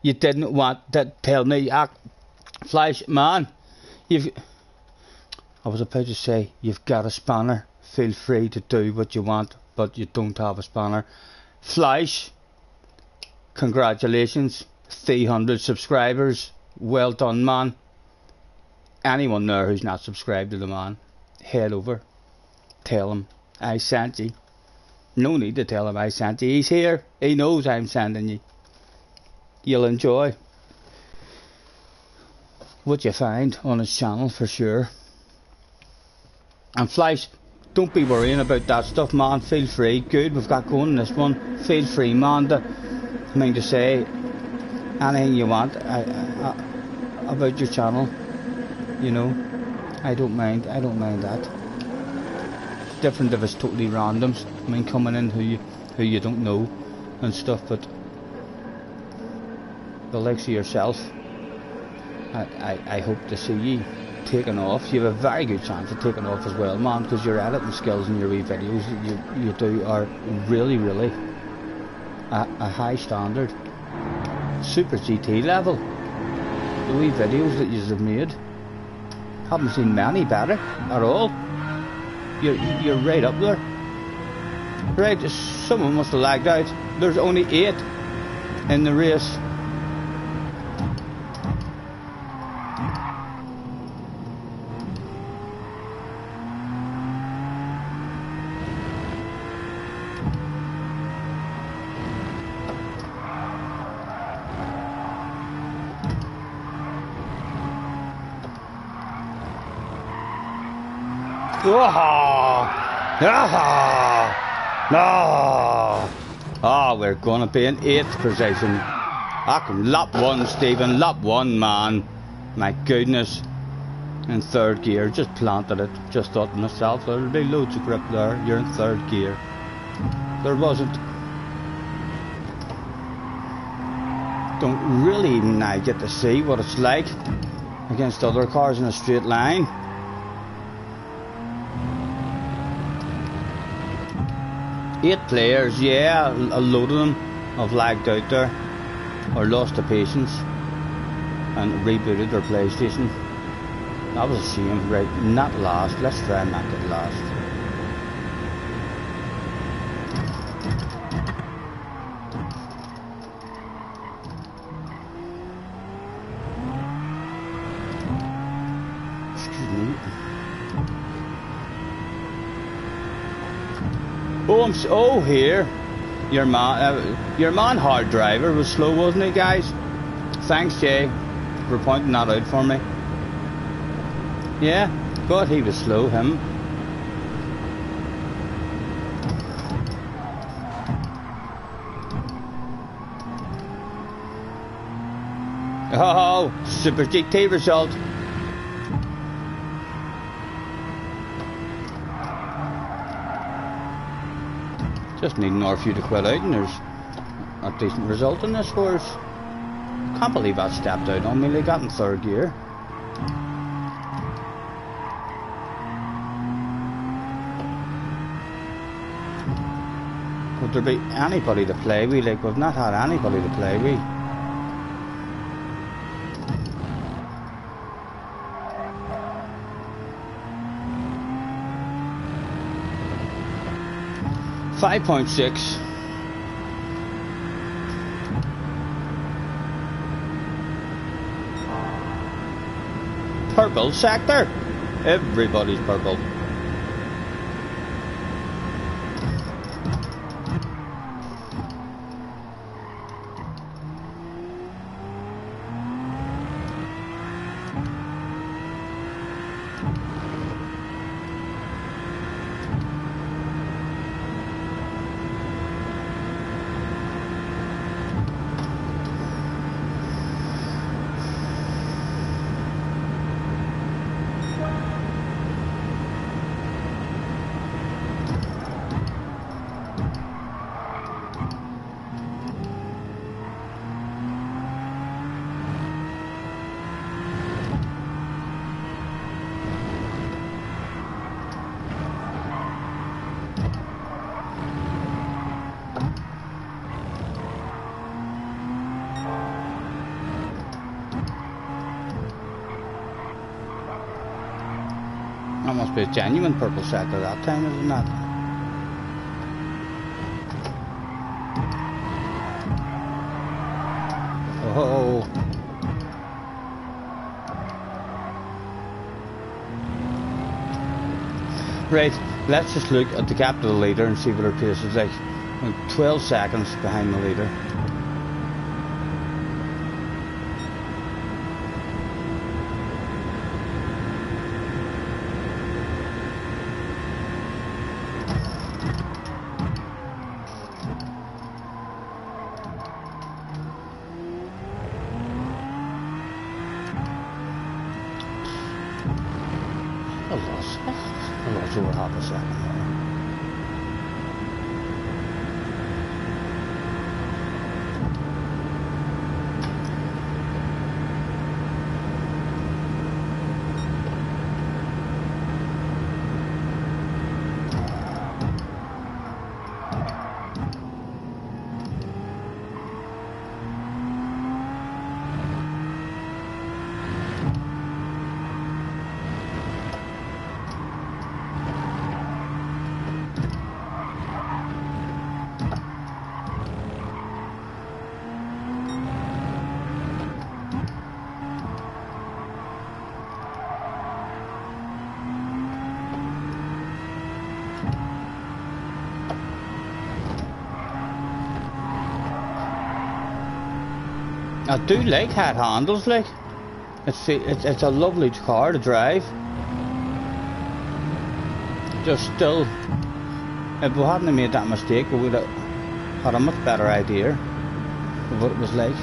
You didn't want to tell me, flash, man. I was about to say, you've got a spanner. Feel free to do what you want, but you don't have a spanner. Flash, congratulations, 300 subscribers. Well done, man. Anyone there who's not subscribed to the man, head over, tell him I sent you. No need to tell him I sent you. He's here. He knows I'm sending you. You'll enjoy what you find on his channel for sure. And Flash, don't be worrying about that stuff, man. Feel free. Good, we've got going in this one. Feel free, man, to say anything you want about your channel. You know, I don't mind that. It's different if it's totally randoms. I mean, coming in who you don't know and stuff, but the likes of yourself, I hope to see you taking off. You have a very good chance of taking off as well, man, because your editing skills and your wee videos you do are really, really a high standard, super GT level. The wee videos that you have made, haven't seen many better at all. You're right up there. Right, someone must have lagged out. There's only 8 in the race. We're gonna be in 8th position. Lap 1, Stephen. Lap 1, man. My goodness. In 3rd gear, just planted it. Just thought to myself, there'll be loads of grip there. You're in 3rd gear. There wasn't. Don't really even I get to see what it's like against other cars in a straight line. Eight players, yeah, a load of them have lagged out there or lost the patience and rebooted their PlayStation. That was a shame. Right, not last. Let's try and not get last. Excuse me. Oh, here. Your man hard driver was slow, wasn't he, guys? Thanks, Jay, for pointing that out for me. Yeah, but he was slow, him. Oh, Super GT result. Just need Northview to quit out and there's a decent result in this for us. Can't believe I stepped out on me. They got in 3rd gear. Would there be anybody to play with? Like, we've not had anybody to play with. .6. Purple sector. Everybody's purple. That must be a genuine purple sector that time, isn't that? Oh. Right, let's just look at the gap to the leader and see what her pace is like. 12 seconds behind the leader. I lost over half a second there. I do like hat handles, like it's a lovely car to drive. Just still, if we hadn't made that mistake, we would have had a much better idea of what it was like.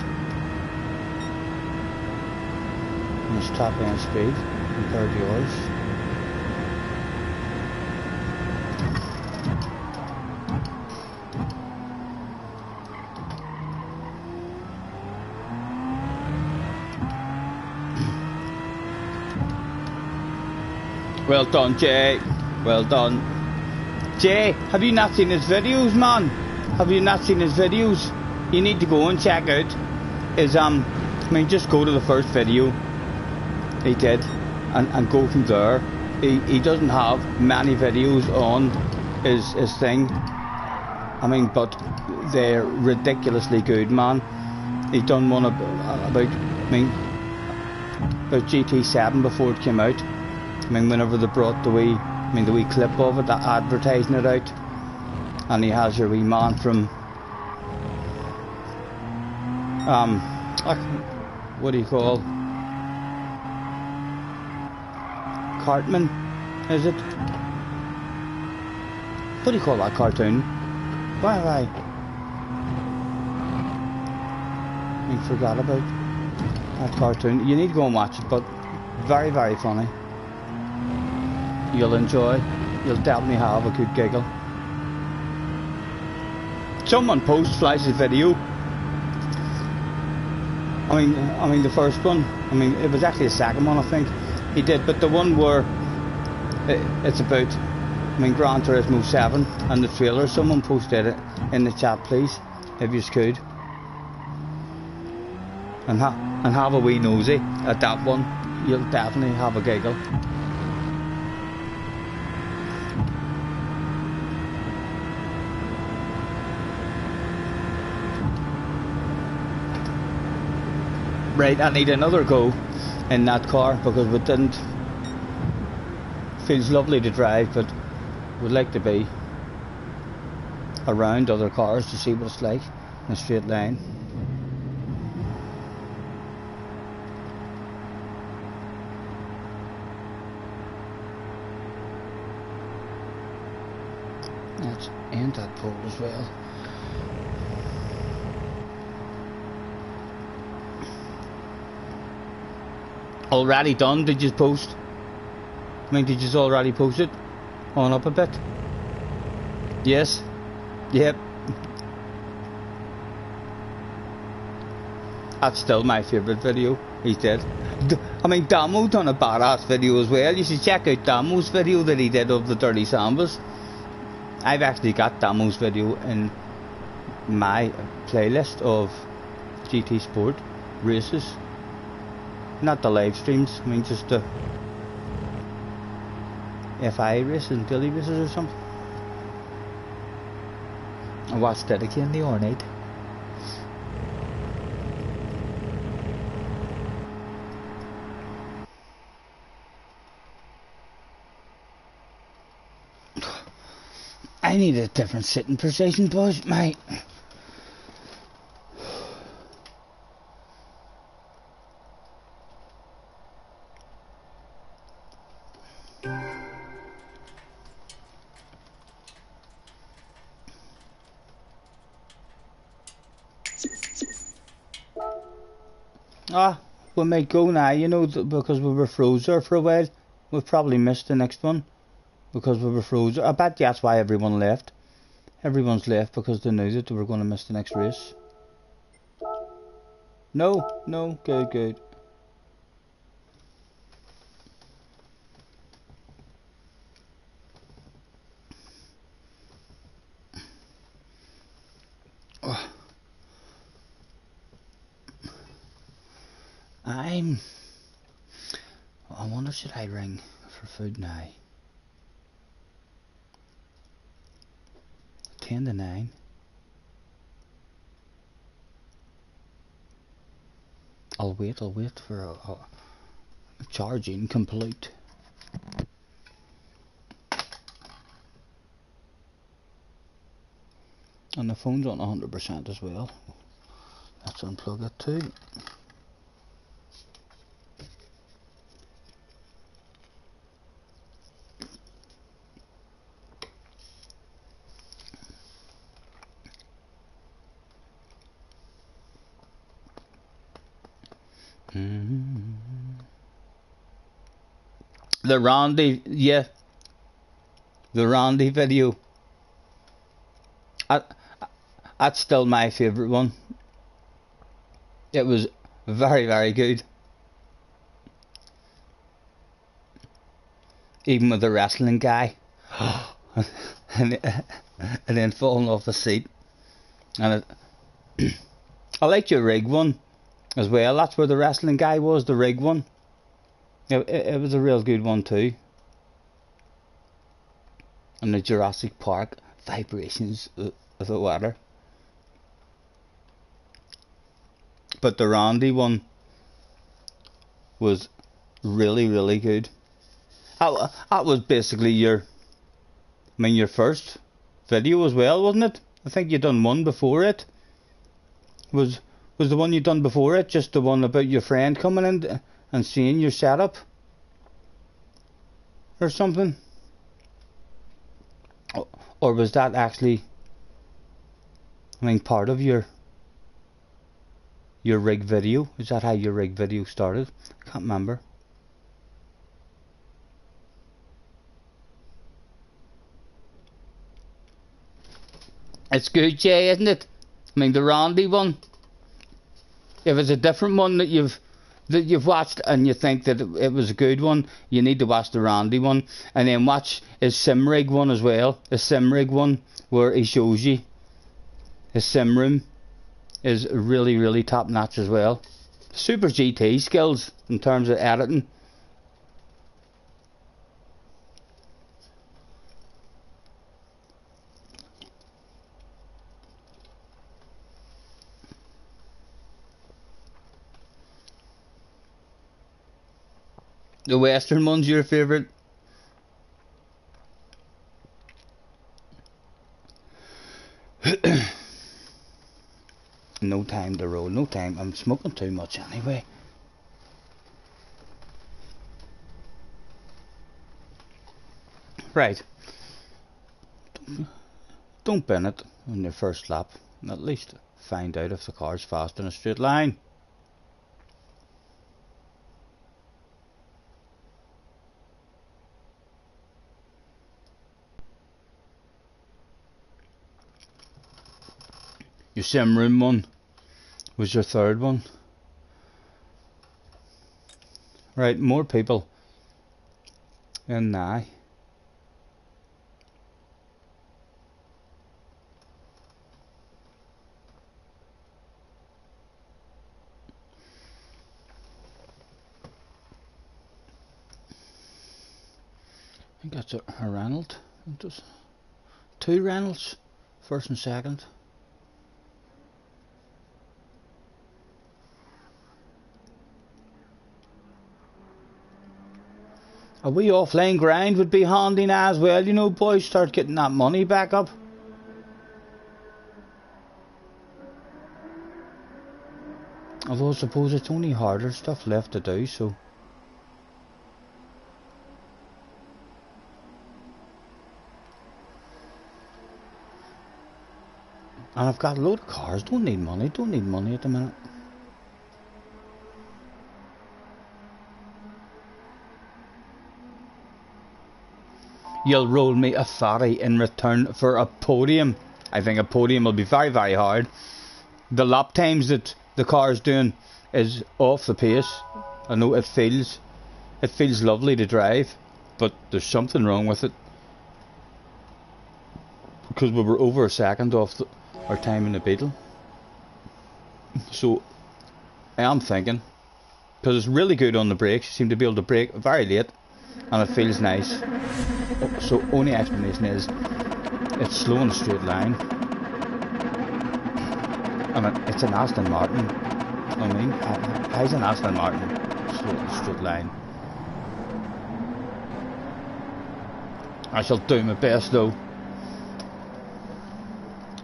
And its top end speed compared to yours. Well done, Jay. Well done. Jay, have you not seen his videos, man? Have you not seen his videos? You need to go and check out his, just go to the first video he did and go from there. He doesn't have many videos on his thing. But they're ridiculously good, man. He done one about GT7 before it came out. Whenever they brought the wee clip of it, advertising it out, and he has your wee man from, what do you call, Cartman, is it? What do you call that cartoon? Why? I forgot about that cartoon. You need to go and watch it, but very, very funny. You'll enjoy. You'll definitely have a good giggle. Someone post Flash's video. The first one. It was actually the second one, I think he did. But the one where it's about, Gran Turismo 7 and the trailer. Someone posted it in the chat, please, if you could. And have a wee nosy at that one. You'll definitely have a giggle. Right, I need another go in that car because we didn't. Feels lovely to drive, but we'd like to be around other cars to see what it's like in a straight line. Let's end that pole as well. Already done? Did you post? Did you already post it? On up a bit? Yes? Yep. That's still my favourite video he did. Damo done a badass video as well. You should check out Damo's video that he did of the Dirty Sambas. I've actually got Damo's video in my playlist of GT Sport races. Not the live streams, just the FI races and daily races or something. I watched it again the other night. I need a different sitting position, boys, mate. Ah, we might go now, you know, because we were froze there for a while. We've probably missed the next one because we were froze. I bet that's why everyone left. Everyone's left because they knew that they were going to miss the next race. No, good. Oh. I wonder, should I ring for food now? 10 to 9. I'll wait for a charging complete. And the phone's on 100% as well. Let's unplug it too. The Randy, yeah, the Randy video. That's still my favourite one. It was very good. Even with the wrestling guy, and then falling off the seat. And I liked your rig one as well. That's where the wrestling guy was, the rig one. It was a real good one too. And the Jurassic Park vibrations of the water. But the Randy one was really good. That was basically your first video as well, wasn't it? I think you done one before it. Was the one you done before it just the one about your friend coming in and seeing your setup or something? Or was that actually, part of your rig video? Is that how your rig video started? I can't remember. It's good, Jay, isn't it? The Randy one. If it's a different one that you've watched and you think that it was a good one, you need to watch the Randy one, and then watch his sim rig one as well. His sim rig one where he shows you his sim room is really top notch as well. Super GT skills in terms of editing. The Western one's your favourite? No time to roll, no time. I'm smoking too much anyway. Right. Don't bin it on your first lap. At least find out if the car's fast in a straight line. Your sim room one was your third one. Right, more people in now. I think that's a Reynolds. Two Reynolds, first and second. A wee offline grind would be handy now as well, you know, boys, start getting that money back up. Although I suppose it's only harder stuff left to do, so. And I've got a load of cars, don't need money at the minute. You'll roll me a fatty in return for a podium. I think a podium will be very, very hard. The lap times that the car's doing is off the pace. I know it feels lovely to drive, but there's something wrong with it. Because we were over a second off our time in the Beetle. So I am thinking, because it's really good on the brakes, you seem to be able to brake very late and it feels nice. So only explanation is it's slow in a straight line, and it's an Aston Martin. I mean, how's an Aston Martin slow in a straight line? I shall do my best though.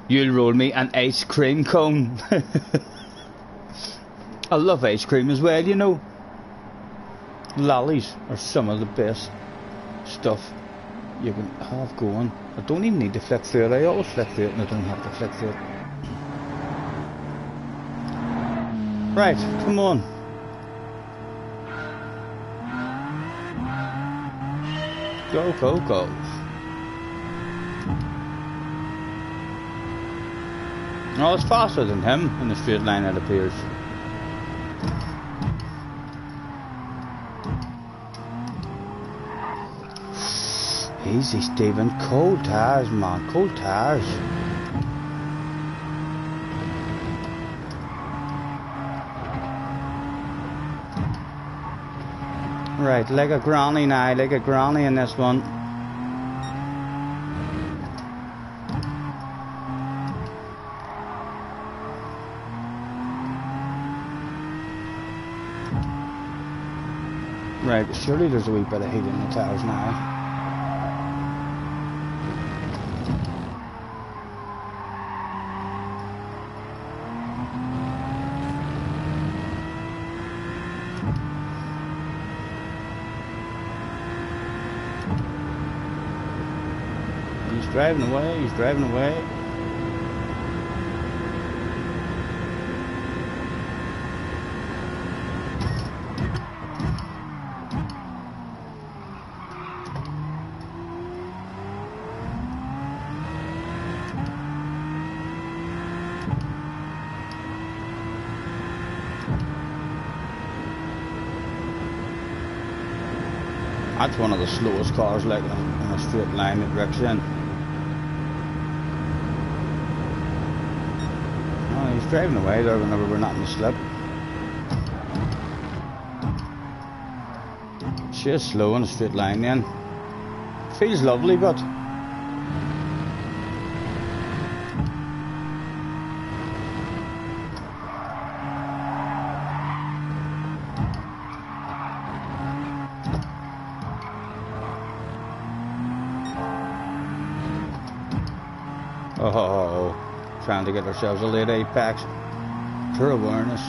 You'll roll me an ice cream cone. I love ice cream as well, you know. Lollies are some of the best stuff you can have going. I don't even need to flick through it. I always flick through it and I don't have to flick through it. Right, come on. Go, go, go. No, it's faster than him in the straight line, it appears. Easy, Stephen. Cold tires, man. Cold tires. Right, like a granny now. Like a granny in this one. Right, surely there's a wee bit of heat in the tires now. He's driving away, he's driving away. That's one of the slowest cars, like in a straight line it wrecks in. Oh, he's driving away there whenever we're not in the slip. She is slow in a straight line then. Feels lovely, but oh, trying to get ourselves a late apex for awareness.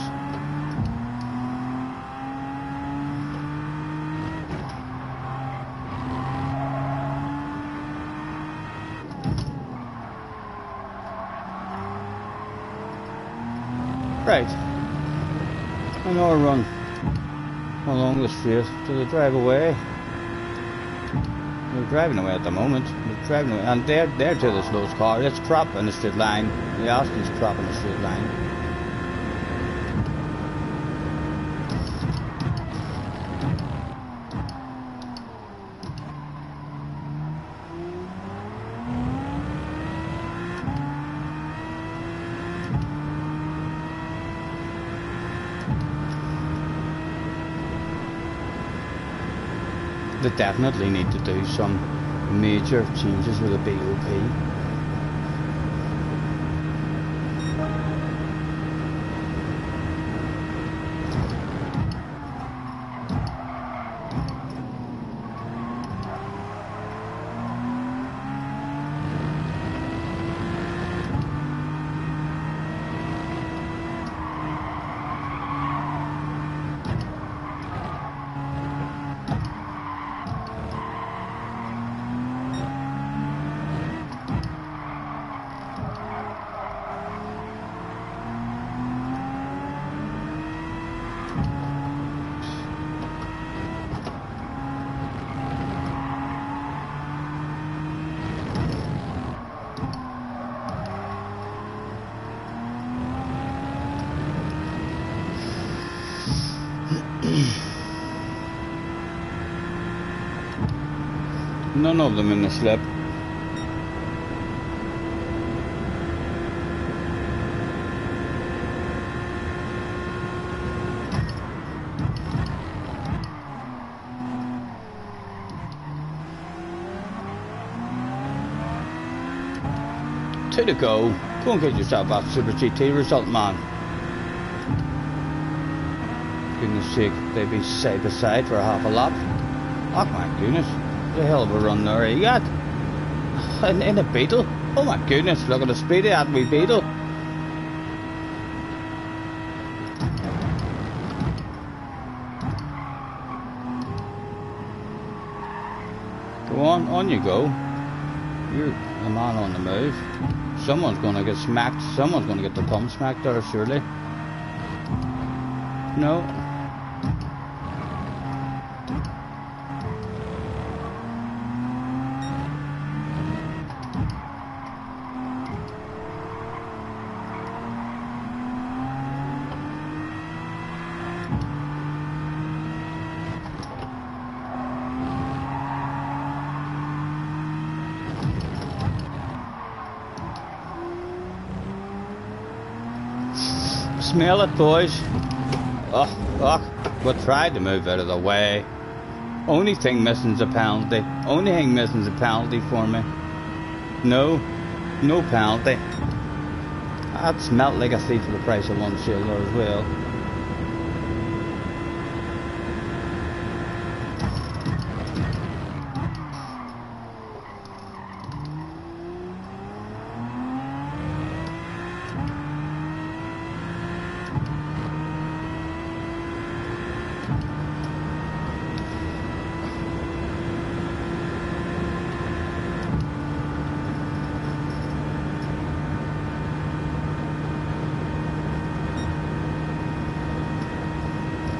Right, another run along the street. Do they drive away? They're driving away at the moment. They're driving away, and they're to the slowest car. It's crap in a straight line. The Aston's crap in a straight line. They definitely need to do some major changes with the BOP. None of them in the slip. To the go. Go and get yourself that Super GT result, man. Goodness sake, they've been side by side for half a lap. Oh my goodness. The hell of a run there he got. In a Beetle. Oh my goodness, look at the speed of that wee Beetle. Go on you go. You're a man on the move. Someone's gonna get smacked, someone's gonna get the pump smacked there, surely. No. Smell it, boys. We tried to move out of the way. Only thing missing's a penalty. Only thing missing's a penalty for me. No penalty. That smelt like a thief for the price of one silver as well.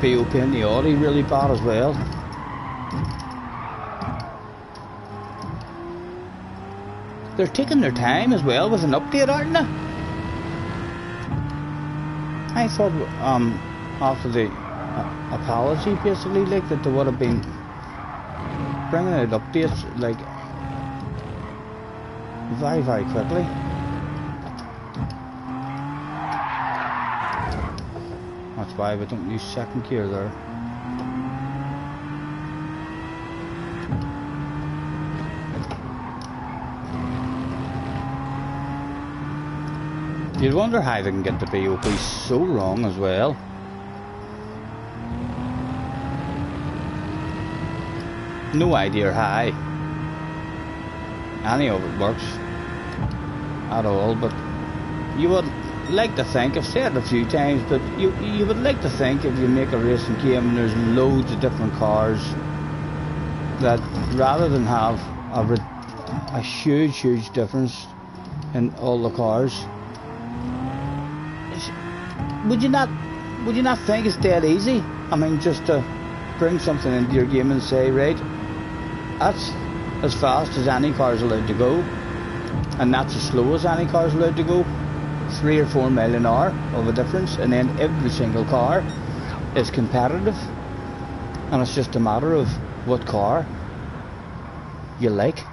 POP in the Audi really bad as well. They're taking their time as well with an update, aren't they? I thought after the apology basically, like, that they would have been bringing out updates like very quickly. That's why we don't use second gear there. You'd wonder how they can get the BOP so wrong as well. No idea how any of it works at all, but you would like to think, I've said it a few times, but you would like to think if you make a racing game and there's loads of different cars, that rather than have a huge difference in all the cars, would you not think it's dead easy? I mean, just to bring something into your game and say, right, that's as fast as any car's allowed to go, and that's as slow as any car's allowed to go. 3 or 4 mile an hour of a difference, and then every single car is competitive, and it's just a matter of what car you like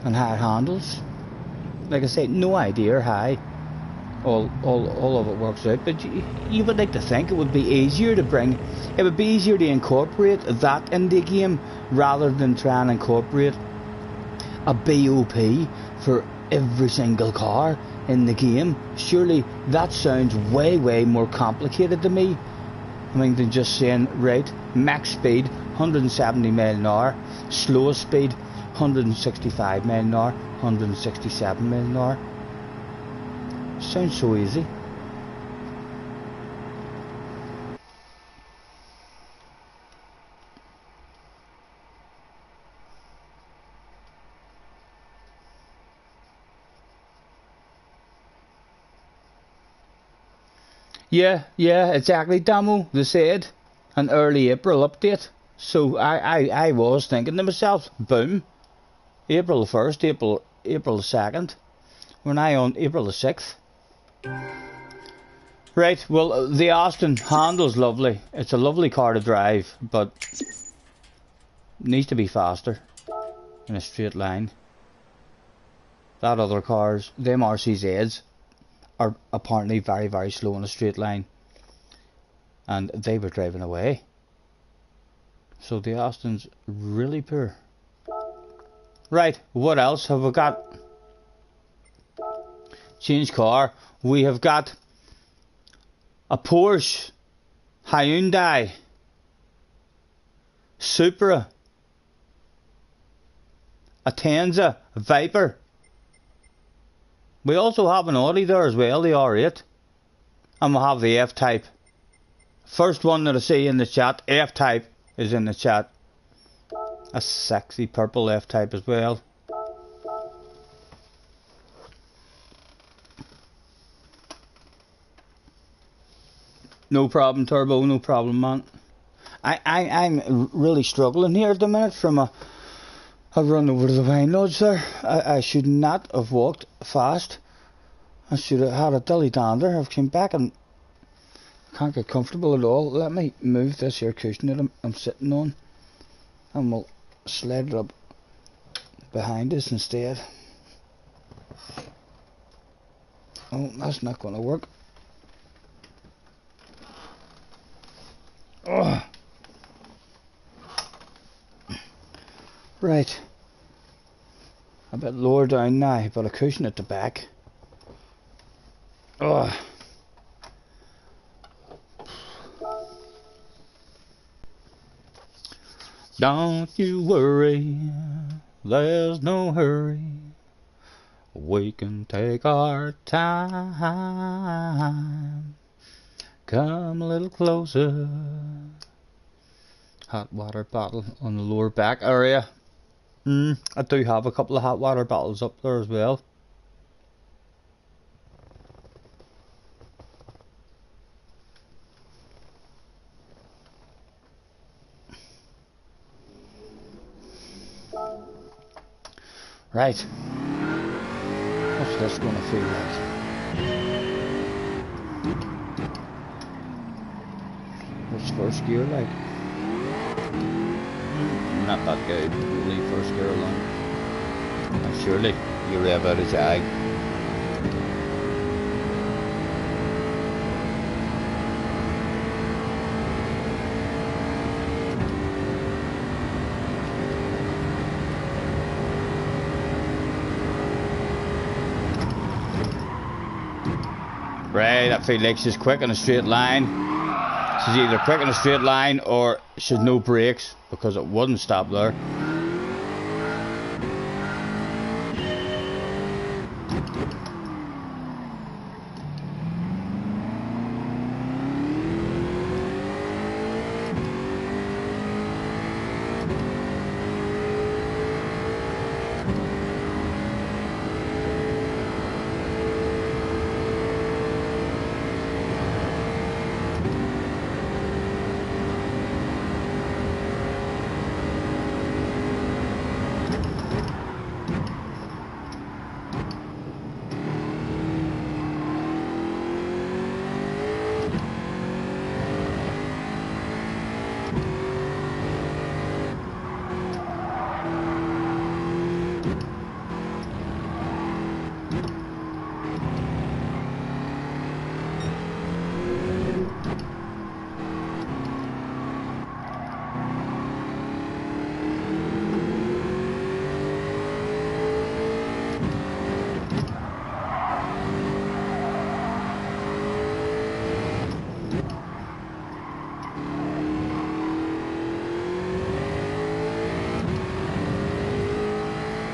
and how it handles. Like I say, no idea how all of it works out. But you would like to think it would be easier to bring, it would be easier to incorporate that in the game rather than try and incorporate a BOP for every single car in the game. Surely that sounds way more complicated to me. I mean, than just saying, right, max speed 170 mile an hour, slowest speed 165 mile an hour, 167 mile an hour. Sounds so easy. Yeah, exactly, Damo. They said an early April update. So I was thinking to myself, boom, April the 1st, April the 2nd. We're now on April the 6th. Right, well, the Austin handles lovely. It's a lovely car to drive, but needs to be faster in a straight line. That other cars, them RCZs, are apparently very slow in a straight line. And they were driving away. So the Austin's really poor. Right, what else have we got? Change car. We have got a Porsche, Hyundai, Supra, a Tenza, a Viper. We also have an Audi there as well, the R8. And we have the F-Type. First one that I see in the chat, F-Type, is in the chat. A sexy purple F-Type as well. No problem, Turbo, no problem, man. I'm really struggling here at the minute from a run over to the wine lodge there. I should not have walked fast. I should have had a dilly dander. I've come back and can't get comfortable at all. Let me move this here cushion that I'm sitting on, and we'll slide it up behind us instead. Oh, that's not going to work. Oh. Right. A bit lower down now, but a cushion at the back. Oh. Don't you worry, there's no hurry. We can take our time. Come a little closer. Hot water bottle on the lower back area. I do have a couple of hot water bottles up there as well. Right. What's this going to feel like? What's first gear like? Not that good. Leave first gear alone. And surely you rev out a Jag. Right, I feel like she's quick in a straight line. She's either quick in a straight line or she's no brakes, because it wouldn't stop there.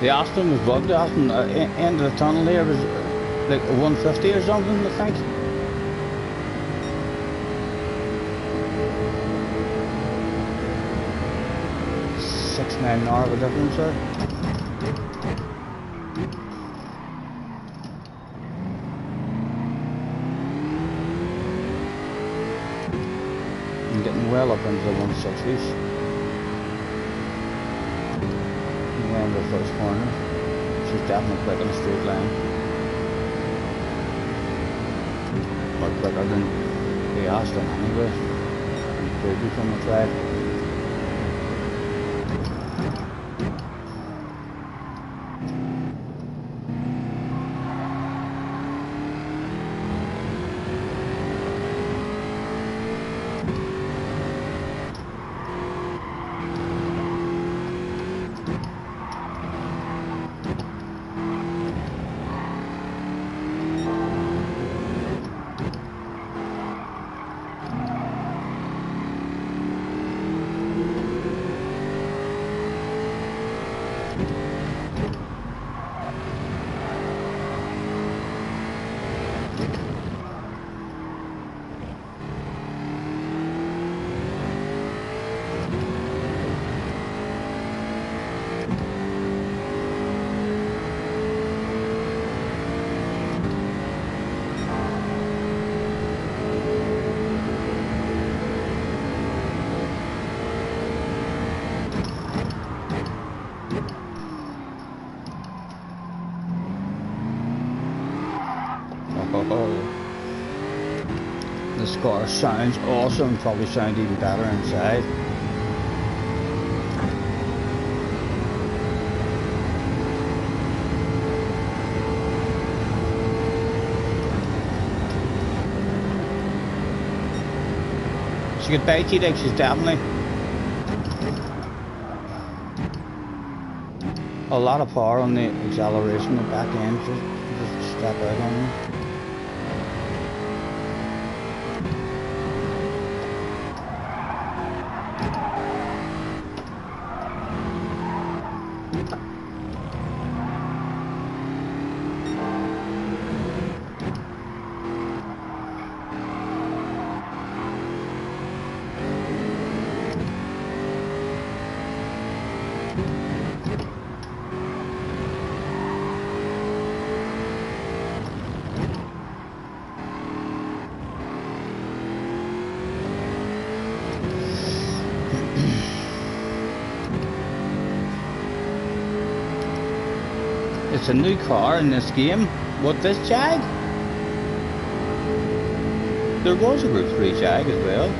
The Aston was bugged. The Aston end of the tunnel here was like a 150 or something, I think. $6-9 an hour of a difference there. I'm getting well up into the 160s. Around the first corner. She's definitely quick in a straight line. Or quicker than the Aston anyway. And prity from the track. This car sounds awesome, probably sound even better inside. She could bite you, like she's definitely a lot of power on the acceleration, the back end, just step out on me. It's a new car in this game. What, this Jag? There was a Group 3 Jag as well.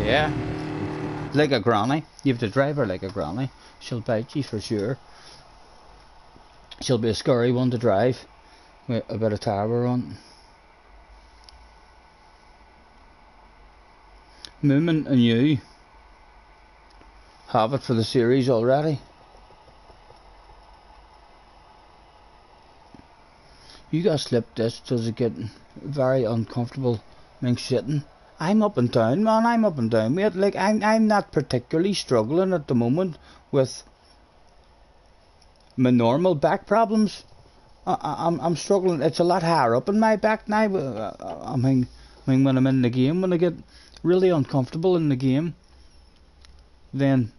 Yeah, like a granny. You have to drive her like a granny. She'll bite you for sure. She'll be a scary one to drive with a bit of tower on. Moomin and you have it for the series already. You got slip disc, does it get very uncomfortable when sitting? I'm up and down, man. I'm up and down. Mate, like I'm not particularly struggling at the moment with my normal back problems. I'm struggling. It's a lot higher up in my back now. I mean, when I'm in the game, when I get really uncomfortable in the game, then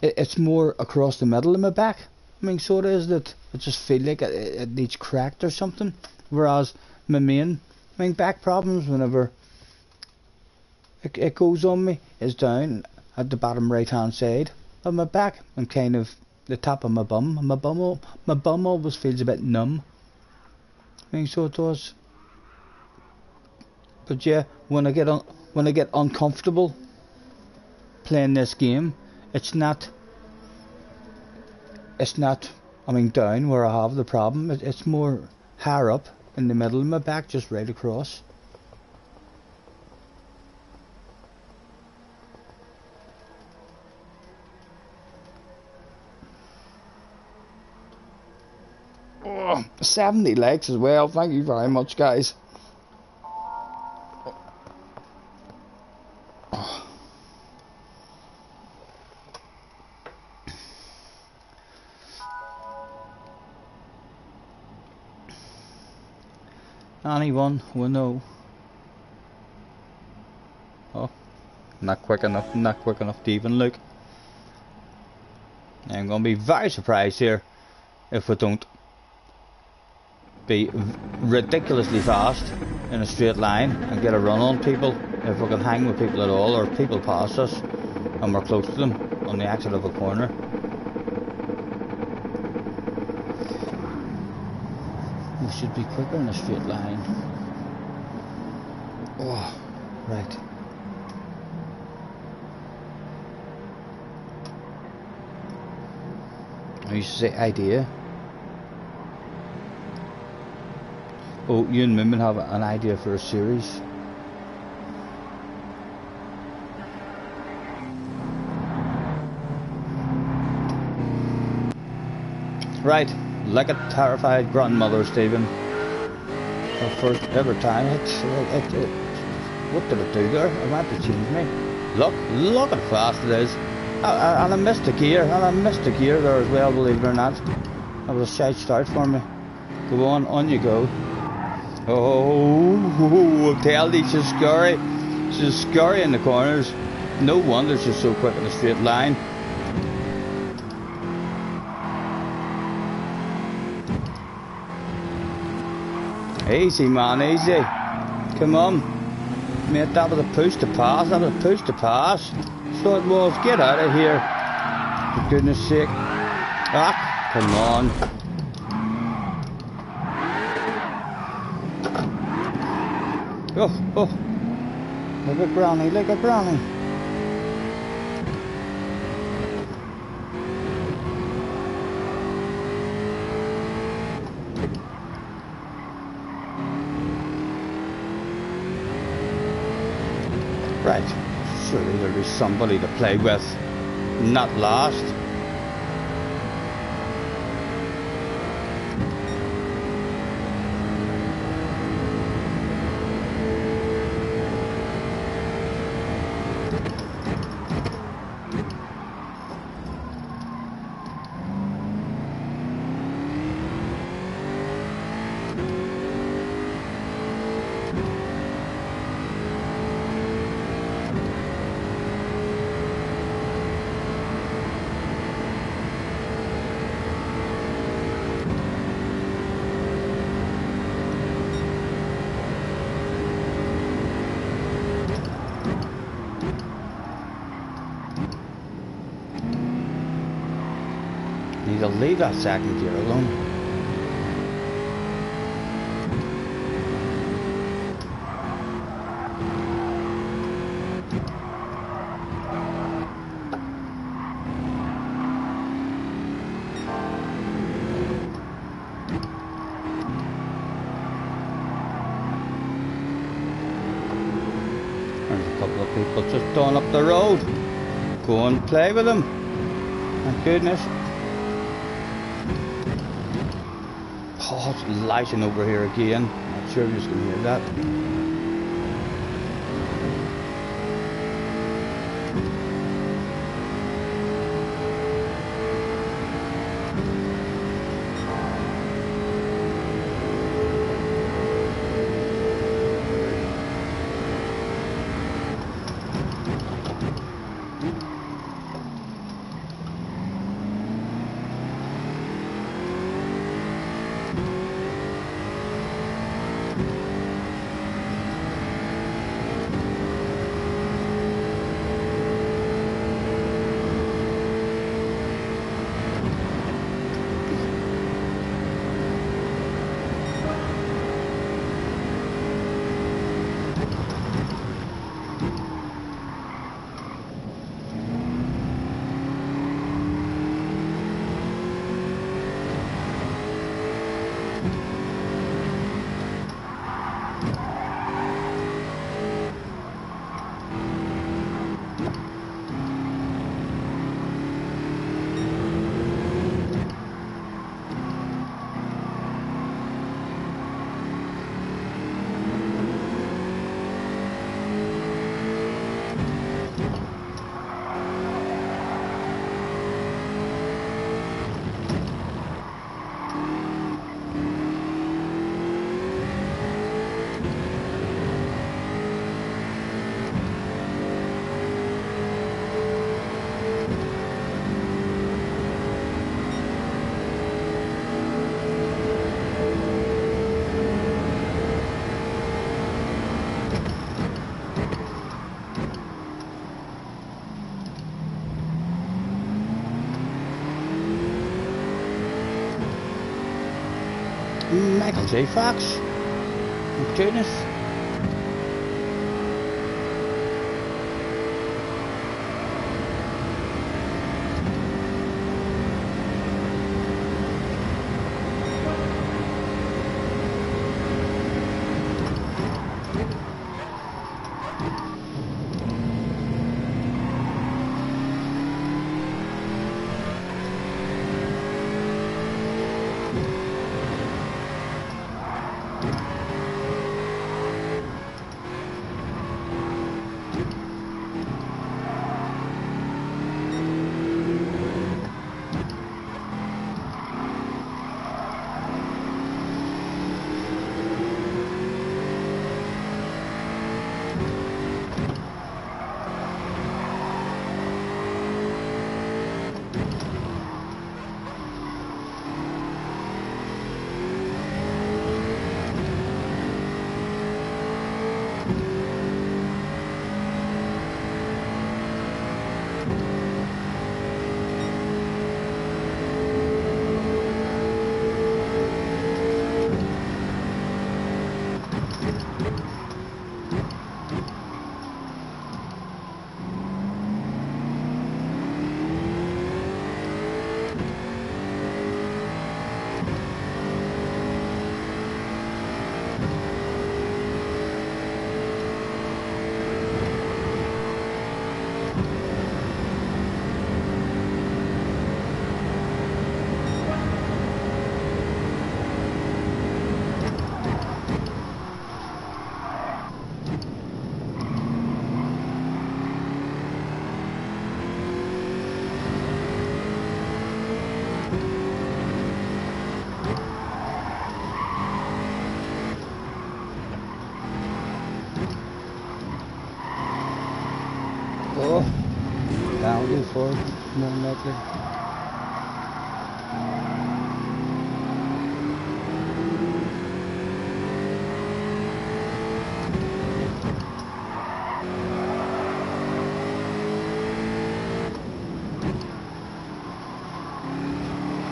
it's more across the middle of my back. I mean, so it is that I just feel like it needs cracked or something. Whereas my main back problems, whenever it goes on me, is down at the bottom right hand side of my back and kind of the top of my bum. My bum always feels a bit numb. I mean, so it does. But yeah, when I get uncomfortable playing this game, it's not I mean down where I have the problem. It's more higher up in the middle of my back, just right across. Oh, 70 likes as well. Thank you very much, guys. Anyone will know. Oh, not quick enough to even look. I'm going to be very surprised here if we don't be ridiculously fast in a straight line and get a run on people, if we can hang with people at all, or people pass us and we're close to them on the exit of a corner. We should be quicker in a straight line. Oh, right. I used to say idea. Oh, you and Moomin have an idea for a series. Right, like a terrified grandmother, Stephen. Her first ever time. What did it do there? I want to change me. Look how fast it is. And I missed the gear, there as well, believe it or not. That was a shite start for me. Go on you go. Oh, I tell you, she's scary. She's scary in the corners. No wonder she's so quick in a straight line. Easy, man, easy. Come on. Mate, that was a push to pass. So it was. Get out of here. For goodness sake. Ah, come on. Oh. Like a brownie. Right. Surely there'll be somebody to play with. Not last. Need to leave that second gear alone. There's a couple of people just going up the road. Go and play with them. Thank goodness. Oh, it's lighting over here again. Not sure if you can hear that. Michael J. Fox. Oh, goodness. Oh, down before more than likely.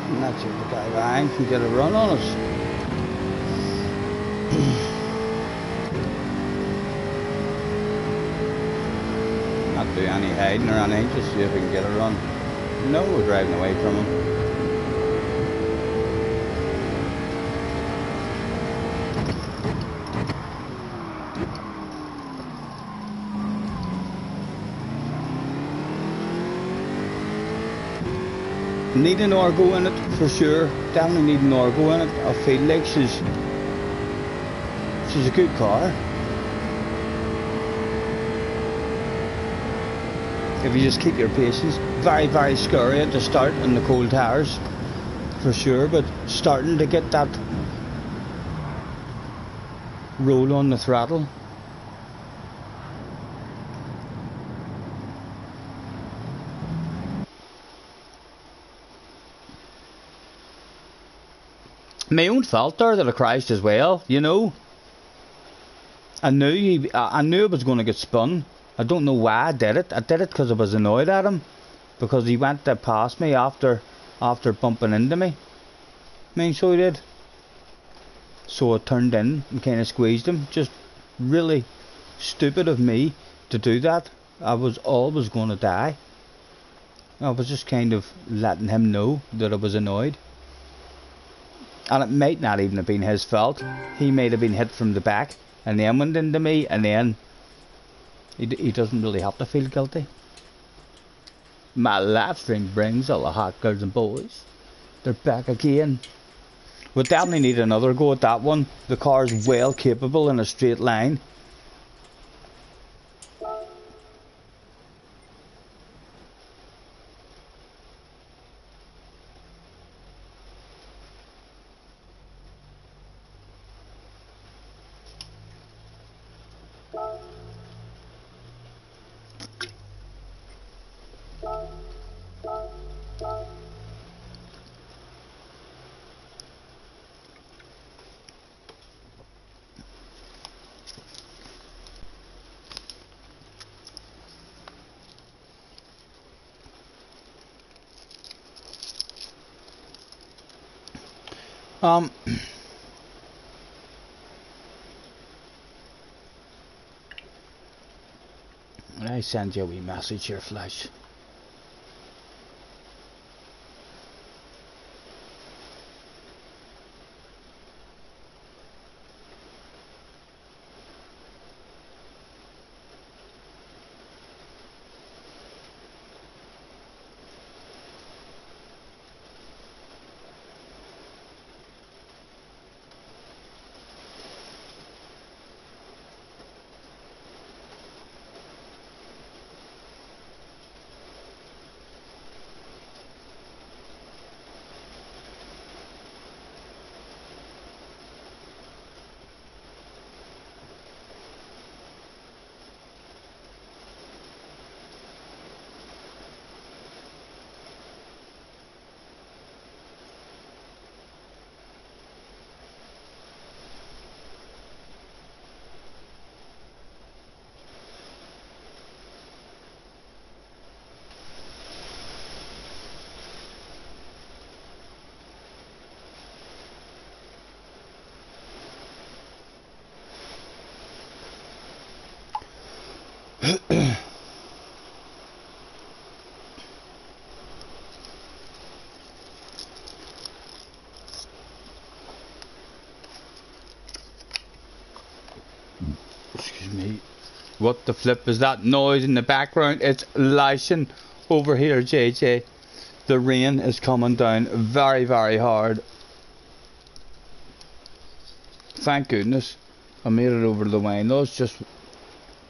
I'm not sure if the guy behind can get a run on us. Not do any hiding or anything, just see if we can get a run. No, we're driving away from him. Need an Orgo in it for sure. Definitely need an Orgo in it. I feel like she's a good car. If you just keep your patience. Very, very scary at the start in the cold tires, for sure, but starting to get that roll on the throttle. My own fault there that I crashed as well, you know. I knew it was going to get spun. I don't know why I did it. I did it because I was annoyed at him, because he went to pass me after bumping into me. I mean, so he did. So I turned in and kind of squeezed him. Just really stupid of me to do that. I was always going to die. I was just kind of letting him know that I was annoyed. And it might not even have been his fault. He might have been hit from the back and then went into me, and then he doesn't really have to feel guilty. My live stream brings all the hot girls and boys. They're back again. We definitely need another go at that one. The car's well capable in a straight line. I send you a wee message here, Flash. Excuse me. What the flip is that noise in the background? It's lashing over here, JJ. The rain is coming down very, very hard. Thank goodness I made it over to the windows, just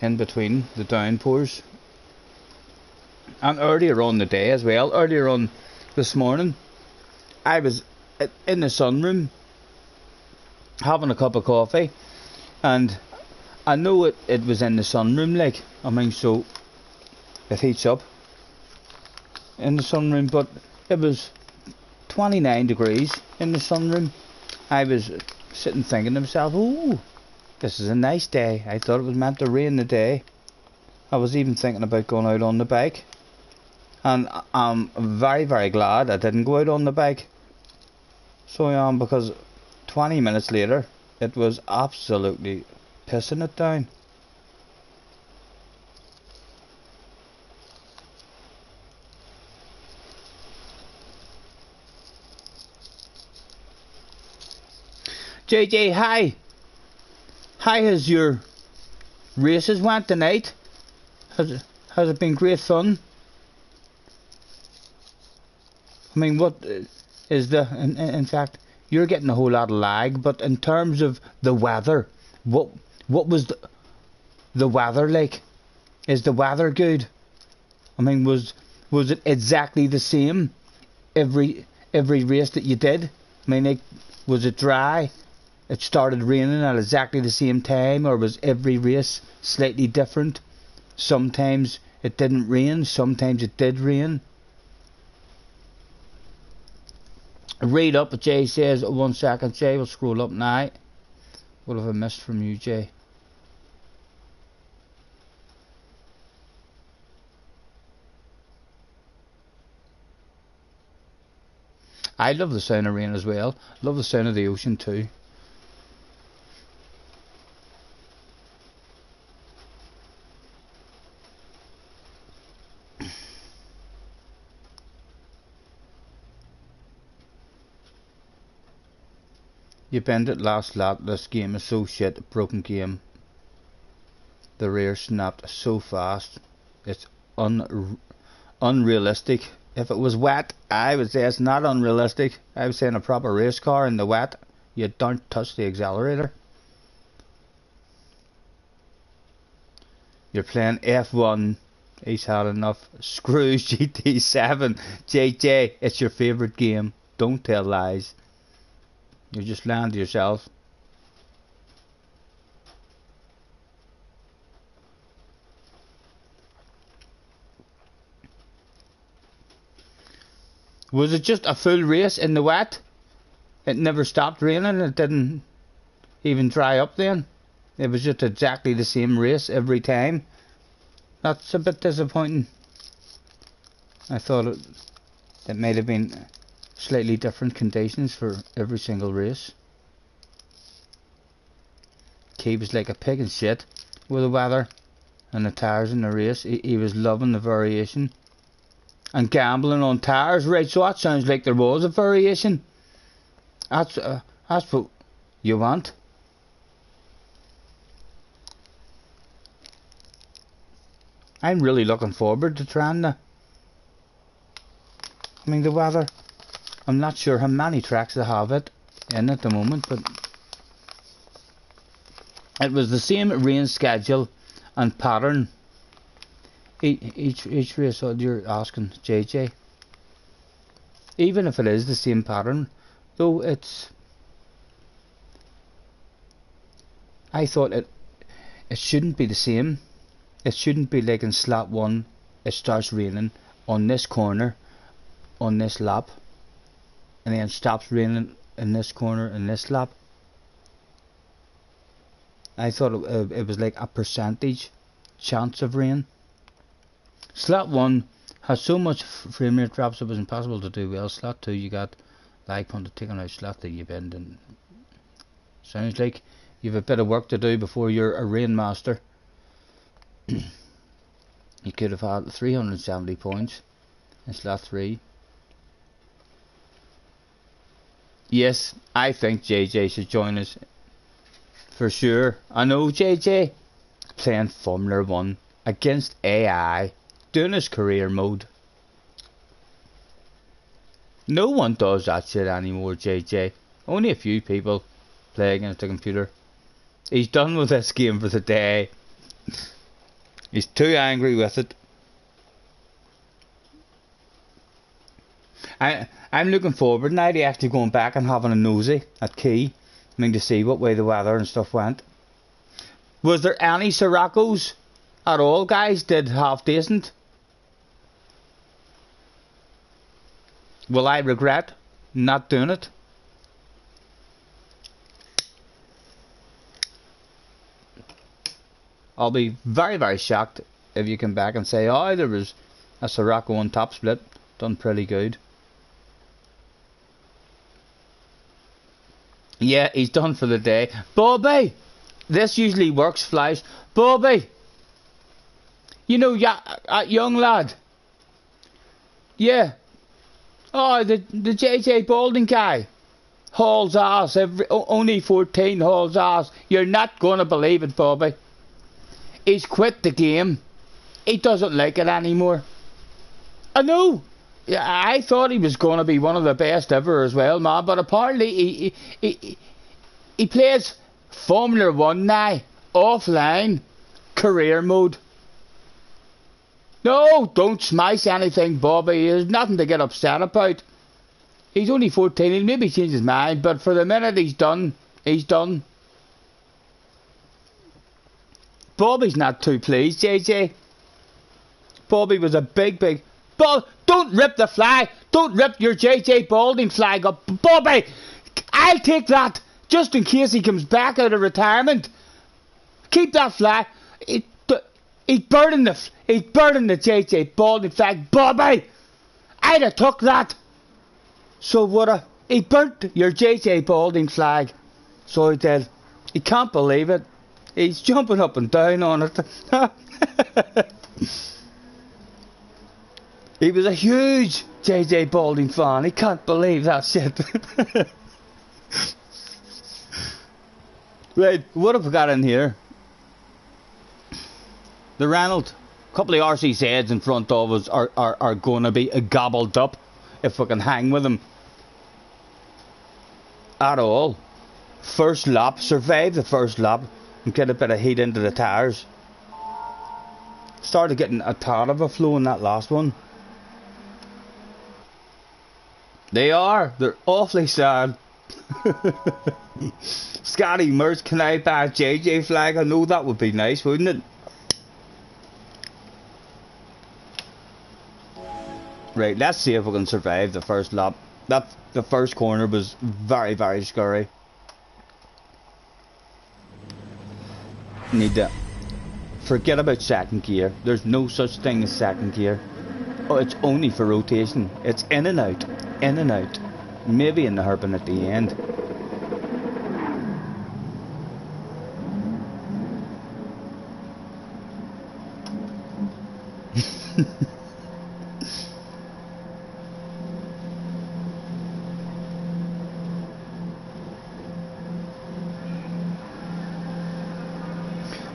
in between the downpours. And earlier on the day as well, earlier on this morning, I was in the sunroom having a cup of coffee, and I know it was in the sunroom, like, I mean, so it heats up in the sunroom, but it was 29 degrees in the sunroom. I was sitting thinking to myself, oh, this is a nice day. I thought it was meant to rain today. I was even thinking about going out on the bike, and I'm very, very glad I didn't go out on the bike. So I am, because 20 minutes later it was absolutely pissing it down. JJ, hi. How has your races went tonight? Has it been great fun? I mean, what is the... In fact, you're getting a whole lot of lag, but in terms of the weather, what was the weather like? Is the weather good? I mean, was it exactly the same every race that you did? I mean, like, was it dry? It started raining at exactly the same time, or was every race slightly different? Sometimes it didn't rain, sometimes it did rain. Read up, Jay says, 1 second, Jay, we'll scroll up now. What have I missed from you, Jay? I love the sound of rain as well. Love the sound of the ocean too. You bend it last lap. This game is so shit. Broken game. The rear snapped so fast. It's unrealistic. If it was wet, I would say it's not unrealistic. I would say in a proper race car in the wet, you don't touch the accelerator. You're playing F1. He's had enough. Screw GT7. JJ, it's your favourite game. Don't tell lies. You just lying to yourself. Was it just a full race in the wet? It never stopped raining. It didn't even dry up then. It was just exactly the same race every time. That's a bit disappointing. I thought it might have been slightly different conditions for every single race. Key was like a pig in shit with the weather. and the tyres in the race. He was loving the variation. And gambling on tyres, right, so that sounds like there was a variation. That's what you want. I'm really looking forward to trying the... I mean, the weather. I'm not sure how many tracks they have it in at the moment, but... It was the same rain schedule and pattern. Each race, so you're asking JJ. Even if it is the same pattern, though it's... I thought it shouldn't be the same. It shouldn't be like in slot 1, it starts raining on this corner, on this lap, and then stops raining in this corner, in this lap. I thought it was like a percentage chance of rain. Slot 1 has so much frame rate drops it was impossible to do well. Slot 2 you got lag punted taken out. Slot 3 you bend, and sounds like you've a bit of work to do before you're a rain master. You could have had 370 points in slot 3. Yes, I think JJ should join us for sure. I know JJ playing Formula 1 against AI, doing his career mode. No one does that shit anymore, JJ. Only a few people play against the computer. He's done with this game for the day. He's too angry with it. I'm looking forward now to actually going back and having a nosy at Key. I mean, to see what way the weather and stuff went. Was there any Sirocco's at all, guys? Did half decent? Will I regret not doing it? I'll be very, very shocked if you come back and say, oh, there was a Sirocco on top split. Done pretty good. Yeah, he's done for the day. Bobby! This usually works, Flies. Bobby! You know, young lad. Yeah. Oh, the JJ Balding guy. Hauls ass. Only 14 hauls ass. You're not going to believe it, Bobby. He's quit the game. He doesn't like it anymore. I know. Yeah, I thought he was going to be one of the best ever as well, man. But apparently he plays Formula 1 now, offline, career mode. No, don't smash anything, Bobby. There's nothing to get upset about. He's only 14. He'll maybe change his mind, but for the minute he's done, he's done. Bobby's not too pleased, JJ. Bobby was a big... Don't rip the flag. Don't rip your JJ Balding flag up. Bobby, I'll take that just in case he comes back out of retirement. Keep that flag. He's burning the JJ Balding flag. Bobby, I'd have took that. So would he burnt your JJ Balding flag. So he did. He can't believe it. He's jumping up and down on it. He was a huge JJ Balding fan. He can't believe that shit. Right, what have we got in here? The Reynolds. A couple of RCZs in front of us are going to be gobbled up if we can hang with them at all. First lap, survive the first lap and get a bit of heat into the tyres. Started getting a tad of a flow in that last one. They're awfully sad. Scotty Mertz, can I buy a JJ flag? I know that would be nice, wouldn't it? Right, let's see if we can survive the first lap. The first corner was very, very scary. Need to forget about second gear. There's no such thing as second gear. Oh, it's only for rotation. It's in and out, in and out. Maybe in the hairpin at the end.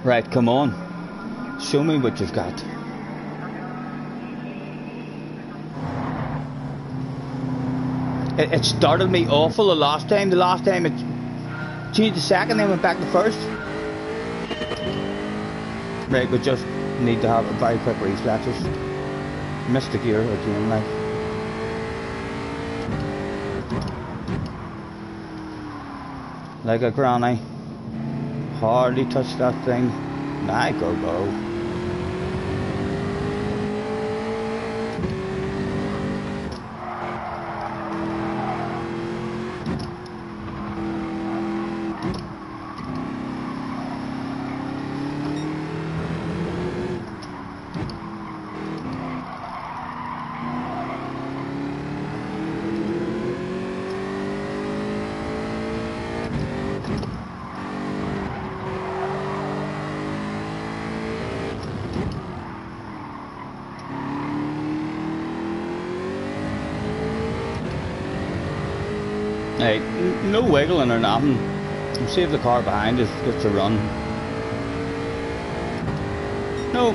Right, come on. Show me what you've got. It started me awful the last time. The last time it changed to second, then went back to first. Right, we just need to have a very quick reflexes. Missed the gear again, like a granny. Hardly touched that thing. Nah, go. Hey, no wiggling or nothing. See if the car behind us gets a run. No,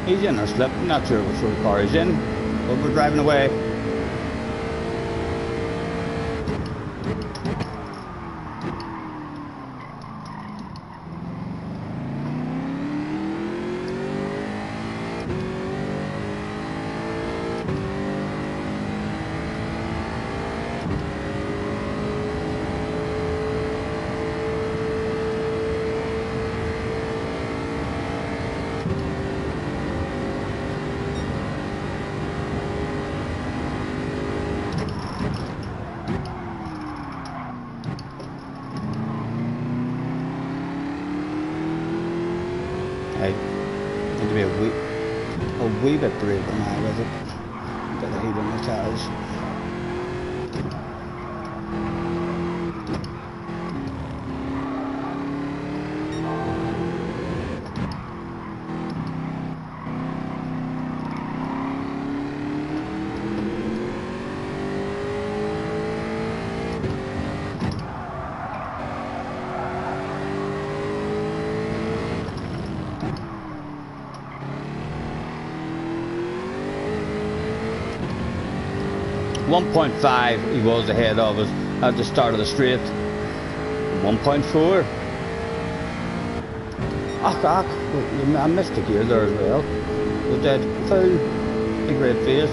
he's in or slip. I'm not sure what sort of car he's in, but we're driving away. I need to be a wee bit braver now with it. Bit of heat on the tires. .5 he was ahead of us at the start of the straight. 1.4. I missed the gear there as well. But that full, a great face.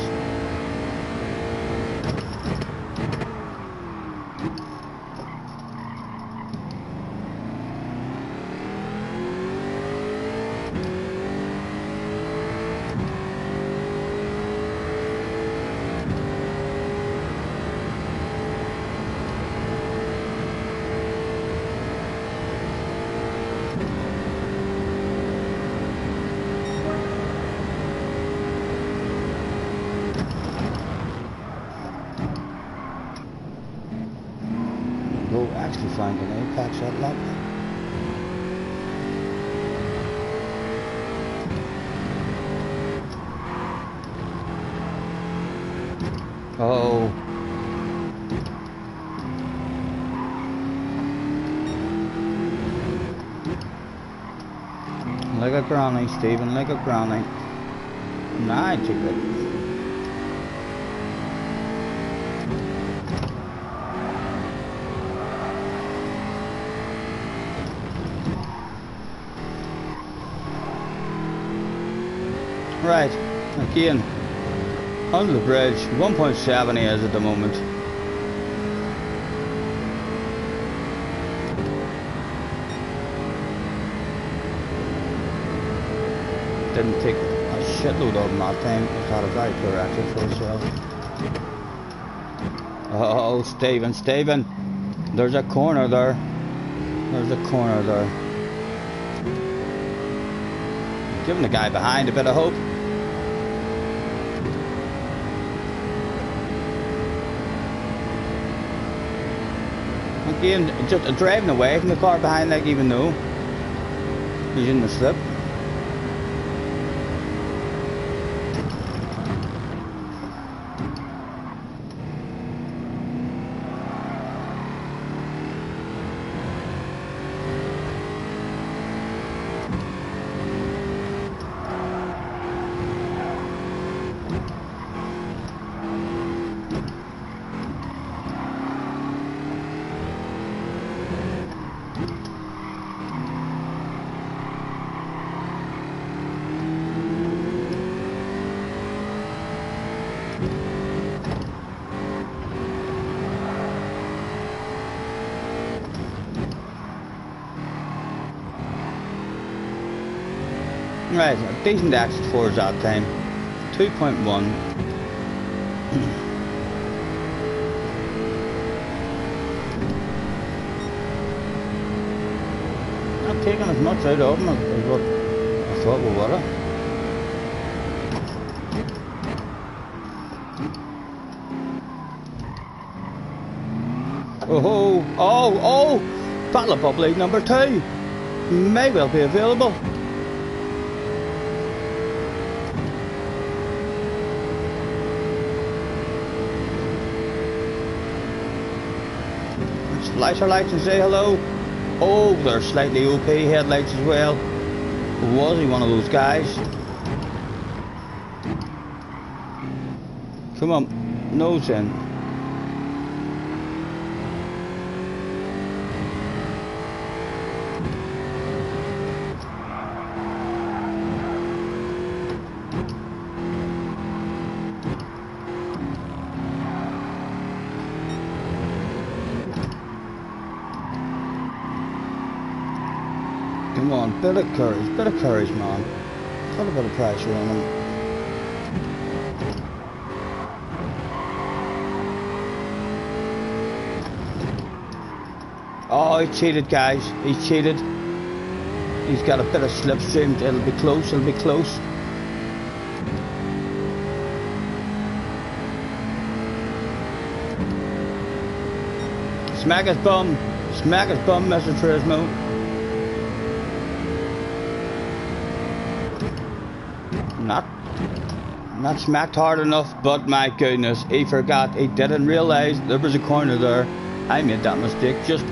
Actually find an apex that lap. Oh. Like a granny, Stephen, like a granny. Nah, too good. Right, again, under the bridge, 1.7 is at the moment. Didn't take a shitload of them that time. It had a very poor exit for itself. Oh, Stephen, there's a corner there. There's a corner there. Giving the guy behind a bit of hope. Again, just driving away from the car behind, like, even though he's in the slip. Right, a decent exit for us that time. 2.1. Not taking as much out of them as what I thought we would have. Oh, Battle of Pub League number 2 may well be available. Flash our lights and say hello. Oh, they're slightly OP headlights as well. Was he one of those guys? Come on, nose in. Come on, bit of courage, man. Put a bit of pressure on him. Oh, he cheated, guys. He cheated. He's got a bit of slipstream. It'll be close. It'll be close. Smack his bum. Smack his bum, Mr. Turismo. Not smacked hard enough, but my goodness, he forgot. He didn't realise there was a corner there. I made that mistake just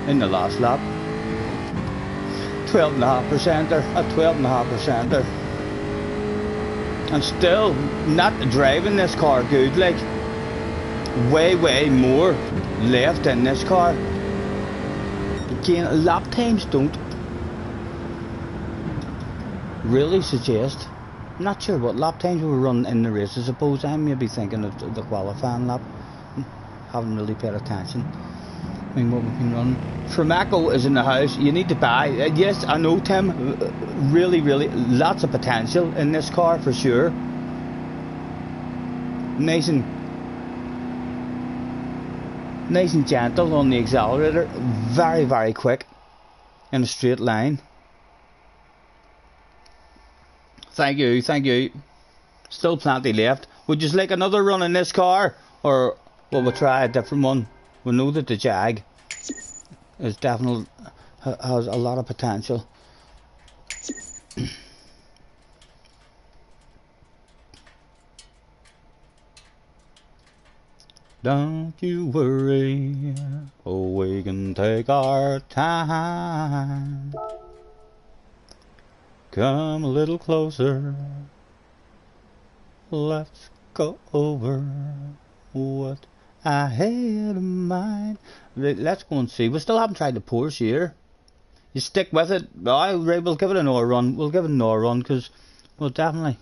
in the last lap. 12.5%er, a 12.5%er. And still not driving this car good, like way more left in this car. Again, lap times don't really suggest. I'm not sure what lap times we were running in the race. I suppose I'm maybe thinking of the qualifying lap. Haven't really paid attention. I mean, what we've been running. Framaco is in the house. You need to buy. Yes, I know, Tim. Really, lots of potential in this car for sure. Nice and gentle on the accelerator. Very quick in a straight line. Thank you. Still plenty left. Would you like another run in this car? Or will we try a different one? We know that the Jag is definitely has a lot of potential. Don't you worry, oh, we can take our time. Come a little closer. Let's go over what I had in mind. Let's go and see. We still haven't tried the Porsche here. You stick with it. We'll give it another run. We'll give it another run because, well, definitely.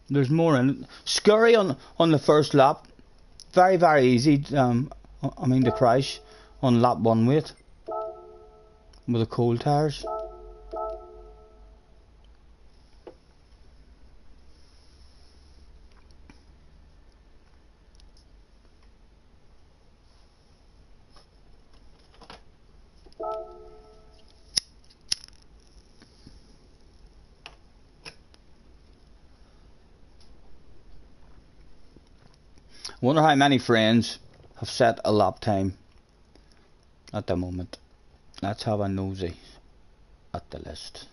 There's more in it. Scurry on the first lap. Very easy. I mean, to crash on lap 1 with the cold tires. Wonder how many friends have set a lap time at the moment. Let's have a nosy at the list.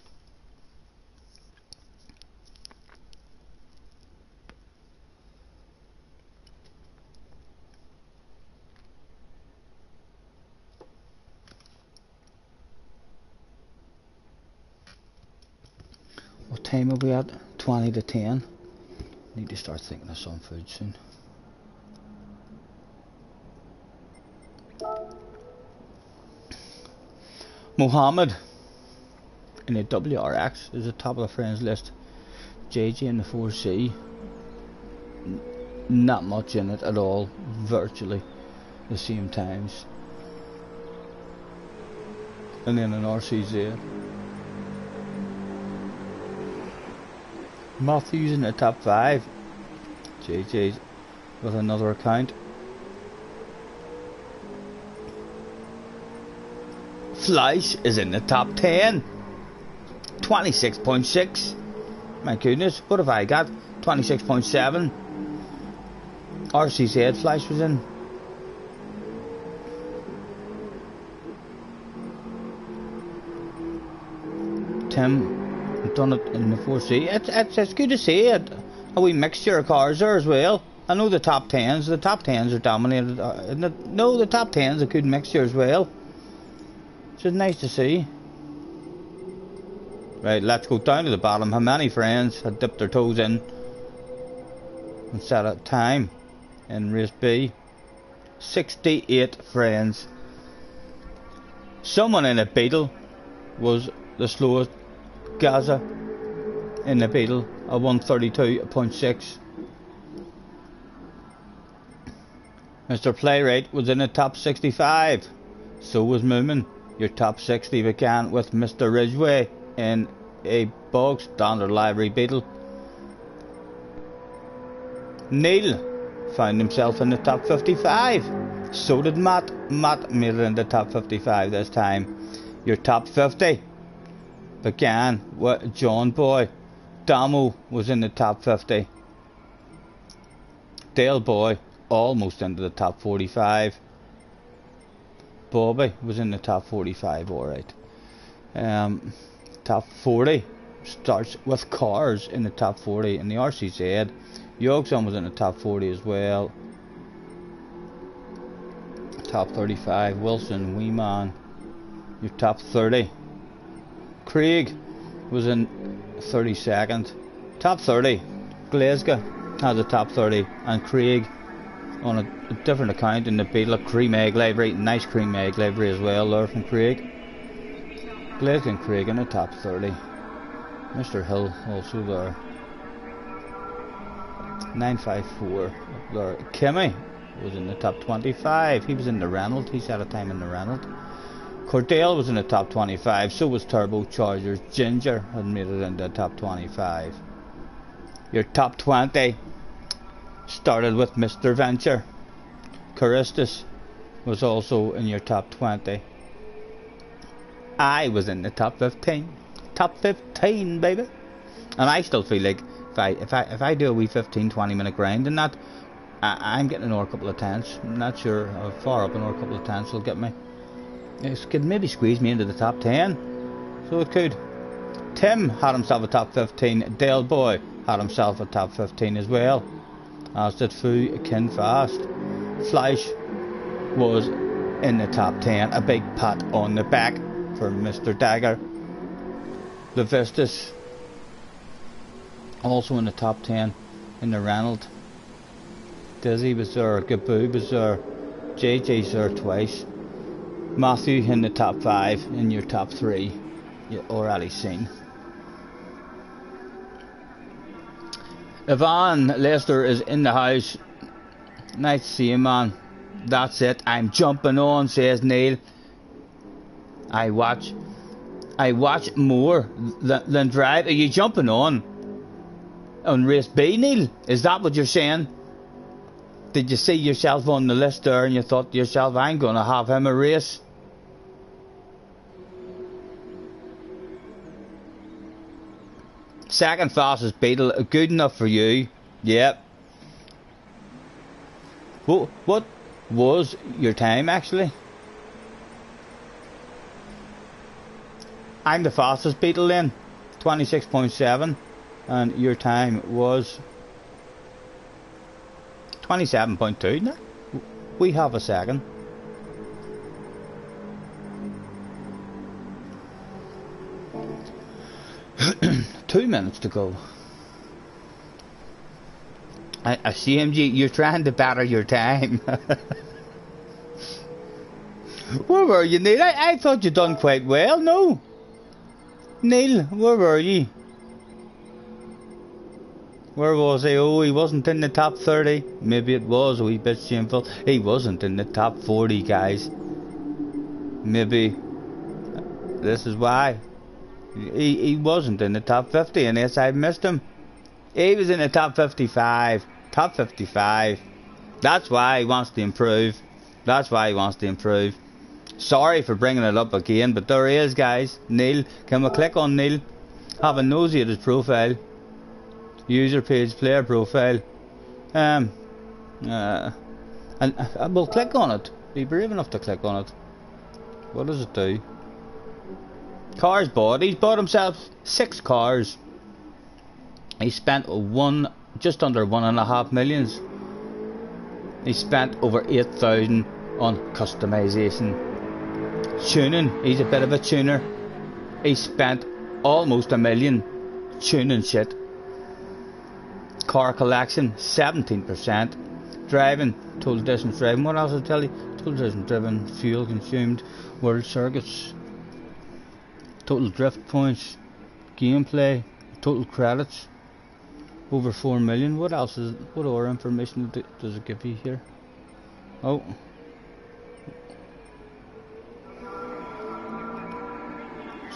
What time are we at? 20 to 10. Need to start thinking of some food soon. Mohammed in a WRX is at the top of the friends list. JJ in the 4C, not much in it at all, virtually the same times. And then an RCZ. Matthews in the top 5. JJ's with another account. Fleisch is in the top 10. 26.6. My goodness, what have I got? 26.7. RCZ Fleisch was in. Tim done it in the 4C. It's good to see it. A wee mixture of cars there as well. I know the top 10s. The top 10s are dominated. No, the top 10s a good mixture as well. Which is nice to see. Right, let's go down to the bottom. How many friends had dipped their toes in and set a time in race B? 68 friends. Someone in a Beetle was the slowest. Gaza in the Beetle, a 132.6. Mr. Playwright was in the top 65. So was Moomin. Your top 60 began with Mr. Ridgway in a bog standard livery Beetle. Neil found himself in the top 55. So did Matt. Matt made it in the top 55 this time. Your top 50 began with John Boy. Damo was in the top 50. Dale Boy almost into the top 45. Bobby was in the top 45, alright. Top 40 starts with cars in the top 40 in the RCZ. Yogson was in the top 40 as well. Top 35, Wilson, Weeman. Your top 30. Craig was in 32nd. Top 30. Glasgow has a top 30, and Craig on a different account in the Beetle, cream egg livery, nice cream egg livery as well there from Craig. Glasgow and Craig in the top 30. Mr. Hill also there. 954 up there. Kimmy was in the top 25. He was in the Reynolds. He set a time in the Reynolds. Cordell was in the top 25, so was Turbochargers. Ginger had made it into the top 25. Your top 20 started with Mr. Venture. Charistus was also in your top 20. I was in the top 15. Top 15, baby. And I still feel like if I do a wee 15-20 minute grind in that, I'm getting another couple of tenths. I'm not sure how far up another couple of tenths will get me. It could maybe squeeze me into the top 10. So it could. Tim had himself a top 15. Dale Boy had himself a top 15 as well. As did Fu Kinfast. Fleisch was in the top 10. A big pat on the back for Mr. Dagger. The Vistas also in the top 10 in the Reynolds. Dizzy was there. Gaboo was there. JJ's there twice. Matthew in the top 5, in your top 3, you already seen. Yvonne Lester is in the house. Nice to see you, man. That's it. I'm jumping on, says Neil. I watch more than drive. Are you jumping on race B, Neil? Is that what you're saying? Did you see yourself on the list there and you thought to yourself, I'm going to have him a race? Second fastest Beetle, good enough for you. Yep. What was your time actually? I'm the fastest Beetle then, 26.7, and your time was 27.2. No? We have a second. Two minutes to go. I see him, you're trying to batter your time. Where were you, Neil? I thought you'd done quite well, no? Neil, where were you? Where was he? Oh, he wasn't in the top 30. Maybe it was a wee bit shameful. He wasn't in the top 40, guys. Maybe this is why. He wasn't in the top 50, and yes, I missed him. He was in the top 55. Top 55. That's why he wants to improve. That's why he wants to improve. Sorry for bringing it up again, but there he is, guys. Neil. Can we click on Neil? Have a nosy at his profile. User page, player profile. And we'll click on it. Be brave enough to click on it. What does it do? Cars bought. He's bought himself 6 cars. He spent just under 1.5 million. He spent over 8,000 on customization. Tuning. He's a bit of a tuner. He spent almost $1 million tuning shit. Car collection 17%. Driving, total distance driving. What else did I tell you? Total distance driven, fuel consumed, world circuits, total drift points, gameplay, total credits, over 4 million. What else is? What other information does it give you here? Oh.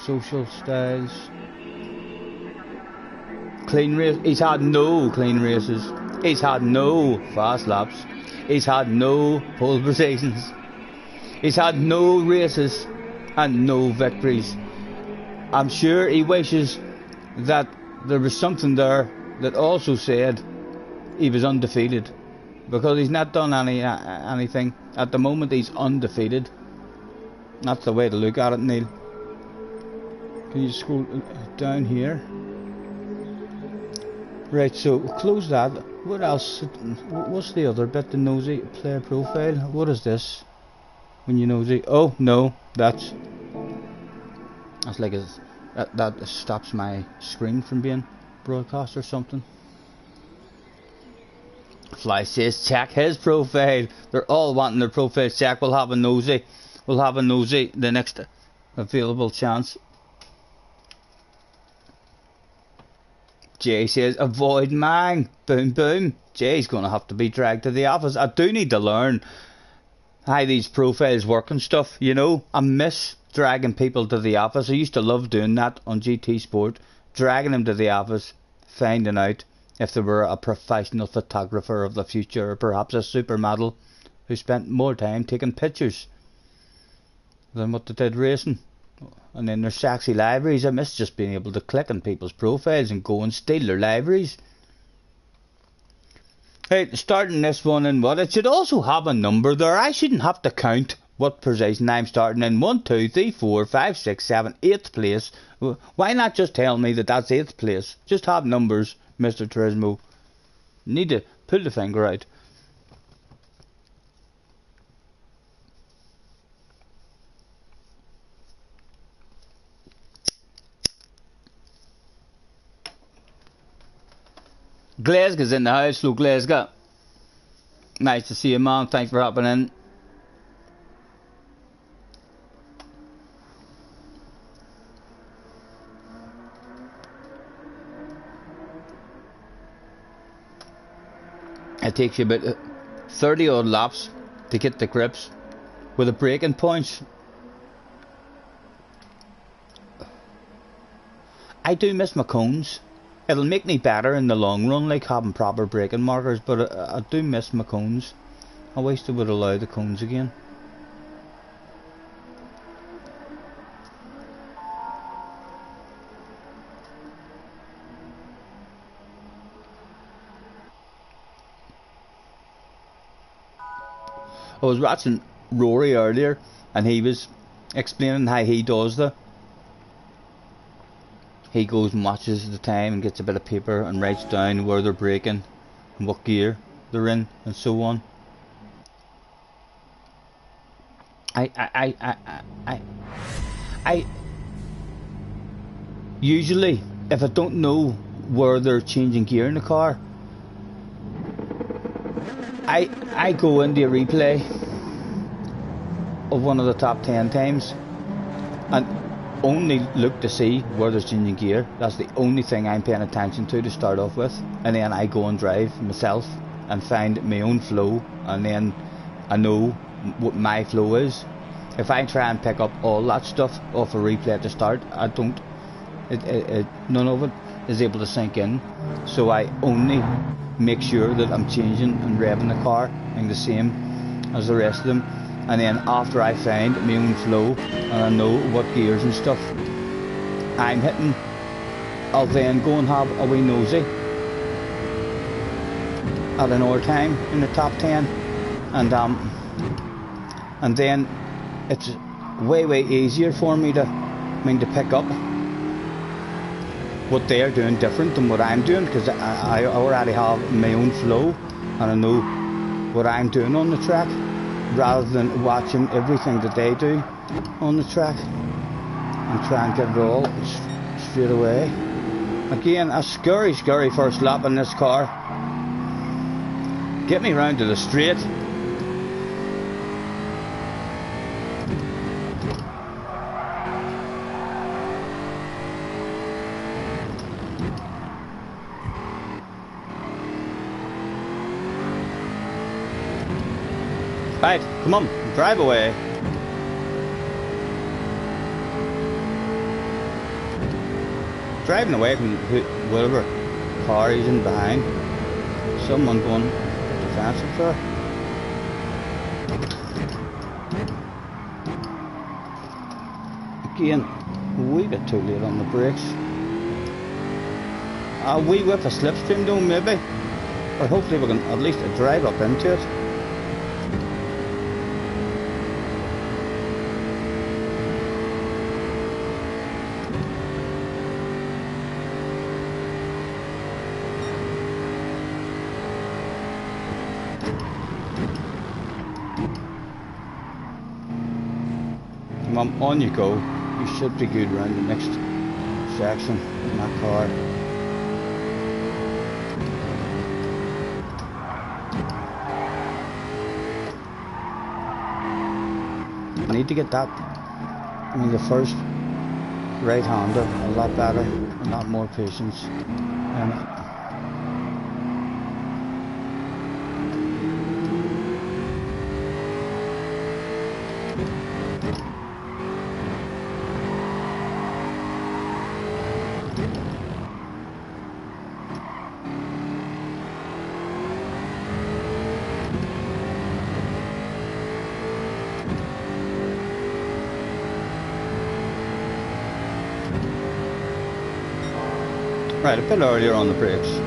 Social styles. Clean race. He's had no clean races. He's had no fast laps. He's had no pole positions. He's had no races and no victories. I'm sure he wishes that there was something there that also said he was undefeated, because he's not done anything. At the moment he's undefeated. That's the way to look at it, Neil. Can you scroll down here? Right, so close that. What else? What's the other bit? The nosy player profile. What is this? When you nosy? Oh no, that's like that stops my screen from being broadcast or something. Fly says check his profile. They're all wanting their profile check. We'll have a nosy. We'll have a nosy the next available chance. Jay says avoid Mang. Boom boom. Jay's gonna have to be dragged to the office. I do need to learn how these profiles work and stuff, you know. I miss dragging people to the office. I used to love doing that on GT Sport, dragging them to the office, finding out if they were a professional photographer of the future, or perhaps a supermodel who spent more time taking pictures than what they did racing. And then their sexy libraries. I miss just being able to click on people's profiles and go and steal their libraries. Hey, starting this one in what? It should also have a number there. I shouldn't have to count what position I'm starting in. 1, 2, 3, 4, 5, 6, 7, 8th place. Why not just tell me that that's 8th place? Just have numbers, Mr. Turismo. Need to pull the finger out. Glasgow's in the house. Hello, Glasgow. Nice to see you, man. Thanks for hopping in. It takes you about 30 odd laps to get the grips with the braking points. I do miss my cones. It'll make me better in the long run, like having proper braking markers, but I do miss my cones. I wish they would allow the cones again. I was watching Rory earlier, and he was explaining how he does he goes and watches the time and gets a bit of paper and writes down where they're braking and what gear they're in and so on. I usually, if I don't know where they're changing gear in the car, I go into a replay of one of the top 10 times and only look to see where there's changing gear. That's the only thing I'm paying attention to start off with, and then I go and drive myself and find my own flow, and then I know what my flow is. If I try and pick up all that stuff off a replay at the start, I don't. None of it is able to sink in. So I only make sure that I'm changing and revving the car in the same as the rest of them, and then after I find my own flow and I know what gears and stuff I'm hitting, I'll then go and have a wee nosy at an hour time in the top 10, and then it's way easier for me to pick up what they're doing different than what I'm doing, because I already have my own flow and I know what I'm doing on the track, rather than watching everything that they do on the track and try and get it all straight away. Again, a scary first lap in this car. Get me round to the straight. Right, come on, drive away. Driving away from whatever car he's in behind. Someone going defensive there. Again, a wee bit too late on the brakes. A wee whip of slipstream though, maybe. Or hopefully we can at least drive up into it. On you go. You should be good around the next section in that car. I need to get that, the first right-hander a lot better, a lot more patience. Right, a bit earlier on the brakes.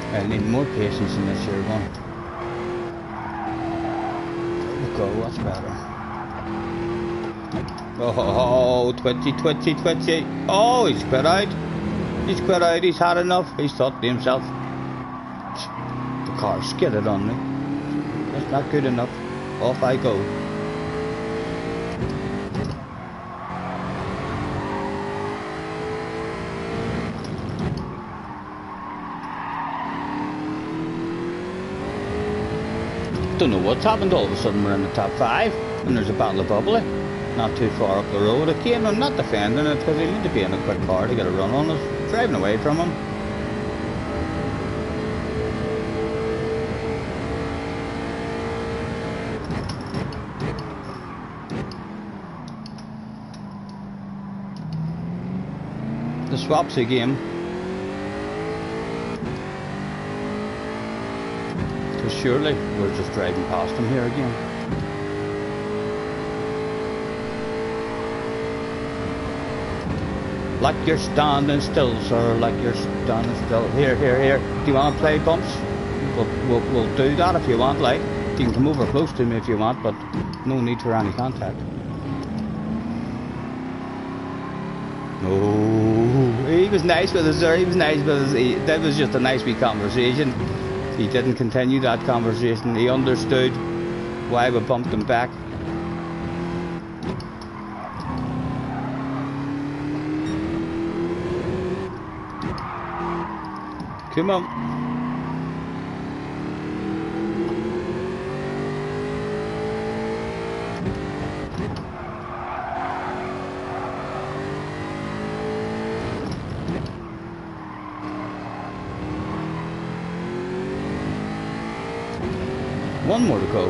I need more patience in this year one. There we go, that's better. Oh, twitchy. Oh, he's quit out. He's had enough. He's thought to himself, the car skidded on me. That's not good enough. Off I go. Don't know what's happened, all of a sudden we're in the top 5 and there's a battle of bubbly not too far up the road. Again, I'm not defending it because he need to be in a quick car to get a run on us, driving away from him. The swapsy game. Surely we're just driving past him here again. Like you're standing still, sir. Like you're standing still. Here. Do you want to play bumps? We'll do that if you want. Like, you can come over close to me if you want, but no need for any contact. Oh, he was nice with us there. He was nice with us. That was just a nice wee conversation. He didn't continue that conversation. He understood why we bumped him back. Come on. One more to go.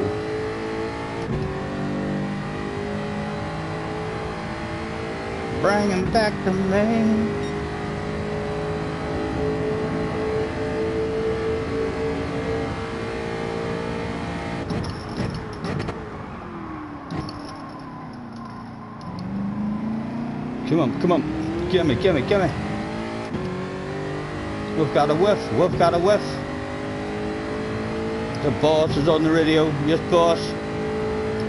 Bring him back to me. Come on, come on. Gimme, gimme, gimme. We've got a whiff, we've got a whiff. The boss is on the radio. Yes, boss.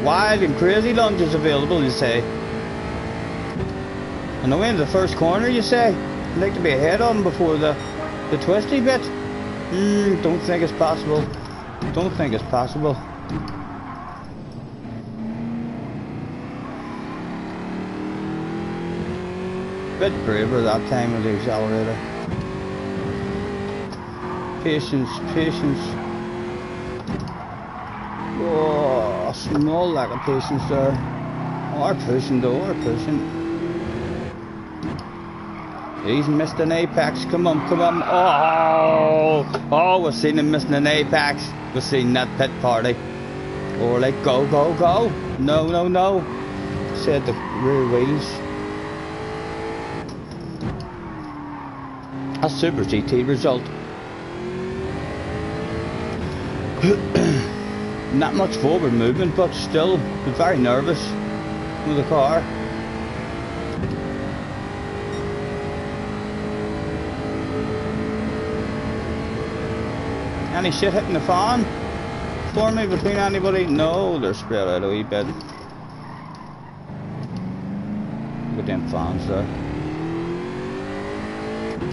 Wild and crazy lunges available, you say. On the way into the first corner, you say. I'd like to be ahead of him before the twisty bit. Don't think it's possible. Don't think it's possible. Bit braver that time with the accelerator. Patience, patience. Oh, small lack of patience there. Or pushing though, or pushing. He's missed an apex. Come on, come on. Oh, we've seen him missing an apex. We've seen that pit party. Or like, go, go, go. No, no, no. Said the rear wheels. A Super GT result. Not much forward movement, but still very nervous with the car. Any shit hitting the fan for me between anybody? No, they're spread out a wee bit. Look at them fans there.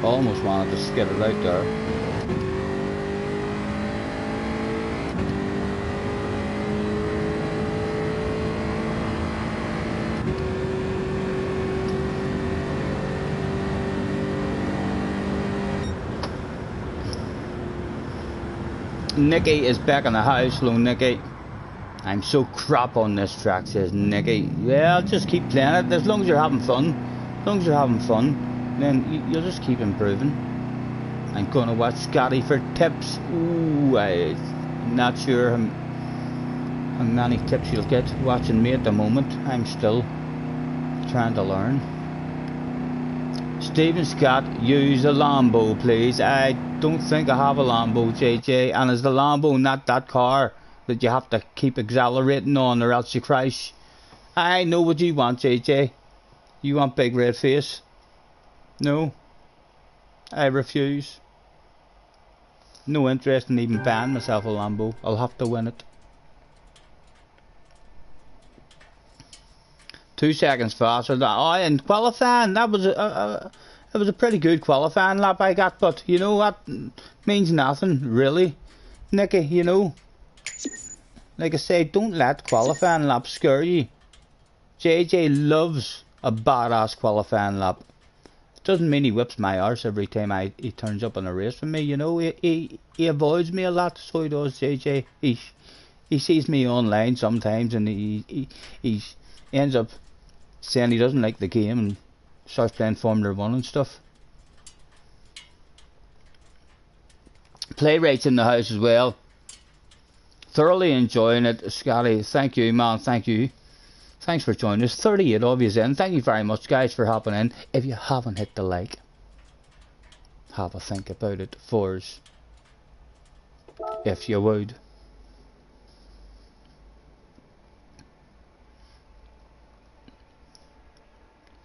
Almost wanted to skid it out there. Nicky is back in the house. Hello, Nicky. I'm so crap on this track, says Nicky. Yeah, just keep playing it as long as you're having fun. As long as you're having fun. Then you'll just keep improving. I'm gonna watch Scotty for tips. Ooh, I'm not sure how many tips you'll get watching me at the moment. I'm still trying to learn. Stephen Scott, use a Lambo please. I don't think I have a Lambo, JJ, and is the Lambo not that car that you have to keep accelerating on or else you crash? I know what you want, JJ. You want big red face? No, I refuse. No interest in even buying myself a Lambo. I'll have to win it. 2 seconds faster. Oh, in qualifying, that was it was a pretty good qualifying lap I got, but you know what? Means nothing really, Nicky. You know, like I say, don't let qualifying laps scare you. JJ loves a badass qualifying lap. Doesn't mean he whips my arse every time he turns up on a race for me, you know. He avoids me a lot, so he does, JJ. He sees me online sometimes and he ends up saying he doesn't like the game and starts playing Formula 1 and stuff. Playwright's in the house as well. Thoroughly enjoying it, Scotty. Thank you, man, thank you. Thanks for joining us. 38 of you in. Thank you very much, guys, for hopping in. If you haven't hit the like, have a think about it for us, if you would.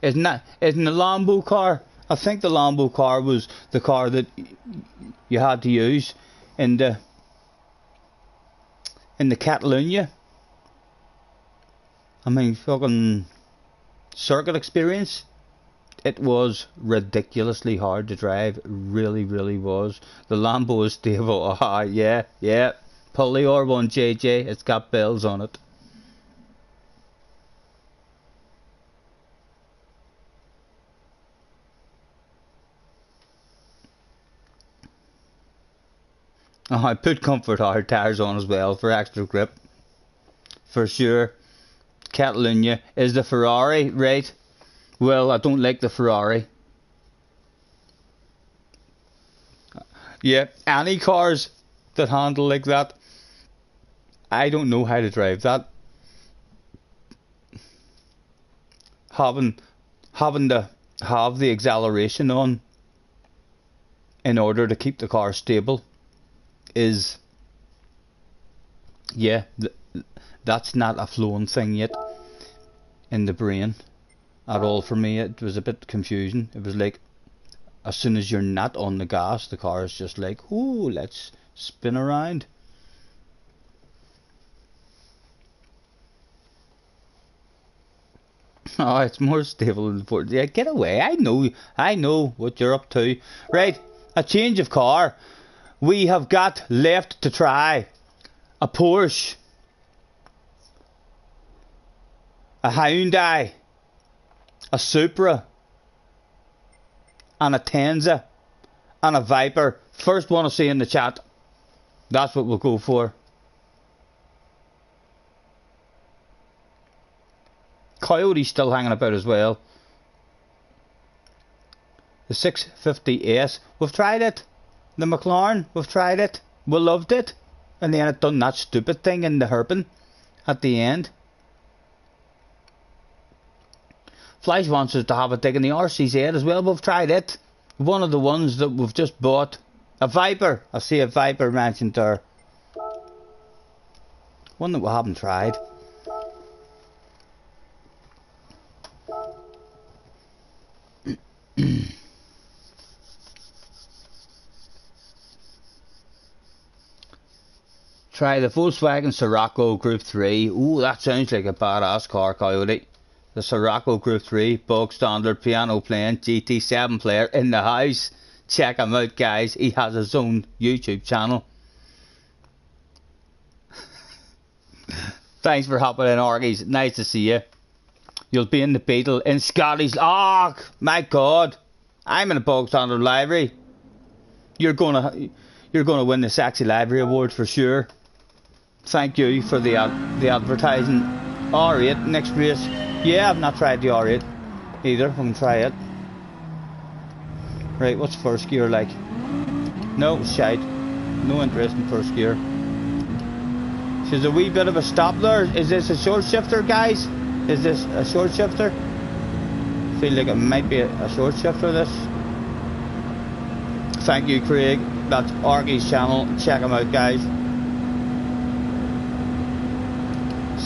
Isn't the Lambo car? I think the Lambo car was the car that you had to use in the Catalunya. I mean, fucking circuit experience. It was ridiculously hard to drive. It really, really was. The Lambo is stable. Ah, yeah, yeah. Pull the R1 JJ. It's got bells on it. Oh, I put comfort hard tires on as well for extra grip. For sure. Catalunya is the Ferrari, right? Well, I don't like the Ferrari. Yeah, any cars that handle like that, I don't know how to drive that. Having to have the acceleration on in order to keep the car stable is, yeah, that's not a flowing thing yet in the brain at all for me. It was a bit confusing. It was like, as soon as you're not on the gas, the car is just like, ooh, let's spin around. Oh, it's more stable than the Ford. Yeah, get away. I know what you're up to. Right, a change of car. We have got left to try a Porsche, a Hyundai, a Supra, and a Tenza, and a Viper. First one I see in the chat. That's what we'll go for. Coyote's still hanging about as well. The 650S, we've tried it. The McLaren, we've tried it. We loved it. And then it done that stupid thing in the hairpin at the end. Fleisch wants us to have a dig in the RCZ as well. We've tried it. One of the ones that we've just bought. A Viper. I see a Viper mentioned there. One that we haven't tried. Try the Volkswagen Scirocco Group 3. Ooh, that sounds like a badass car, Coyote. The Scirocco Group 3, bog standard, piano playing, GT7 player in the house. Check him out, guys. He has his own YouTube channel. Thanks for hopping in, Orgies. Nice to see you. You'll be in the Beetle in Scotty's. Oh, my God. I'm in a bog standard livery. You're gonna win the Sexy Livery Award for sure. Thank you for the advertising. R8 next race. Yeah, I've not tried the R8 either. I can try it. Right, what's first gear like? No, shite. No interest in first gear. There's a wee bit of a stop there. Is this a short shifter, guys? Is this a short shifter? Feel like it might be a short shifter, this. Thank you, Craig. That's Argy's channel. Check him out, guys.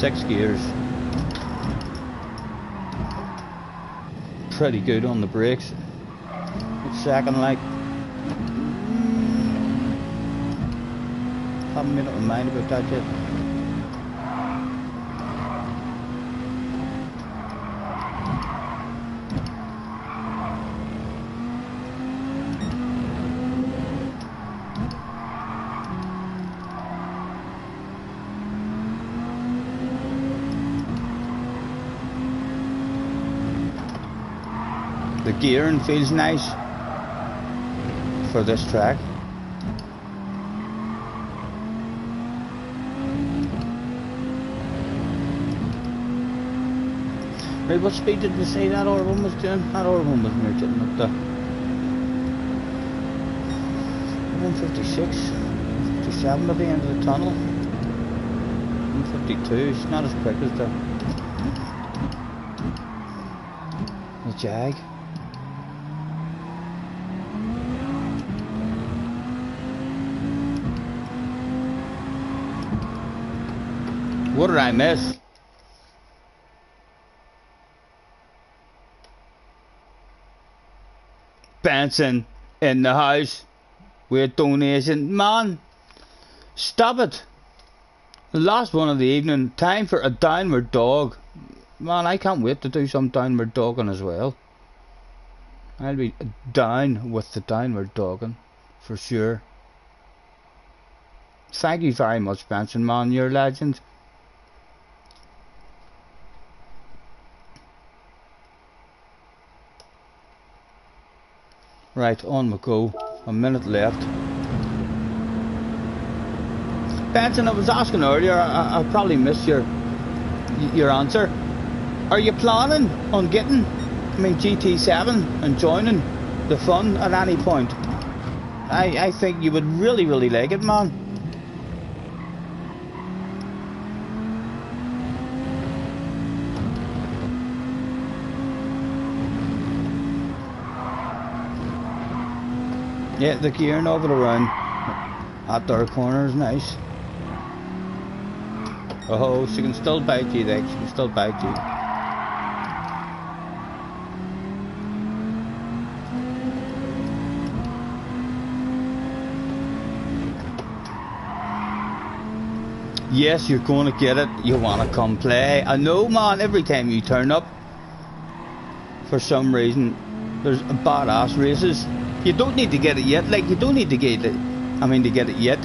6 gears. Pretty good on the brakes. Second, like. Haven't made up my mind about that yet. The gearing feels nice for this track. Right, what speed did we say that R1 was doing? That R1 was near getting up to 156, 57 at the end of the tunnel. 152, it's not as quick as the Jag. What did I miss? Benson in the house with donation. Man, stop it. The last one of the evening. Time for a downward dog. Man, I can't wait to do some downward dogging as well. I'll be down with the downward dogging, for sure. Thank you very much, Benson, man, you're a legend. Right, on we go. A minute left. Benson, I was asking earlier, I probably missed your answer. Are you planning on getting, GT7 and joining the fun at any point? I think you would really, really like it, man. Yeah, the gearing of it around at their corner is nice. Oh, she can still bite you there, she can still bite you. Yes, you're going to get it, you want to come play. I know, man, every time you turn up, for some reason, there's badass races. You don't need to get it yet, like, you don't need to get it, to get it yet.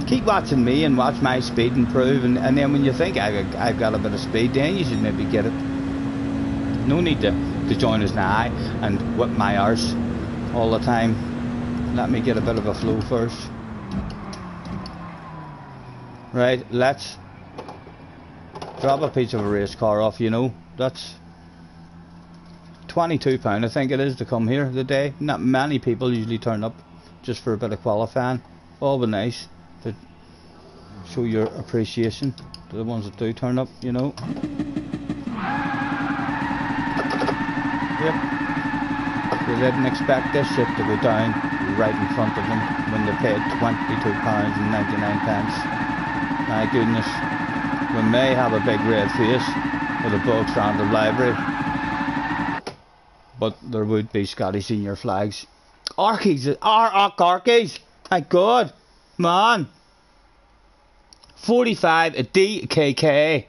Keep watching me and watch my speed improve, and then when you think I've got a bit of speed, then you should maybe get it. No need to join us now and whip my arse all the time. Let me get a bit of a flow first. Right, let's drop a piece of a race car off, that's £22 I think it is to come here today. Not many people usually turn up just for a bit of qualifying. All be nice to show your appreciation to the ones that do turn up, Yep. They didn't expect this shit to go down right in front of them when they paid £22.99. My goodness. We may have a big red face with a bog standard library, but there would be Scotty Senior flags. Arkies, Arkies! My God, man. 45 a DKK.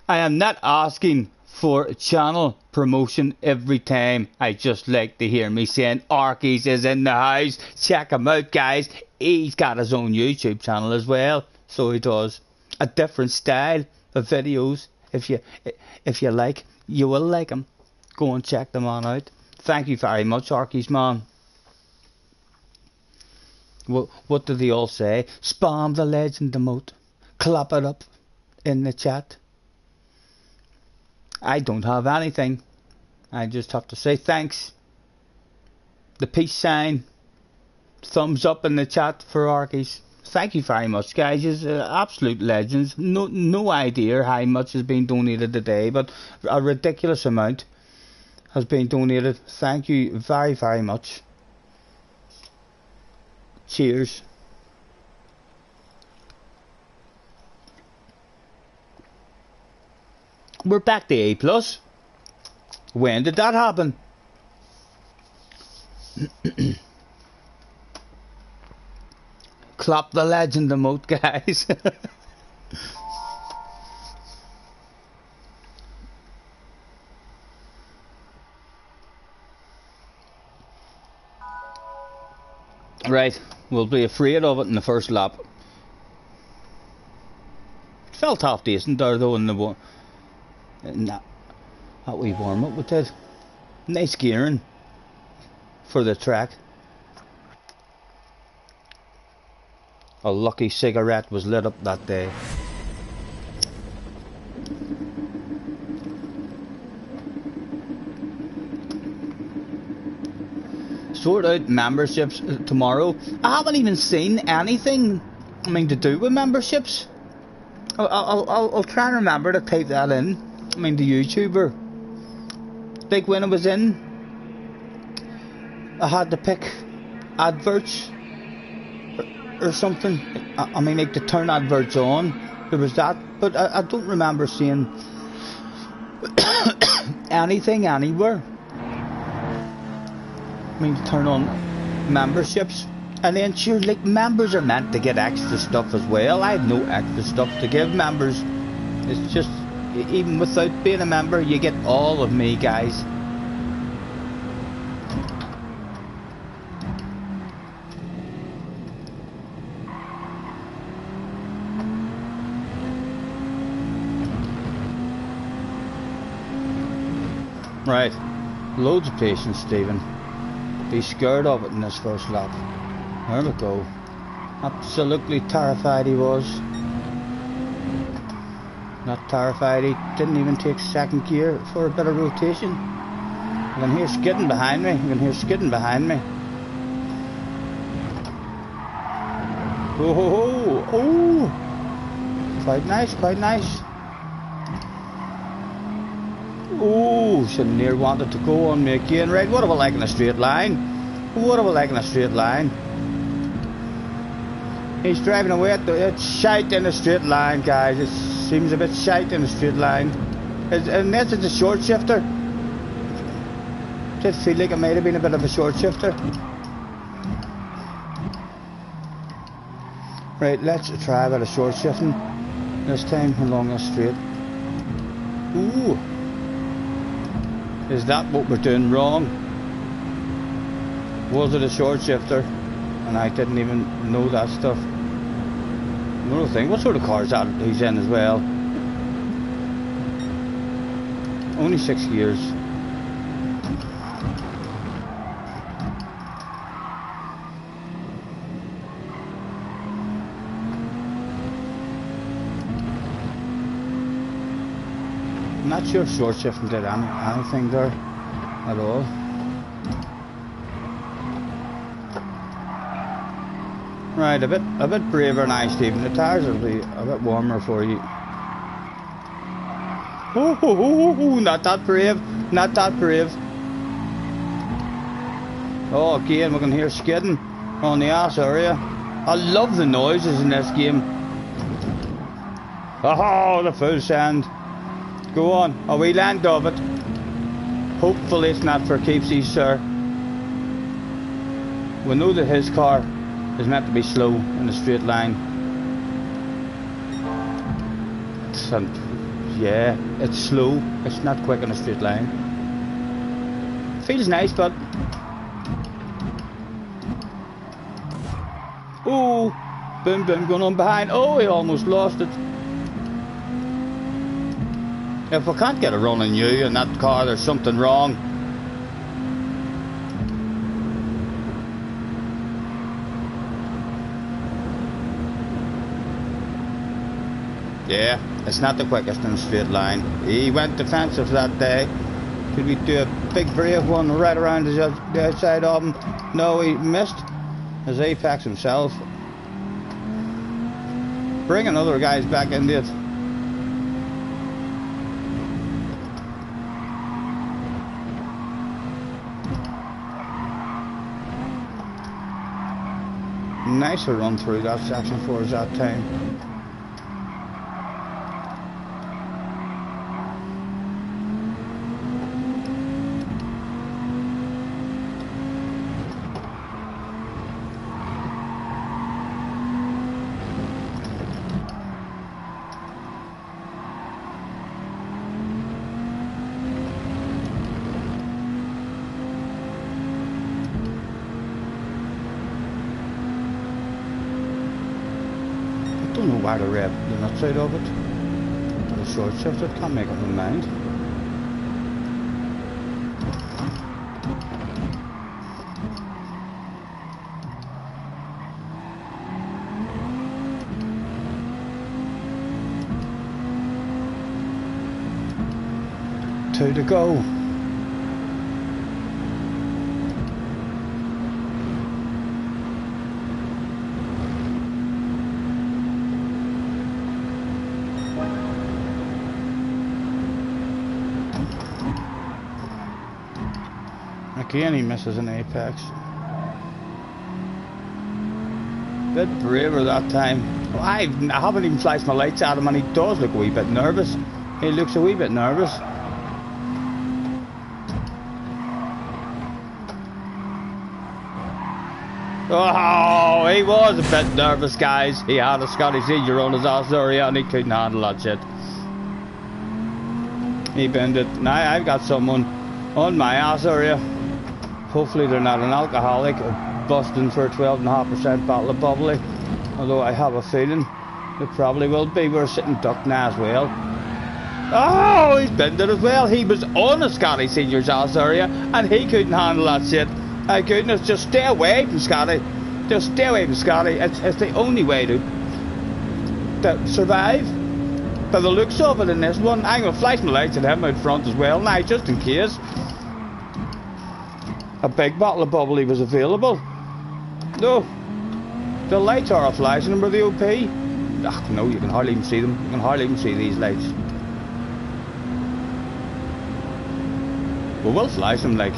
I am not asking for channel promotion every time. I just like to hear me saying Arkies is in the house. Check him out, guys. He's got his own YouTube channel as well. So he does. A different style of videos. If you like, you will like them. Go and check them on out. Thank you very much, Arkies, man. What do they all say? Spam the legend emote. Clap it up in the chat. I don't have anything. I just have to say thanks. The peace sign. Thumbs up in the chat for Arkies. Thank you very much, guys. You're absolute legends. No idea how much has been donated today, but a ridiculous amount has been donated. Thank you very, very much. Cheers. We're back to A+. When did that happen? Clap the legend emote, guys. Right, we'll be afraid of it in the first lap. It felt half decent there though in the one. That wee warm up with it. Nice gearing for the track. A lucky cigarette was lit up that day. Sort out memberships tomorrow. I haven't even seen anything to do with memberships. I'll try and remember to type that in. The YouTuber. Like when I was in, I had to pick adverts or something. Like to turn adverts on. There was that, but I don't remember seeing anything anywhere. To turn on memberships. And then sure, like members are meant to get extra stuff as well. I have no extra stuff to give members. It's just, even without being a member, you get all of me, guys. Right. Loads of patience, Stephen. Be scared of it in this first lap. There we go. Absolutely terrified he was. Not terrified, he didn't even take second gear for a bit of rotation. I can hear skidding behind me. Oh! Quite nice. Oh, should near wanted to go on me again. Right, what are we like in a straight line? He's driving away it's shite in a straight line, guys. It seems a bit shite in a straight line. Unless it's a short shifter. Just feel like it might have been a bit of a short shifter. Right, let's try a bit of short shifting this time along this straight. Ooh. Is that what we're doing wrong? Was it a short shifter? And I didn't even know that stuff. Another thing, what sort of car is that he's in as well? Only 6 years. I'm not sure if short shifting did anything there at all. Right, a bit braver now, Stephen. The tyres will be a bit warmer for you. Oh, not that brave. Oh, again, we can hear skidding on the ass area. I love the noises in this game. Oh, the full send. Go on, a wee land of it. Hopefully it's not for keepsies, sir. We know that his car is meant to be slow in a straight line. Yeah, it's slow. It's not quick in a straight line. Feels nice, but... Oh, boom, going on behind. Oh, he almost lost it. If we can't get a run on you in that car, there's something wrong. Yeah, it's not the quickest in a straight line. He went defensive that day. Could we do a big brave one right around the outside of him? No, he missed his apex himself. Bringing other guys back into it. Nicer run through that section for us that time. I don't know why to rev the nuts out of it. But a short shifter, can't make up my mind. Two to go. Again, he misses an apex. Bit braver that time. I haven't even flashed my lights at him, and he does look a wee bit nervous. He looks a wee bit nervous. Oh, he was a bit nervous, guys. He had a Scottish seizure on his ass area, and he couldn't handle that shit. He bended. Now I've got someone on my ass area. Hopefully they're not an alcoholic busting for a 12.5% bottle of bubbly, although I have a feeling they probably will be. We're sitting duck now as well. Oh, he's been there as well. He was on a Scotty Senior's house area and he couldn't handle that shit. My goodness, just stay away from Scotty. Just stay away from Scotty. It's the only way to survive. By the looks of it in this one, I'm going to flash my lights at him out front as well now, just in case. A big bottle of bubbly was available. No, the lights are flashing them with the OP. Ach, no, you can hardly even see them. You can hardly even see these lights. Well, we'll flash them, like,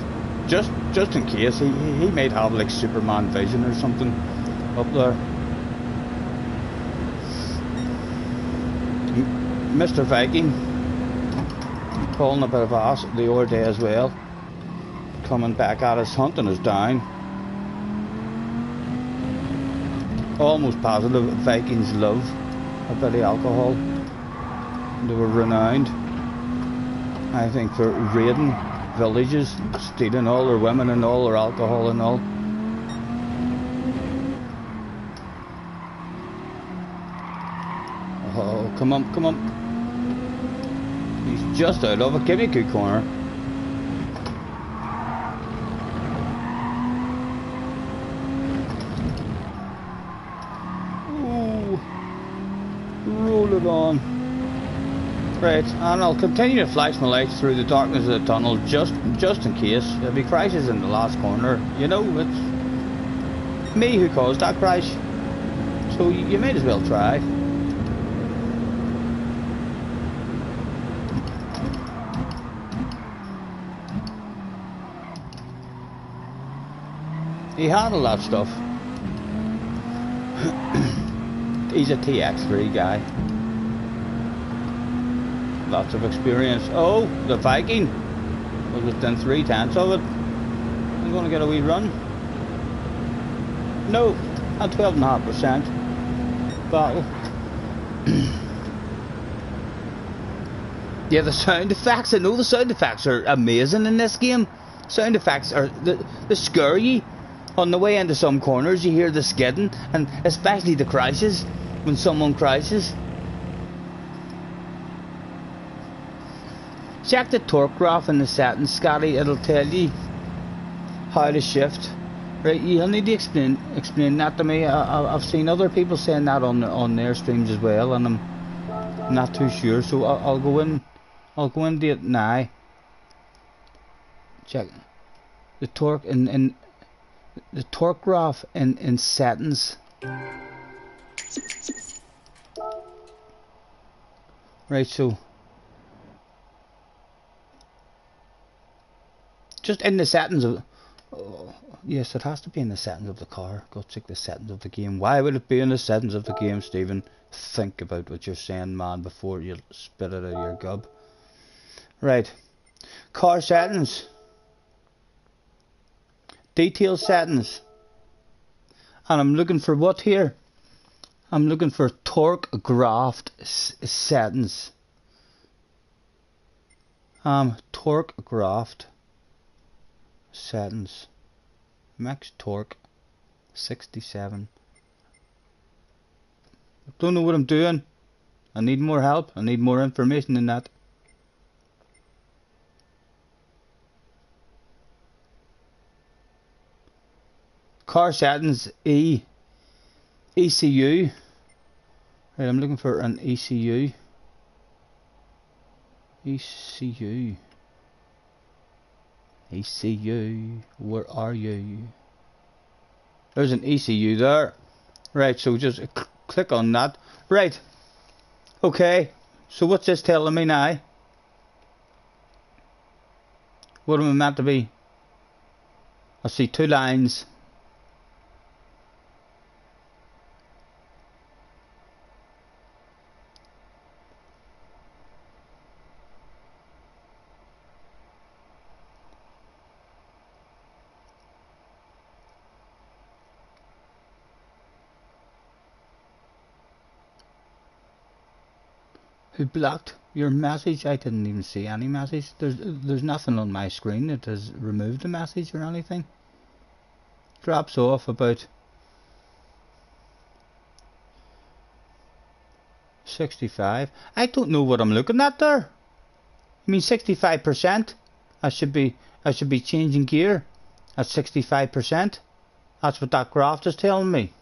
just in case. He might have like Superman vision or something up there. Mr. Viking pulling a bit of ass the other day as well, coming back at us, hunting us down. Almost positive Vikings love a bit of alcohol. They were renowned, I think, for raiding villages, stealing all their women and all their alcohol and all. Oh, come on, come on. He's just out of it. Give me a good corner. Ooh. Roll it on. Right, and I'll continue to flash my lights through the darkness of the tunnel just in case. If he crashes in the last corner, you know, it's me who caused that crash. So you might as well try. He handled that stuff. He's a TX3 guy. Lots of experience. Oh, the Viking was within 3/10 of it. I'm going to get a wee run. No, at 12.5% battle. Yeah, the sound effects. I know the sound effects are amazing in this game. Sound effects are they scare you. On the way into some corners, you hear the skidding, and especially the crashes when someone crashes. Check the torque graph in the settings, Scotty. It'll tell you how to shift. Right, you'll need to explain that to me. I've seen other people saying that on their streams as well, and I'm not too sure. So I'll go in. I'll go into it now. Check the torque in the torque graph in settings. Right, so just in the settings of, oh, yes, it has to be in the settings of the car. Go check the settings of the game. Why would it be in the settings of the game, Stephen? Think about what you're saying, man, before you spit it out of your gob. Right, car settings, detail settings, and I'm looking for what here? I'm looking for torque graph settings. Torque graph settings, max torque 67. Don't know what I'm doing. I need more help. I need more information than that. Car settings ECU. Right, I'm looking for an ECU. ECU, where are you? There's an ECU there. Right, so just click on that. Right, okay, so what's this telling me now? What am I meant to be? I see 2 lines. Who blocked your message? I didn't even see any message. There's nothing on my screen that has removed a message or anything. Drops off about 65. I don't know what I'm looking at there. I mean 65%. I should be changing gear at 65%. That's what that graph is telling me.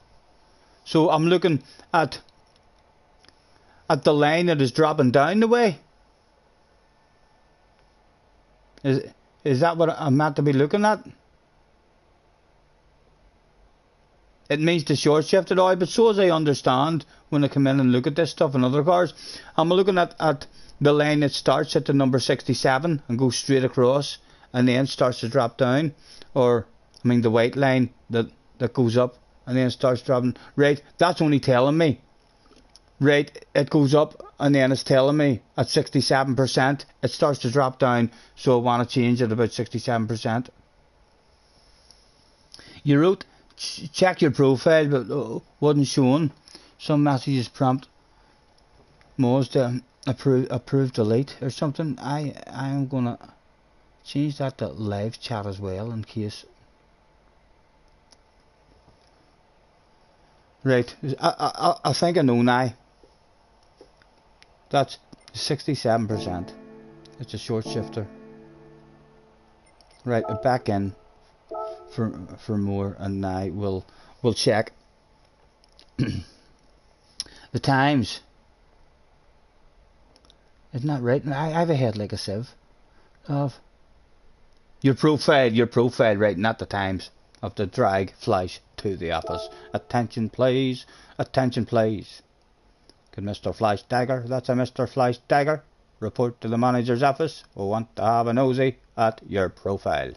So I'm looking at the line that is dropping down the way. Is that what I'm meant to be looking at? It means the short shifted oil, but so as I understand when I come in and look at this stuff in other cars, I'm looking at the line that starts at the number 67 and goes straight across and then starts to drop down, or I mean the white line that goes up and then starts dropping. Right, that's only telling me. Right, it goes up and then it's telling me at 67% it starts to drop down, so I want to change it about 67%. You wrote check your profile, but wasn't shown. Some messages prompt most approve delete or something. I'm gonna change that to live chat as well in case. Right, I think I know now. That's 67%. It's a short shifter. Right, back in for more, and now we'll check the times. Isn't that right? I have a head like a sieve. Of your profile, right? Not the times of the drag flash to the office. Attention, please. Attention, please. Can Mr. Flash Dagger, that's a Mr. Flash Dagger, report to the manager's office? We want to have a nosy at your profile.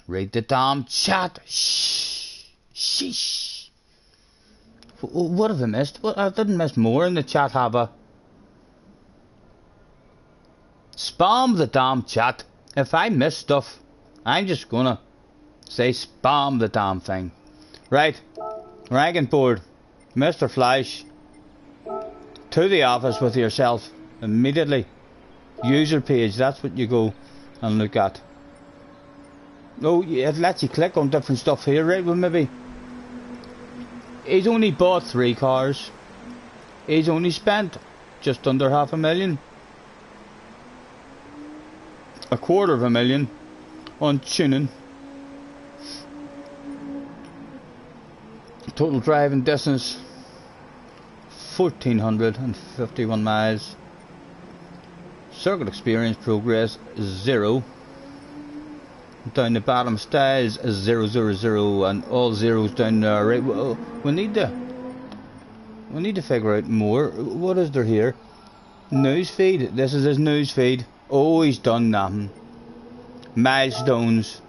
Read the damn chat. Shh. Sheesh. What have I missed? Well, I didn't miss more in the chat, have I? Spam the damn chat. If I miss stuff, I'm just gonna say spam the damn thing. Right. Ranking board. Mr. Flash. To the office with yourself. Immediately. User page. That's what you go and look at. Oh, yeah, it lets you click on different stuff here, right? Well, maybe. He's only bought 3 cars. He's only spent just under $500,000. $250,000 on tuning. Total driving distance 1,451 miles. Circuit experience progress 0. Down the bottom, styles is 000 and all zeros down there. Right, well, we need to figure out more. What is there here? News feed. This is his news feed. Oh, he's done nothing. Milestones.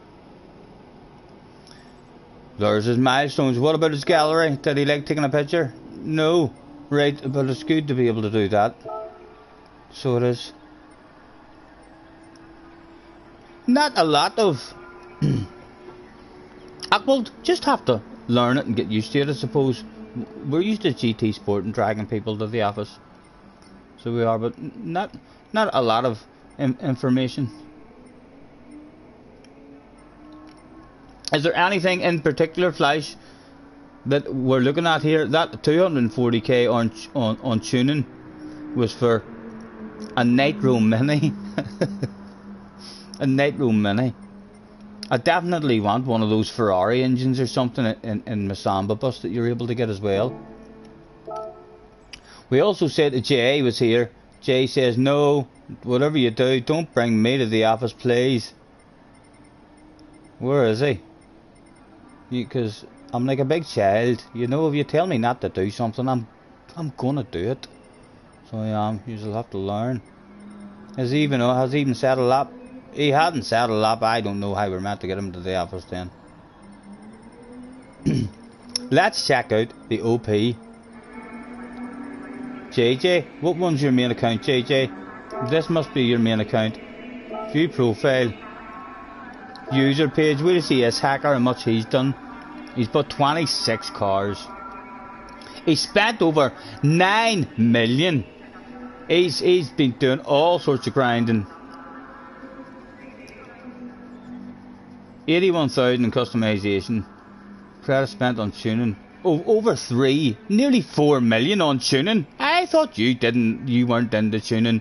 There's his milestones. What about his gallery? Did he like taking a picture? No. Right, but it's good to be able to do that. So it is. Not a lot of. I will just have to learn it and get used to it, I suppose. We're used to GT Sport and dragging people to the office, so we are, but not a lot of information. Is there anything in particular, Flash, that we're looking at here? That 240k on tuning was for a Nitro Mini. A Nitro Mini. I definitely want one of those Ferrari engines or something in my Samba bus that you're able to get as well. We also said that Jay was here. Jay says, no, whatever you do, don't bring me to the office, please. Where is he? Because I'm like a big child. You know, if you tell me not to do something, I'm gonna do it. So I am. You'll have to learn. Has he even said a lot? He hadn't said a lot, but I don't know how we're meant to get him to the office then. Let's check out the OP. JJ, what one's your main account, JJ? This must be your main account. View profile. User page. We'll see his hacker how much he's done. He's bought 26 cars. He spent over 9 million He's been doing all sorts of grinding. 81,000 in customization. Credit spent on tuning. Over 3, nearly 4 million on tuning. I thought you weren't into tuning,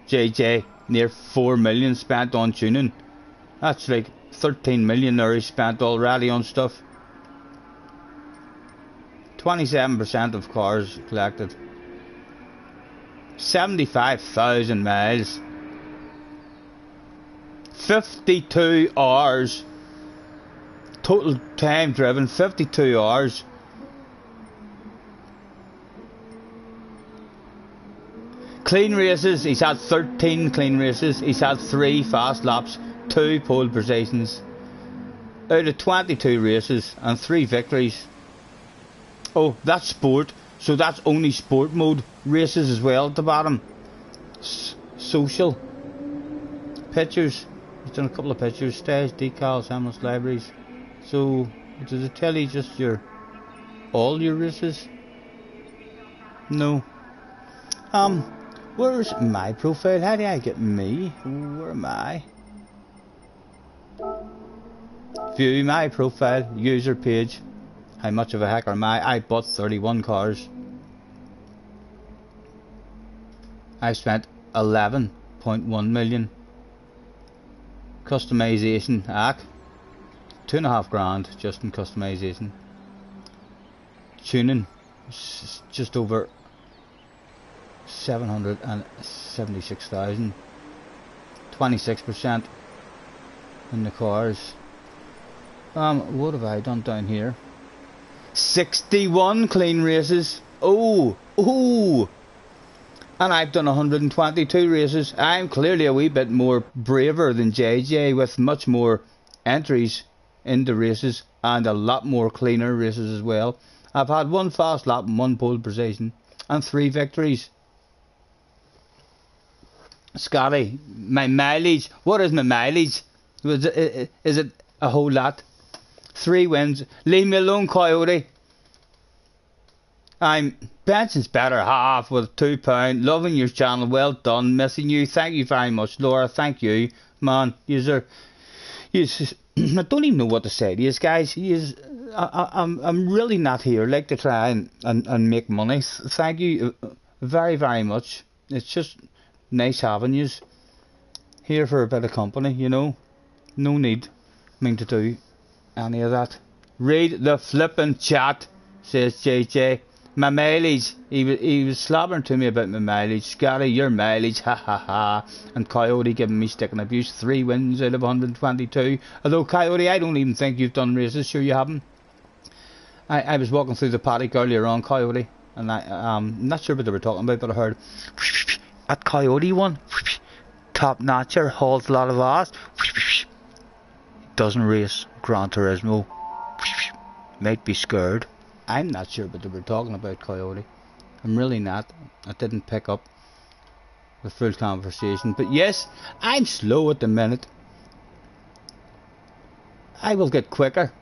JJ. Near 4 million spent on tuning. That's like 13 million there he spent already on stuff. 27% of cars collected. 75,000 miles. 52 hours. Total time driven, 52 hours. Clean races, he's had 13 clean races. He's had 3 fast laps, 2 pole positions. Out of 22 races and 3 victories. Oh, that's sport. So that's only sport mode races as well at the bottom. Social. Pictures. He's done a couple of pictures. Stage, decals, helmets, libraries. So, does it tell you just all your races? No. Where's my profile? How do I get me? Where am I? View my profile, user page. How much of a hacker am I? I bought 31 cars. I spent 11.1 million. Customization, 2.5 grand just in customization. Tuning, just over 776,000. 26% in the cars. What have I done down here? 61 clean races. Oh, and I've done 122 races. I'm clearly a wee bit more braver than JJ, with much more entries into races and a lot more cleaner races as well. I've had 1 fast lap and 1 pole position and 3 victories. Scotty, my mileage. What is my mileage? Is it a whole lot? 3 wins. Leave me alone, Coyote. Benson's better half with £2. Loving your channel. Well done. Missing you. Thank you very much, Laura. Thank you, man. I don't even know what to say to you guys. I'm really not here like to try and make money. Thank you very, very much. It's just nice having you here for a bit of company, you know. No need to do any of that. Read the flippin' chat, says JJ. My mileage, he was slobbering to me about my mileage. Scotty, your mileage, ha ha ha. And Coyote giving me sticking abuse. 3 wins out of 122. Although Coyote, I don't even think you've done races. Sure you haven't. I was walking through the paddock earlier on, Coyote, and I'm not sure what they were talking about, but I heard that Coyote one, top notcher, hauls a lot of ass, doesn't race Gran Turismo, might be scared. I'm not sure what they were talking about, Coyote. I'm really not. I didn't pick up the full conversation. But yes, I'm slow at the minute. I will get quicker,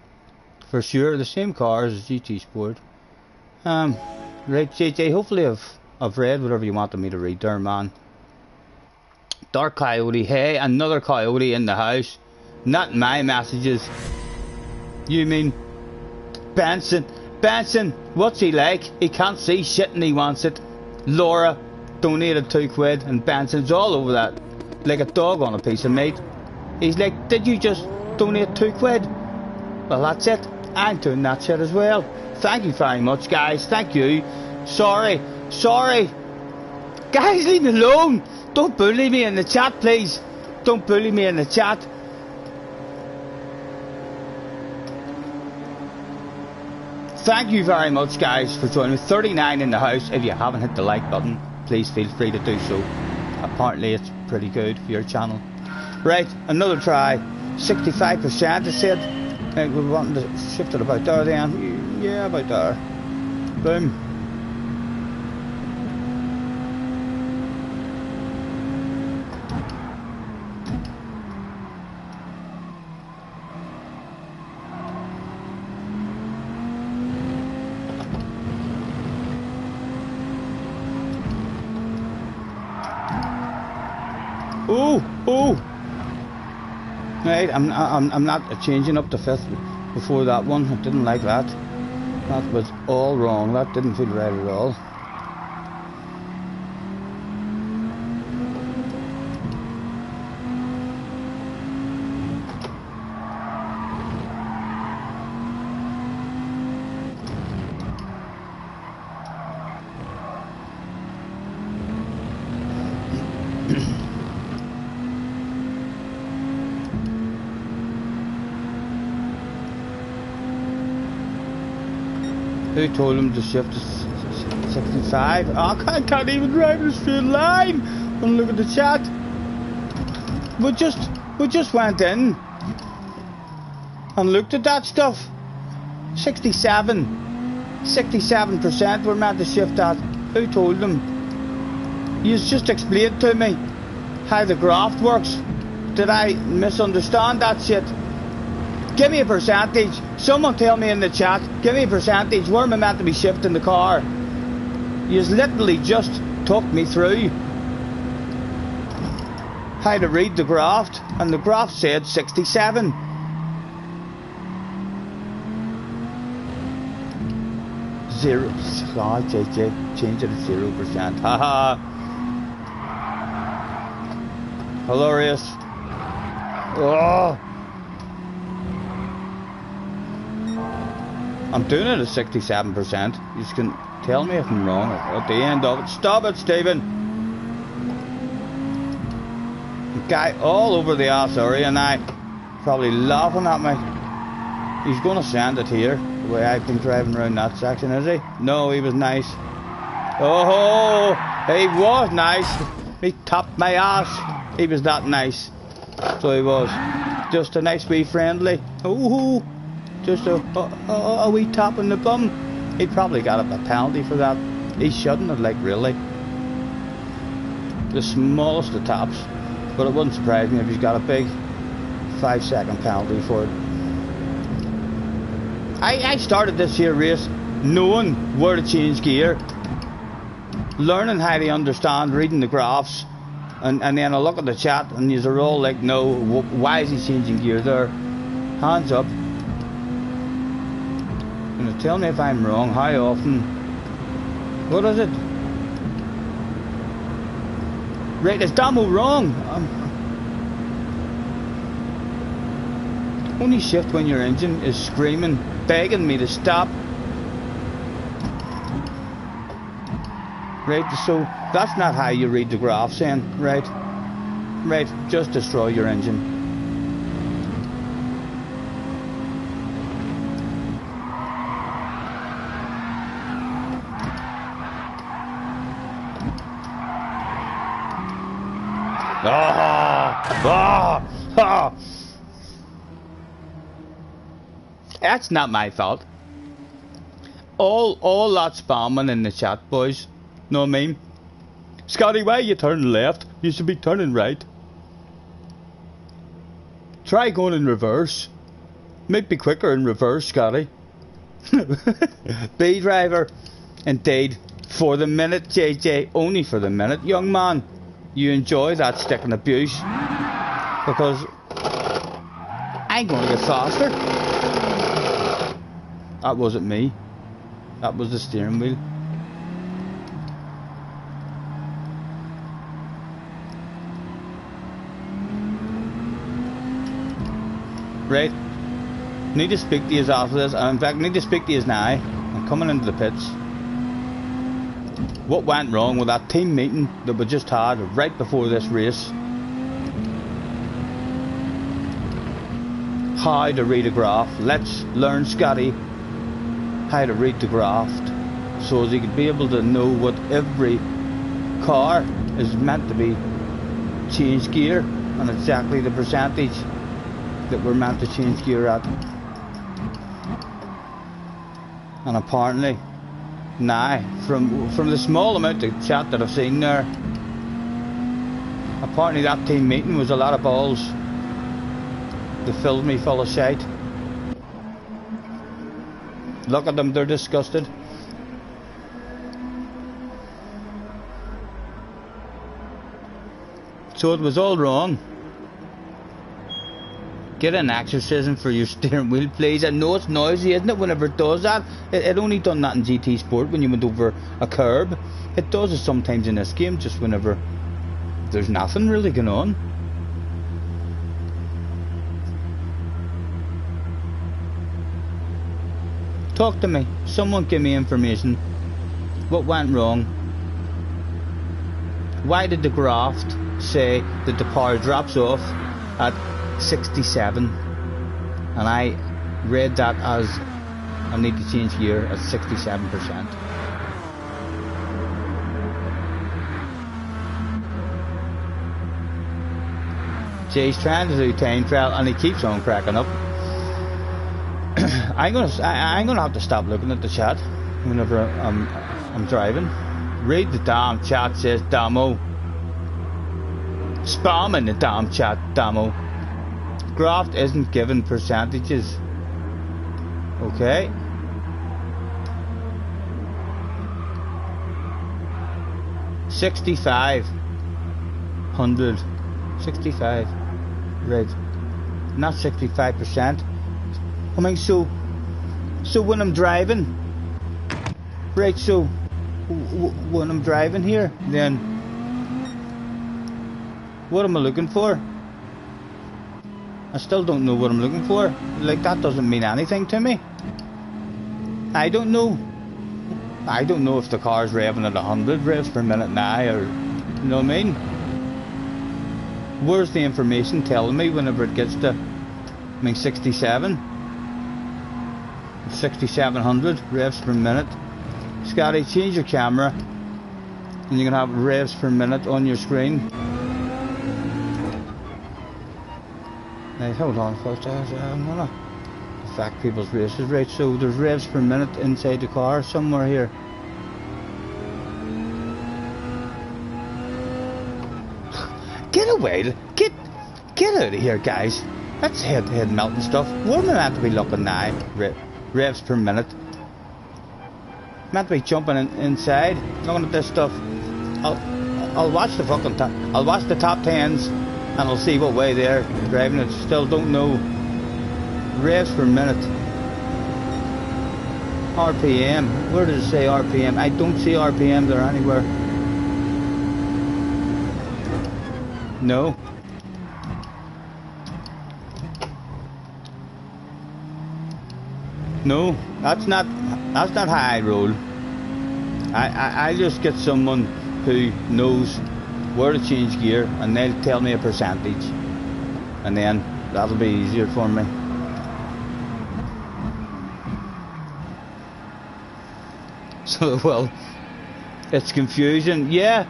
for sure. The same cars as GT Sport. Right, JJ, hopefully I've read whatever you wanted me to read there, man. Dark Coyote, hey, another Coyote in the house. Not my messages. You mean Benson? Benson, what's he like? He can't see shit and he wants it. Laura donated £2 and Benson's all over that like a dog on a piece of meat. He's like, did you just donate £2? Well, that's it. I'm doing that shit as well. Thank you very much, guys. Thank you. Sorry. Guys, leave me alone. Don't bully me in the chat, please. Don't bully me in the chat. Thank you very much, guys, for joining me. 39 in the house. If you haven't hit the like button, please feel free to do so. Apparently it's pretty good for your channel. Right, another try. 65% it said. We're wanting to shift it about there then. Yeah, about there. Boom. Oh, oh. Right, I'm not changing up the 5th before that one. I didn't like that. That was all wrong. That didn't feel right at all. Who told him to shift to 65? Oh, I can't even drive in a straight line. And look at the chat. We just went in and looked at that stuff. 67% we're meant to shift that. Who told them? You just explained to me how the graft works. Did I misunderstand that shit? Give me a percentage. Someone tell me in the chat. Give me a percentage. Where am I meant to be shifting the car? You literally just took me through how to read the graft, and the graft said 67. Zero. Oh, JJ, change it to 0%. Haha. Hilarious. Oh. I'm doing it at 67%. You can tell me if I'm wrong at the end of it. Stop it, Stephen. The guy all over the ass area now, probably laughing at me. He's going to send it here, the way I've been driving around that section, is he? No, he was nice. Oh, he was nice. He topped my ass. He was that nice. So he was. Just a nice wee friendly. Oh. Just a wee tap on the bum. He'd probably got a penalty for that. He shouldn't have, like, really. The smallest of taps. But it wouldn't surprise me if he's got a big 5-second penalty for it. I started this here race knowing where to change gear. Learning how to understand, reading the graphs. And then I look at the chat and you're all like, no, why is he changing gear there? Hands up. Tell me if I'm wrong. How often? What is it? Right, it's damn wrong. Only shift when your engine is screaming, begging me to stop. Right, so that's not how you read the graphs then, right? Right, just destroy your engine. That's not my fault. All that spamming in the chat, boys. Know what I mean? Scotty, why are you turning left? You should be turning right. Try going in reverse. Might be quicker in reverse, Scotty. B driver. Indeed. For the minute, JJ. Only for the minute, young man. You enjoy that stick and abuse. Because I'm going to get faster. That wasn't me. That was the steering wheel. Right. Need to speak to you after this. In fact, need to speak to you now. I'm coming into the pits. What went wrong with that team meeting that we just had right before this race? How to read a graph. Let's learn Scotty how to read the graph so as he could be able to know what every car is meant to be changed gear and exactly the percentage that we're meant to change gear at. And apparently now, from the small amount of chat that I've seen there, apparently that team meeting was a lot of balls. They filled me full of shite. Look at them, they're disgusted. So it was all wrong. Get an exorcism for your steering wheel, please. I know it's noisy, isn't it, whenever it does that? It only done that in GT Sport when you went over a curb. It does it sometimes in this game, just whenever there's nothing really going on. Talk to me. Someone give me information. What went wrong? Why did the graft say that the power drops off at 67, and I read that as I need to change gear at 67%. Jay's trying to do time trial and he keeps on cracking up. I'm gonna have to stop looking at the chat whenever I'm driving. Read the damn chat, says Damo. Spam in the damn chat, Damo. Graft isn't given percentages. Okay. $6,500. 65. Right. Not 65%. I mean, so when I'm driving, right? So when I'm driving here, then what am I looking for? I still don't know what I'm looking for. Like, that doesn't mean anything to me. I don't know. I don't know if the car's revving at 100 revs per minute now, or, you know what I mean? Where's the information telling me whenever it gets to, 67? 6,700 revs per minute. Scotty, change your camera and you can have revs per minute on your screen. Now, hold on folks, I'm gonna affect people's races. Right, so there's revs per minute inside the car somewhere here. Get away, get out of here, guys. That's head melting stuff. What am I meant to be looking now? Revs per minute. Meant to be jumping inside, looking at this stuff. I'll watch the fucking I'll watch the top 10s and I'll see what way they're driving it. Still don't know. Revs per minute. RPM. Where does it say RPM? I don't see RPM there anywhere. No. No, that's not how I roll. I just get someone who knows where to change gear and they'll tell me a percentage, and then that'll be easier for me. So, well, it's confusion. Yeah,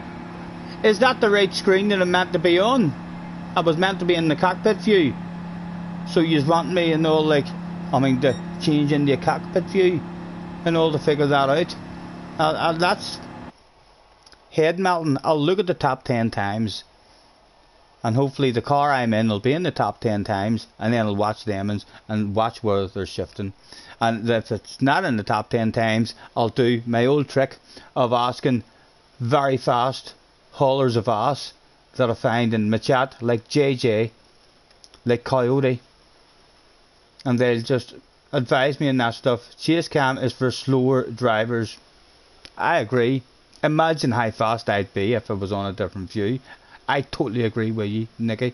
is that the right screen that I'm meant to be on? I was meant to be in the cockpit view. So you want me and all, like, to change into a cockpit view and all to figure that out. That's head melting. I'll look at the top 10 times and hopefully the car I'm in will be in the top 10 times, and then I'll watch them and watch where they're shifting. And if it's not in the top 10 times, I'll do my old trick of asking very fast haulers of ass that I find in my chat, like JJ, like Coyote, and they'll just advise me on that stuff. Chase cam is for slower drivers. I agree. Imagine how fast I'd be if I was on a different view. I totally agree with you, Nicky.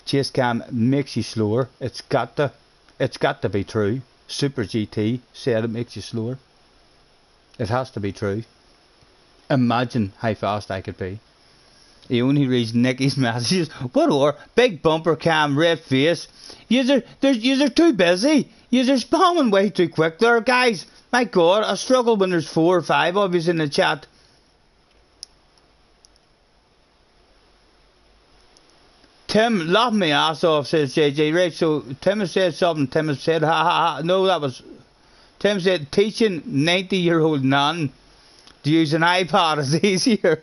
Chase cam makes you slower. It's got to be true. Super GT said it makes you slower. It has to be true. Imagine how fast I could be. He only reads Nicky's messages. What or? Big bumper cam, red face. You're too busy. You're spamming way too quick there, guys. My God, I struggle when there's 4 or 5 of you in the chat. Tim, laugh me ass off, says JJ. Right, so Tim has said something. Tim has said, ha ha ha. No, that was... Tim said, teaching 90-year-old nan to use an iPad is easier.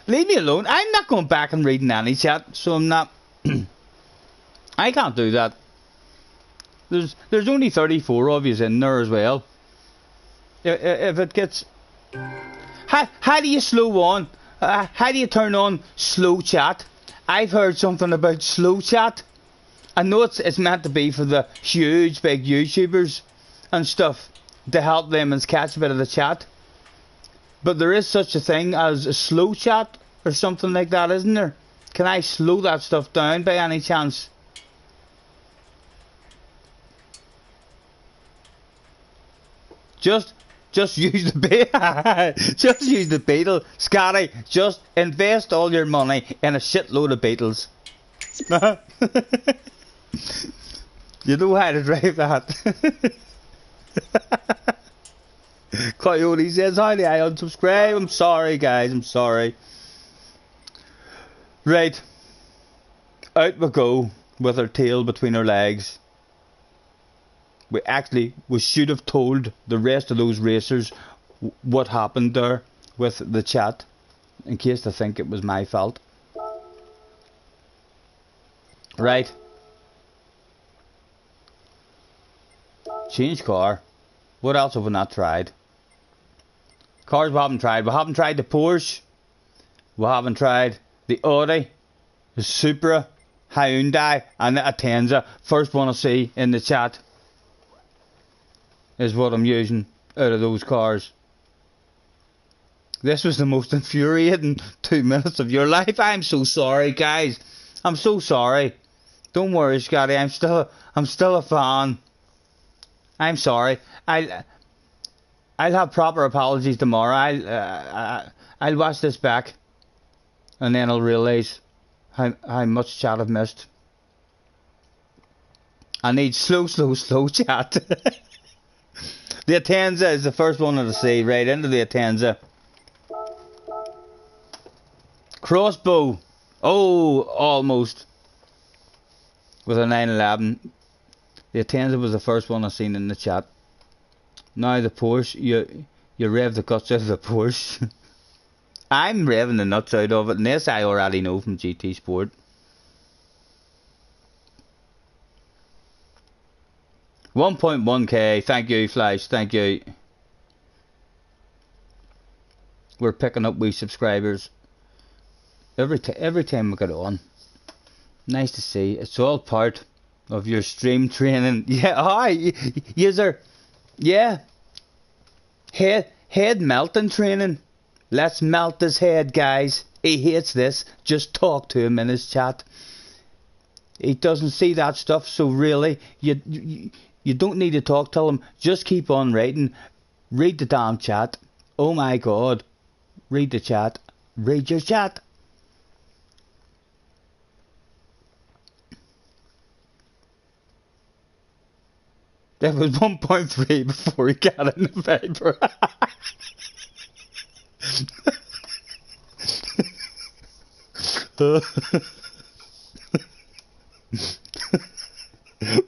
Leave me alone. I'm not going back and reading any chat, so I'm not... I can't do that. There's only 34 of you in there as well. If it gets... How do you slow on? How do you turn on slow chat? I've heard something about slow chat. I know it's meant to be for the huge big YouTubers and stuff to help them and catch a bit of the chat. But there is such a thing as a slow chat or something like that, isn't there? Can I slow that stuff down by any chance? Just use the just use the Beetle, Scotty. Just invest all your money in a shitload of Beetles. You know how to drive that. Coyote says, "How do I unsubscribe? I'm sorry, guys. I'm sorry." Right, out we go with our tail between our legs. We should have told the rest of those racers what happened there with the chat, in case they think it was my fault. Right. Change car. What else have we not tried? Cars we haven't tried. We haven't tried the Porsche. We haven't tried the Audi, the Supra, Hyundai, and the Atenza. First one I see in the chat is what I'm using out of those cars. This was the most infuriating 2 minutes of your life. I'm so sorry, guys. I'm so sorry. Don't worry, Scotty. I'm still a fan. I'm sorry. I'll have proper apologies tomorrow. I'll watch this back, and then I'll realise how much chat I've missed. I need slow chat. The Atenza is the first one to see. Right into the Atenza. Crossbow. Oh, almost. With a 911. The Atenza was the first one I seen in the chat. Now the Porsche. You rev the guts out of the Porsche. I'm revving the nuts out of it. And this I already know from GT Sport. $1.1k, thank you, Flash, thank you. We're picking up wee subscribers every time we get on. Nice to see. It's all part of your stream training. Yeah, hi, user. Yeah. Head melting training. Let's melt his head, guys. He hates this. Just talk to him in his chat. He doesn't see that stuff, so really, you don't need to talk to him. Just keep on writing. Read the damn chat. Oh my god. Read the chat. Read your chat. That was 1.3 before he got in the paper.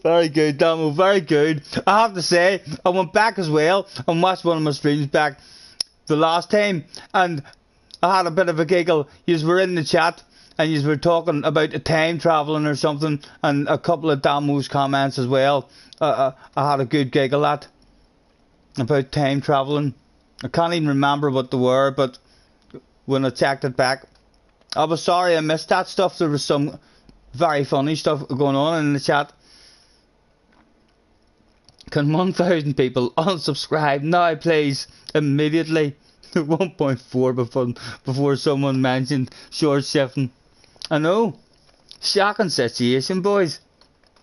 Very good, Damo, very good. I have to say, I went back as well and watched one of my streams back the last time, and I had a bit of a giggle. You were in the chat and you were talking about time travelling or something, and a couple of Damo's comments as well. I had a good giggle at about time travelling. I can't even remember what they were, but when I checked it back, I was sorry I missed that stuff. There was some very funny stuff going on in the chat. Can 1,000 people unsubscribe now, please? Immediately. 1.4 before someone mentioned short shifting. I know. Shocking situation, boys.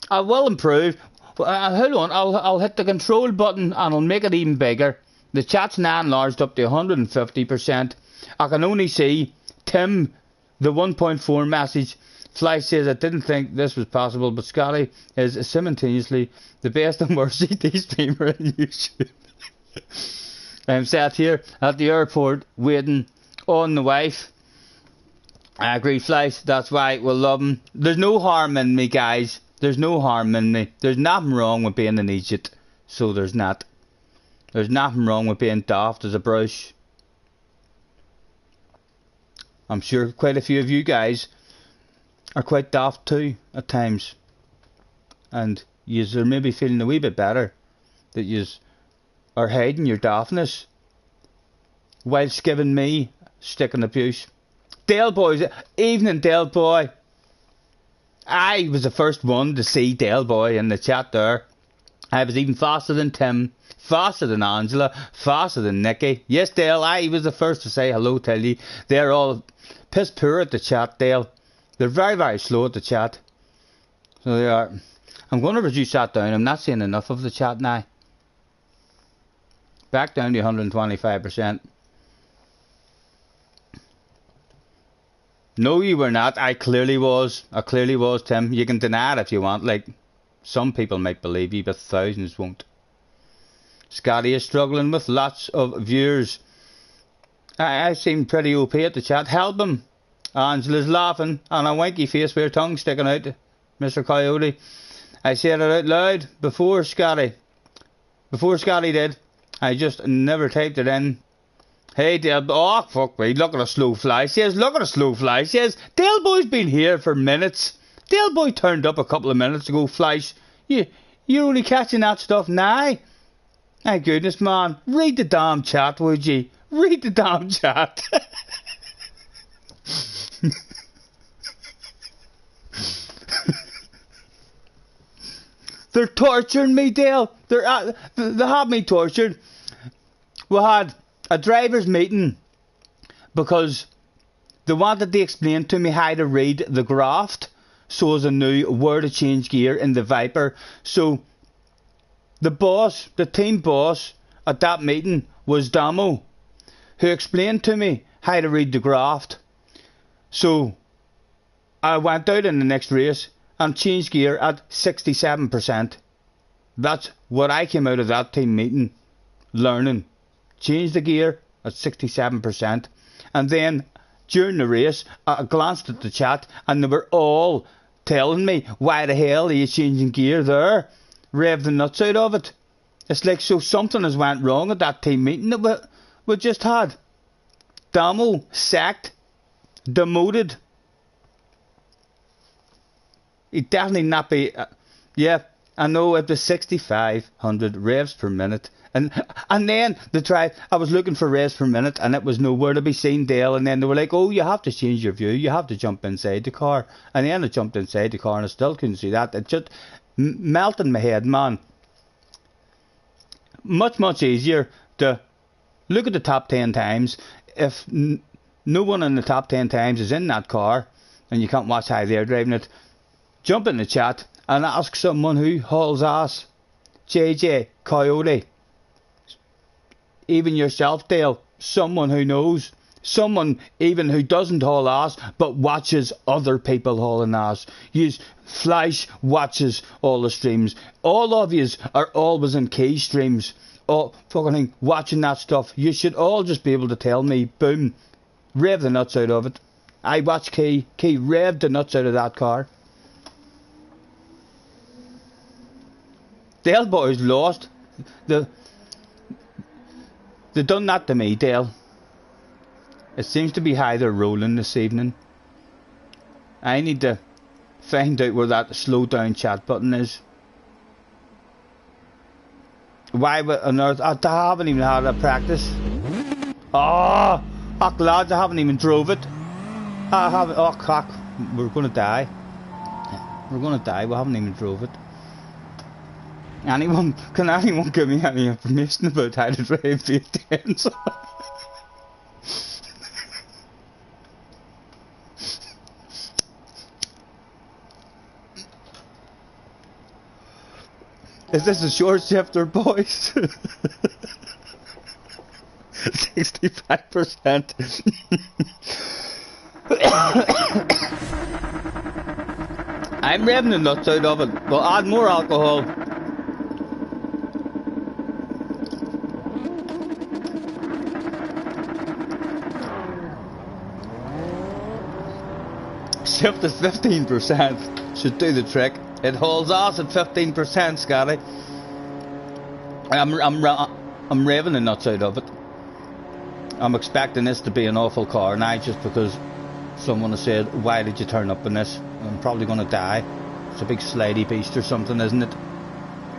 I will improve. Hold on. I'll hit the control button and I'll make it even bigger. The chat's now enlarged up to 150%. I can only see Tim, the 1.4 message. Fly says, I didn't think this was possible, but Scotty is simultaneously the best and worst CT streamer in YouTube. I'm sat here at the airport waiting on the wife. I agree, Flies, that's why we love him. There's no harm in me, guys. There's no harm in me. There's nothing wrong with being an idiot. So there's not. There's nothing wrong with being daft as a brush. I'm sure quite a few of you guys are quite daft too at times, and yous are maybe feeling a wee bit better that yous are hiding your daftness whilst giving me sticking abuse. Dale boys, evening Dale boy. I was the first one to see Dale boy in the chat there. I was even faster than Tim, faster than Angela, faster than Nikki. Yes, Dale, I was the first to say hello to you. They're all piss poor at the chat, Dale. They're very, very slow at the chat. So they are. I'm going to reduce that down. I'm not seeing enough of the chat now. Back down to 125%. No, you were not. I clearly was. I clearly was, Tim. You can deny it if you want. Like, some people might believe you, but thousands won't. Scotty is struggling with lots of viewers. I seem pretty OP at the chat. Help him. Angela's laughing and a winky face with her tongue sticking out. Mr. Coyote. I said it out loud before Scotty. Before Scotty did. I just never typed it in. Hey Dale, oh fuck me, look at a slow fly. Says, look at a slow fly. Says, Dale boy's been here for minutes. Dale boy turned up a couple of minutes ago. Flies, you're only catching that stuff now. My goodness, man, read the damn chat, would you? Read the damn chat. They're torturing me, Dale. They have me tortured. We had a driver's meeting because they wanted to explain to me how to read the graft so as I knew where to change gear in the Viper. So the boss, the team boss at that meeting was Damo, who explained to me how to read the graft. So I went out in the next race and changed gear at 67%. That's what I came out of that team meeting learning. Changed the gear at 67%. And then during the race, I glanced at the chat and they were all telling me, why the hell are you changing gear there? Rev the nuts out of it. It's like, so something has went wrong at that team meeting that we just had. Damo sacked, demoted. He'd definitely not be... yeah, I know it was 6,500 revs per minute. And then the drive, I was looking for revs per minute and it was nowhere to be seen, Dale. And then they were like, oh, you have to change your view. You have to jump inside the car. And then I jumped inside the car and I still couldn't see that. It just melted my head, man. Much, much easier to look at the top 10 times. If no one in the top 10 times is in that car and you can't watch how they're driving it, jump in the chat and ask someone who hauls ass. JJ, Coyote, even yourself, Dale, someone who knows, someone even who doesn't haul ass but watches other people hauling ass. Use Flash watches all the streams. All of yous are always in key streams, all fucking thing, watching that stuff. You should all just be able to tell me, boom, rev the nuts out of it. I watch Key rev the nuts out of that car. Dale boys lost. They done that to me, Dale. It seems to be how they're rolling this evening. I need to find out where that slow down chat button is. Why on earth? I haven't even had a practice. Oh, fuck lads, I haven't even drove it. I haven't. Oh, cock. We're gonna die. We're gonna die. We haven't even drove it. Can anyone give me any information about how to drive V10s? Is this a short shifter, boys? 65%. I'm revving the nuts out of it. We'll add more alcohol. Shift is 15%. Should do the trick. It holds ass at 15%, Scotty. I'm revving the nuts out of it. I'm expecting this to be an awful car now, just because someone has said, why did you turn up in this? I'm probably going to die. It's a big slidey beast or something, isn't it?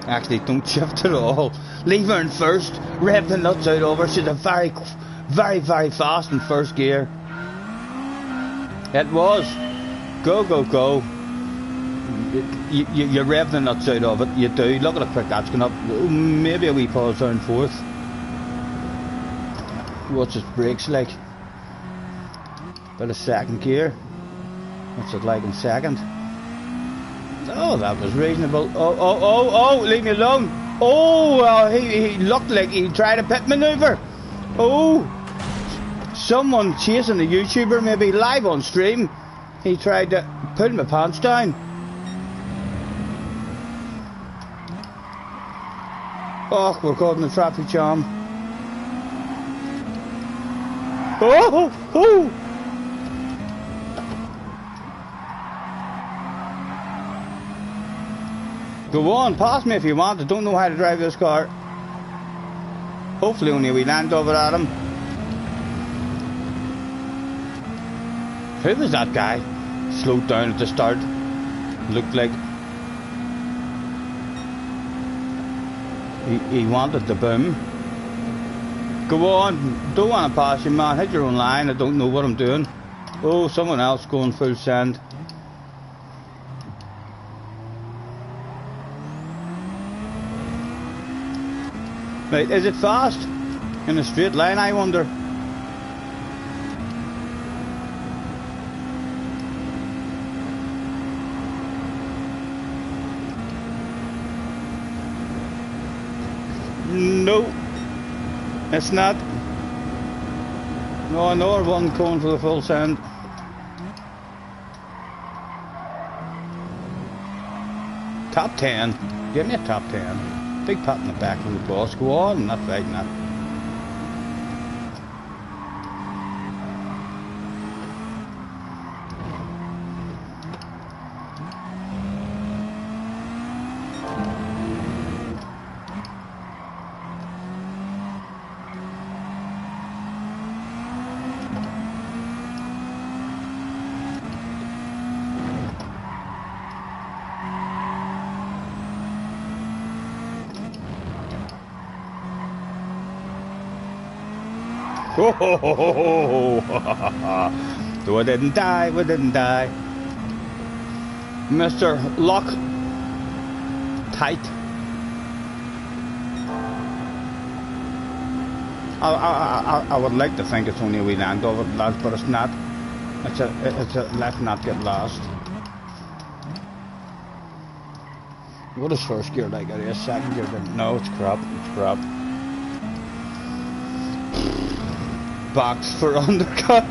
Actually, don't shift at all. Leave her in first. Rev the nuts out of her. She's a very, very, very fast in first gear. It was. Go, go, go. You rev the nuts out of it. You do. Look at how quick that's going up. Maybe a wee pause down fourth. What's its brakes like? Bit of second gear. What's it like in second? Oh, that was reasonable. Oh, leave me alone. Oh, he looked like he tried a pit maneuver. Oh, someone chasing a YouTuber, maybe live on stream. He tried to pull my pants down. Oh, we're caught in a traffic jam. Oh. Go on, pass me if you want. I don't know how to drive this car. Hopefully only we land over at him. Who was that guy? Slowed down at the start. Looked like he wanted the boom. Go on, don't want to pass you, man. Hit your own line. I don't know what I'm doing. Oh, someone else going full send. Right, is it fast? In a straight line, I wonder. No, it's not. No, another one going for the full send. Top 10. Give me a top 10. Big pat in the back from the boss. Go on, not fighting that. So we didn't die, Mr. Lock Tight. I would like to think it's only a wee land over it, lads, but it's not. It's a let's not get lost. What is first gear like? It is second gear. No, it's crap. Box for undercut.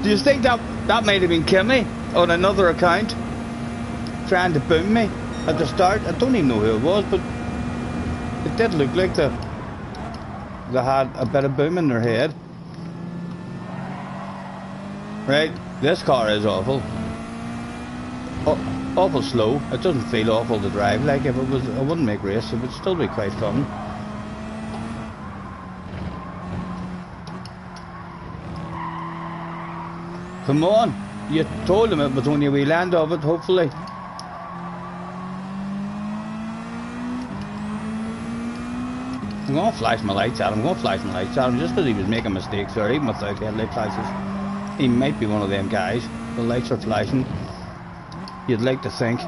Do you think that might have been Kimmy on another account trying to boom me at the start? I don't even know who it was, but it did look like they had a bit of boom in their head. Right, this car is awful. Awful slow. It doesn't feel awful to drive. Like if it was, I wouldn't make race. It would still be quite fun. Come on! You told him it was only a wee land of it. Hopefully. I'm gonna flash my lights at him. Just because he was making mistakes there, even without headlight flashes. He might be one of them guys. The lights are flashing. You'd like to think,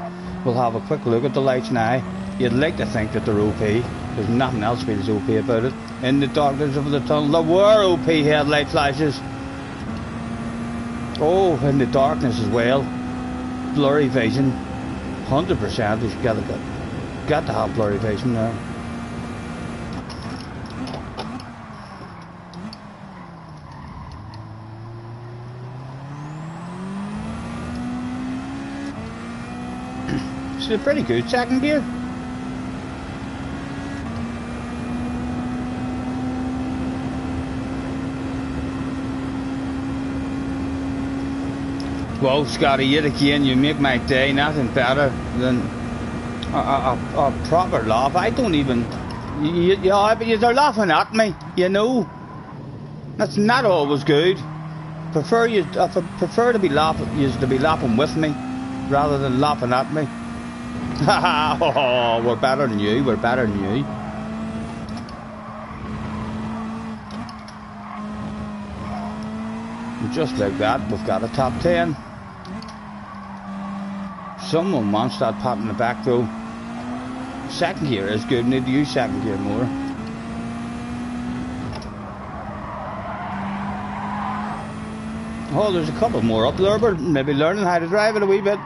we'll have a quick look at the lights now. You'd like to think that they're OP. There's nothing else feels OP about it. In the darkness of the tunnel, there were OP headlight flashes. Oh, in the darkness as well. Blurry vision. 100%. We've got to have blurry vision now. It's pretty good second gear. Well, Scotty, yet again you make my day. Nothing better than a proper laugh. I don't even... But you're laughing at me, you know. That's not always good. prefer to be laughing with me rather than laughing at me. Oh, we're better than you. We're better than you. And just like that, we've got a top 10. Someone wants that pot in the back though. Second gear is good. Need to use second gear more. Oh, there's a couple more up there, but maybe learning how to drive it a wee bit.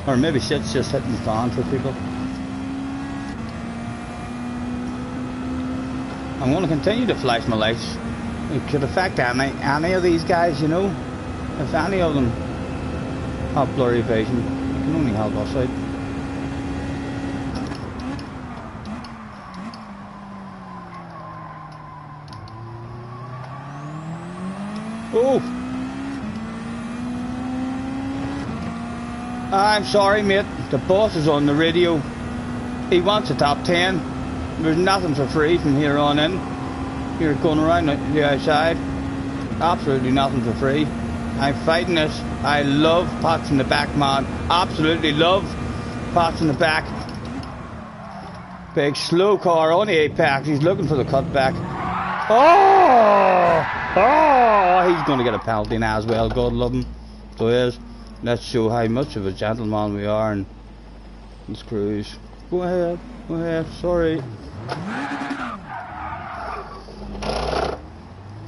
Or maybe shit's just hitting the fan for people. I'm going to continue to flash my lights. It could affect any of these guys, you know. If any of them have blurry vision, you can only help us out. Oh! I'm sorry, mate. The boss is on the radio. He wants a top 10. There's nothing for free from here on in. You're going around the outside. Absolutely nothing for free. I'm fighting this. I love pots in the back, man. Absolutely love pots in the back. Big slow car on the apex. He's looking for the cutback. Oh! Oh! He's going to get a penalty now as well. God love him. So he is. Let's show how much of a gentleman we are and let's cruise. Go ahead. Go ahead. Sorry.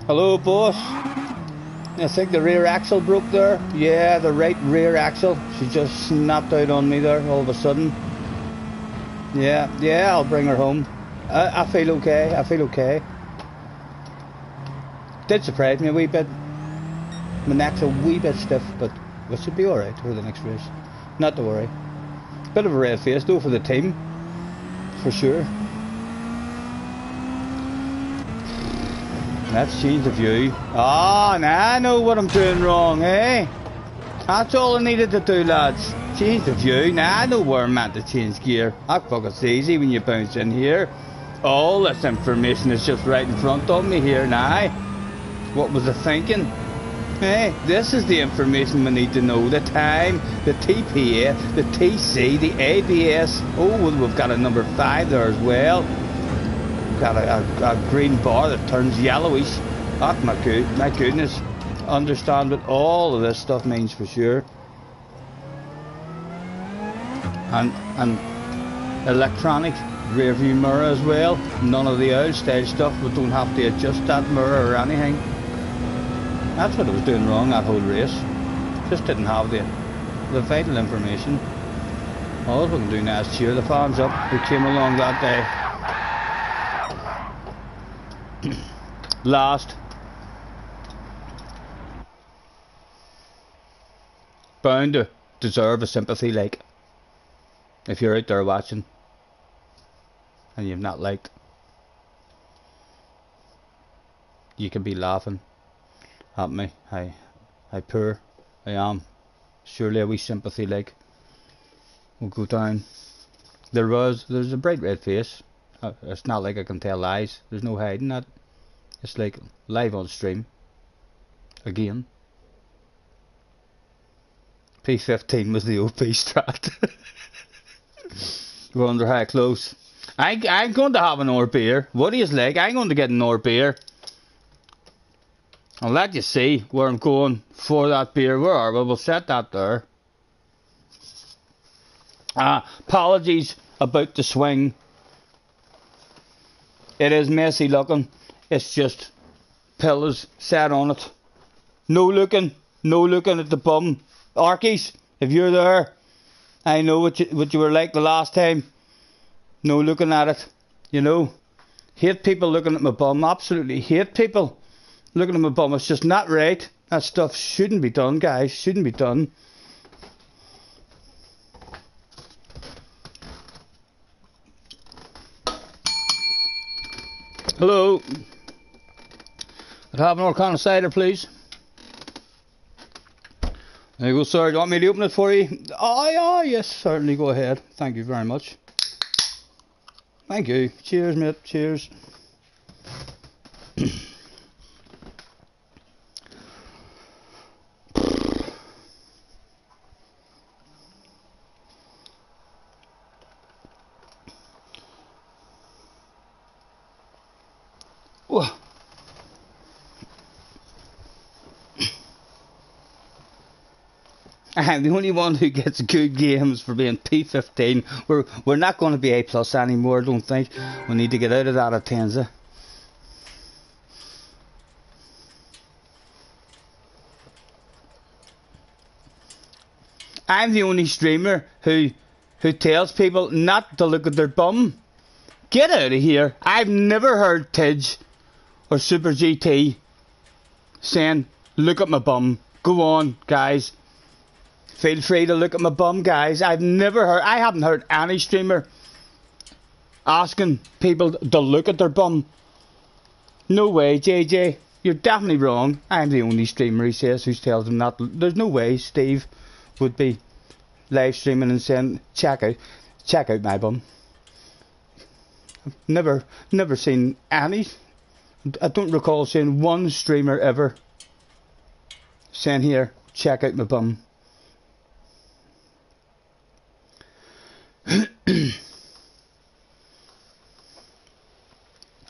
Hello, boss. I think the rear axle broke there. Yeah, the right rear axle. She just snapped out on me there all of a sudden. Yeah, I'll bring her home. I feel okay. I feel okay. Did surprise me a wee bit. My neck's a wee bit stiff, but we should be alright for the next race. Not to worry. Bit of a red face though for the team. For sure. Let's change the view. Ah, now I know what I'm doing wrong, eh? That's all I needed to do, lads. Change the view. Now I know where I'm meant to change gear. That fucking easy when you bounce in here. All this information is just right in front of me here now. What was I thinking? Hey, this is the information we need to know. The time, the TPA, the TC, the ABS. Oh, we've got a number 5 there as well. We've got a green bar that turns yellowish. Oh, my goodness. Understand what all of this stuff means for sure. And electronic rear view mirror as well. None of the old style stuff. We don't have to adjust that mirror or anything. That's what I was doing wrong that whole race. Just didn't have the vital information. All we can do now is cheer the fans up who came along that day. Last. Bound to deserve a sympathy like. If you're out there watching and you've not liked, you can be laughing at me. How poor I am. Surely a wee sympathy like will go down. There's a bright red face. It's not like I can tell lies. There's no hiding that. It's like live on stream. Again. P15 was the OP strat. Wonder how close. I'm going to have an or beer. What do you like? I'm going to get an or beer. I'll let you see where I'm going for that beer. Where are we? We'll set that there. Apologies about the swing. It is messy looking. It's just pillows set on it. No looking at the bum. Arkies, if you're there, I know what you were like the last time. No looking at it. You know, hate people looking at my bum. Absolutely hate people looking at my bum. It's just not right. That stuff shouldn't be done, guys. Shouldn't be done. Hello. I'd have more can of cider, please. There you go, sir. Do you want me to open it for you? Oh, yes, certainly. Go ahead. Thank you very much. Thank you. Cheers, mate. Cheers. I'm the only one who gets good games for being P15. We're not going to be A plus anymore, I don't think. We need to get out of that Atenza. I'm the only streamer who tells people not to look at their bum. Get out of here. I've never heard Tidge or Super GT saying, look at my bum. Go on, guys. Feel free to look at my bum, guys. I haven't heard any streamer asking people to look at their bum. No way, JJ. You're definitely wrong. I'm the only streamer, he says, who tells them not to. There's no way Steve would be live streaming and saying, check out my bum. I've never seen any. I don't recall seeing one streamer ever saying, here, check out my bum.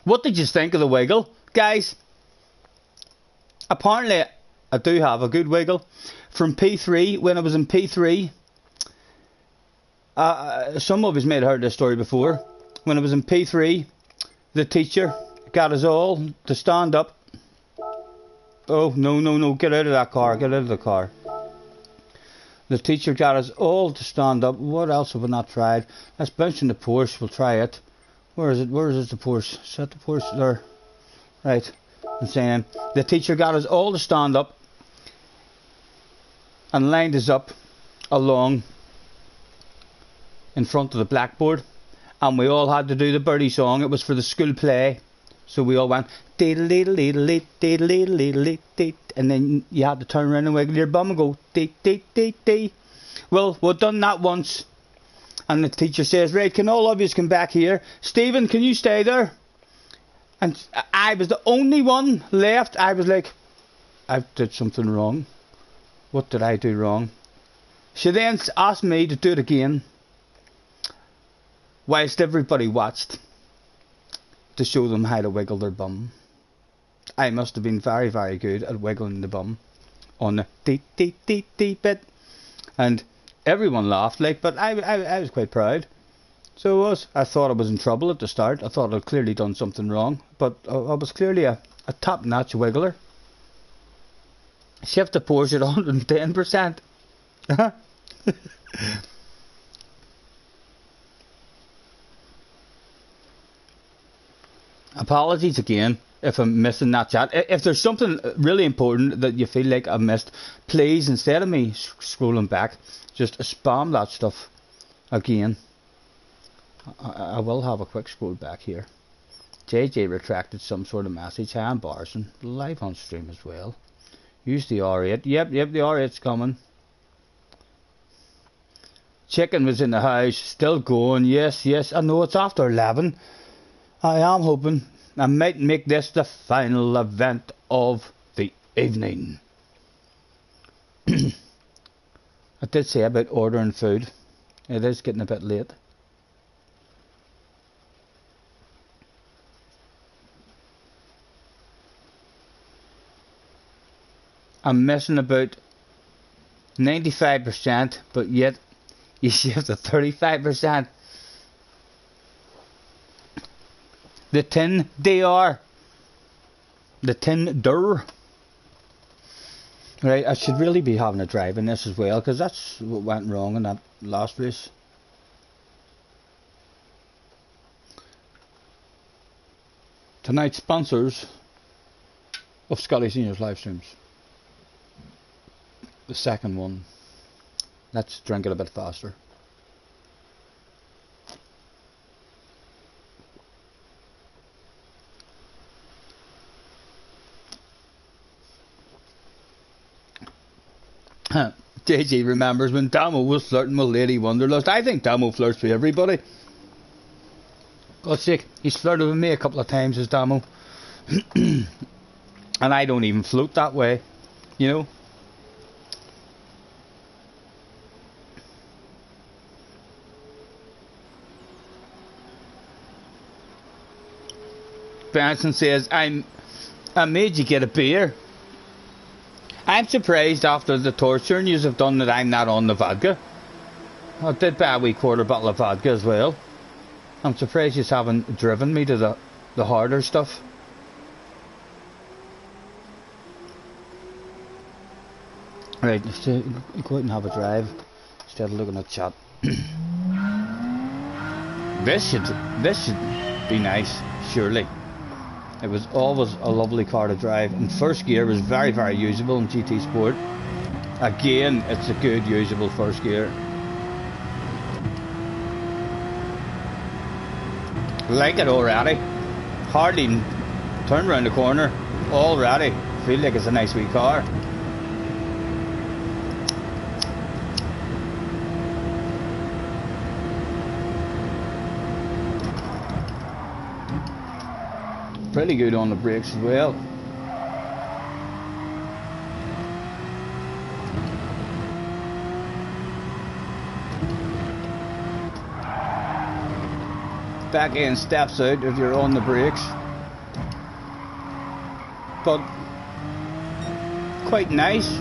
What did you think of the wiggle, guys? Apparently I do have a good wiggle. From P3, when I was in P3, some of us may have heard this story before. When I was in P3, the teacher got us all to stand up. Oh, no, get out of that car, get out of the car. The teacher got us all to stand up. What else have we not tried? Let's bounce in the Porsche, we'll try it. Where is it the Porsche? Set the Porsche there. Right, I'm saying, the teacher got us all to stand up and lined us up along in front of the blackboard, and we all had to do the birdie song. It was for the school play, so we all went diddle diddle diddle diddle diddle diddle diddle, and then you had to turn around and wiggle your bum and go dee dee dee dee. Well, we've done that once, and the teacher says, right, can all of you come back here? Stephen, can you stay there? And I was the only one left. I was like, I did something wrong. What did I do wrong? She then asked me to do it again, whilst everybody watched, to show them how to wiggle their bum. I must have been very, very good at wiggling the bum on the dee dee dee dee bit, and everyone laughed, like, but I was quite proud. So I was. I thought I was in trouble at the start. I thought I'd clearly done something wrong, but I was clearly a top-notch wiggler. Shift the Porsche at 110%. Apologies again if I'm missing that chat. If there's something really important that you feel like I've missed, please, instead of me scrolling back, just spam that stuff again. I will have a quick scroll back here. JJ retracted some sort of message. Hi, I'm Barson. Live on stream as well. Use the R8. Yep, the R8's coming. Chicken was in the house, still going. Yes, I know it's after 11. I am hoping I might make this the final event of the evening. I did say about ordering food. It is getting a bit late. I'm missing about 95%, but yet you shift to 35%. The tin DR. The tin dur. Right, I should really be having a drive in this as well, because that's what went wrong in that last race. Tonight's sponsors of Scotty Senior's live streams. The second one. Let's drink it a bit faster. JJ remembers when Damo was flirting with Lady Wonderlust. I think Damo flirts with everybody. God's sake, he's flirted with me a couple of times as Damo. And I don't even float that way, you know. Benson says, I made you get a beer. I'm surprised after the torture you have done that I'm not on the vodka. I did buy a wee quarter bottle of vodka as well. I'm surprised you haven't driven me to the harder stuff. Right, let's go out and have a drive instead of looking at chat. This should be nice, surely. It was always a lovely car to drive, and first gear was very, very usable in GT Sport. Again, it's a good usable first gear. Like it already. Hardly turned around the corner already. Feel like it's a nice wee car. Pretty good on the brakes as well. Back end steps out if you're on the brakes, but quite nice.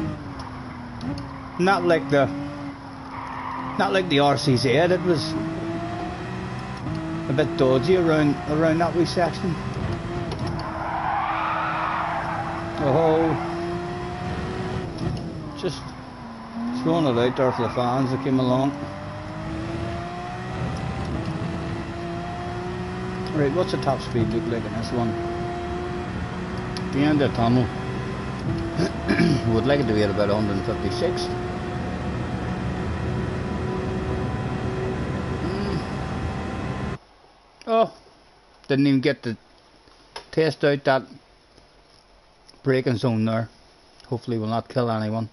Not like the RCZ. It was a bit dodgy around that wee section. Oh, just throwing it out there for the fans that came along. Right, what's the top speed look like in this one? The end of the tunnel. Would like it to be at about 156. Oh, didn't even get to test out that braking zone there. Hopefully will not kill anyone.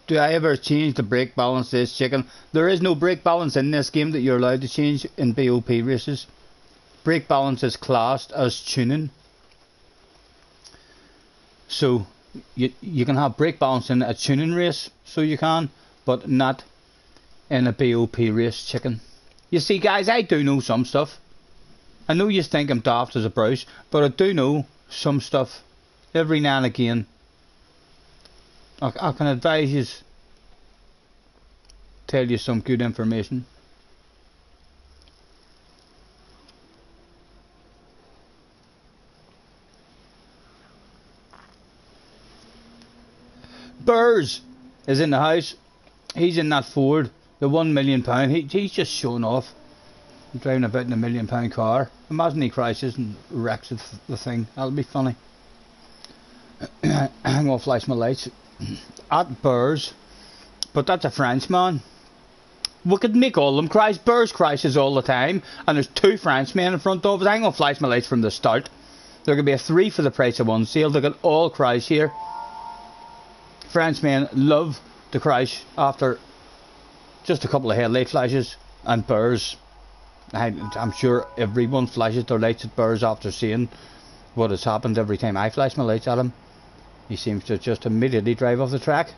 Do I ever change the brake balance? This chicken. There is no brake balance in this game that you're allowed to change in BOP races. Brake balance is classed as tuning. So you can have brake balance in a tuning race, so you can, but not in a BOP race, chicken. You see guys, I do know some stuff. I know you think I'm daft as a browse, but I do know some stuff every now and again. I can advise you, tell you some good information. Burrs is in the house. He's in that Ford, the £1 million. He's just showing off, driving about in a £1 million car. Imagine he crashes and wrecks the thing. That'll be funny. I'm gonna flash my lights at Burrs, but that's a Frenchman. We could make all of them crash. Burrs crashes all the time, and there's 2 Frenchmen in front of us. I'm gonna flash my lights from the start. There could be a 3 for the price of 1 sale. They could all crash here. Frenchmen love to crash after just a couple of headlight flashes, and Burrs, I'm sure everyone flashes their lights at Burrs after seeing what has happened every time I flash my lights at him. He seems to just immediately drive off the track.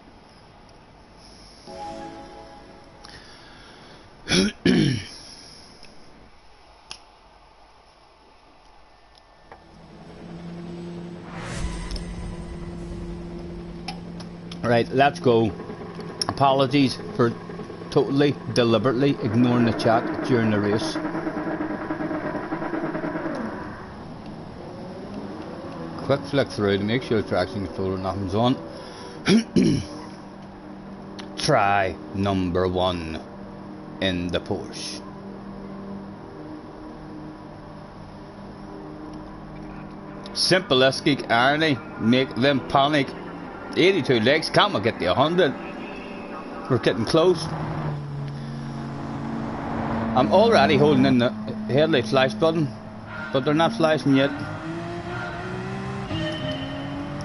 Right, let's go. Apologies for totally, deliberately ignoring the chat during the race. Quick flick through to make sure the traction controller nothing's on. Try number 1 in the Porsche. Simplistic irony, make them panic. 82 legs, can't we get the 100? We're getting close. I'm already holding in the headlight flash button, but they're not flashing yet.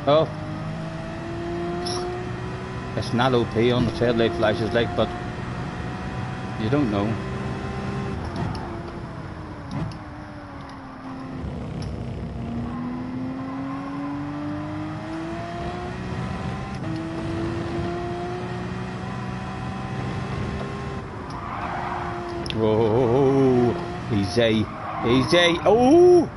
Oh, it's not OP on the headlight flashes like, but you don't know. Whoa, easy, easy. Oh,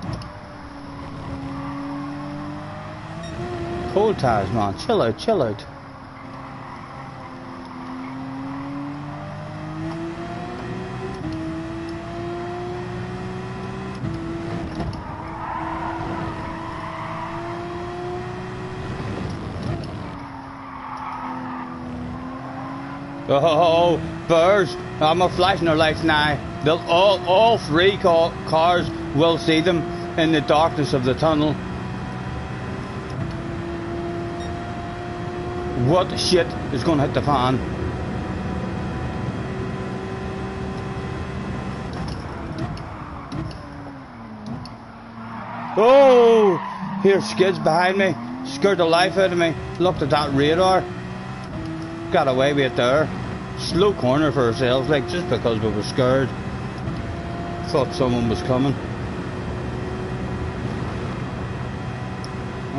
pole ties, man. Chill out, chill out. Oh, birds! I'm a flashing their lights now. They'll all three cars will see them in the darkness of the tunnel. What shit is going to hit the fan? Oh! Here, skids behind me. Scared the life out of me. Looked at that radar. Got away with it there. Slow corner for ourselves, like, just because we were scared. Thought someone was coming.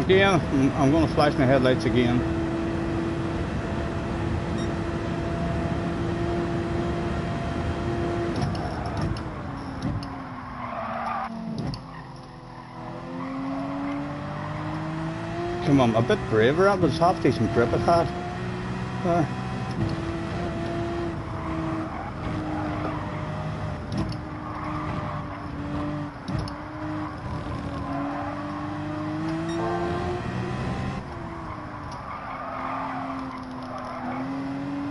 Again, I'm going to flash my headlights again. Come on, a bit braver. That was half decent grip it had.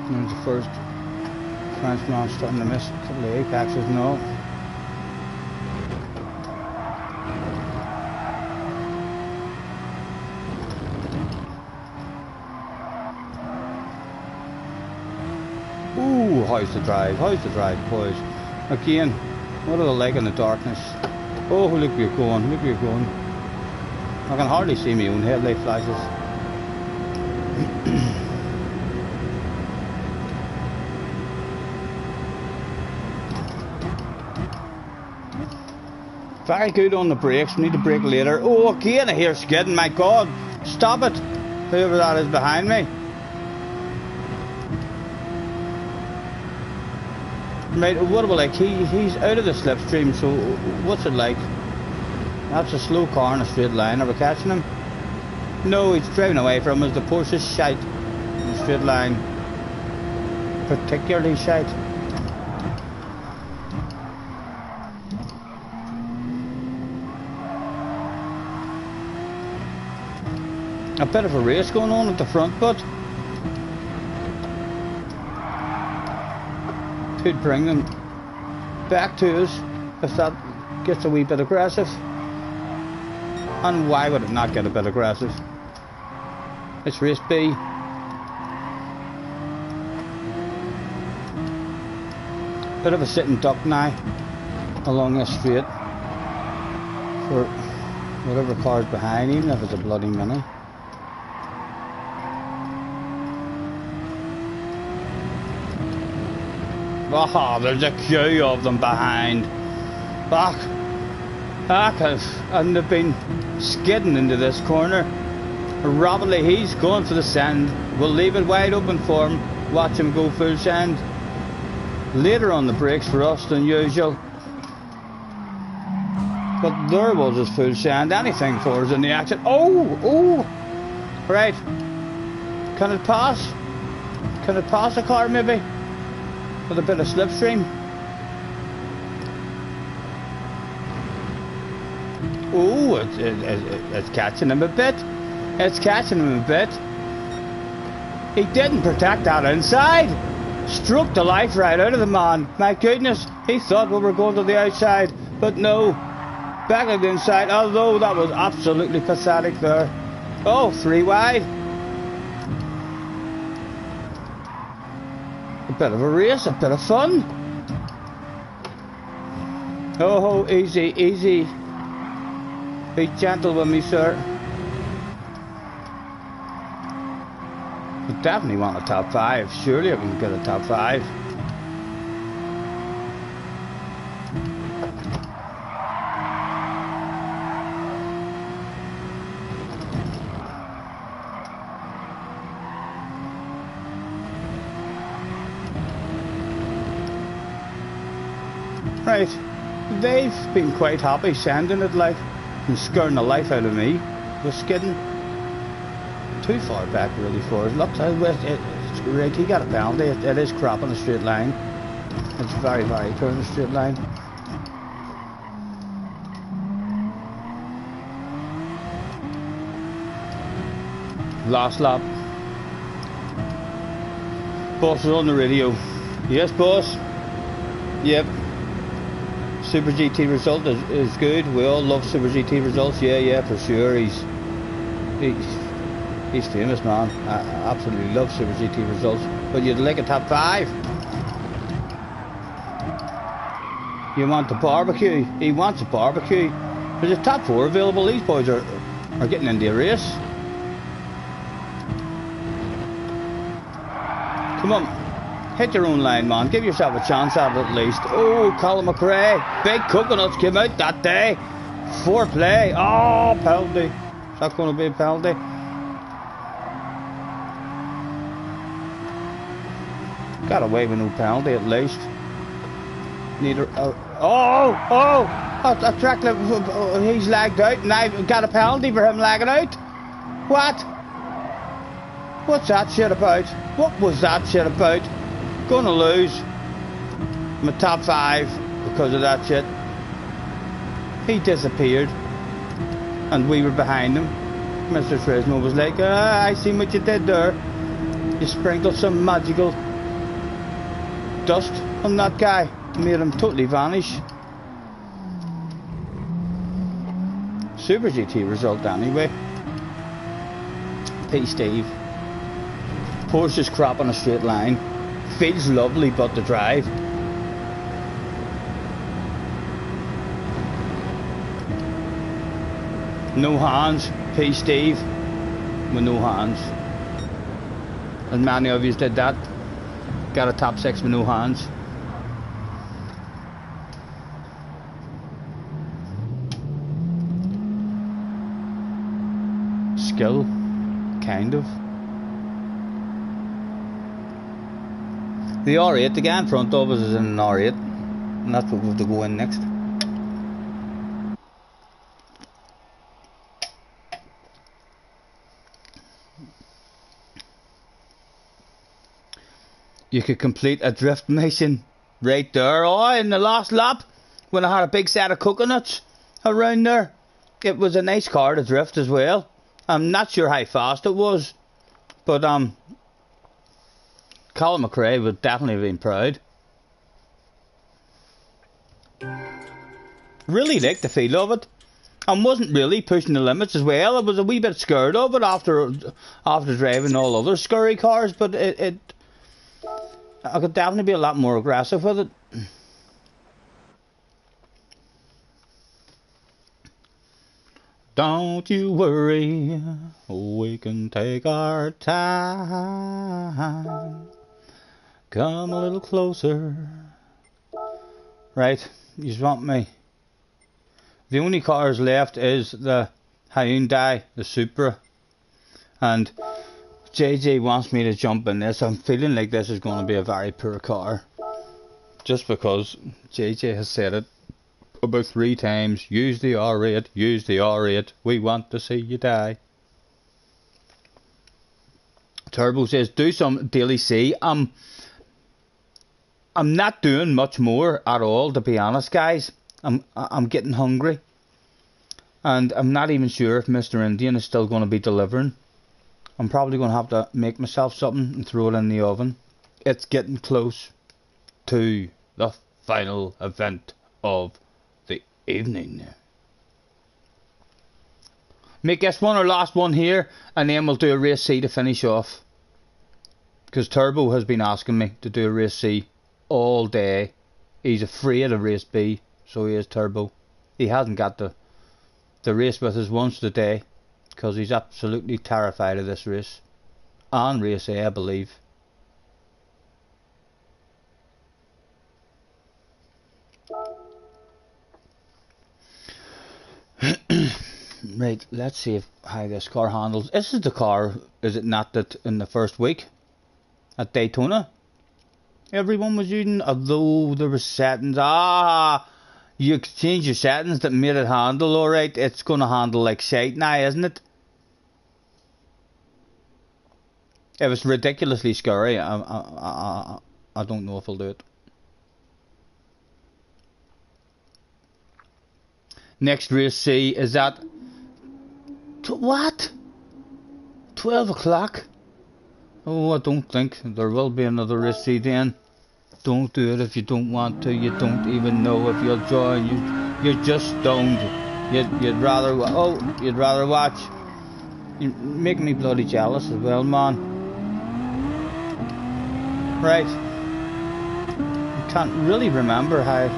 There's the first Frenchman starting to miss a couple of apexes now. Ooh, how's the drive, boys? Again, what are they like in the darkness? Oh, look where you're going, look where you're going. I can hardly see my own headlight flashes. Very good on the brakes, need to brake later. Oh, again I hear skidding, my god. Stop it, whoever that is behind me. Right, what about like, he's out of the slipstream, so what's it like? That's a slow car in a straight line, are we catching him? No, he's driving away from us, the Porsche's shite in a straight line. Particularly shite. A bit of a race going on at the front, but could bring them back to us if that gets a wee bit aggressive. And why would it not get a bit aggressive? It's race B. Bit of a sitting duck now along this straight for whatever car's behind, even if it's a bloody mini. Oh, there's a queue of them behind. Back, and they've been skidding into this corner. Rapidly, he's going for the send. We'll leave it wide open for him. Watch him go full send. Later on the brakes for us than usual. But there was his full send. Anything for us in the action. Oh! Right. Can it pass? Can it pass a car maybe? With a bit of slipstream. Oh, it's catching him a bit. It's catching him a bit. He didn't protect that inside. Struck the life right out of the man. My goodness, he thought we were going to the outside, but no. Back on the inside, although that was absolutely pathetic there. Oh, 3 wide. A bit of a race, a bit of fun. Oh, easy, easy. Be gentle with me, sir. I definitely want a top 5. Surely I can get a top 5. Right, they've been quite happy sending it like and scaring the life out of me with skidding. too far back really for us. Look, it's great. He got a penalty. It is crap on the straight line. It's very, very clear in the straight line. Last lap. Boss is on the radio. Yes, boss. Yep. Super GT result is good. We all love Super GT results. Yeah, for sure. He's famous, man. I absolutely love Super GT results. But you'd like a top 5. You want the barbecue. He wants a barbecue. There's a top 4 available. These boys are getting into a race. Come on, hit your own line, man. Give yourself a chance at it at least. Oh, Colin McRae. Big coconuts came out that day. 4 play. Oh, penalty. Is that going to be a penalty? Got away with no penalty at least. Neither. A track he's lagged out, and I've got a penalty for him lagging out. What? What's that shit about? What was that shit about? Gonna lose my top 5 because of that shit. He disappeared and we were behind him. Mr. Turismo was like, I seen what you did there. You sprinkled some magical dust on that guy. Made him totally vanish. Super GT result anyway. P. Steve. Porsche's crap on a straight line. Feels lovely, but the drive. No hands. P. Steve. With no hands. And many of you did that. Got a top 6 with no hands. Skill. Kind of. The R8, the guy in front of us is in an R8, and that's what we have to go in next. You could complete a drift mission right there. Oh, in the last lap, when I had a big set of coconuts around there. It was a nice car to drift as well. I'm not sure how fast it was, but Colin McRae would definitely have been proud. Really liked the feel of it. I wasn't really pushing the limits as well. I was a wee bit scared of it after driving all other scurry cars, but I could definitely be a lot more aggressive with it. Don't you worry, we can take our time. Come a little closer. Right, you want me. The only cars left is the Hyundai, the Supra. And JJ wants me to jump in this. I'm feeling like this is going to be a very poor car. Just because JJ has said it about 3 times. Use the R8, use the R8. We want to see you die. Turbo says, do some Daily C. I'm not doing much more at all, to be honest, guys. I'm getting hungry, and I'm not even sure if Mr. Indian is still going to be delivering. I'm probably going to have to make myself something and throw it in the oven. It's getting close to the final event of the evening. Make this one our last one here, and then we'll do a race C to finish off. Because Turbo has been asking me to do a race C all day. He's afraid of race B, so he is Turbo. He hasn't got the race with us once today, because he's absolutely terrified of this race. And race A, I believe. Right, let's see how this car handles. This is the car, is it not, that in the first week at Daytona everyone was using, although there were settings. You could change your settings that made it handle alright. It's going to handle like shite now, isn't it? If it's ridiculously scary, I don't know if I'll do it. Next race C is at what? 12 o'clock? Oh, I don't think there will be another race C then. Don't do it if you don't want to. You don't even know if you'll join. You just don't. You'd rather you'd rather watch. You make me bloody jealous as well, man. Right. I can't really remember how.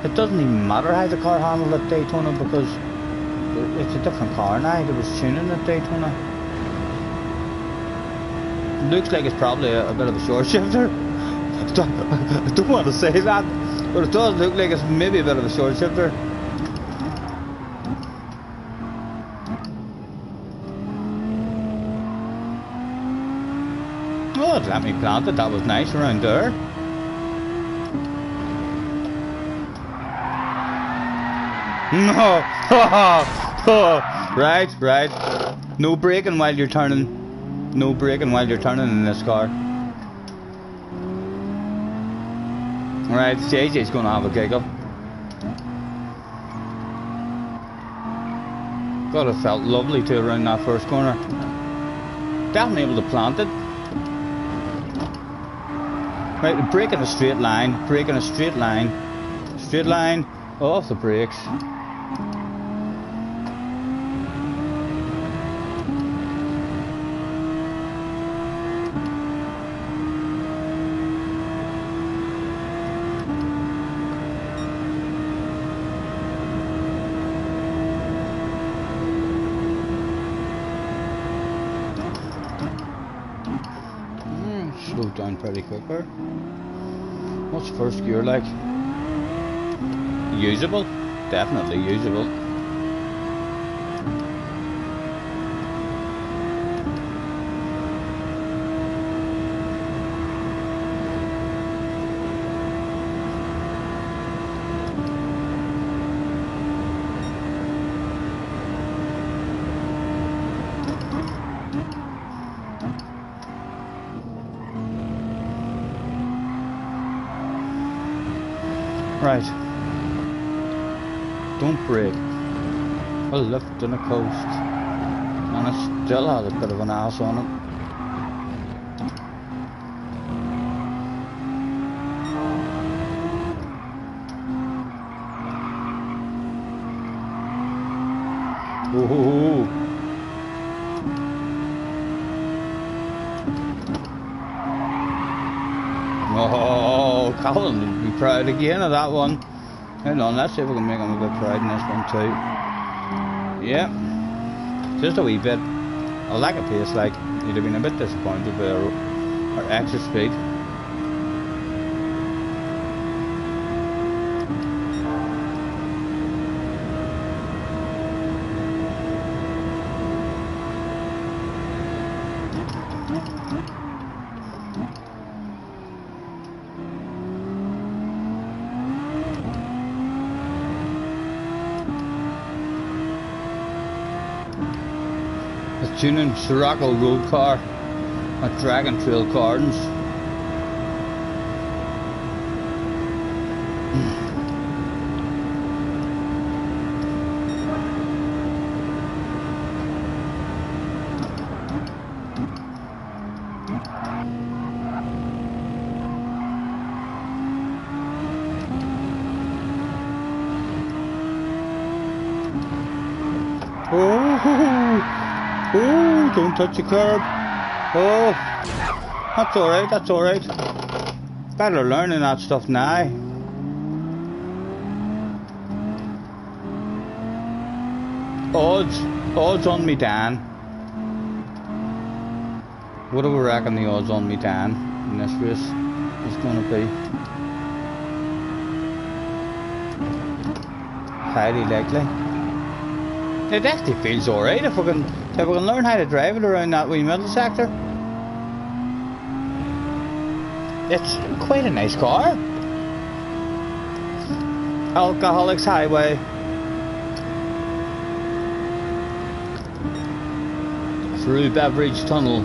It doesn't even matter how the car handled at Daytona because it's a different car now. There was tuning at Daytona. Looks like it's probably a bit of a short shifter. I don't want to say that, but it does look like it's maybe a bit of a short shifter. Oh, it let me plant it. That was nice around there. No. Right. No braking while you're turning. No braking while you're turning in this car. Right, JJ's gonna have a giggle. God, it felt lovely too around that first corner. Definitely able to plant it. Right, brake in a straight line. Brake in a straight line. Straight line. Off the brakes. Slow down pretty quicker. What's first gear like? Usable? Definitely usable. Right. Don't brake. A lift on the coast. And it still has a bit of an ass on it. Ooh. Oh, Colin would be proud again of that one. Hold on, let's see if we can make him a bit proud in this one too. Yeah, just a wee bit. I like a pace, like, he'd have been a bit disappointed with our extra speed. Tuning Sirocco road car at Dragon Trail Gardens. Oh, don't touch the curb. Oh, that's alright, that's alright. Better learning that stuff now. Odds on me Dan. What do we reckon the odds on me Dan in this race is going to be? Highly likely. It actually feels alright if we can learn how to drive it around that wee middle sector. It's quite a nice car. Alcoholics Highway. Through Beveridge Tunnel.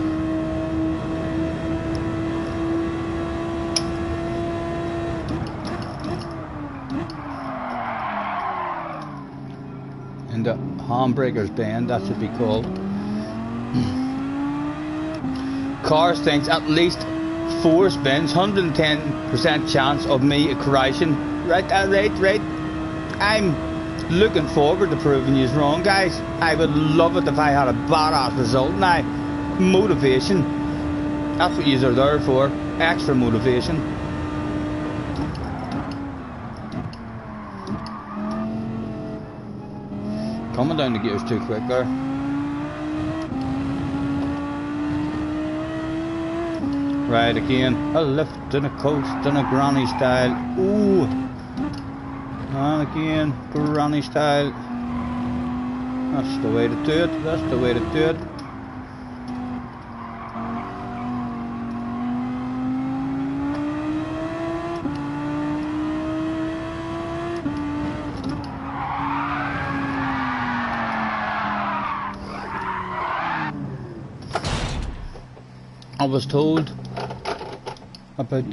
Handbreakers bend, that should be called. Cars thinks at least 4 spins, 110% chance of me crashing. Right. I'm looking forward to proving you wrong, guys. I would love it if I had a badass result now. Motivation. That's what you are there for. Extra motivation. Coming down the gears too quick there. Right again. A lift and a coast and a granny style. Ooh. And again, granny style. That's the way to do it. That's the way to do it. I was told about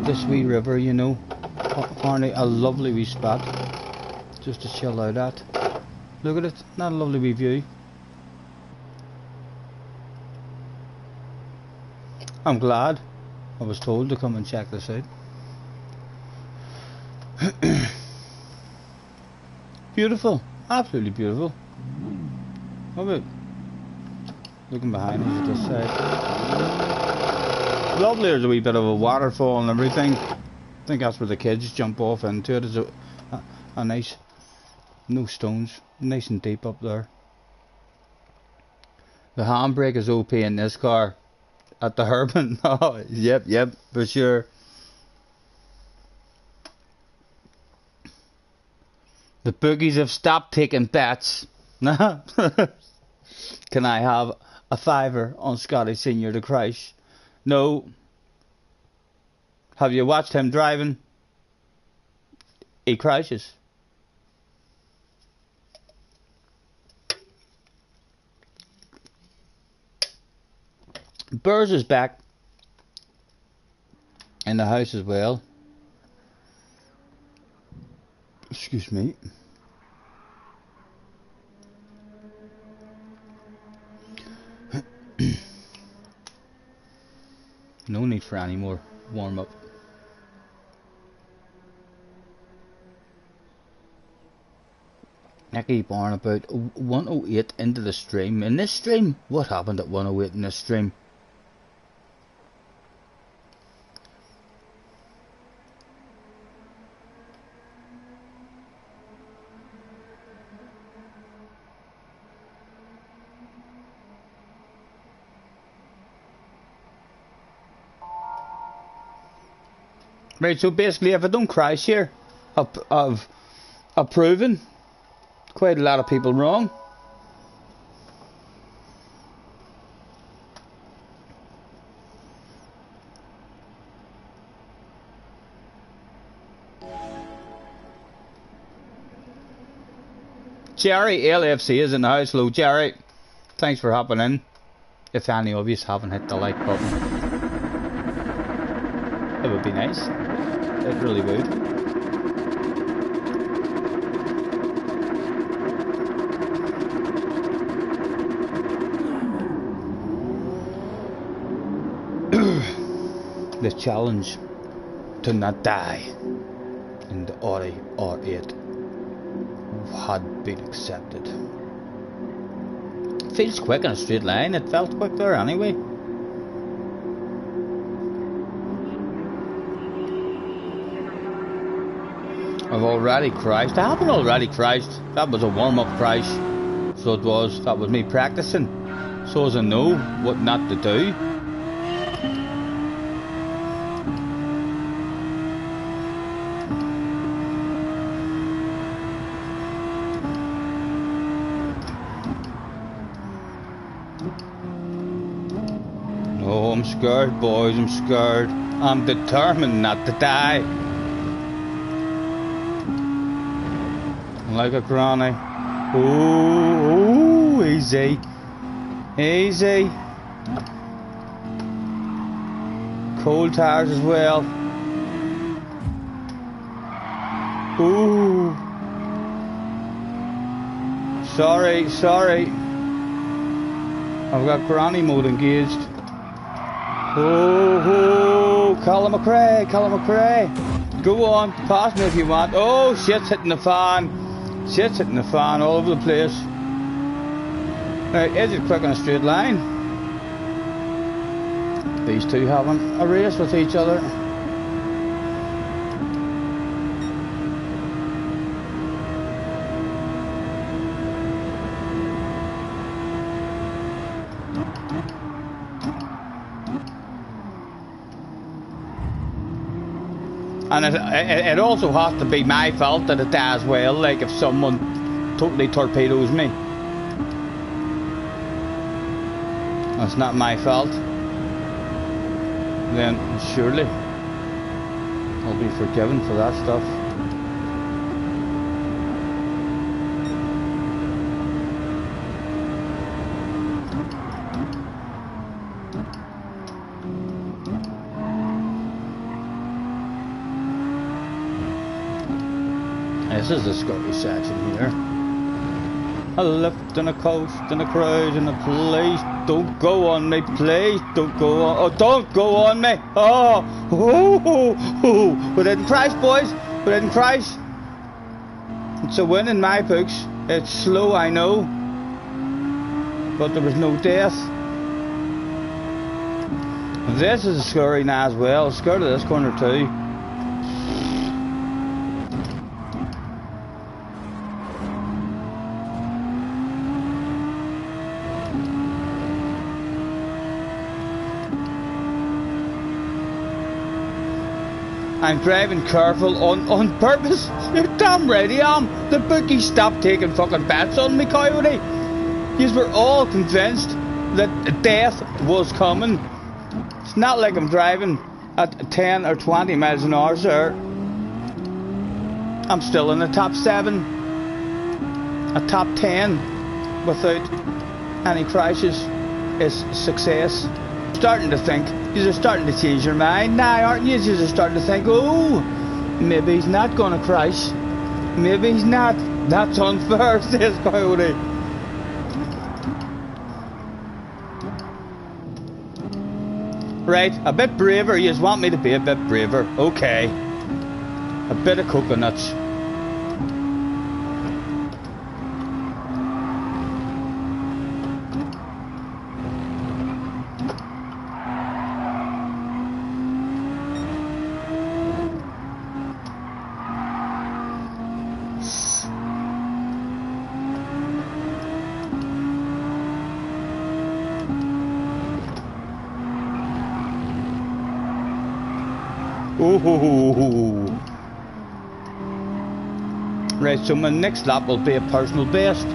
this wee river, you know, apparently a lovely wee spot just to chill out at. Look at it, not a lovely wee view. I'm glad I was told to come and check this out. Beautiful, absolutely beautiful. How about looking behind us at this side? Lovely, there's a wee bit of a waterfall and everything. I think that's where the kids jump off into it. It's a nice, no stones, nice and deep up there. The handbrake is OP in this car. At the Herman. Oh, yep, for sure. The boogies have stopped taking bets. Can I have a fiver on Scotty Senior to crash? No. Have you watched him driving? He crashes. Burrs is back in the house as well. Excuse me. No need for any more warm up. I keep on about 108 into the stream. In this stream? What happened at 108 in this stream? Right, so basically if I don't crash here, I've proven quite a lot of people wrong. Jerry LFC is in the house. Hello Jerry, thanks for hopping in. If any of you haven't hit the like button, it would be nice. It really would. The challenge to not die in the Audi R8 had been accepted. Feels quick in a straight line. It felt quick there anyway. I've already crashed. I haven't already crashed. That was a warm-up crash. So it was. That was me practicing. So as I know what not to do. No, I'm scared, boys. I'm scared. I'm determined not to die. Like a granny. Ooh, easy. Easy. Cold tires as well. Ooh. Sorry, sorry. I've got granny mode engaged. Oh, Colin McRae, Colin McRae. Go on, pass me if you want. Oh, shit's hitting the fan. Shit's hitting the fan all over the place. Right, is it quick on a straight line? These two having a race with each other. And it also has to be my fault that it does well, like if someone totally torpedoes me. That's not my fault. Then surely I'll be forgiven for that stuff. This is a scary section here. A lift and a coast and a crowd and a police. Don't go on me, please. Don't go on. Oh, don't go on me. Oh, we didn't crash, boys. We didn't crash. It's a win in my books. It's slow, I know, but there was no death. This is scary now as well. Scared of this corner too. I'm driving careful on purpose. You're damn right I am. The bookies stopped taking fucking bets on me, coyote. Yous were all convinced that death was coming. It's not like I'm driving at 10 or 20 miles an hour, sir. I'm still in the top 7. A top 10 without any crashes is success. Starting to think, you're starting to change your mind now, aren't you? You're starting to think, oh, maybe he's not going to crash. Maybe he's not. That's unfair, says Coyote. Right, a bit braver. You just want me to be a bit braver. Okay. A bit of coconuts. Ooh. Right, so my next lap will be a personal best.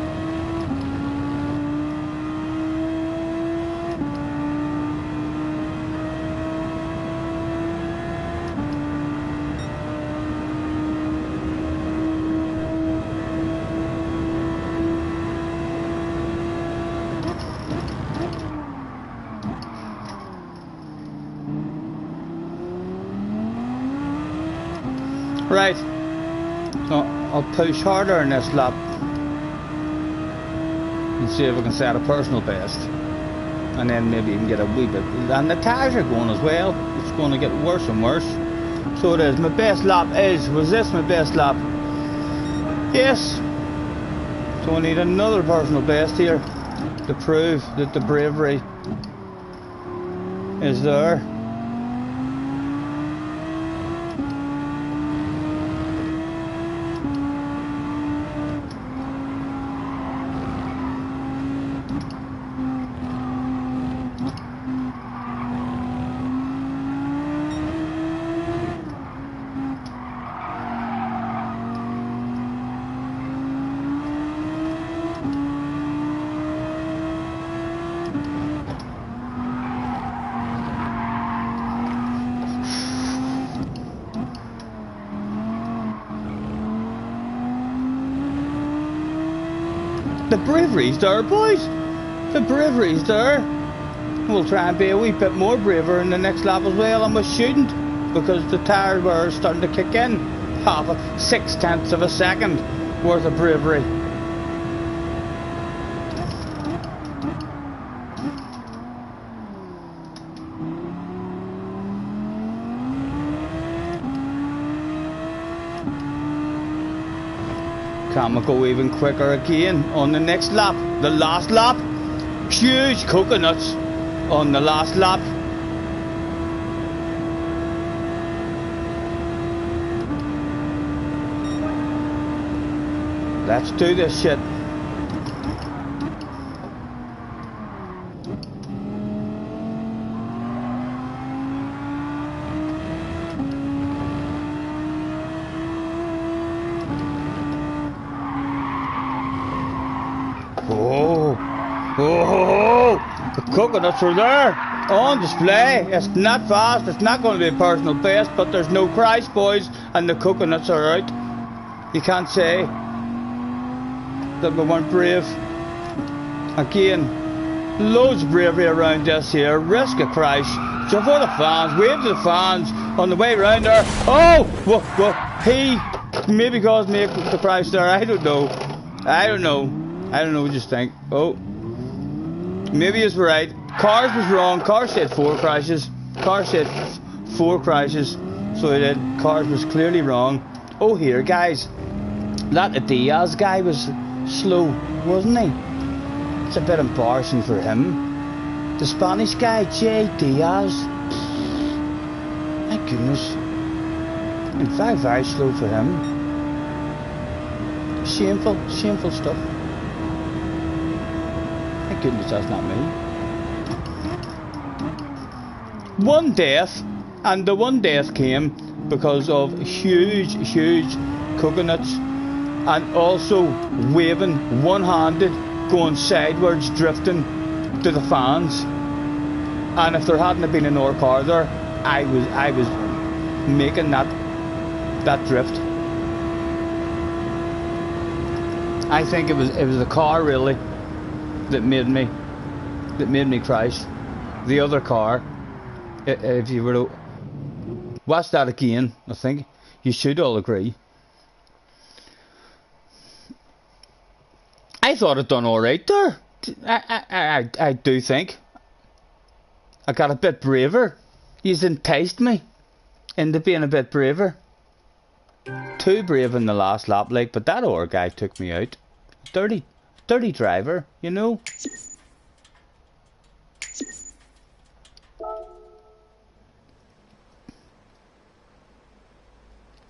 Right, so I'll push harder in this lap and see if I can set a personal best, and then maybe even get a wee bit. And the tyres are going as well. It's going to get worse and worse. So it is. My best lap was this my best lap? Yes. So I need another personal best here to prove that the bravery is there. The bravery's there, boys. The bravery's there. We'll try and be a wee bit more braver in the next lap as well, and we shouldn't, because the tyres were starting to kick in. Half a 6/10 of a second worth of bravery. Can we go even quicker again on the next lap? The last lap? Huge coconuts on the last lap. Let's do this shit. Oh, the coconuts are there on display. It's not fast, it's not going to be a personal best, but there's no price, boys, and the coconuts are out. You can't say that we weren't brave. Again, loads of bravery around this here. Risk a crash. So for the fans, wave to the fans on the way round there. Oh, well, he maybe caused me the crash there. I don't know what you think. Oh, maybe it's right. Cars was wrong. Car said 4 crashes. Car said 4 crashes. So it did. Cars was clearly wrong. Oh, here, guys. That Diaz guy was slow, wasn't he? It's a bit embarrassing for him. The Spanish guy, J. Diaz. My goodness. And very slow for him. Shameful stuff. My goodness, that's not me. One death, and the one death came because of huge coconuts, and also waving one-handed, going sideways, drifting to the fans. And if there hadn't been another car there, I was making that drift. I think it was the car really that made me crash. The other car. If you were to watch that again, I think you should all agree. I thought I'd done alright there. I do think. I got a bit braver. You've enticed me into being a bit braver. Too brave in the last lap, like, but that other guy took me out. Dirty driver, you know.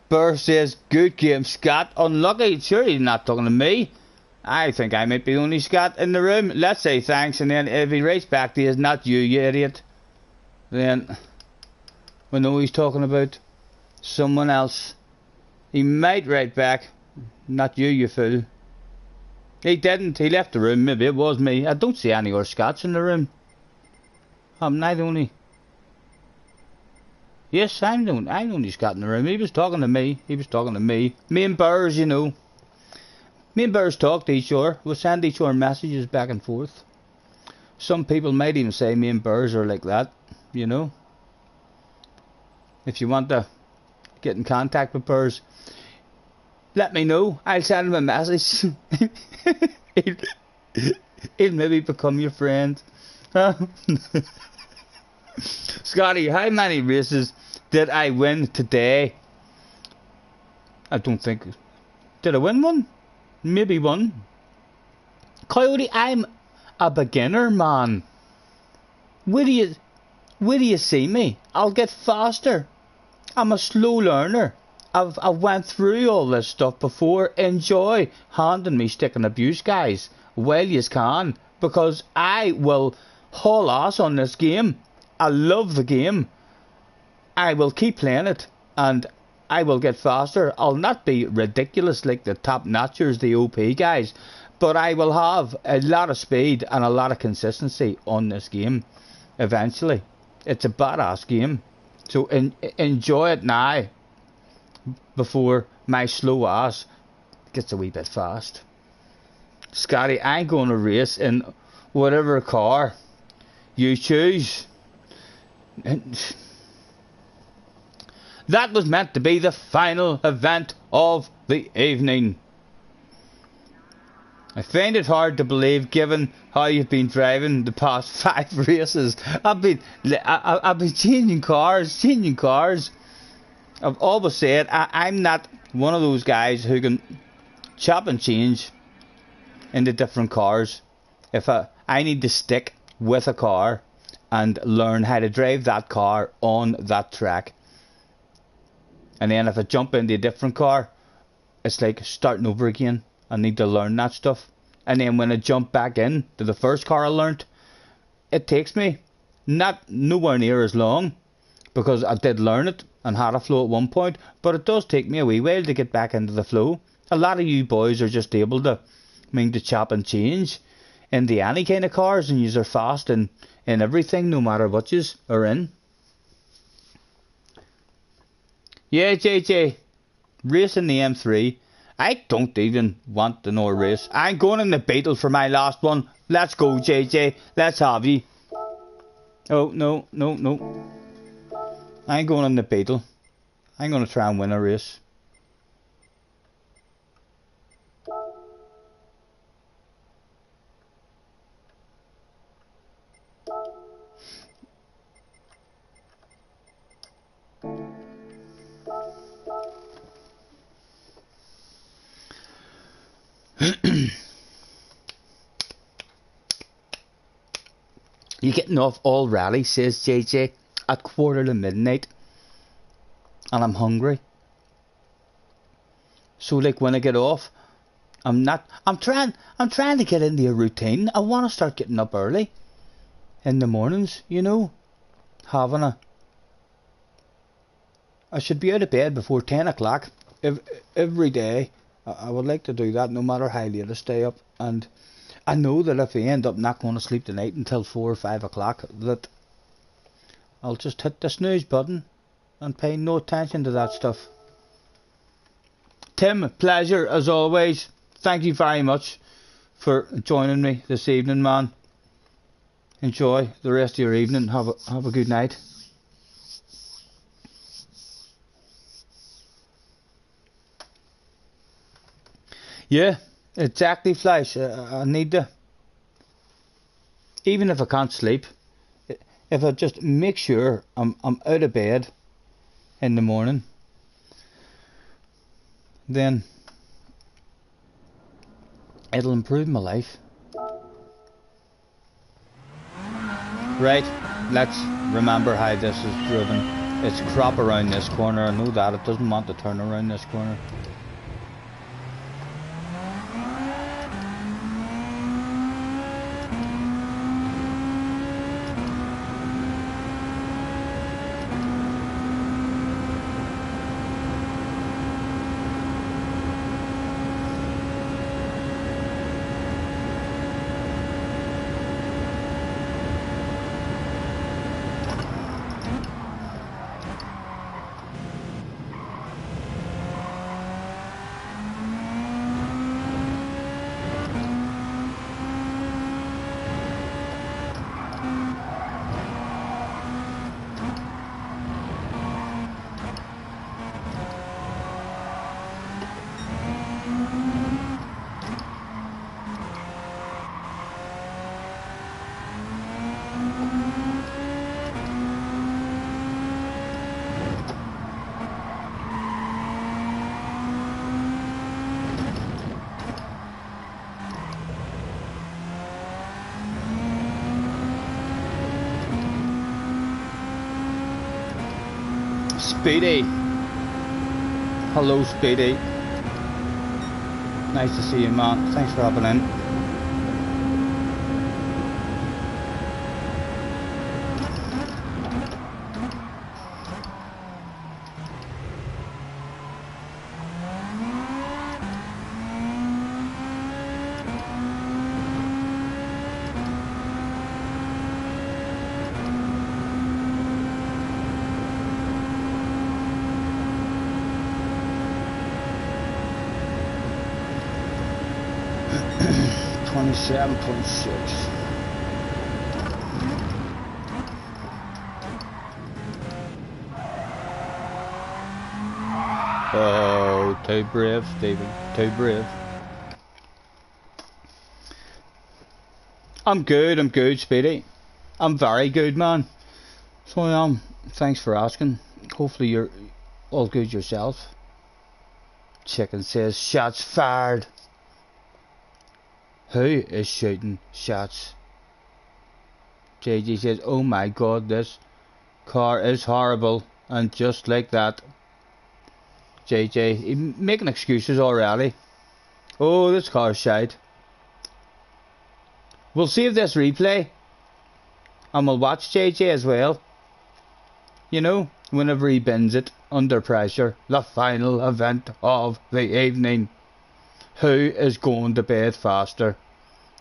Burr says, good game, Scott. Unlucky. Sure, he's not talking to me. I think I might be the only Scott in the room. Let's say thanks, and then if he writes back to you, it's not you, you idiot, then we know he's talking about someone else. He might write back, not you, you fool. He didn't. He left the room. Maybe it was me. I don't see any other Scots in the room. I'm not the only. Yes, I'm the only Scot in the room. He was talking to me. Me and Burrs, you know. Me and Burrs talk to each other. We'll send each other messages back and forth. Some people might even say me and Burrs are like that, you know. If you want to get in contact with Burrs, let me know. I'll send him a message. He'll maybe become your friend. Scotty, how many races did I win today? I don't think. Did I win one? Maybe one. Coyote, I'm a beginner, man. Where do you see me? I'll get faster. I'm a slow learner. I've went through all this stuff before. Enjoy handing me stick and abuse, guys, while you can, because I will haul ass on this game. I love the game. I will keep playing it, and I will get faster. I'll not be ridiculous like the top notchers, the OP guys, but I will have a lot of speed and a lot of consistency on this game eventually. It's a badass game, so enjoy it now before my slow ass gets a wee bit fast. Scotty, I'm going to race in whatever car you choose. That was meant to be the final event of the evening. I find it hard to believe, given how you've been driving the past 5 races. I've been changing cars. I've always said I'm not one of those guys who can chop and change into different cars. If I need to stick with a car and learn how to drive that car on that track, and then if I jump into a different car, it's like starting over again. I need to learn that stuff, and then when I jump back in to the first car I learnt, it takes me nowhere near as long, because I did learn it and had a flow at one point, but it does take me a wee while to get back into the flow. A lot of you boys are just able to chop and change into any kind of cars, and yous are fast in everything, no matter what yous are in. Yeah, JJ, racing the M3. I don't even want to know a race. I'm going in the Beetle for my last one. Let's go, JJ. Let's have you. Oh, no. I ain't going in the Beetle. I'm going to try and win a race. You getting off already, says JJ, at midnight, and I'm hungry. So like when I get off, I'm trying to get into a routine. I want to start getting up early in the mornings, you know, I should be out of bed before 10 o'clock every day. I would like to do that, no matter how late I stay up. And I know that if I end up not going to sleep tonight until 4 or 5 o'clock, that I'll just hit the snooze button and pay no attention to that stuff. Tim, pleasure as always. Thank you very much for joining me this evening, man. Enjoy the rest of your evening. Have a good night. Yeah, exactly, Flash. I need to, even if I can't sleep, if I just make sure I'm out of bed in the morning, then it'll improve my life. Right, let's remember how this is driven. It's crop around this corner. I know that it doesn't want to turn around this corner. Speedy. Hello, Speedy. Nice to see you, man. Thanks for hopping in. .6. Oh, too brave, Stephen. Too brave. I'm good, Speedy. I'm very good, man. So I am. Thanks for asking. Hopefully you're all good yourself. Chicken says shots fired. Who is shooting shots? JJ says, oh my god, this car is horrible. And just like that, JJ, he making excuses already. Oh, this car's shite. We'll save this replay and we'll watch JJ as well. You know, whenever he bends it under pressure. The final event of the evening. Who is going to bed faster?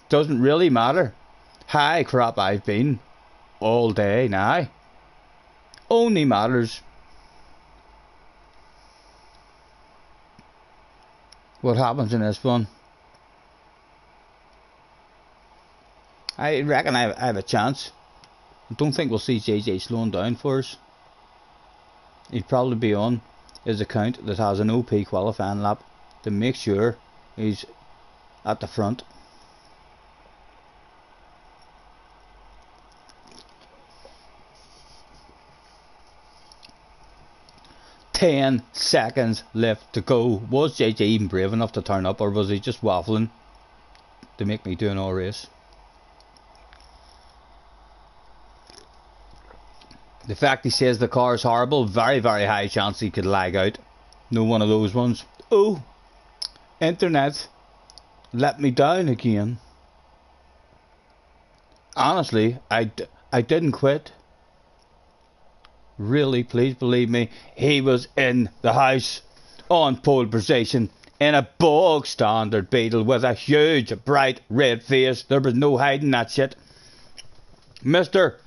Doesn't really matter. High crap I've been all day now. Only matters what happens in this one. I reckon I have a chance. I don't think we'll see JJ slowing down for us. He'd probably be on his account that has an OP qualifying lap to make sure he's at the front. "10 seconds left to go." Was JJ even brave enough to turn up, or was he just waffling to make me do an all race? The fact he says the car is horrible, very, very high chance he could lag out. No one of those ones. Oh, internet let me down again. Honestly, I didn't quit. Really, please believe me, he was in the house on pole position in a bog standard Beetle with a huge bright red face. There was no hiding that shit. Mr.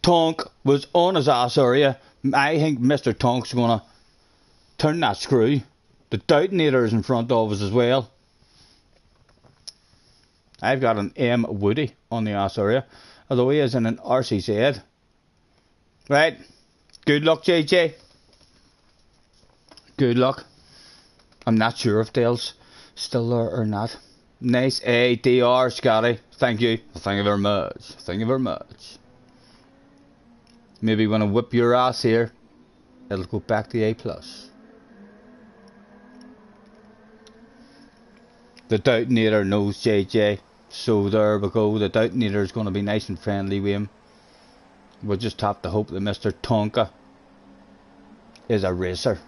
Tonk was on his ass area. I think Mr. Tonk's gonna turn that screw. The Detonator is in front of us as well. I've got an M Woody on the ass area, although he is in an RCZ. Right. Good luck, JJ. Good luck. I'm not sure if Dale's still there or not. Nice ADR, Scotty. Thank you. Thank you very much. Thank you very much. Maybe when I whip your ass here, it'll go back to A+. The Detonator knows JJ. So there we go. The Detonator is going to be nice and friendly with him. We'll just have to hope that Mr. Tonka is a racer.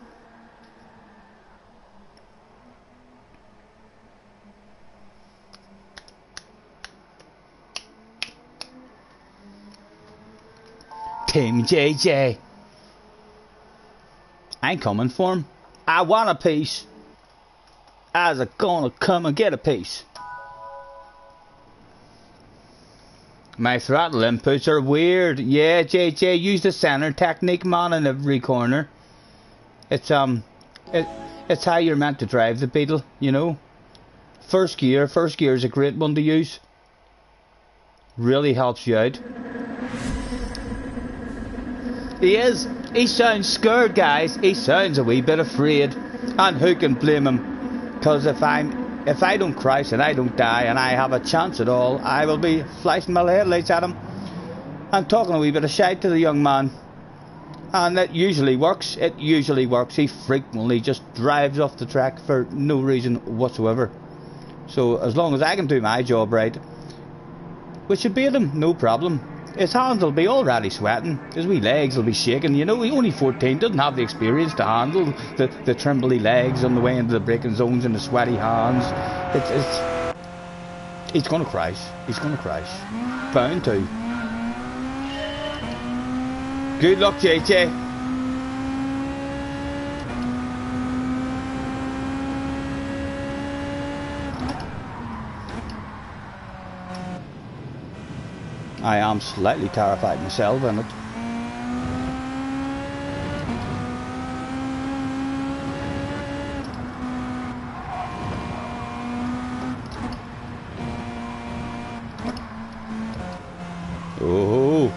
Team JJ. I'm coming for him. I want a piece. I was gonna come and get a piece. My throttle inputs are weird. Yeah, JJ, use the center technique, man, in every corner. It's it's how you're meant to drive the Beetle, you know. First gear is a great one to use. Really helps you out. He sounds scared, guys. He sounds a wee bit afraid. And who can blame him? Because if I don't crash and I don't die and I have a chance at all, I will be flashing my headlights at him and talking a wee bit of shite to the young man. And it usually works. It usually works. He frequently just drives off the track for no reason whatsoever. So as long as I can do my job right, we should beat him, no problem. His hands will be already sweating. His wee legs will be shaking. You know, he's only 14, doesn't have the experience to handle the trembly legs on the way into the braking zones and the sweaty hands. He's going to crash. He's going to crash. Bound to. Good luck, JJ. I am slightly terrified myself in it. Oh.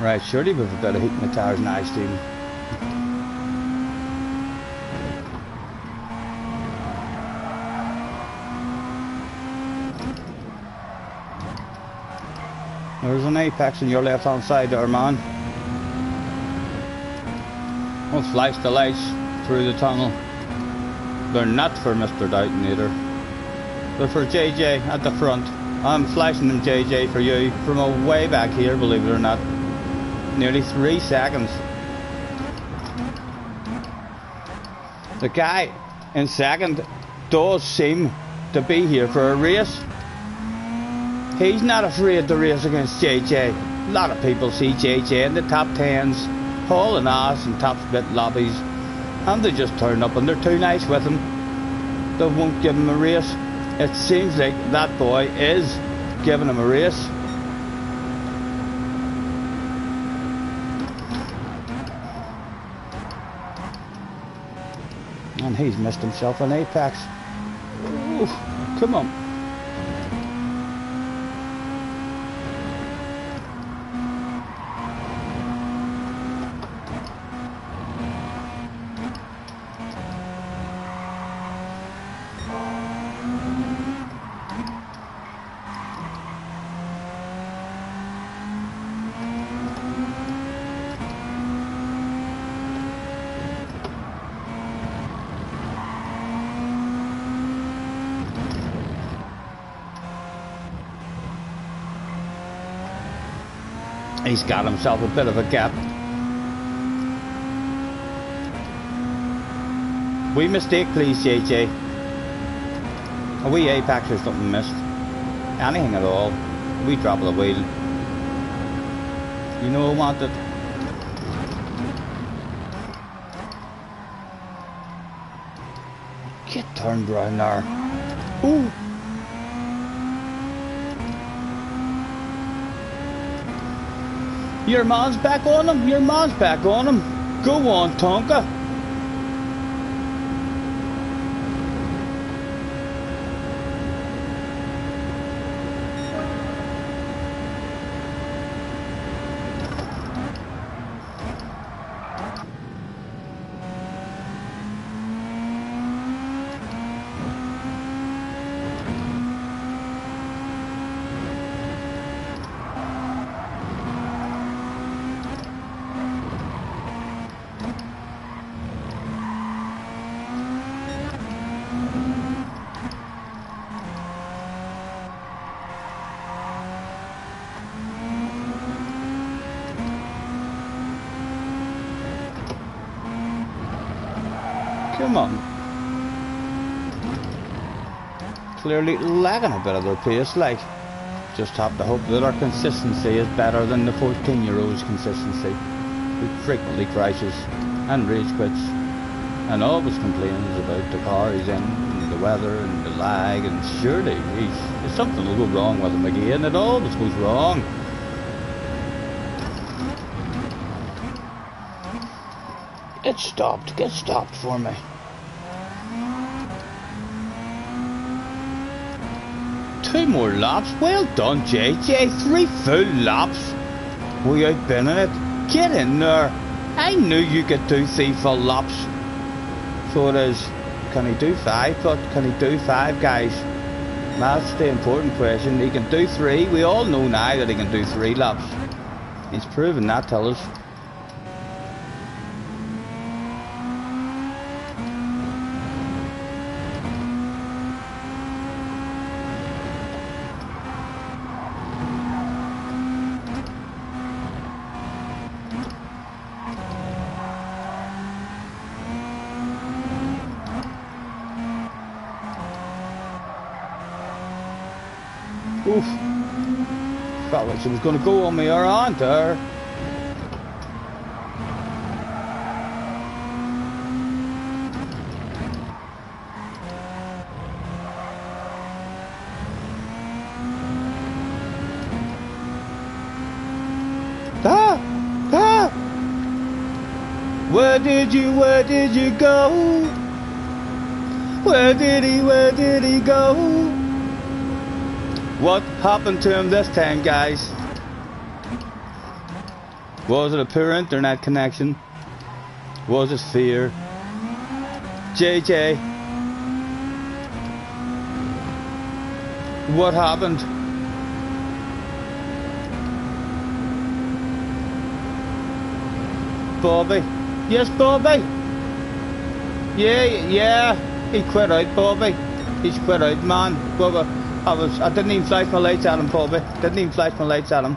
Right, surely we've a bit of heat in the tires now, Stephen. There's an apex on your left hand side there, man. We'll flash the lights through the tunnel. They're not for Mr. Doughton either. They're for JJ at the front. I'm flashing them, JJ, for you from a way back here, believe it or not. Nearly 3 seconds. The guy in second does seem to be here for a race. He's not afraid to race against JJ. A lot of people see JJ in the top 10s, hauling ass and top split lobbies, and they just turn up and they're too nice with him. They won't give him a race. It seems like that boy is giving him a race. And he's missed himself an apex. Ooh, come on. He's got himself a bit of a gap. Wee mistake, please, JJ. A wee apex or something missed. Anything at all. A wee drop of the wheel. You know I want it. Get turned round there. Ooh. Your man's back on him. Your man's back on him. Go on, Tonka. Come on. Clearly lagging a bit of their pace, like. Just have to hope that our consistency is better than the 14-year-old's consistency, who frequently crashes and rage quits and always complains about the car he's in, and the weather and the lag, and surely something will go wrong with him again. It always goes wrong. Get stopped for me. Two more laps. Well done, JJ. 3 full laps. We outbinning it. Get in there. I knew you could do 3 full laps. So it is. Can he do 5? But can he do 5, guys? That's the important question. He can do 3. We all know now that he can do 3 laps. He's proven that to us. Oof. Felt like she was going to go on me, or on her. Where did you go? Where did he go? What happened to him this time, guys? Was it a poor internet connection? Was it fear? JJ, what happened? Bobby. Yes, Bobby. Yeah. He quit out, Bobby. He's quit out, man. Bobby, I didn't even flash my lights at him, Bobby. Didn't even flash my lights at him.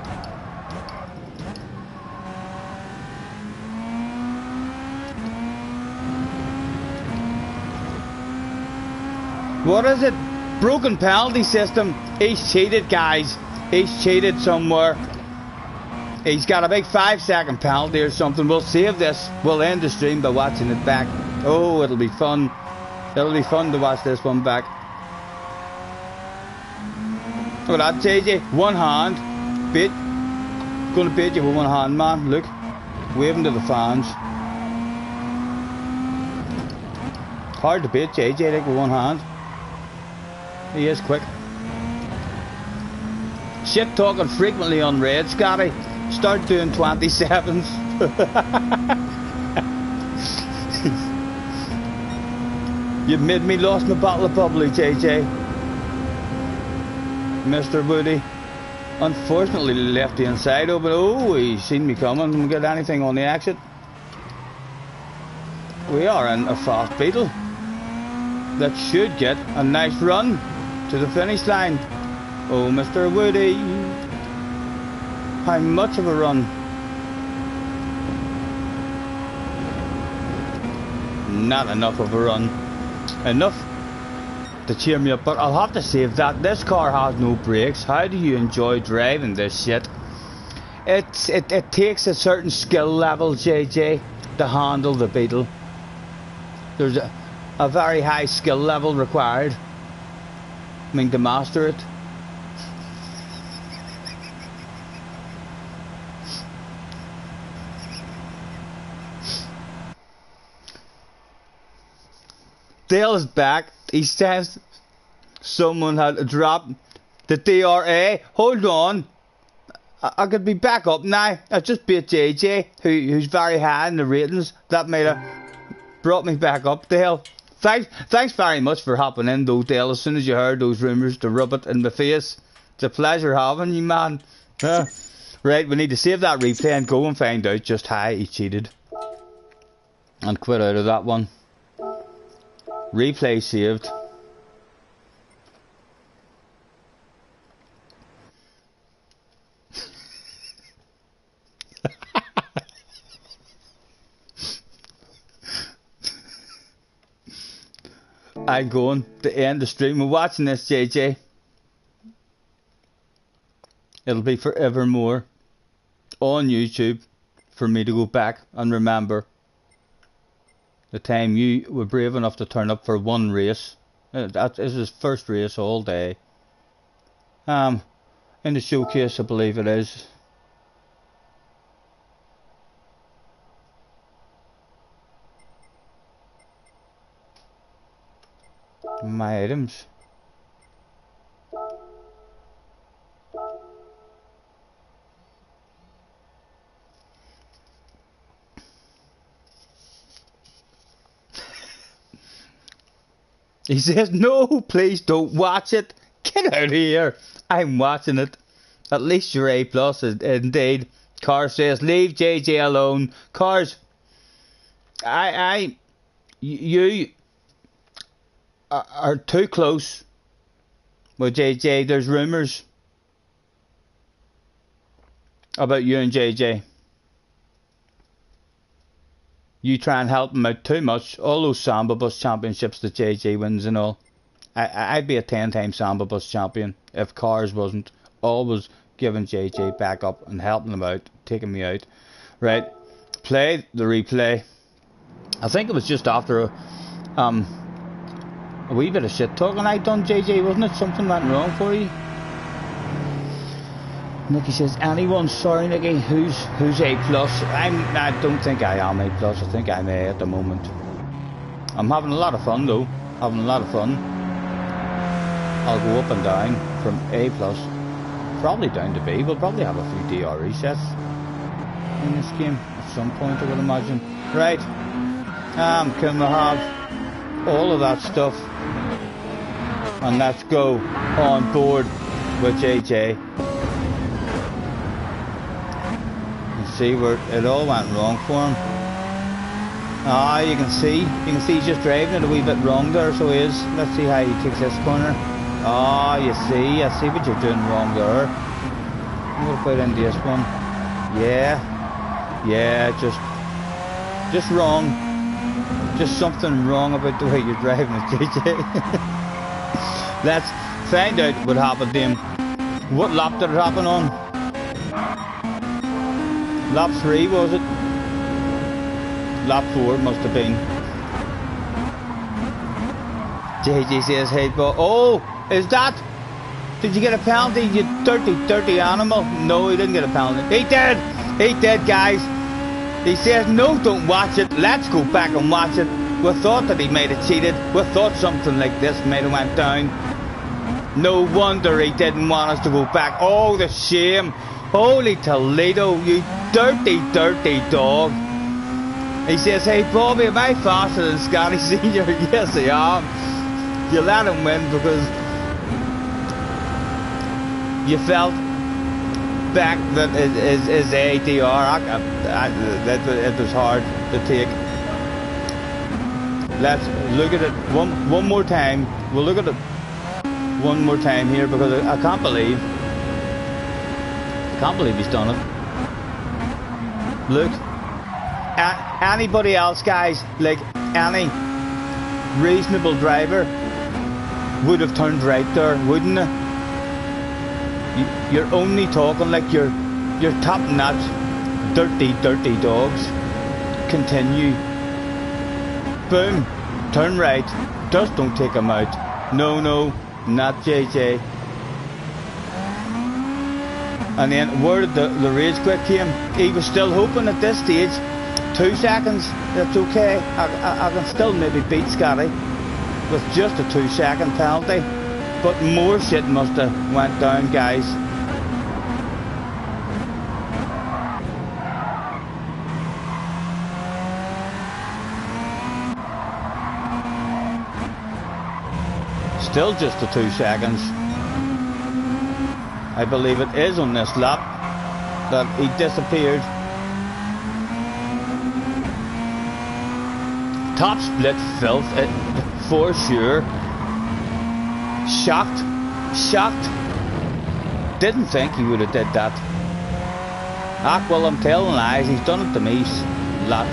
What is it? Broken penalty system. He's cheated, guys. He's cheated somewhere. He's got a big 5-second penalty or something. We'll save this. We'll end the stream by watching it back. Oh, it'll be fun. It'll be fun to watch this one back. Look at that, JJ. One hand. Bait. Gonna bait you with one hand, man. Look. Waving to the fans. Hard to bait JJ like with one hand. He is quick. Shit talking frequently on red, Scotty. Start doing 27s. You made me lost my bottle of bubbly, JJ. Mr. Woody. Unfortunately left the inside open. Oh, he's seen me coming. Didn't get anything on the exit. We are in a fast Beetle. That should get a nice run to the finish line. Oh, Mr. Woody. How much of a run? Not enough of a run. Enough to cheer me up, but I'll have to save that. This car has no brakes. How do you enjoy driving this shit? It takes a certain skill level, JJ, to handle the Beetle. There's a very high skill level required. I mean, to master it. Dale is back. He says someone had dropped the DRA. Hold on. I could be back up now. I just beat JJ, who's very high in the ratings. That might have brought me back up, Dale. Thanks very much for hopping in though, Dale. As soon as you heard those rumours, to rub it in my face. It's a pleasure having you, man. Right, we need to save that replay and go and find out just how he cheated. And quit out of that one. Replay saved. I'm going to end the stream. We're watching this, JJ. It'll be forevermore on YouTube for me to go back and remember the time you were brave enough to turn up for one race. That is his first race all day. In the showcase, I believe it is. My items. He says, no, please don't watch it. Get out of here. I'm watching it. At least you're A+, indeed. Car says, leave JJ alone. Cars, you are too close with JJ. There's rumours about you and JJ. You try and help him out too much. All those Samba Bus championships that JJ wins and all. I'd be a 10-time Samba Bus champion if Cars wasn't always giving JJ back up and helping him out, taking me out. Right, play the replay. I think it was just after a wee bit of shit talking I done, JJ, wasn't it? Something went wrong for you. Nicky says, anyone? Sorry, Nicky. Who's A+? I don't think I am A+. I think I'm A at the moment. I'm having a lot of fun though. Having a lot of fun. I'll go up and down from A+, probably down to B. We'll probably have a few DR resets in this game at some point, I would imagine. Right. Can we have all of that stuff? And let's go on board with JJ. See where it all went wrong for him. Ah, you can see he's just driving it a wee bit wrong there, so he is. Let's see how he takes this corner. Ah, I see what you're doing wrong there. What about into this one? Yeah, just wrong. Just something wrong about the way you're driving it, JJ. Let's find out what happened to him. What lap did it happen on? Lap 3 was it? Lap 4 must have been. JJ says, hey, but oh, is that? Did you get a penalty, you dirty animal? No, he didn't get a penalty. He did, guys. He says, no, don't watch it. Let's go back and watch it. We thought that he might have cheated. We thought something like this might have went down. No wonder he didn't want us to go back. Oh, the shame. Holy Toledo, you dirty dog. He says, hey, Bobby, am I faster than Scotty Senior? Yes, I am. You let him win because you felt back that his ADR, it was hard to take. Let's look at it one more time. We'll look at it one more time here because I can't believe he's done it. Look, anybody else, guys, like any reasonable driver would have turned right there, wouldn't it? You're only talking like you're top-notch, dirty dogs. Continue. Boom. Turn right. Just don't take him out. No, not JJ. And then where did the rage quit came? He was still hoping at this stage. 2 seconds. That's okay. I can still maybe beat Scotty with just a 2-second penalty. But more shit must have went down, guys. Still just the 2 seconds. I believe it is on this lap that he disappeared. Top split filth, for sure. Shocked. Didn't think he would have did that. Ah, well, I'm telling lies. He's done it to me lots.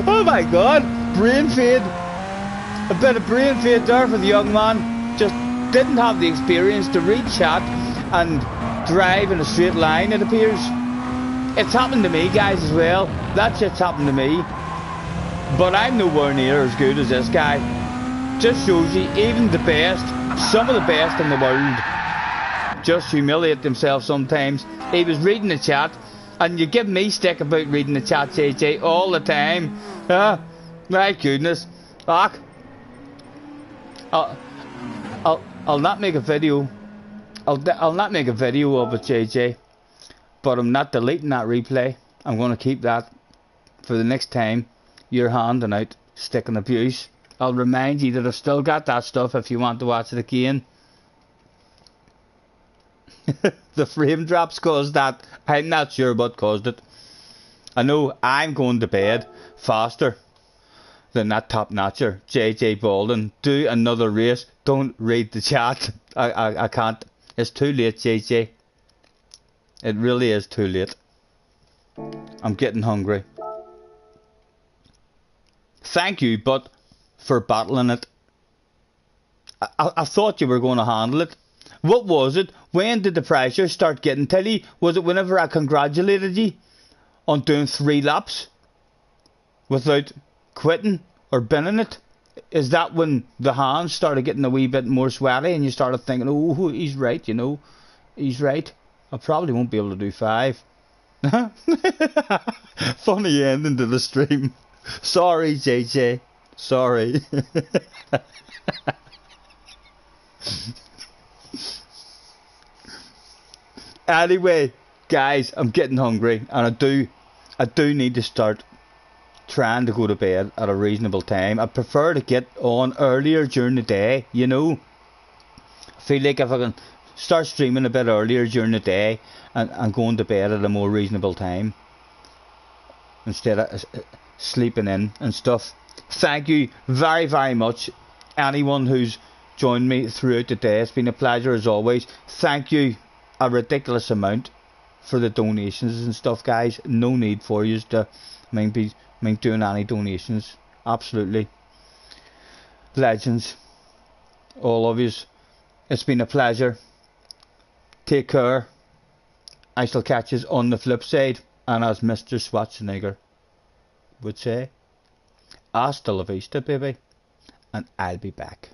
Oh my God! Brain fade. A bit of brain fade there for the young man. Just didn't have the experience to read chat and drive in a straight line, it appears. It's happened to me, guys, as well. That shit's happened to me. But I'm nowhere near as good as this guy. Just shows you, even the best, some of the best in the world, just humiliate themselves sometimes. He was reading the chat, and you give me stick about reading the chat, JJ, all the time. My goodness. Fuck. I'll not make a video. I'll not make a video of it, JJ. But I'm not deleting that replay. I'm going to keep that for the next time you're handing out stick and abuse. I'll remind you that I've still got that stuff if you want to watch it again. The frame drops caused that. I'm not sure what caused it. I know I'm going to bed faster than that top notcher, JJ Baldwin. Do another race. Don't read the chat. I can't. It's too late, JJ. It really is too late. I'm getting hungry. Thank you, but for battling it. I thought you were going to handle it. What was it? When did the pressure start getting to you? Was it whenever I congratulated you on doing 3 laps without quitting or binning it? Is that when the hands started getting a wee bit more sweaty and you started thinking, oh, he's right, you know, he's right. I probably won't be able to do 5. Funny ending to the stream. Sorry, JJ. Sorry. Anyway, guys, I'm getting hungry, and I do need to start trying to go to bed at a reasonable time. I prefer to get on earlier during the day, you know. I feel like if I can start streaming a bit earlier during the day and going to bed at a more reasonable time instead of sleeping in and stuff. Thank you very, very much, anyone who's joined me throughout the day. It's been a pleasure as always. Thank you a ridiculous amount for the donations and stuff, guys. No need for you to be doing any donations. Absolutely legends, all of you. It's been a pleasure. Take care. I shall catch you on the flip side, and as Mr. Schwarzenegger would say, hasta la vista, baby, and I'll be back.